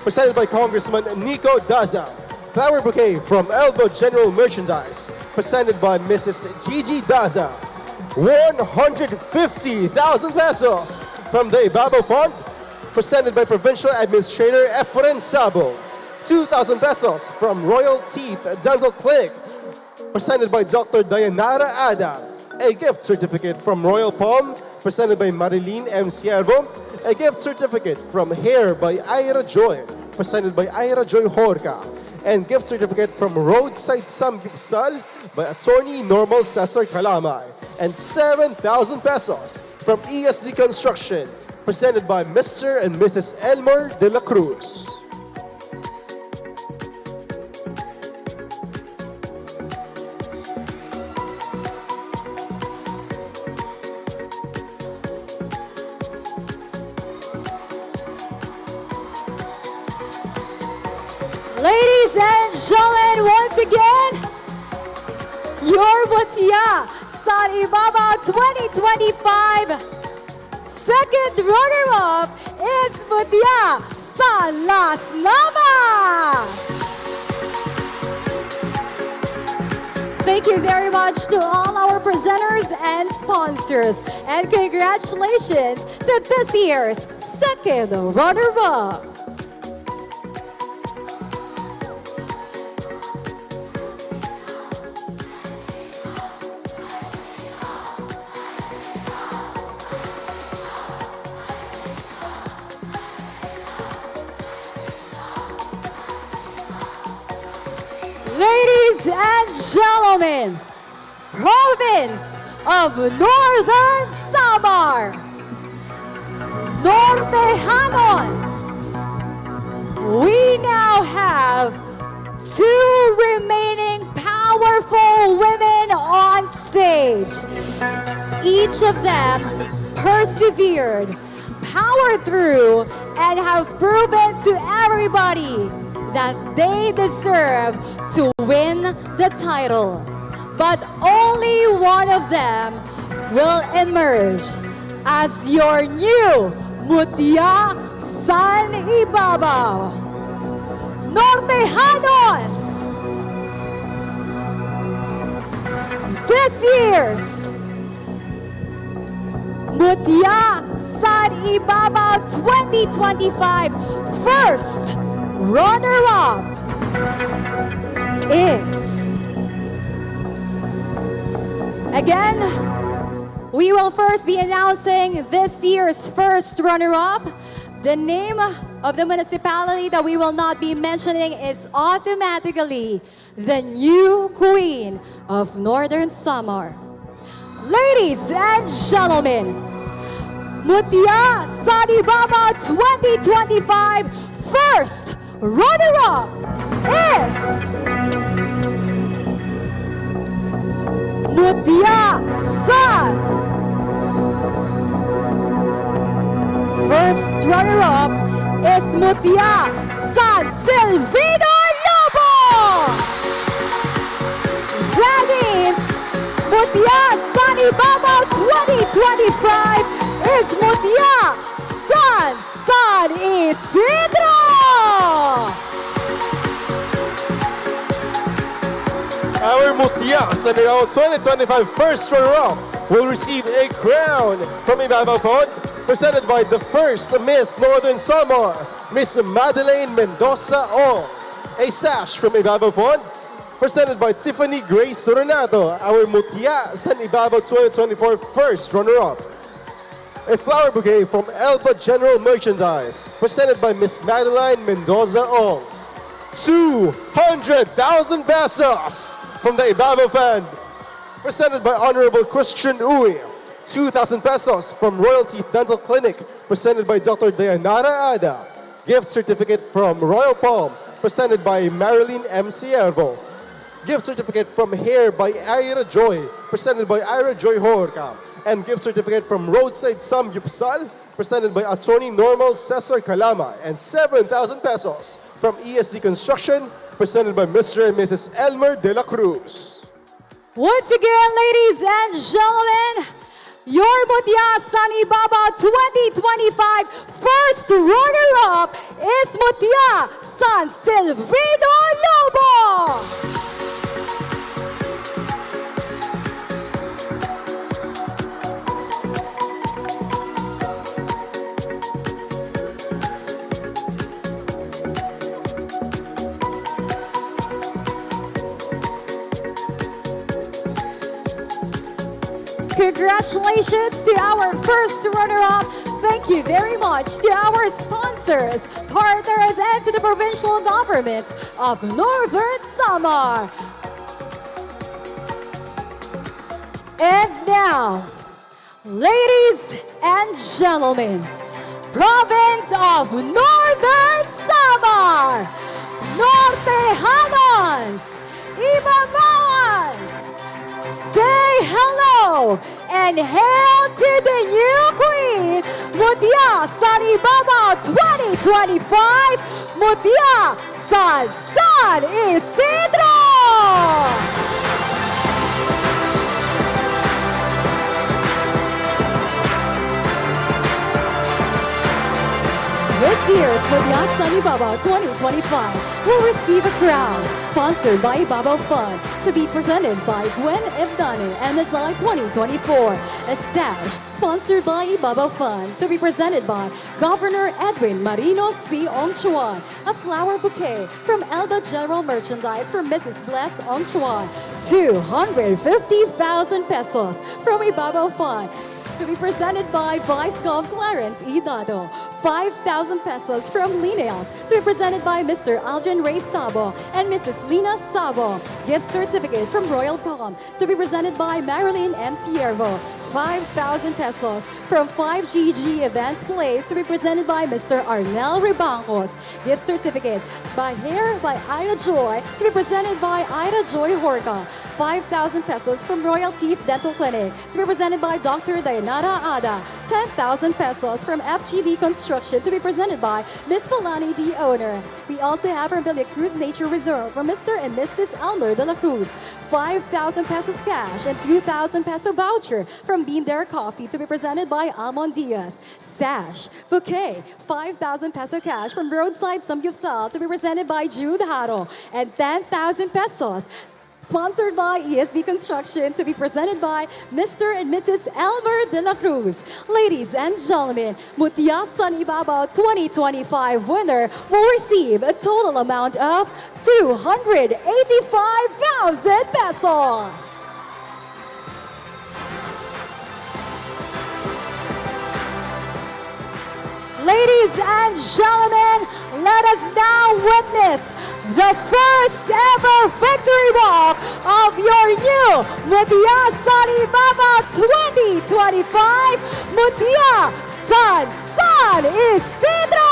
presented by Congressman Nico Daza. Flower bouquet from Elba General Merchandise, presented by Mrs. Gigi Daza. 150,000 pesos from the Ibabao Fund, presented by Provincial Administrator Efren Sabo. 2,000 pesos from Royal Teeth Dental Clinic, presented by Dr. Dayanara Ada. A gift certificate from Royal Palm, presented by Marilyn M. Siervo. A gift certificate from Hair by Ira Joy, presented by Ira Joy Horka. And gift certificate from Roadside Samgyeopsal by Attorney Normal Cesar Calamay. And 7,000 pesos from ESD Construction, presented by Mr. and Mrs. Elmer De La Cruz. Ladies and gentlemen, once again, your Mutya San Ibabao 2025 second runner-up is Mutya San Las Navas! Thank you very much to all our presenters and sponsors. And congratulations to this year's second runner-up. Ladies and gentlemen, Province of Northern Samar, Nortejanos, we now have two remaining powerful women on stage. Each of them persevered, powered through, and have proven to everybody that they deserve to win the title. But only one of them will emerge as your new Mutya San Ibabao. Nortejanos! This year's Mutya San Ibabao 2025 first runner-up is... Again, we will first be announcing this year's first runner-up. The name of the municipality that we will not be mentioning is automatically the new Queen of Northern Samar. Ladies and gentlemen, Mutya San Ibabao 2025 first runner-up is Mutya San. First runner-up is Mutya San Silvino Lobo. That means Mutya San Ibabao 2025 is Mutya San Isidro. Our Mutya San Ibabao 2025 first runner-up will receive a crown from Ibabao, presented by the first Miss Northern Samar, Miss Madeleine Mendoza Ong. A sash from Ibabao, presented by Tiffany Grace Renato, our Mutya San Ibabao 2024 first runner-up. A flower bouquet from Elba General Merchandise, presented by Miss Madeline Mendoza Ong. 200,000 pesos from the Ibabao Fund, presented by Honorable Christian Uy. 2,000 pesos from Royalty Dental Clinic, presented by Dr. Dayanara Ada. Gift certificate from Royal Palm, presented by Marilyn M. Siervo. Gift certificate from Hair by Ira Joy, presented by Ira Joy Horka. And gift certificate from Roadside Samgyupsal, presented by Attorney Normal Cesar Calama. And 7,000 pesos from ESD Construction, presented by Mr. and Mrs. Elmer De La Cruz. Once again, ladies and gentlemen, your Mutya San Ibabao 2025 first runner-up is Mutya San Silvino Lobo. Congratulations to our first runner-up. Thank you very much to our sponsors, partners, and to the provincial government of Northern Samar. And now, ladies and gentlemen, Province of Northern Samar, Nortejanos, Ibabaoans, say hello and hail to the new Queen, Mutya San Ibabao 2025, Mutya San Isidro! This year's Mutya San Ibabao 2025 will receive a crown sponsored by Ibabao Fund, to be presented by Gwen Evdane, MSI 2024. A sash, sponsored by Ibabao Fund, to be presented by Governor Edwin Marino C. Ongchuan. A flower bouquet from Elba General Merchandise for Mrs. Bless Ongchuan. 250,000 pesos from Ibabao Fund, to be presented by Vice Gov Clarence E. Dado. 5,000 pesos from Lineals, to be presented by Mr. Aldrin Ray Sabo and Mrs. Lina Sabo. Gift certificate from Royal Palm, to be presented by Marilyn M. Siervo. 5,000 pesos from 5GG Events Place, to be presented by Mr. Arnel Ribancos. Gift certificate by Hair by Ida Joy, to be presented by Ida Joy Horca. 5,000 pesos from Royal Teeth Dental Clinic, to be presented by Dr. Dayanara Ada. 10,000 pesos from FGD Construction, to be presented by Ms. Malani D. Owner. We also have from Villa Cruz Nature Reserve for Mr. and Mrs. Elmer de la Cruz. 5,000 pesos cash and 2,000 peso voucher from Bean There Coffee, to be presented by Amon Diaz. Sash, bouquet, 5,000 peso cash from Roadside Samgyupsal, to be presented by Jude Haro. And 10,000 pesos sponsored by ESD Construction, to be presented by Mr. and Mrs. Elmer de la Cruz. Ladies and gentlemen, Mutya San Ibabao 2025 winner will receive a total amount of 285,000 pesos. Ladies and gentlemen, let us now witness the first ever victory walk of your new Mutya San Ibabao 2025 Mutya San Isidro!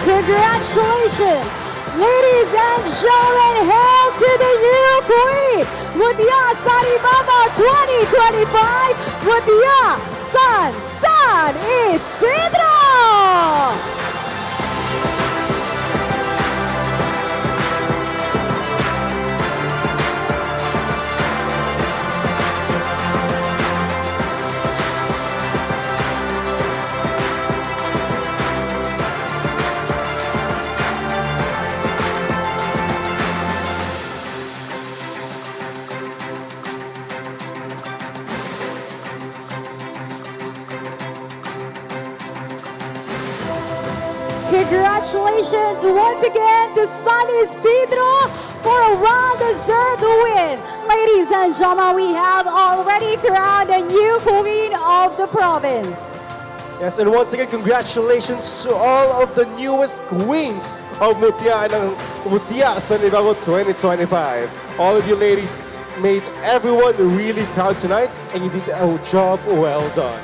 Congratulations! Ladies and gentlemen, hail to the new queen! Mutya San Ibabao 2025! Mutya San Isidro! Congratulations once again to San Isidro for a well-deserved win. Ladies and gentlemen, we have already crowned a new queen of the province. Yes, and once again, congratulations to all of the newest queens of Mutya and Mutya San Ibabao 2025. All of you ladies made everyone really proud tonight, and you did a job well done.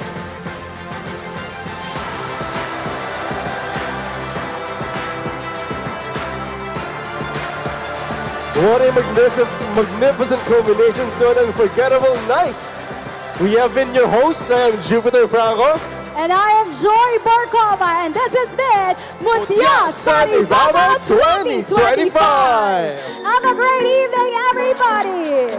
What a magnificent culmination to an unforgettable night. We have been your hosts. I am Jupiter Franco. And I am Joy Barcova, and this has been Mutya San Ibabao 2025. Have a great evening, everybody.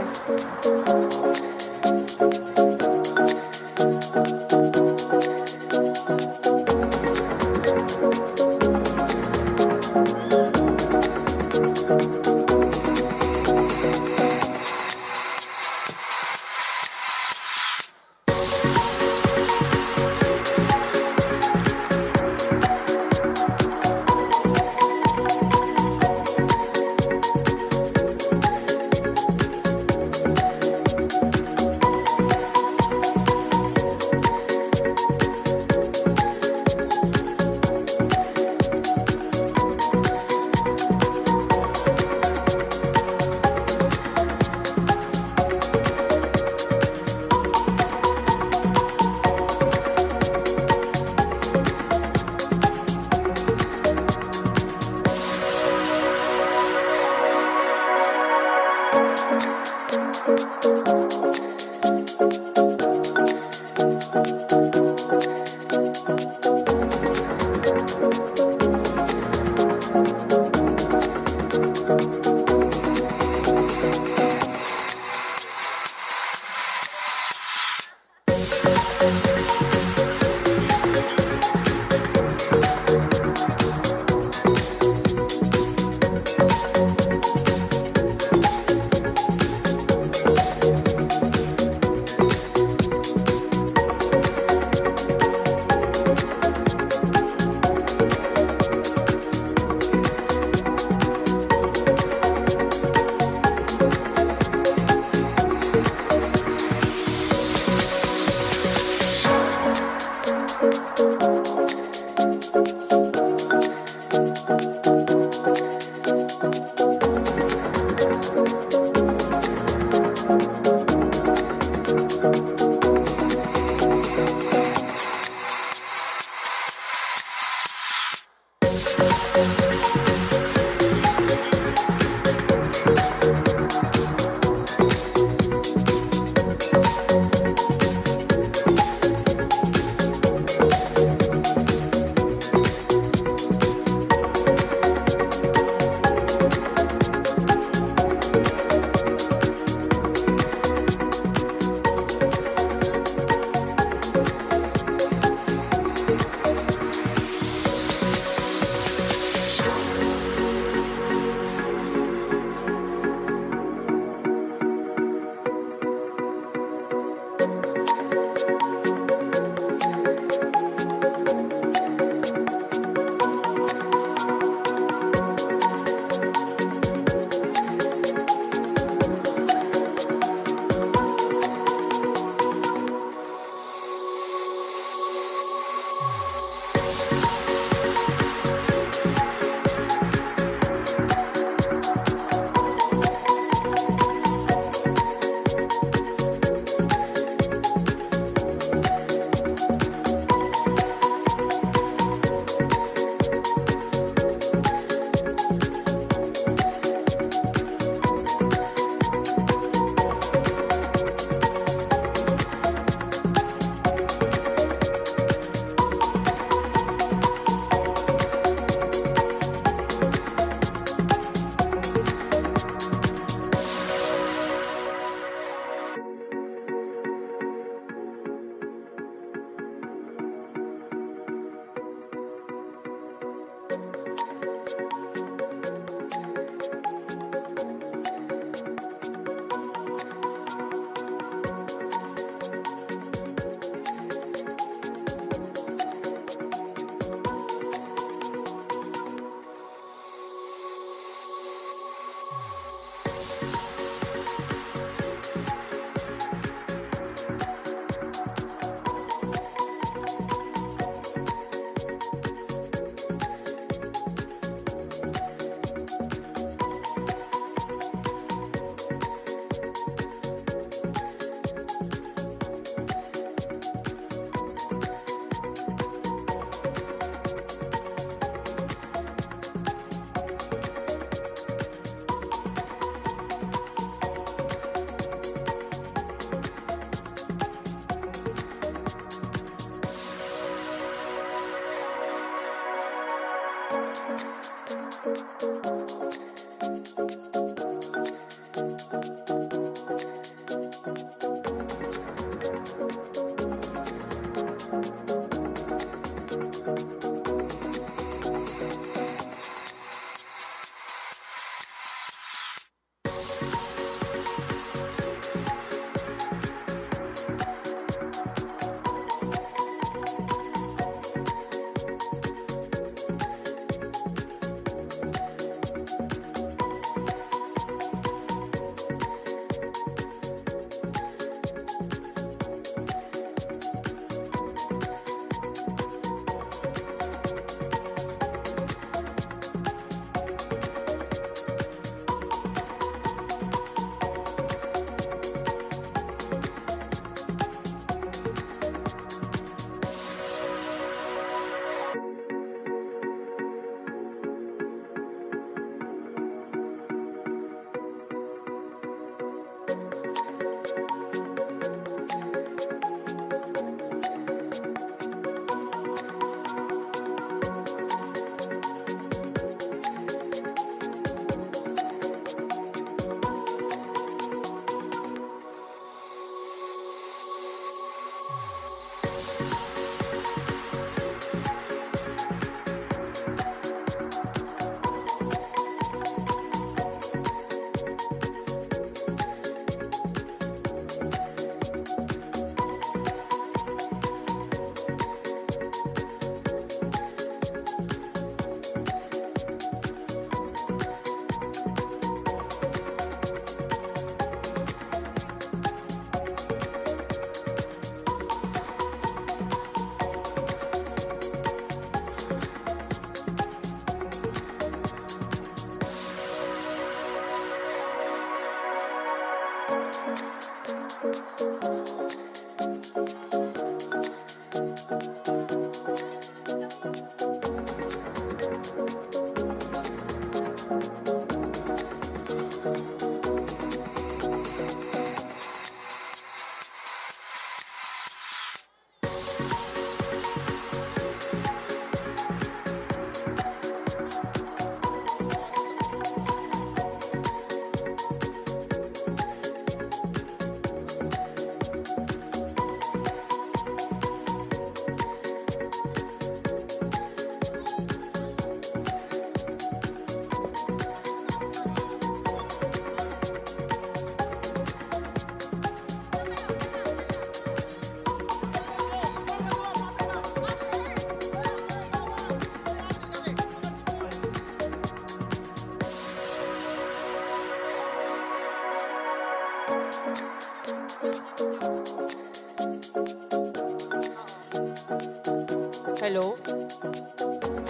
Hello?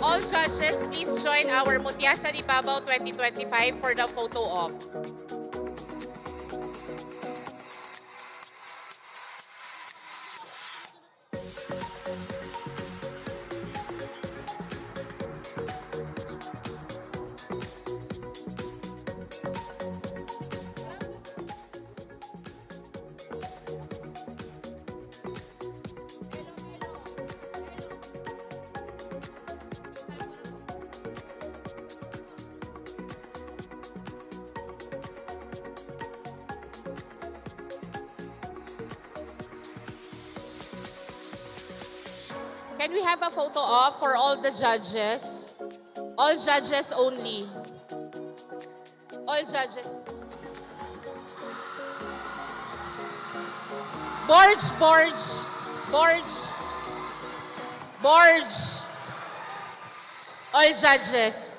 All judges, please join our Mutya sa Ibabao 2025 for the photo op. Can we have a photo op for all the judges? All judges only. All judges. Borge, Borge, Borge, Borge. All judges.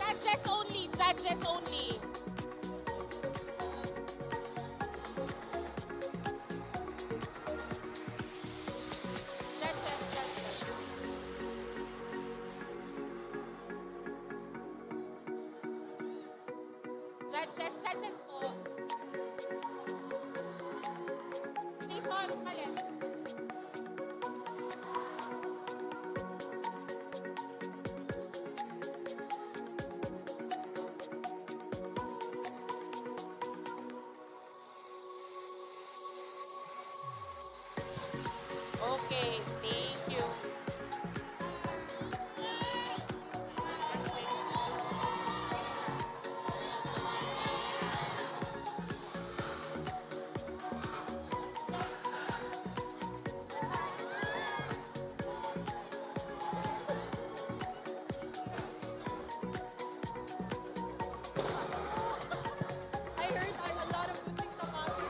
Judges only, judges only. Judges po. Jason, malit. Okay, thank you. I heard a lot of good things about you.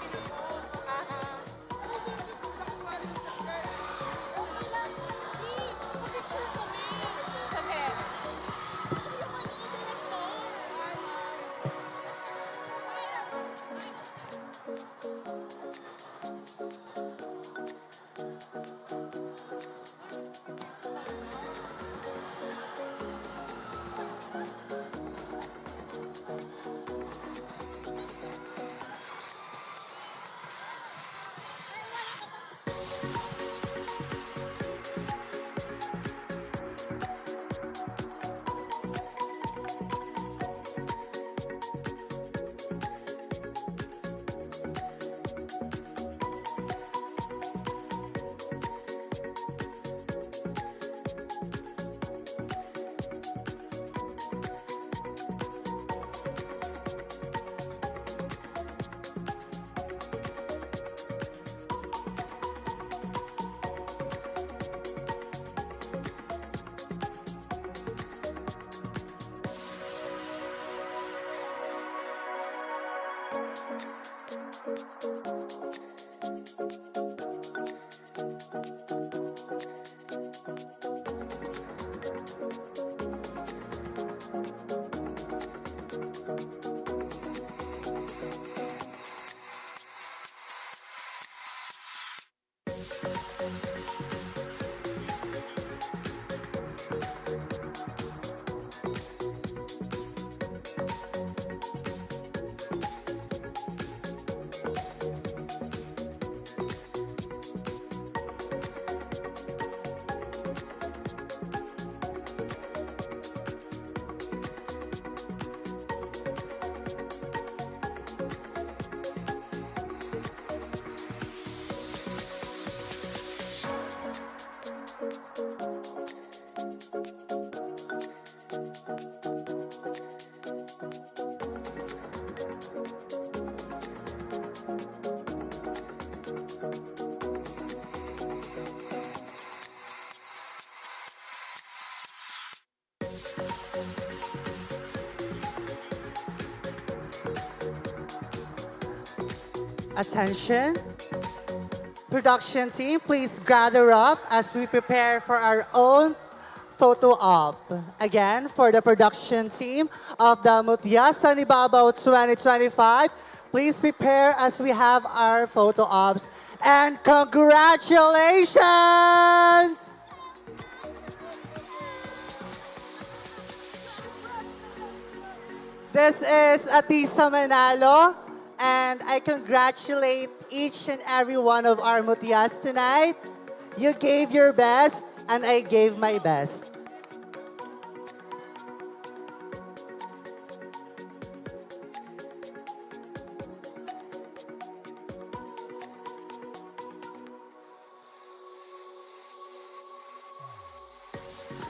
Attention. Production team, please gather up as we prepare for our own photo op. Again, for the production team of the Mutya sa Ibabao 2025, please prepare as we have our photo ops. And congratulations! This is Atisa Manalo, and I congratulate each and every one of our Mutyas tonight. You gave your best, and I gave my best.